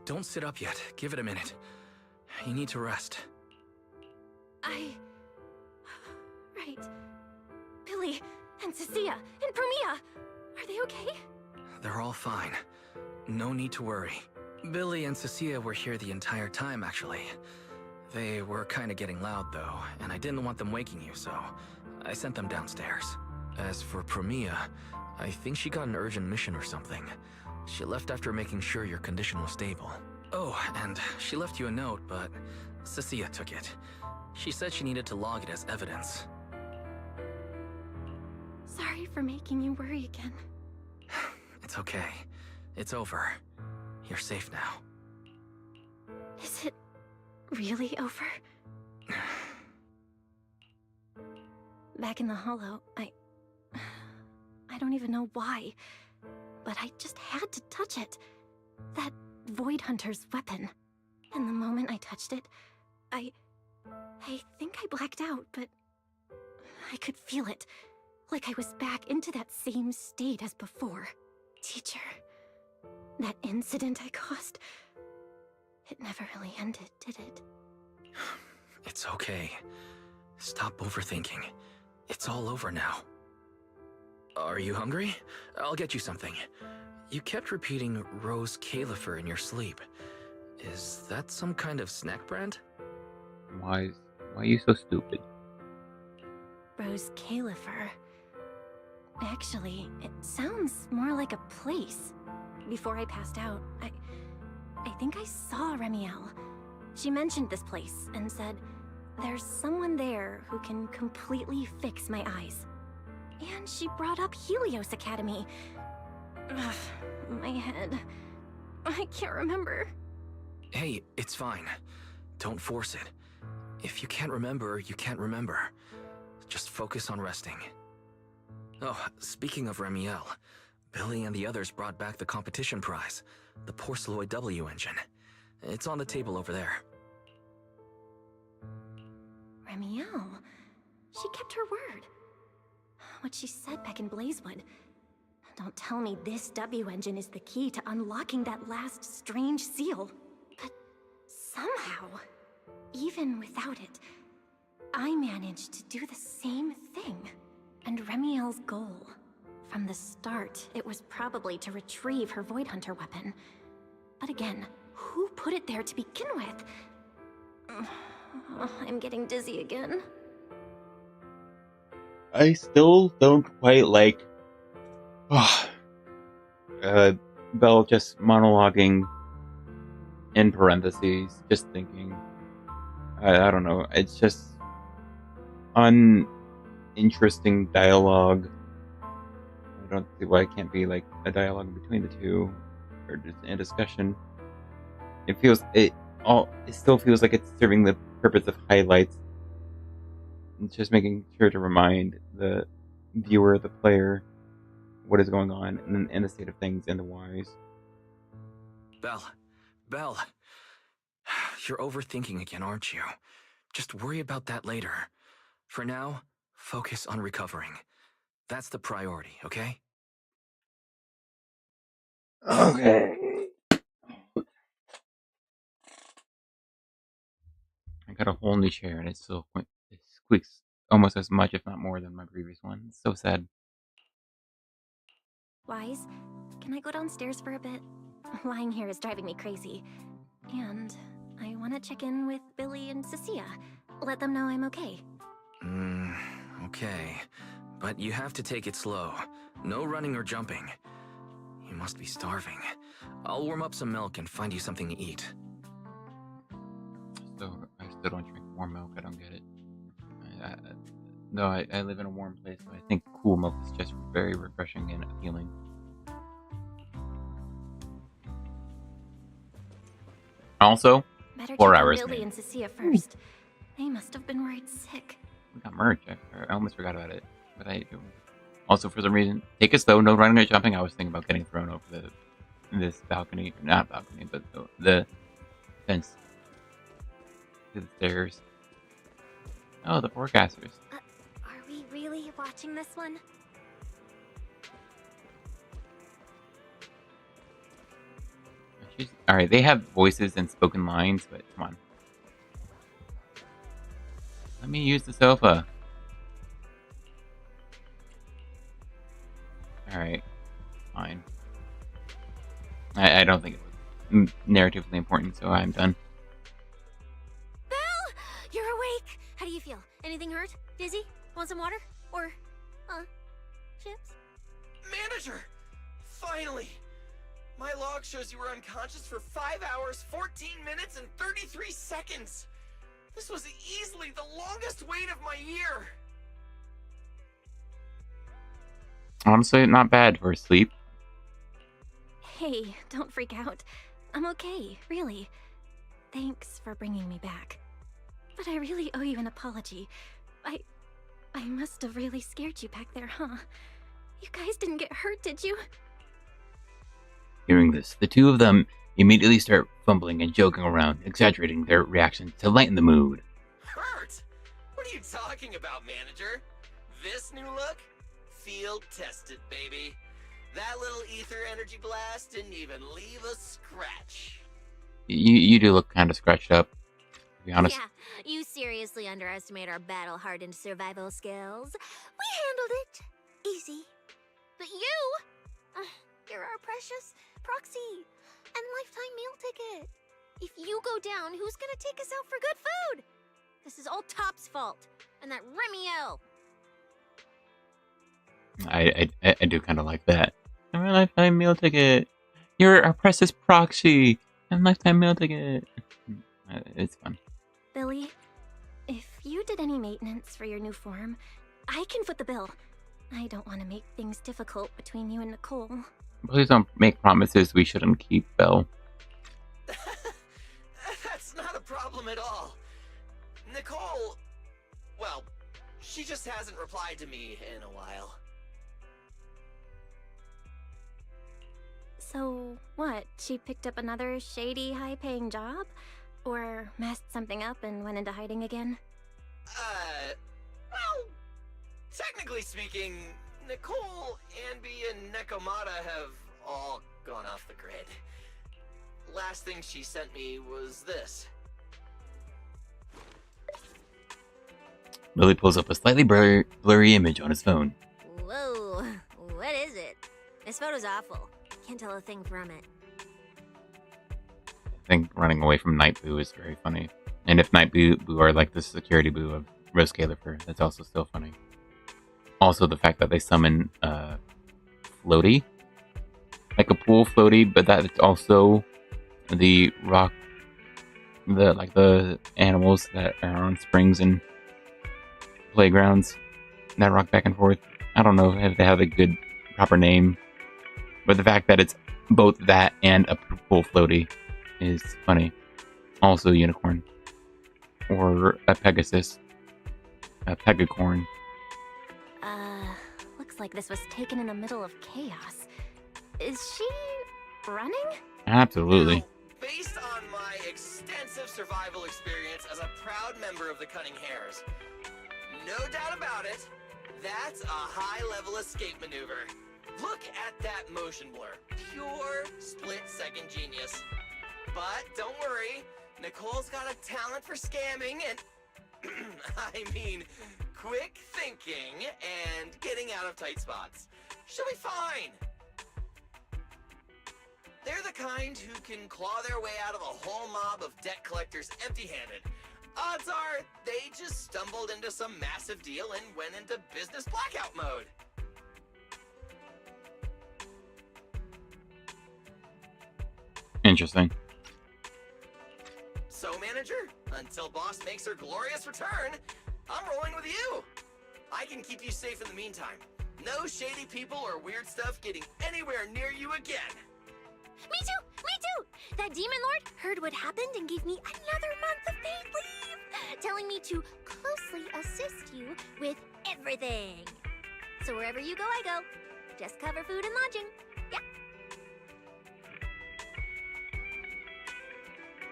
[SPEAKER 2] Don't sit up yet. Give it a minute. You need to rest.
[SPEAKER 3] Right. Billy and Cissia and Promeia. Are they okay?
[SPEAKER 2] They're all fine. No need to worry. Billy and Cissia were here the entire time, actually. They were kind of getting loud, though, and I didn't want them waking you, so I sent them downstairs. As for Promeia, I think she got an urgent mission or something. She left after making sure your condition was stable. Oh, and she left you a note, but Cissia took it. She said she needed to log it as evidence.
[SPEAKER 3] Sorry for making you worry again.
[SPEAKER 2] It's okay. It's over. You're safe now.
[SPEAKER 3] Is it really over? Back in the hollow, I don't even know why, but I just had to touch it. That Void Hunter's weapon. And the moment I touched it, I think I blacked out, but I could feel it. Like I was back into that same state as before. Teacher, that incident I caused, it never really ended, did it?
[SPEAKER 2] It's okay. Stop overthinking. It's all over now. Are you hungry? I'll get you something. You kept repeating Rose Califer in your sleep. Is that some kind of snack brand?
[SPEAKER 1] Why are you so stupid?
[SPEAKER 3] Rose Califer. Actually, it sounds more like a place. Before I passed out, I think I saw Remiel. She mentioned this place and said, there's someone there who can completely fix my eyes. And she brought up Helios Academy. Ugh, my head. I can't remember.
[SPEAKER 2] Hey, it's fine. Don't force it. If you can't remember, you can't remember. Just focus on resting. Oh, speaking of Remiel, Billy and the others brought back the competition prize, the Porceloid W engine. It's on the table over there.
[SPEAKER 3] Remiel. She kept her word. What she said back in Blazewood. Don't tell me this W engine is the key to unlocking that last strange seal. But somehow, even without it, I managed to do the same thing. And Remiel's goal. From the start, it was probably to retrieve her Void Hunter weapon. But again, who put it there to begin with? I'm getting dizzy again.
[SPEAKER 1] I still don't quite like Belle just monologuing in parentheses, just thinking. I don't know. It's just uninteresting dialogue. I don't see why it can't be like a dialogue between the two, or just a discussion. It still feels like it's serving the purpose of highlights. It's just making sure to remind the viewer, the player, what is going on in the state of things and the whys.
[SPEAKER 2] Belle, you're overthinking again, aren't you? Just worry about that later. For now, focus on recovering. That's the priority, okay?
[SPEAKER 1] Okay. I got a whole new chair and it squeaks almost as much, if not more, than my previous one. It's so sad.
[SPEAKER 3] Wise, can I go downstairs for a bit? Lying here is driving me crazy. And I want to check in with Billy and Cissia. Let them know I'm okay.
[SPEAKER 2] Okay. But you have to take it slow. No running or jumping. You must be starving. I'll warm up some milk and find you something to eat.
[SPEAKER 1] I still don't drink warm milk. I don't get it. No, I live in a warm place, but I think cool milk is just very refreshing and appealing. Also,
[SPEAKER 3] Better
[SPEAKER 1] 4
[SPEAKER 3] check on
[SPEAKER 1] hours.
[SPEAKER 3] Billy and Cissia first. They must have been worried sick.
[SPEAKER 1] We got merch. I almost forgot about it. But Also, for some reason, take it slow, no running or jumping. I was thinking about getting thrown over this balcony, not balcony, but the fence to the stairs. Oh, the forecasters.
[SPEAKER 3] Are we really watching this one?
[SPEAKER 1] All right, they have voices and spoken lines, but come on. Let me use the sofa. All right, fine. I don't think it was narratively important, so I'm done.
[SPEAKER 3] Belle, you're awake. How do you feel? Anything hurt? Dizzy? Want some water? Or, chips?
[SPEAKER 6] Manager! Finally! My log shows you were unconscious for 5 hours, 14 minutes, and 33 seconds! This was easily the longest wait of my year!
[SPEAKER 1] Honestly, not bad for sleep.
[SPEAKER 3] Hey, don't freak out. I'm okay, really. Thanks for bringing me back. But I really owe you an apology. I must have really scared you back there, huh? You guys didn't get hurt, did you?
[SPEAKER 1] Hearing this, the two of them immediately start fumbling and joking around, exaggerating their reactions to lighten the mood.
[SPEAKER 6] Hurt? What are you talking about, manager? This new look? Field tested, baby. That little ether energy blast didn't even leave a scratch.
[SPEAKER 1] You do look kind of scratched up, to be honest.
[SPEAKER 3] Yeah, you seriously underestimate our battle-hardened survival skills. We handled it. Easy. But you're our precious proxy and lifetime meal ticket. If you go down, who's gonna take us out for good food? This is all Top's fault, and that Remiel.
[SPEAKER 1] I do kind of like that. My lifetime meal ticket. You're our precious proxy and lifetime meal ticket. It's fun.
[SPEAKER 3] Billy, if you did any maintenance for your new form, I can foot the bill. I don't want to make things difficult between you and Nicole.
[SPEAKER 1] Please don't make promises we shouldn't keep, Belle.
[SPEAKER 6] That's not a problem at all. Nicole, well, she just hasn't replied to me in a while.
[SPEAKER 3] So, what? She picked up another shady, high-paying job? Or messed something up and went into hiding again?
[SPEAKER 6] Well, technically speaking, Nicole, Anby, and Nekomata have all gone off the grid. Last thing she sent me was this.
[SPEAKER 1] Billy pulls up a slightly blurry image on his phone.
[SPEAKER 3] Whoa, what is it? This photo's awful. Can't tell a thing from it.
[SPEAKER 1] I think running away from Night Boo is very funny. And if Night Boo are like the security boo of Rose Califer, that's also still funny. Also the fact that they summon floaty. Like a pool floaty, but that's also the rock, the animals that are on springs and playgrounds that rock back and forth. I don't know if they have a good proper name, but the fact that it's both that and a pool floaty is funny. Also unicorn. Or a Pegasus. A Pegacorn.
[SPEAKER 3] Looks like this was taken in the middle of chaos. Is she running?
[SPEAKER 1] Absolutely.
[SPEAKER 6] Based on my extensive survival experience as a proud member of the Cunning Hares, no doubt about it, that's a high-level escape maneuver. Look at that motion blur. Pure split-second genius. But don't worry, Nicole's got a talent for scamming and, I mean, quick thinking and getting out of tight spots. She'll be fine. They're the kind who can claw their way out of a whole mob of debt collectors empty-handed. Odds are they just stumbled into some massive deal and went into business blackout mode.
[SPEAKER 1] Interesting.
[SPEAKER 6] So, manager, until boss makes her glorious return, I'm rolling with you. I can keep you safe in the meantime. No shady people or weird stuff getting anywhere near you again.
[SPEAKER 3] Me too! Me too! That demon lord heard what happened and gave me another month of paid leave, telling me to closely assist you with everything. So wherever you go, I go. Just cover food and lodging. Yeah.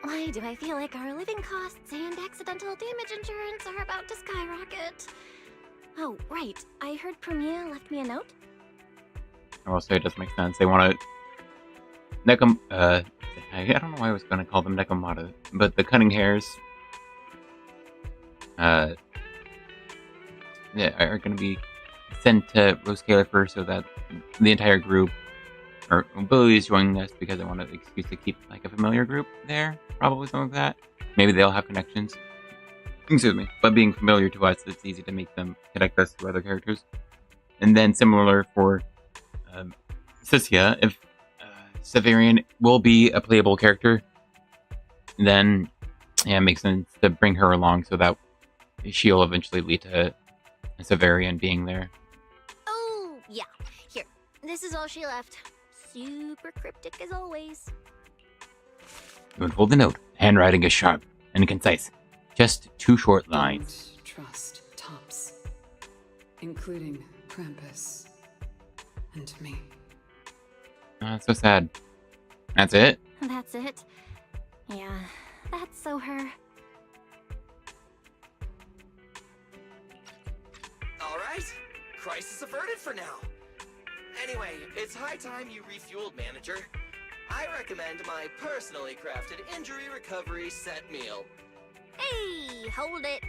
[SPEAKER 3] Why do I feel like our living costs and accidental damage insurance are about to skyrocket? Oh, right. I heard Promeia left me a note.
[SPEAKER 1] I will say it does make sense. They want to... I don't know why I was going to call them Nekomata, but the Cunning Hairs... yeah, are going to be sent to Rose Califer so that the entire group... Or Billy is joining us because I want an excuse to keep like a familiar group there. Probably something like that. Maybe they'll have connections. Excuse me. But being familiar to us, it's easy to make them connect us to other characters. And then similar for Cissia, if Severian will be a playable character, then yeah, it makes sense to bring her along so that she'll eventually lead to Severian being there.
[SPEAKER 3] Oh, yeah. Here. This is all she left. Super cryptic as always.
[SPEAKER 1] You unfold the note. Handwriting is sharp and concise. Just 2 short lines.
[SPEAKER 17] Don't trust Tops, including Krampus and me.
[SPEAKER 1] That's so sad. That's it?
[SPEAKER 3] That's it. Yeah, that's so her.
[SPEAKER 6] Alright, crisis averted for now. Anyway, it's high time you refueled, manager. I recommend my personally crafted injury recovery set meal.
[SPEAKER 3] Hey, hold it.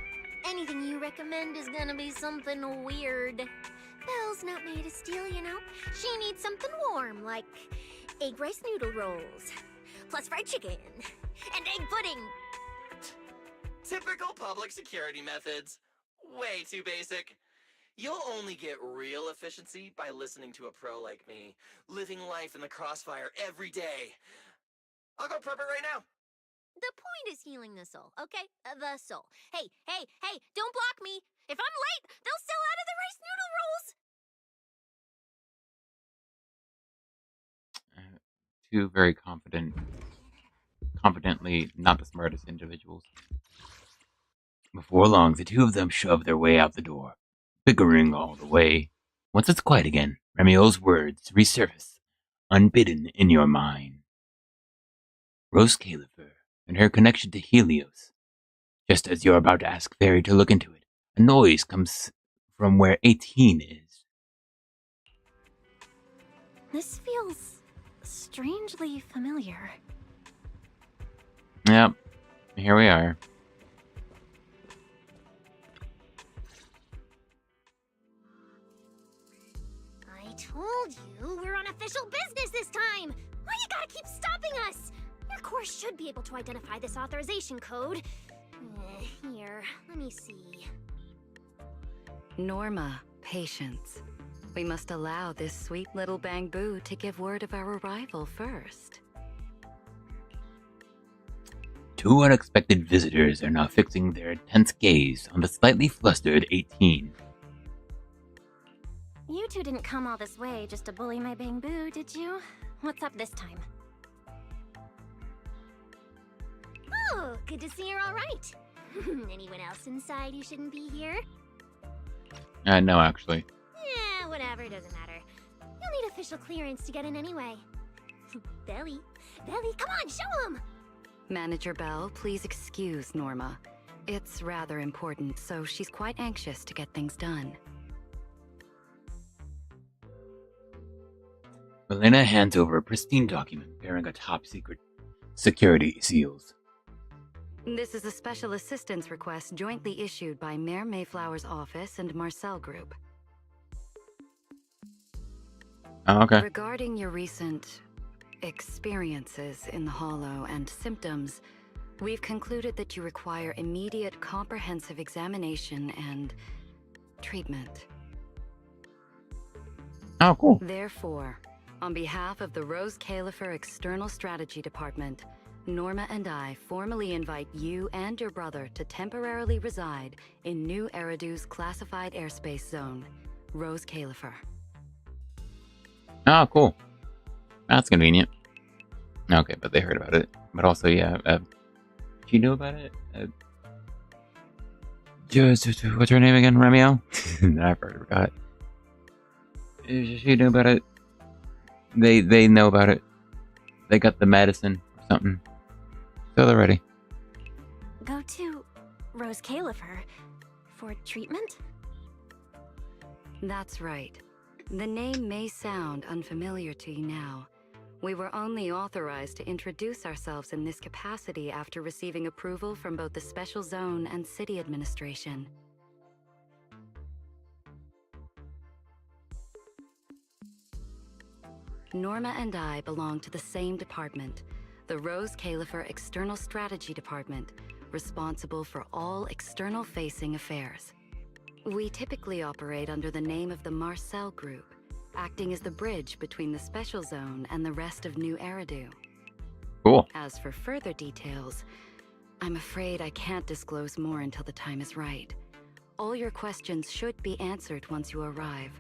[SPEAKER 3] Anything you recommend is gonna be something weird. Belle's not made of steel, you know. She needs something warm, like egg rice noodle rolls, plus fried chicken, and egg pudding.
[SPEAKER 6] Typical public security methods. Way too basic. You'll only get real efficiency by listening to a pro like me, living life in the crossfire every day. I'll go prep it right now.
[SPEAKER 3] The point is healing the soul, okay? The soul. Hey, don't block me. If I'm late, they'll sell out of the rice noodle rolls.
[SPEAKER 1] 2 very confidently not the smartest individuals. Before long, the 2 of them shove their way out the door, bickering all the way. Once it's quiet again, Remiel's words resurface, unbidden in your mind. Rose Califer and her connection to Helios. Just as you're about to ask Fairy to look into it, a noise comes from where 18 is.
[SPEAKER 3] This feels strangely familiar.
[SPEAKER 1] Yep, here we are.
[SPEAKER 3] I told you we're on official business this time. Why you gotta keep stopping us? Your course should be able to identify this authorization code. Here, let me see.
[SPEAKER 4] Norma, patience. We must allow this sweet little bang-boo to give word of our arrival first.
[SPEAKER 1] 2 unexpected visitors are now fixing their intense gaze on the slightly flustered 18.
[SPEAKER 3] You 2 didn't come all this way just to bully my bang-boo, did you? What's up this time? Oh, good to see you're all right. Anyone else inside who shouldn't be here?
[SPEAKER 1] No, actually.
[SPEAKER 3] Yeah, whatever, doesn't matter. You'll need official clearance to get in anyway. Belly, come on, show him!
[SPEAKER 4] Manager Bell, please excuse Norma. It's rather important, so she's quite anxious to get things done.
[SPEAKER 1] Elena hands over a pristine document bearing a top-secret security seals.
[SPEAKER 4] This is a special assistance request jointly issued by Mayor Mayflower's office and Marcel Group.
[SPEAKER 1] Oh, okay.
[SPEAKER 4] Regarding your recent experiences in the Hollow and symptoms, we've concluded that you require immediate comprehensive examination and treatment.
[SPEAKER 1] Oh, cool.
[SPEAKER 4] Therefore, on behalf of the Rose Califer External Strategy Department, Norma and I formally invite you and your brother to temporarily reside in New Eridu's classified airspace zone, Rose Califer.
[SPEAKER 1] Oh, cool. That's convenient. Okay, but they heard about it. But also, yeah, she knew about it? What's her name again? Remiel? I forgot. She knew about it. They know about it. They got the medicine or something. So they're ready.
[SPEAKER 3] Go to Rose Califer for treatment?
[SPEAKER 4] That's right. The name may sound unfamiliar to you now. We were only authorized to introduce ourselves in this capacity after receiving approval from both the Special Zone and City Administration. Norma and I belong to the same department, the Rose Califer External Strategy Department, responsible for all external-facing affairs. We typically operate under the name of the Marcel Group, acting as the bridge between the Special Zone and the rest of New Eridu.
[SPEAKER 1] Cool.
[SPEAKER 4] As for further details, I'm afraid I can't disclose more until the time is right. All your questions should be answered once you arrive.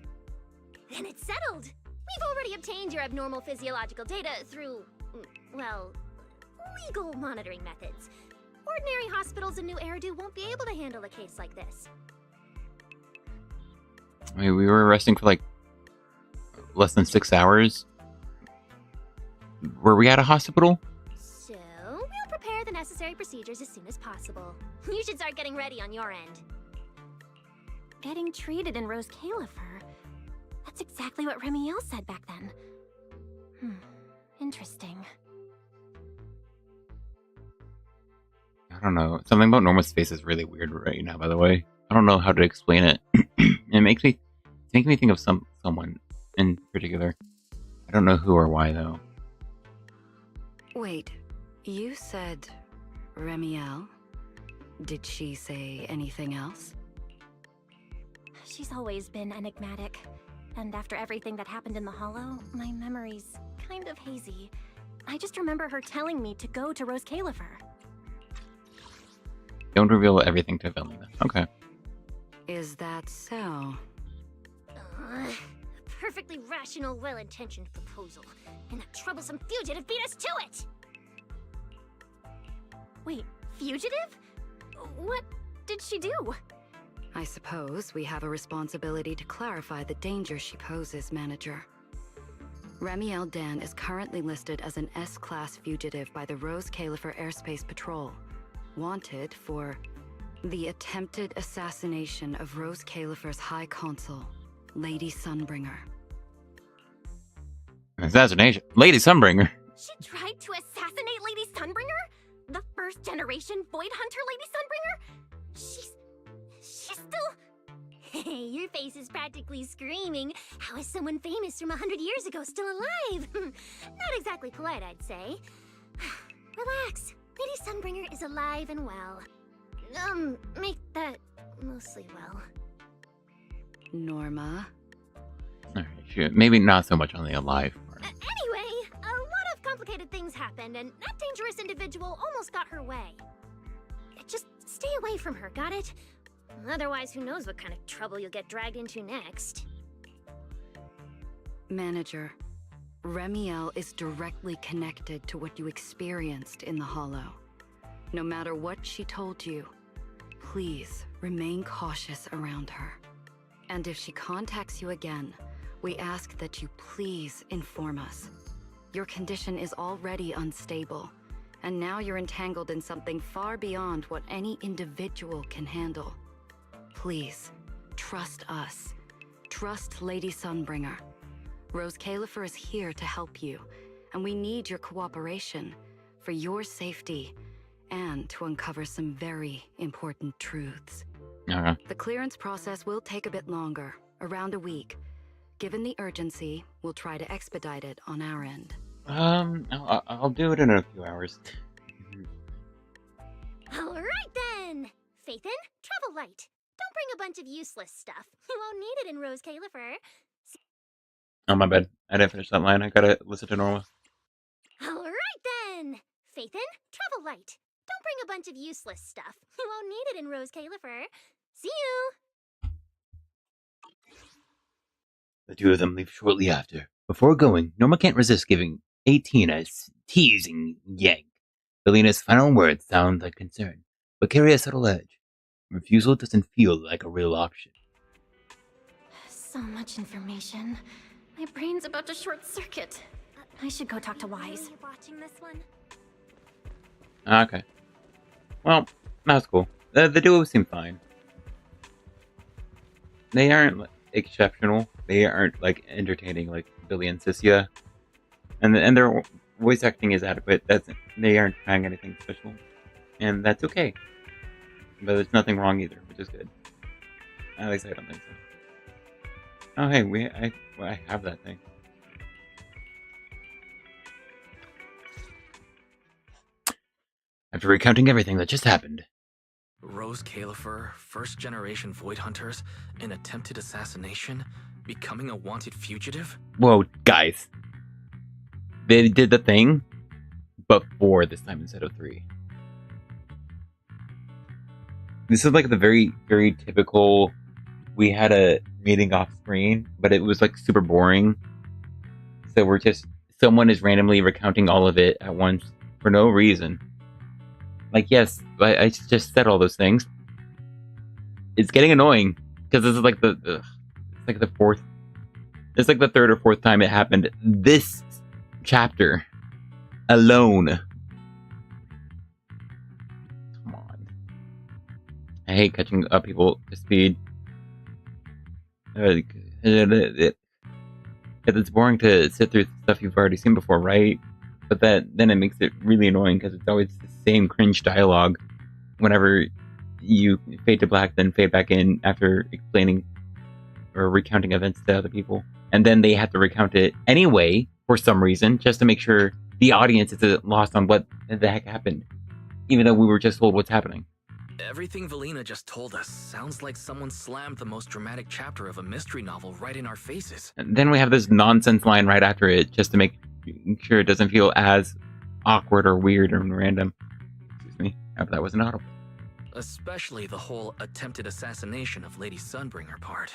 [SPEAKER 3] Then it's settled! We've already obtained your abnormal physiological data through, well, legal monitoring methods. Ordinary hospitals in New Eridu won't be able to handle a case like this.
[SPEAKER 1] I mean, we were resting for like less than 6 hours. Were we at a hospital?
[SPEAKER 3] So, we'll prepare the necessary procedures as soon as possible. You should start getting ready on your end. Getting treated in Rose Califer? That's exactly what Remiel said back then. Interesting.
[SPEAKER 1] I don't know. Something about Norma's face is really weird right now, by the way. I don't know how to explain it. It makes me think of someone in particular. I don't know who or why, though.
[SPEAKER 4] Wait, you said Remiel? Did she say anything else?
[SPEAKER 3] She's always been enigmatic. And after everything that happened in the Hollow, my memory's kind of hazy. I just remember her telling me to go to Rose Califer.
[SPEAKER 1] Don't reveal everything to Velina. Okay.
[SPEAKER 4] Is that so?
[SPEAKER 3] A perfectly rational, well-intentioned proposal. And that troublesome fugitive beat us to it! Wait, fugitive? What did she do?
[SPEAKER 4] I suppose we have a responsibility to clarify the danger she poses, Manager. Remiel Dan is currently listed as an S-Class fugitive by the Rose Califer Airspace Patrol, wanted for the attempted assassination of Rose Califer's High Consul, Lady Sunbringer.
[SPEAKER 1] Assassination? Lady Sunbringer?
[SPEAKER 3] She tried to assassinate Lady Sunbringer? The first-generation Void Hunter Lady Sunbringer? She's still... Hey, your face is practically screaming. How is someone famous from 100 years ago still alive? Not exactly polite, I'd say. Relax. Lady Sunbringer is alive and well. Make that mostly well.
[SPEAKER 4] Norma?
[SPEAKER 1] Alright, sure. Maybe not so much on the alive part.
[SPEAKER 3] Anyway, a lot of complicated things happened, and that dangerous individual almost got her way. Just stay away from her, got it? Otherwise, who knows what kind of trouble you'll get dragged into next.
[SPEAKER 4] Manager, Remiel is directly connected to what you experienced in the Hollow. No matter what she told you, please remain cautious around her. And if she contacts you again, we ask that you please inform us. Your condition is already unstable, and now you're entangled in something far beyond what any individual can handle. Please, trust us. Trust Lady Sunbringer. Rose Califer is here to help you, and we need your cooperation for your safety and to uncover some very important truths.
[SPEAKER 1] Okay.
[SPEAKER 4] The clearance process will take a bit longer, around a week. Given the urgency, we'll try to expedite it on our end.
[SPEAKER 1] I'll do it in a few hours.
[SPEAKER 3] Alright then! Faithin, travel light. Don't bring a bunch of useless stuff. You won't need it in Rose Califer.
[SPEAKER 1] Oh, my bad. I didn't finish that line. I gotta listen to Norma.
[SPEAKER 3] Alright then! Faithin, travel light. Don't bring a bunch of useless stuff. You won't need it in Rose Califer. See you!
[SPEAKER 1] The two of them leave shortly after. Before going, Norma can't resist giving 18 a teasing yank. Velina's final words sound like concern, but carry a subtle edge. Refusal doesn't feel like a real option.
[SPEAKER 3] So much information. My brain's about to short circuit. I should go talk to Wise.
[SPEAKER 9] You're watching this one?
[SPEAKER 1] Okay. Well, that's cool. The duo seem fine. They aren't like, exceptional. They aren't like entertaining like Billy and Cissia. And their voice acting is adequate. They aren't trying anything special. And that's okay. But there's nothing wrong either, which is good. At least I don't think so. Oh hey, I have that thing. After recounting everything that just happened.
[SPEAKER 2] Rose Califer, first generation Void Hunters, an attempted assassination, becoming a wanted fugitive?
[SPEAKER 1] Whoa, guys. They did the thing, but 4 this time instead of 3. This is like the very, very typical, we had a meeting off screen, but it was like super boring. So someone is randomly recounting all of it at once for no reason. Like, yes, I just said all those things. It's getting annoying because this is like it's like the third or fourth time it happened this chapter alone. Come on. I hate catching up people to speed. It's boring to sit through stuff you've already seen before, right? But then it makes it really annoying because it's always the same cringe dialogue whenever you fade to black, then fade back in after explaining or recounting events to other people. And then they have to recount it anyway for some reason, just to make sure the audience isn't lost on what the heck happened, even though we were just told what's happening.
[SPEAKER 2] Everything Valina just told us sounds like someone slammed the most dramatic chapter of a mystery novel right in our faces.
[SPEAKER 1] And then we have this nonsense line right after it, just to make sure it doesn't feel as awkward or weird or random. Excuse me. I hope that wasn't audible.
[SPEAKER 2] Especially the whole attempted assassination of Lady Sunbringer part.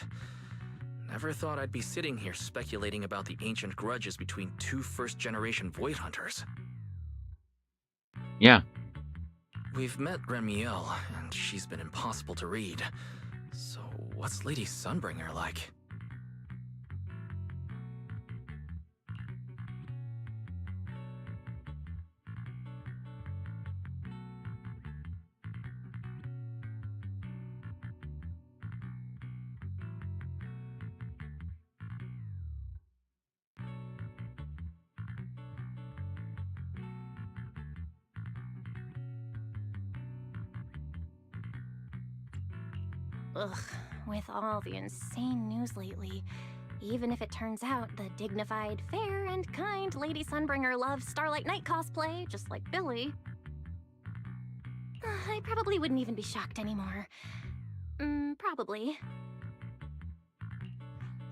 [SPEAKER 2] Never thought I'd be sitting here speculating about the ancient grudges between 2 first-generation Void Hunters.
[SPEAKER 1] Yeah.
[SPEAKER 2] We've met Remiel, and she's been impossible to read. So what's Lady Sunbringer like?
[SPEAKER 3] Ugh, with all the insane news lately, even if it turns out the dignified, fair, and kind Lady Sunbringer loves Starlight Knight cosplay, just like Billy, I probably wouldn't even be shocked anymore. Probably.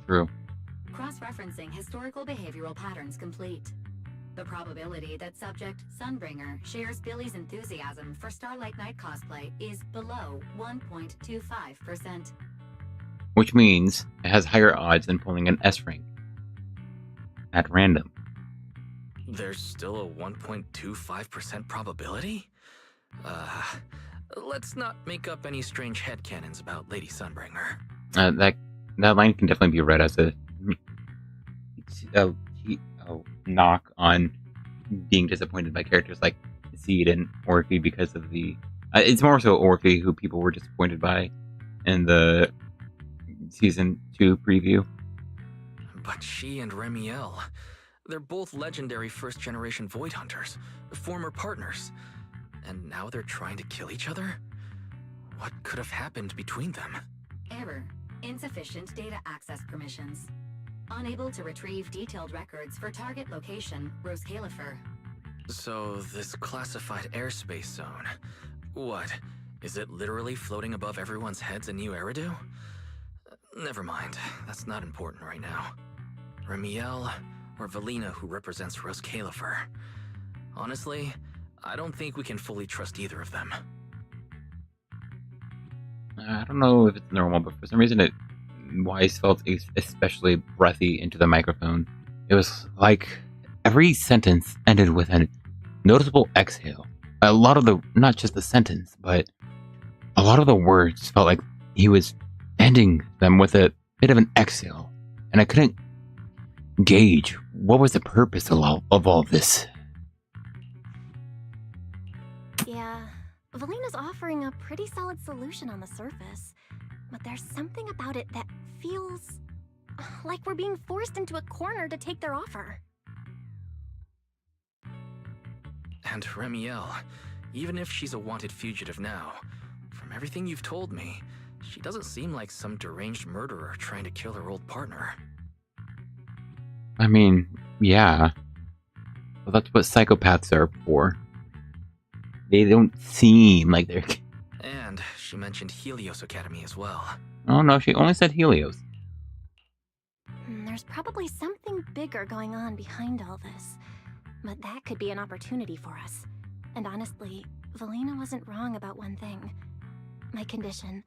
[SPEAKER 1] True.
[SPEAKER 4] Cross-referencing historical behavioral patterns complete. The probability that subject Sunbringer shares Billy's enthusiasm for Starlight Knight cosplay is below 1.25%.
[SPEAKER 1] Which means it has higher odds than pulling an S rank. At random.
[SPEAKER 2] There's still a 1.25% probability? Let's not make up any strange headcanons about Lady Sunbringer.
[SPEAKER 1] That line can definitely be read as a knock on being disappointed by characters like Seed and Orphe because of the... it's more so Orphe who people were disappointed by in the Season 2 preview.
[SPEAKER 2] But she and Remiel, they're both legendary first-generation Void Hunters, former partners. And now they're trying to kill each other? What could have happened between them?
[SPEAKER 4] Error. Insufficient data access permissions. Unable to retrieve detailed records for target location, Rose Califer.
[SPEAKER 2] So, this classified airspace zone, what? Is it literally floating above everyone's heads in New Eridu? Never mind, that's not important right now. Remiel, or Valina who represents Rose Califer. Honestly, I don't think we can fully trust either of them.
[SPEAKER 1] I don't know if it's normal, but for some reason Wise felt especially breathy into the microphone. It was like every sentence ended with a noticeable exhale. A lot of not just the sentence, but a lot of the words felt like he was ending them with a bit of an exhale, and I couldn't gauge what was the purpose of all this.
[SPEAKER 3] Yeah, Valina's offering a pretty solid solution on the surface, but there's something about it that feels like we're being forced into a corner to take their offer.
[SPEAKER 2] And Remiel, even if she's a wanted fugitive now, from everything you've told me, she doesn't seem like some deranged murderer trying to kill her old partner.
[SPEAKER 1] I mean, yeah. Well, that's what psychopaths are for. They don't seem like they're...
[SPEAKER 2] And she mentioned Helios Academy as well.
[SPEAKER 1] Oh no, she only said Helios.
[SPEAKER 3] There's probably something bigger going on behind all this, but that could be an opportunity for us. And honestly, Valina wasn't wrong about one thing. My condition,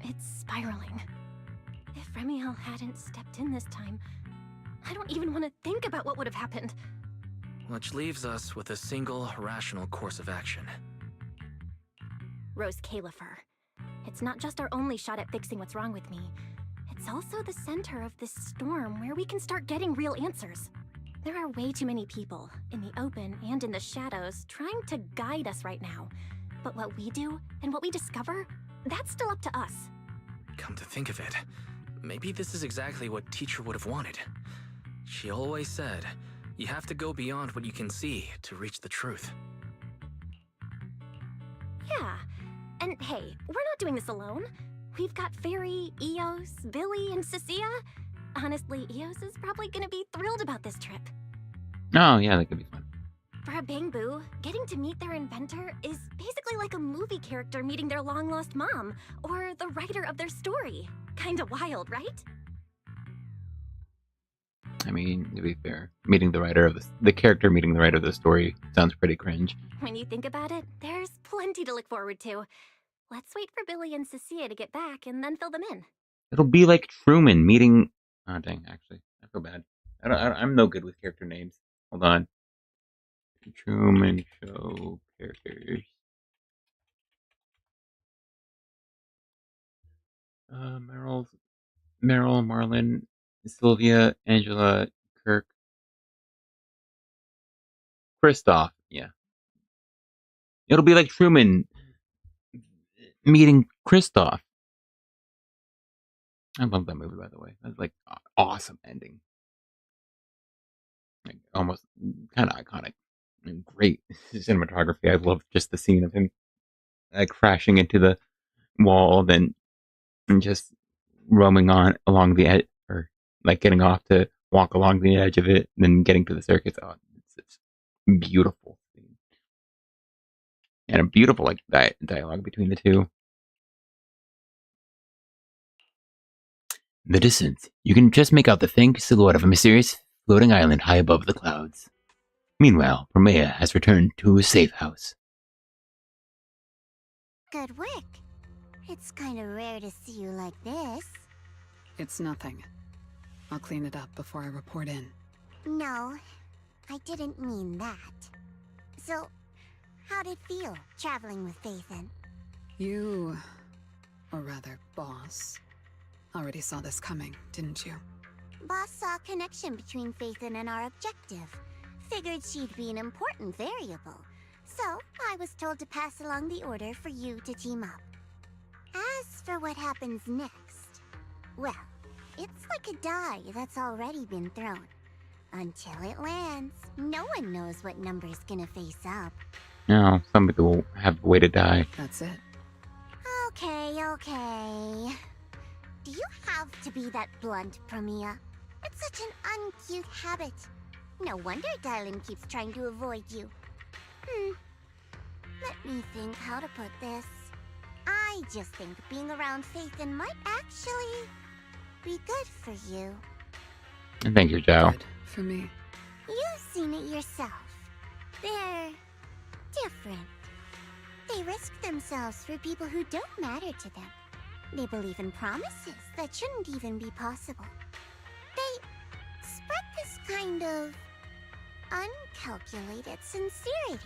[SPEAKER 3] it's spiraling. If Remiel hadn't stepped in this time, I don't even want to think about what would have happened.
[SPEAKER 2] Which leaves us with a single rational course of action.
[SPEAKER 3] Rose Califer. It's not just our only shot at fixing what's wrong with me. It's also the center of this storm where we can start getting real answers. There are way too many people, in the open and in the shadows, trying to guide us right now. But what we do and what we discover, that's still up to us.
[SPEAKER 2] Come to think of it, maybe this is exactly what Teacher would have wanted. She always said, you have to go beyond what you can see to reach the truth.
[SPEAKER 3] Yeah, and hey, we're not doing this alone. We've got Fairy, Eos, Billy, and Cissia. Honestly, Eos is probably gonna be thrilled about this trip.
[SPEAKER 1] Oh, yeah, that could be fun.
[SPEAKER 3] For a Bangbu, getting to meet their inventor is basically like a movie character meeting their long-lost mom, or the writer of their story. Kinda wild, right?
[SPEAKER 1] I mean, to be fair, meeting the writer of the character meeting the writer of the story sounds pretty cringe.
[SPEAKER 3] When you think about it, there's plenty to look forward to. Let's wait for Billy and Cissia to get back and then fill them in.
[SPEAKER 1] It'll be like Truman meeting... Oh, dang, actually. I feel bad. I'm no good with character names. Hold on. Truman Show characters. Meryl, Marlon, Sylvia, Angela, Kirk, Kristoff. Yeah. It'll be like Truman meeting Kristoff. I love that movie, by the way. That's like awesome ending. Like almost kind of iconic and great cinematography. I love just the scene of him like crashing into the wall, then and just roaming on along the edge, or like getting off to walk along the edge of it, and then getting to the circus. Oh, it's beautiful, and a beautiful like dialogue between the two. In the distance, you can just make out the faint silhouette of a mysterious floating island high above the clouds. Meanwhile, Promeia has returned to his safe house.
[SPEAKER 13] Good work. It's kind of rare to see you like this.
[SPEAKER 17] It's nothing. I'll clean it up before I report in.
[SPEAKER 13] No, I didn't mean that. So, how'd it feel, traveling with Phaethon?
[SPEAKER 17] You, or rather, Boss, already saw this coming, didn't you?
[SPEAKER 13] Boss saw a connection between Phaethon and our objective. Figured she'd be an important variable. So, I was told to pass along the order for you to team up. As for what happens next, well, it's like a die that's already been thrown. Until it lands, no one knows what number's gonna face up.
[SPEAKER 1] No, some people have a way to die.
[SPEAKER 17] That's it.
[SPEAKER 13] Okay. Do you have to be that blunt, Promeia? It's such an uncute habit. No wonder Dylan keeps trying to avoid you. Let me think how to put this. I just think being around Phaethon might actually be good for you.
[SPEAKER 1] Thank you, Zhao.
[SPEAKER 17] Good for me.
[SPEAKER 13] You've seen it yourself. They're different. They risk themselves for people who don't matter to them. They believe in promises that shouldn't even be possible. They spread this kind of uncalculated sincerity.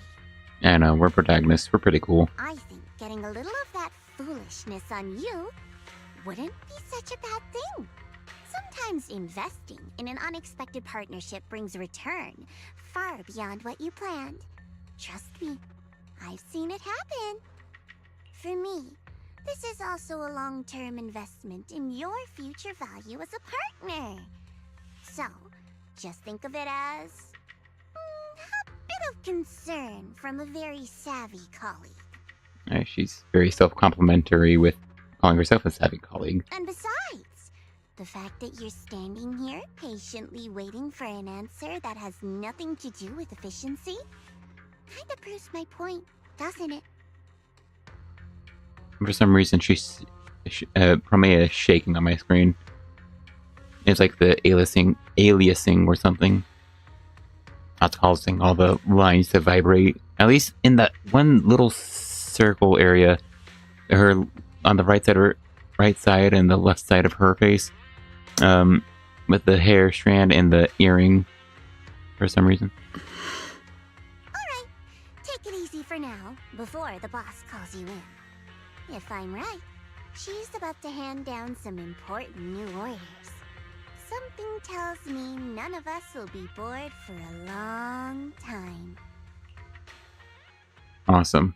[SPEAKER 1] I know, we're protagonists. We're pretty cool.
[SPEAKER 13] I think getting a little of that foolishness on you wouldn't be such a bad thing. Sometimes investing in an unexpected partnership brings a return far beyond what you planned. Trust me, I've seen it happen. For me, this is also a long-term investment in your future value as a partner. So, just think of it as a bit of concern from a very savvy colleague.
[SPEAKER 1] She's very self-complimentary with calling herself a savvy colleague.
[SPEAKER 13] And besides, the fact that you're standing here patiently waiting for an answer that has nothing to do with efficiency kinda proves my point, doesn't it?
[SPEAKER 1] For some reason, Promeia is shaking on my screen. It's like the aliasing or something. That's causing all the lines to vibrate. At least in that one little circle area, her on the right side and the left side of her face, with the hair strand and the earring, for some reason.
[SPEAKER 13] Alright, take it easy for now, before the boss calls you in. If I'm right, she's about to hand down some important new orders. Something tells me none of us will be bored for a long time.
[SPEAKER 1] Awesome.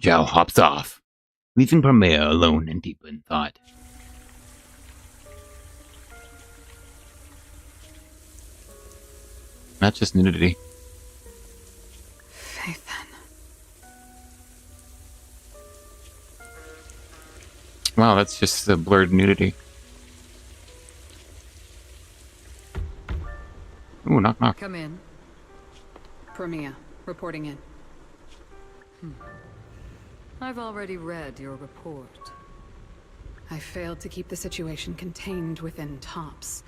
[SPEAKER 1] Zhao hops off, leaving Promeia alone and deep in thought. Not just nudity. Wow, that's just a blurred nudity. Ooh, knock knock.
[SPEAKER 17] Come in. Promeia, reporting in. I've already read your report. I failed to keep the situation contained within TOPS,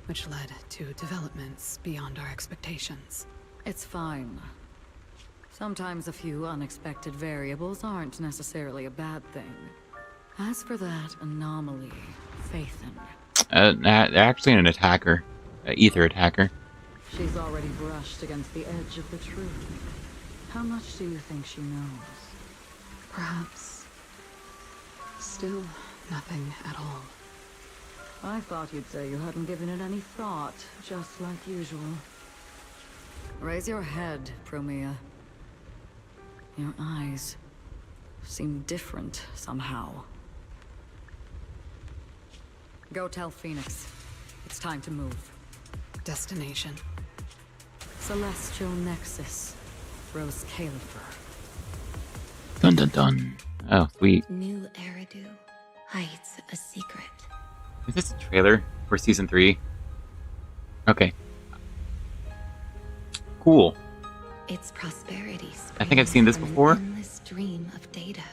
[SPEAKER 17] which led to developments beyond our expectations. It's fine. Sometimes a few unexpected variables aren't necessarily a bad thing. As for that anomaly, Phaethon.
[SPEAKER 1] Actually an attacker. Ether attacker.
[SPEAKER 17] She's already brushed against the edge of the truth. How much do you think she knows? Perhaps still nothing at all. I thought you'd say you hadn't given it any thought, just like usual. Raise your head, Promeia. Your eyes seem different somehow. Go tell Phoenix. It's time to move. Destination. Celestial Nexus. Rose Califer.
[SPEAKER 1] Dun dun dun. Oh, sweet.
[SPEAKER 20] New Eridan hides a secret.
[SPEAKER 1] Is this a trailer for season 3? Okay. Cool.
[SPEAKER 20] Its prosperity.
[SPEAKER 1] I think I've seen this before.
[SPEAKER 20] This dream of data.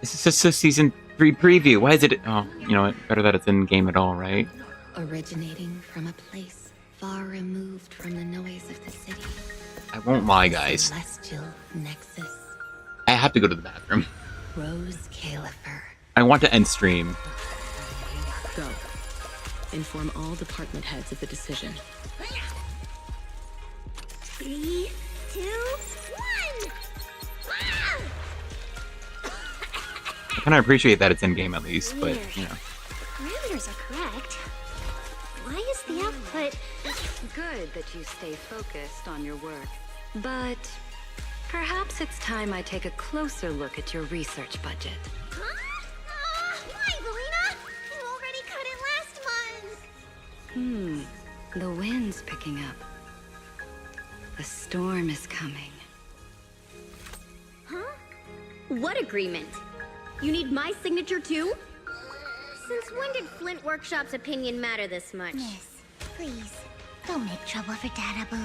[SPEAKER 1] This is just a season 3 preview. Why is it? Oh, you know what? Better that it's in game at all, right?
[SPEAKER 20] Originating from a place far removed from the noise of the city.
[SPEAKER 1] I won't lie, guys.
[SPEAKER 20] Celestial Nexus.
[SPEAKER 1] I have to go to the bathroom.
[SPEAKER 20] Rose Califer.
[SPEAKER 1] I want to end stream.
[SPEAKER 20] Go. Inform all department heads of the decision.
[SPEAKER 13] 3, 2, 1!
[SPEAKER 1] I kind of appreciate that it's in game at least, but you know.
[SPEAKER 9] Parameters are correct. Why is the output?
[SPEAKER 4] It's good that you stay focused on your work, but perhaps it's time I take a closer look at your research budget.
[SPEAKER 9] Huh? Why, Belina? You already cut it last month.
[SPEAKER 4] The wind's picking up. The storm is coming.
[SPEAKER 9] Huh? What agreement? You need my signature too? Since when did Flint Workshop's opinion matter this much?
[SPEAKER 13] Yes, please, don't make trouble for Dada Boo.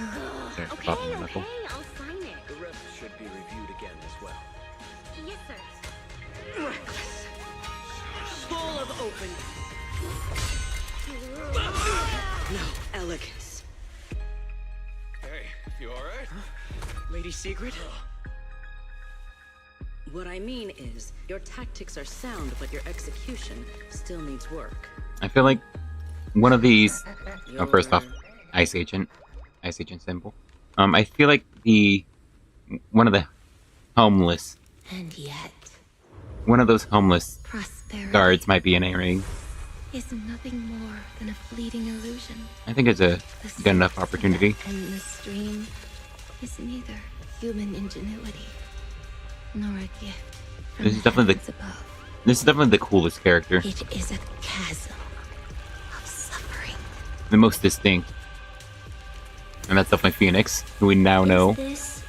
[SPEAKER 9] Okay, I'll sign it.
[SPEAKER 8] The rest should be reviewed again as well.
[SPEAKER 9] Yes, sir.
[SPEAKER 10] Reckless. Full of open. No elegance.
[SPEAKER 16] Hey, you alright?
[SPEAKER 10] Lady Secret? What I mean is, your tactics are sound, but your execution still needs work.
[SPEAKER 1] I feel like one of these. Oh, first off, Ice Agent symbol. I feel like one of the homeless.
[SPEAKER 20] And yet,
[SPEAKER 1] one of those homeless
[SPEAKER 20] Prosperity
[SPEAKER 1] guards might be an A-ring.
[SPEAKER 20] is nothing more than a fleeting illusion.
[SPEAKER 1] I think it's a good enough opportunity.
[SPEAKER 20] And the stream is neither human ingenuity nor a gift from
[SPEAKER 1] This is definitely
[SPEAKER 20] heavens above.
[SPEAKER 1] This is definitely the coolest character.
[SPEAKER 20] It is a chasm of suffering.
[SPEAKER 1] The most distinct. And that's definitely Phoenix, who we now know.
[SPEAKER 3] Is this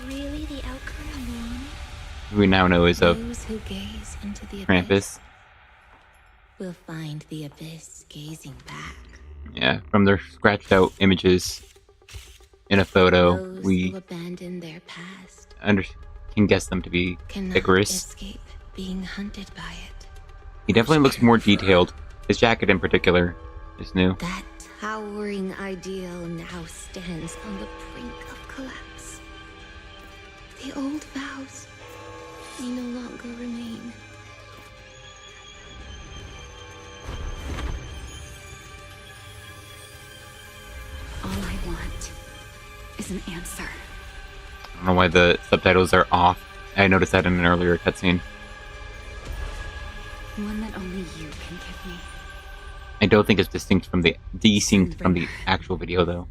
[SPEAKER 3] really the outcome I want?
[SPEAKER 1] Who we now know is of
[SPEAKER 20] Those who gaze into the
[SPEAKER 1] Krampus.
[SPEAKER 20] abyss will find the abyss gazing back.
[SPEAKER 1] Yeah, from their scratched out images in a photo,
[SPEAKER 20] Those
[SPEAKER 1] we
[SPEAKER 20] who abandon their past
[SPEAKER 1] can guess them to be
[SPEAKER 20] cannot
[SPEAKER 1] Icarus.
[SPEAKER 20] escape being hunted by it.
[SPEAKER 1] He definitely looks more detailed. His jacket in particular is new.
[SPEAKER 20] That towering ideal now stands on the brink of collapse. The old vows may no longer remain.
[SPEAKER 17] All I want is an answer.
[SPEAKER 1] I don't know why the subtitles are off. I noticed that in an earlier cutscene.
[SPEAKER 17] One that only you can give me.
[SPEAKER 1] I don't think it's distinct from the desynced from the actual video though.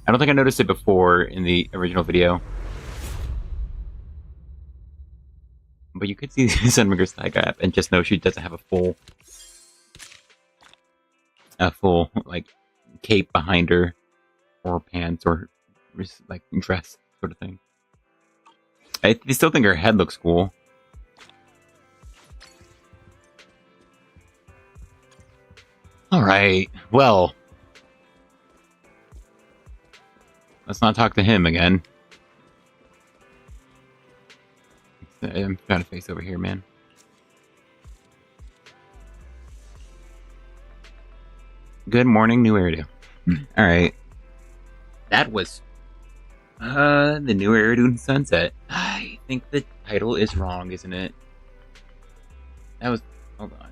[SPEAKER 1] I don't think I noticed it before in the original video. But you could see Sunringer's thigh gap and just know she doesn't have a full like cape behind her or pants or like dress sort of thing. I still think her head looks cool. Alright, well. Let's not talk to him again. I'm trying to face over here, man. Good morning, New Eridan. Alright. That was the New Eridan Sunset. I think the title is wrong, isn't it? That was... Hold on.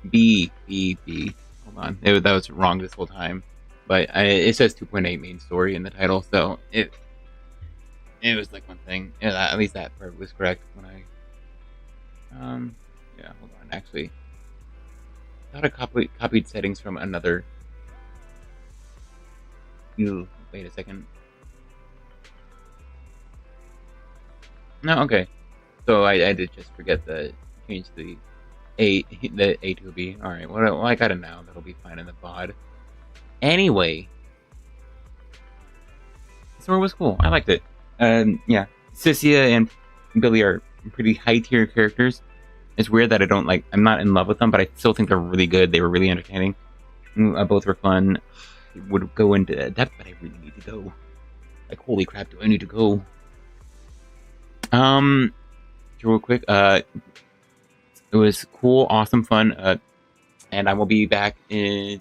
[SPEAKER 1] B. Hold on. That was wrong this whole time. But it says 2.8 main story in the title, so it was like one thing. Yeah, at least that part was correct when I... yeah, hold on. Actually, I thought I copied settings from another... Wait a second. No, okay. So I did just forget to change the A to a B. Alright, well I got it now. That'll be fine in the VOD. Anyway. This story was cool. I liked it. Yeah. Cissia and Billy are pretty high tier characters. It's weird that I'm not in love with them, but I still think they're really good. They were really entertaining. Both were fun. Would go into depth, but I really need to go. Like, holy crap, do I need to go? Real quick, it was cool, awesome, fun, and I will be back oh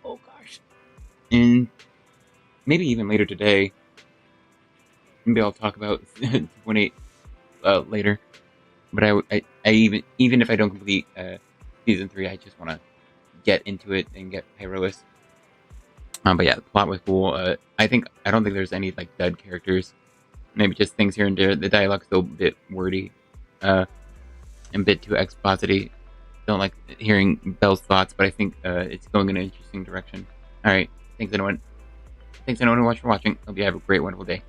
[SPEAKER 1] gosh, in maybe even later today. Maybe I'll talk about 2.8 later. But I even if I don't complete season 3, I just want to get into it and get Pyrolis. But yeah, the plot was cool. I don't think there's any like dud characters. Maybe just things here and there. The dialogue's still a bit wordy, and a bit too exposity. Don't like hearing Belle's thoughts, but I think it's going in an interesting direction. All right, thanks everyone. Thanks everyone who watched for watching. Hope you have a great, wonderful day.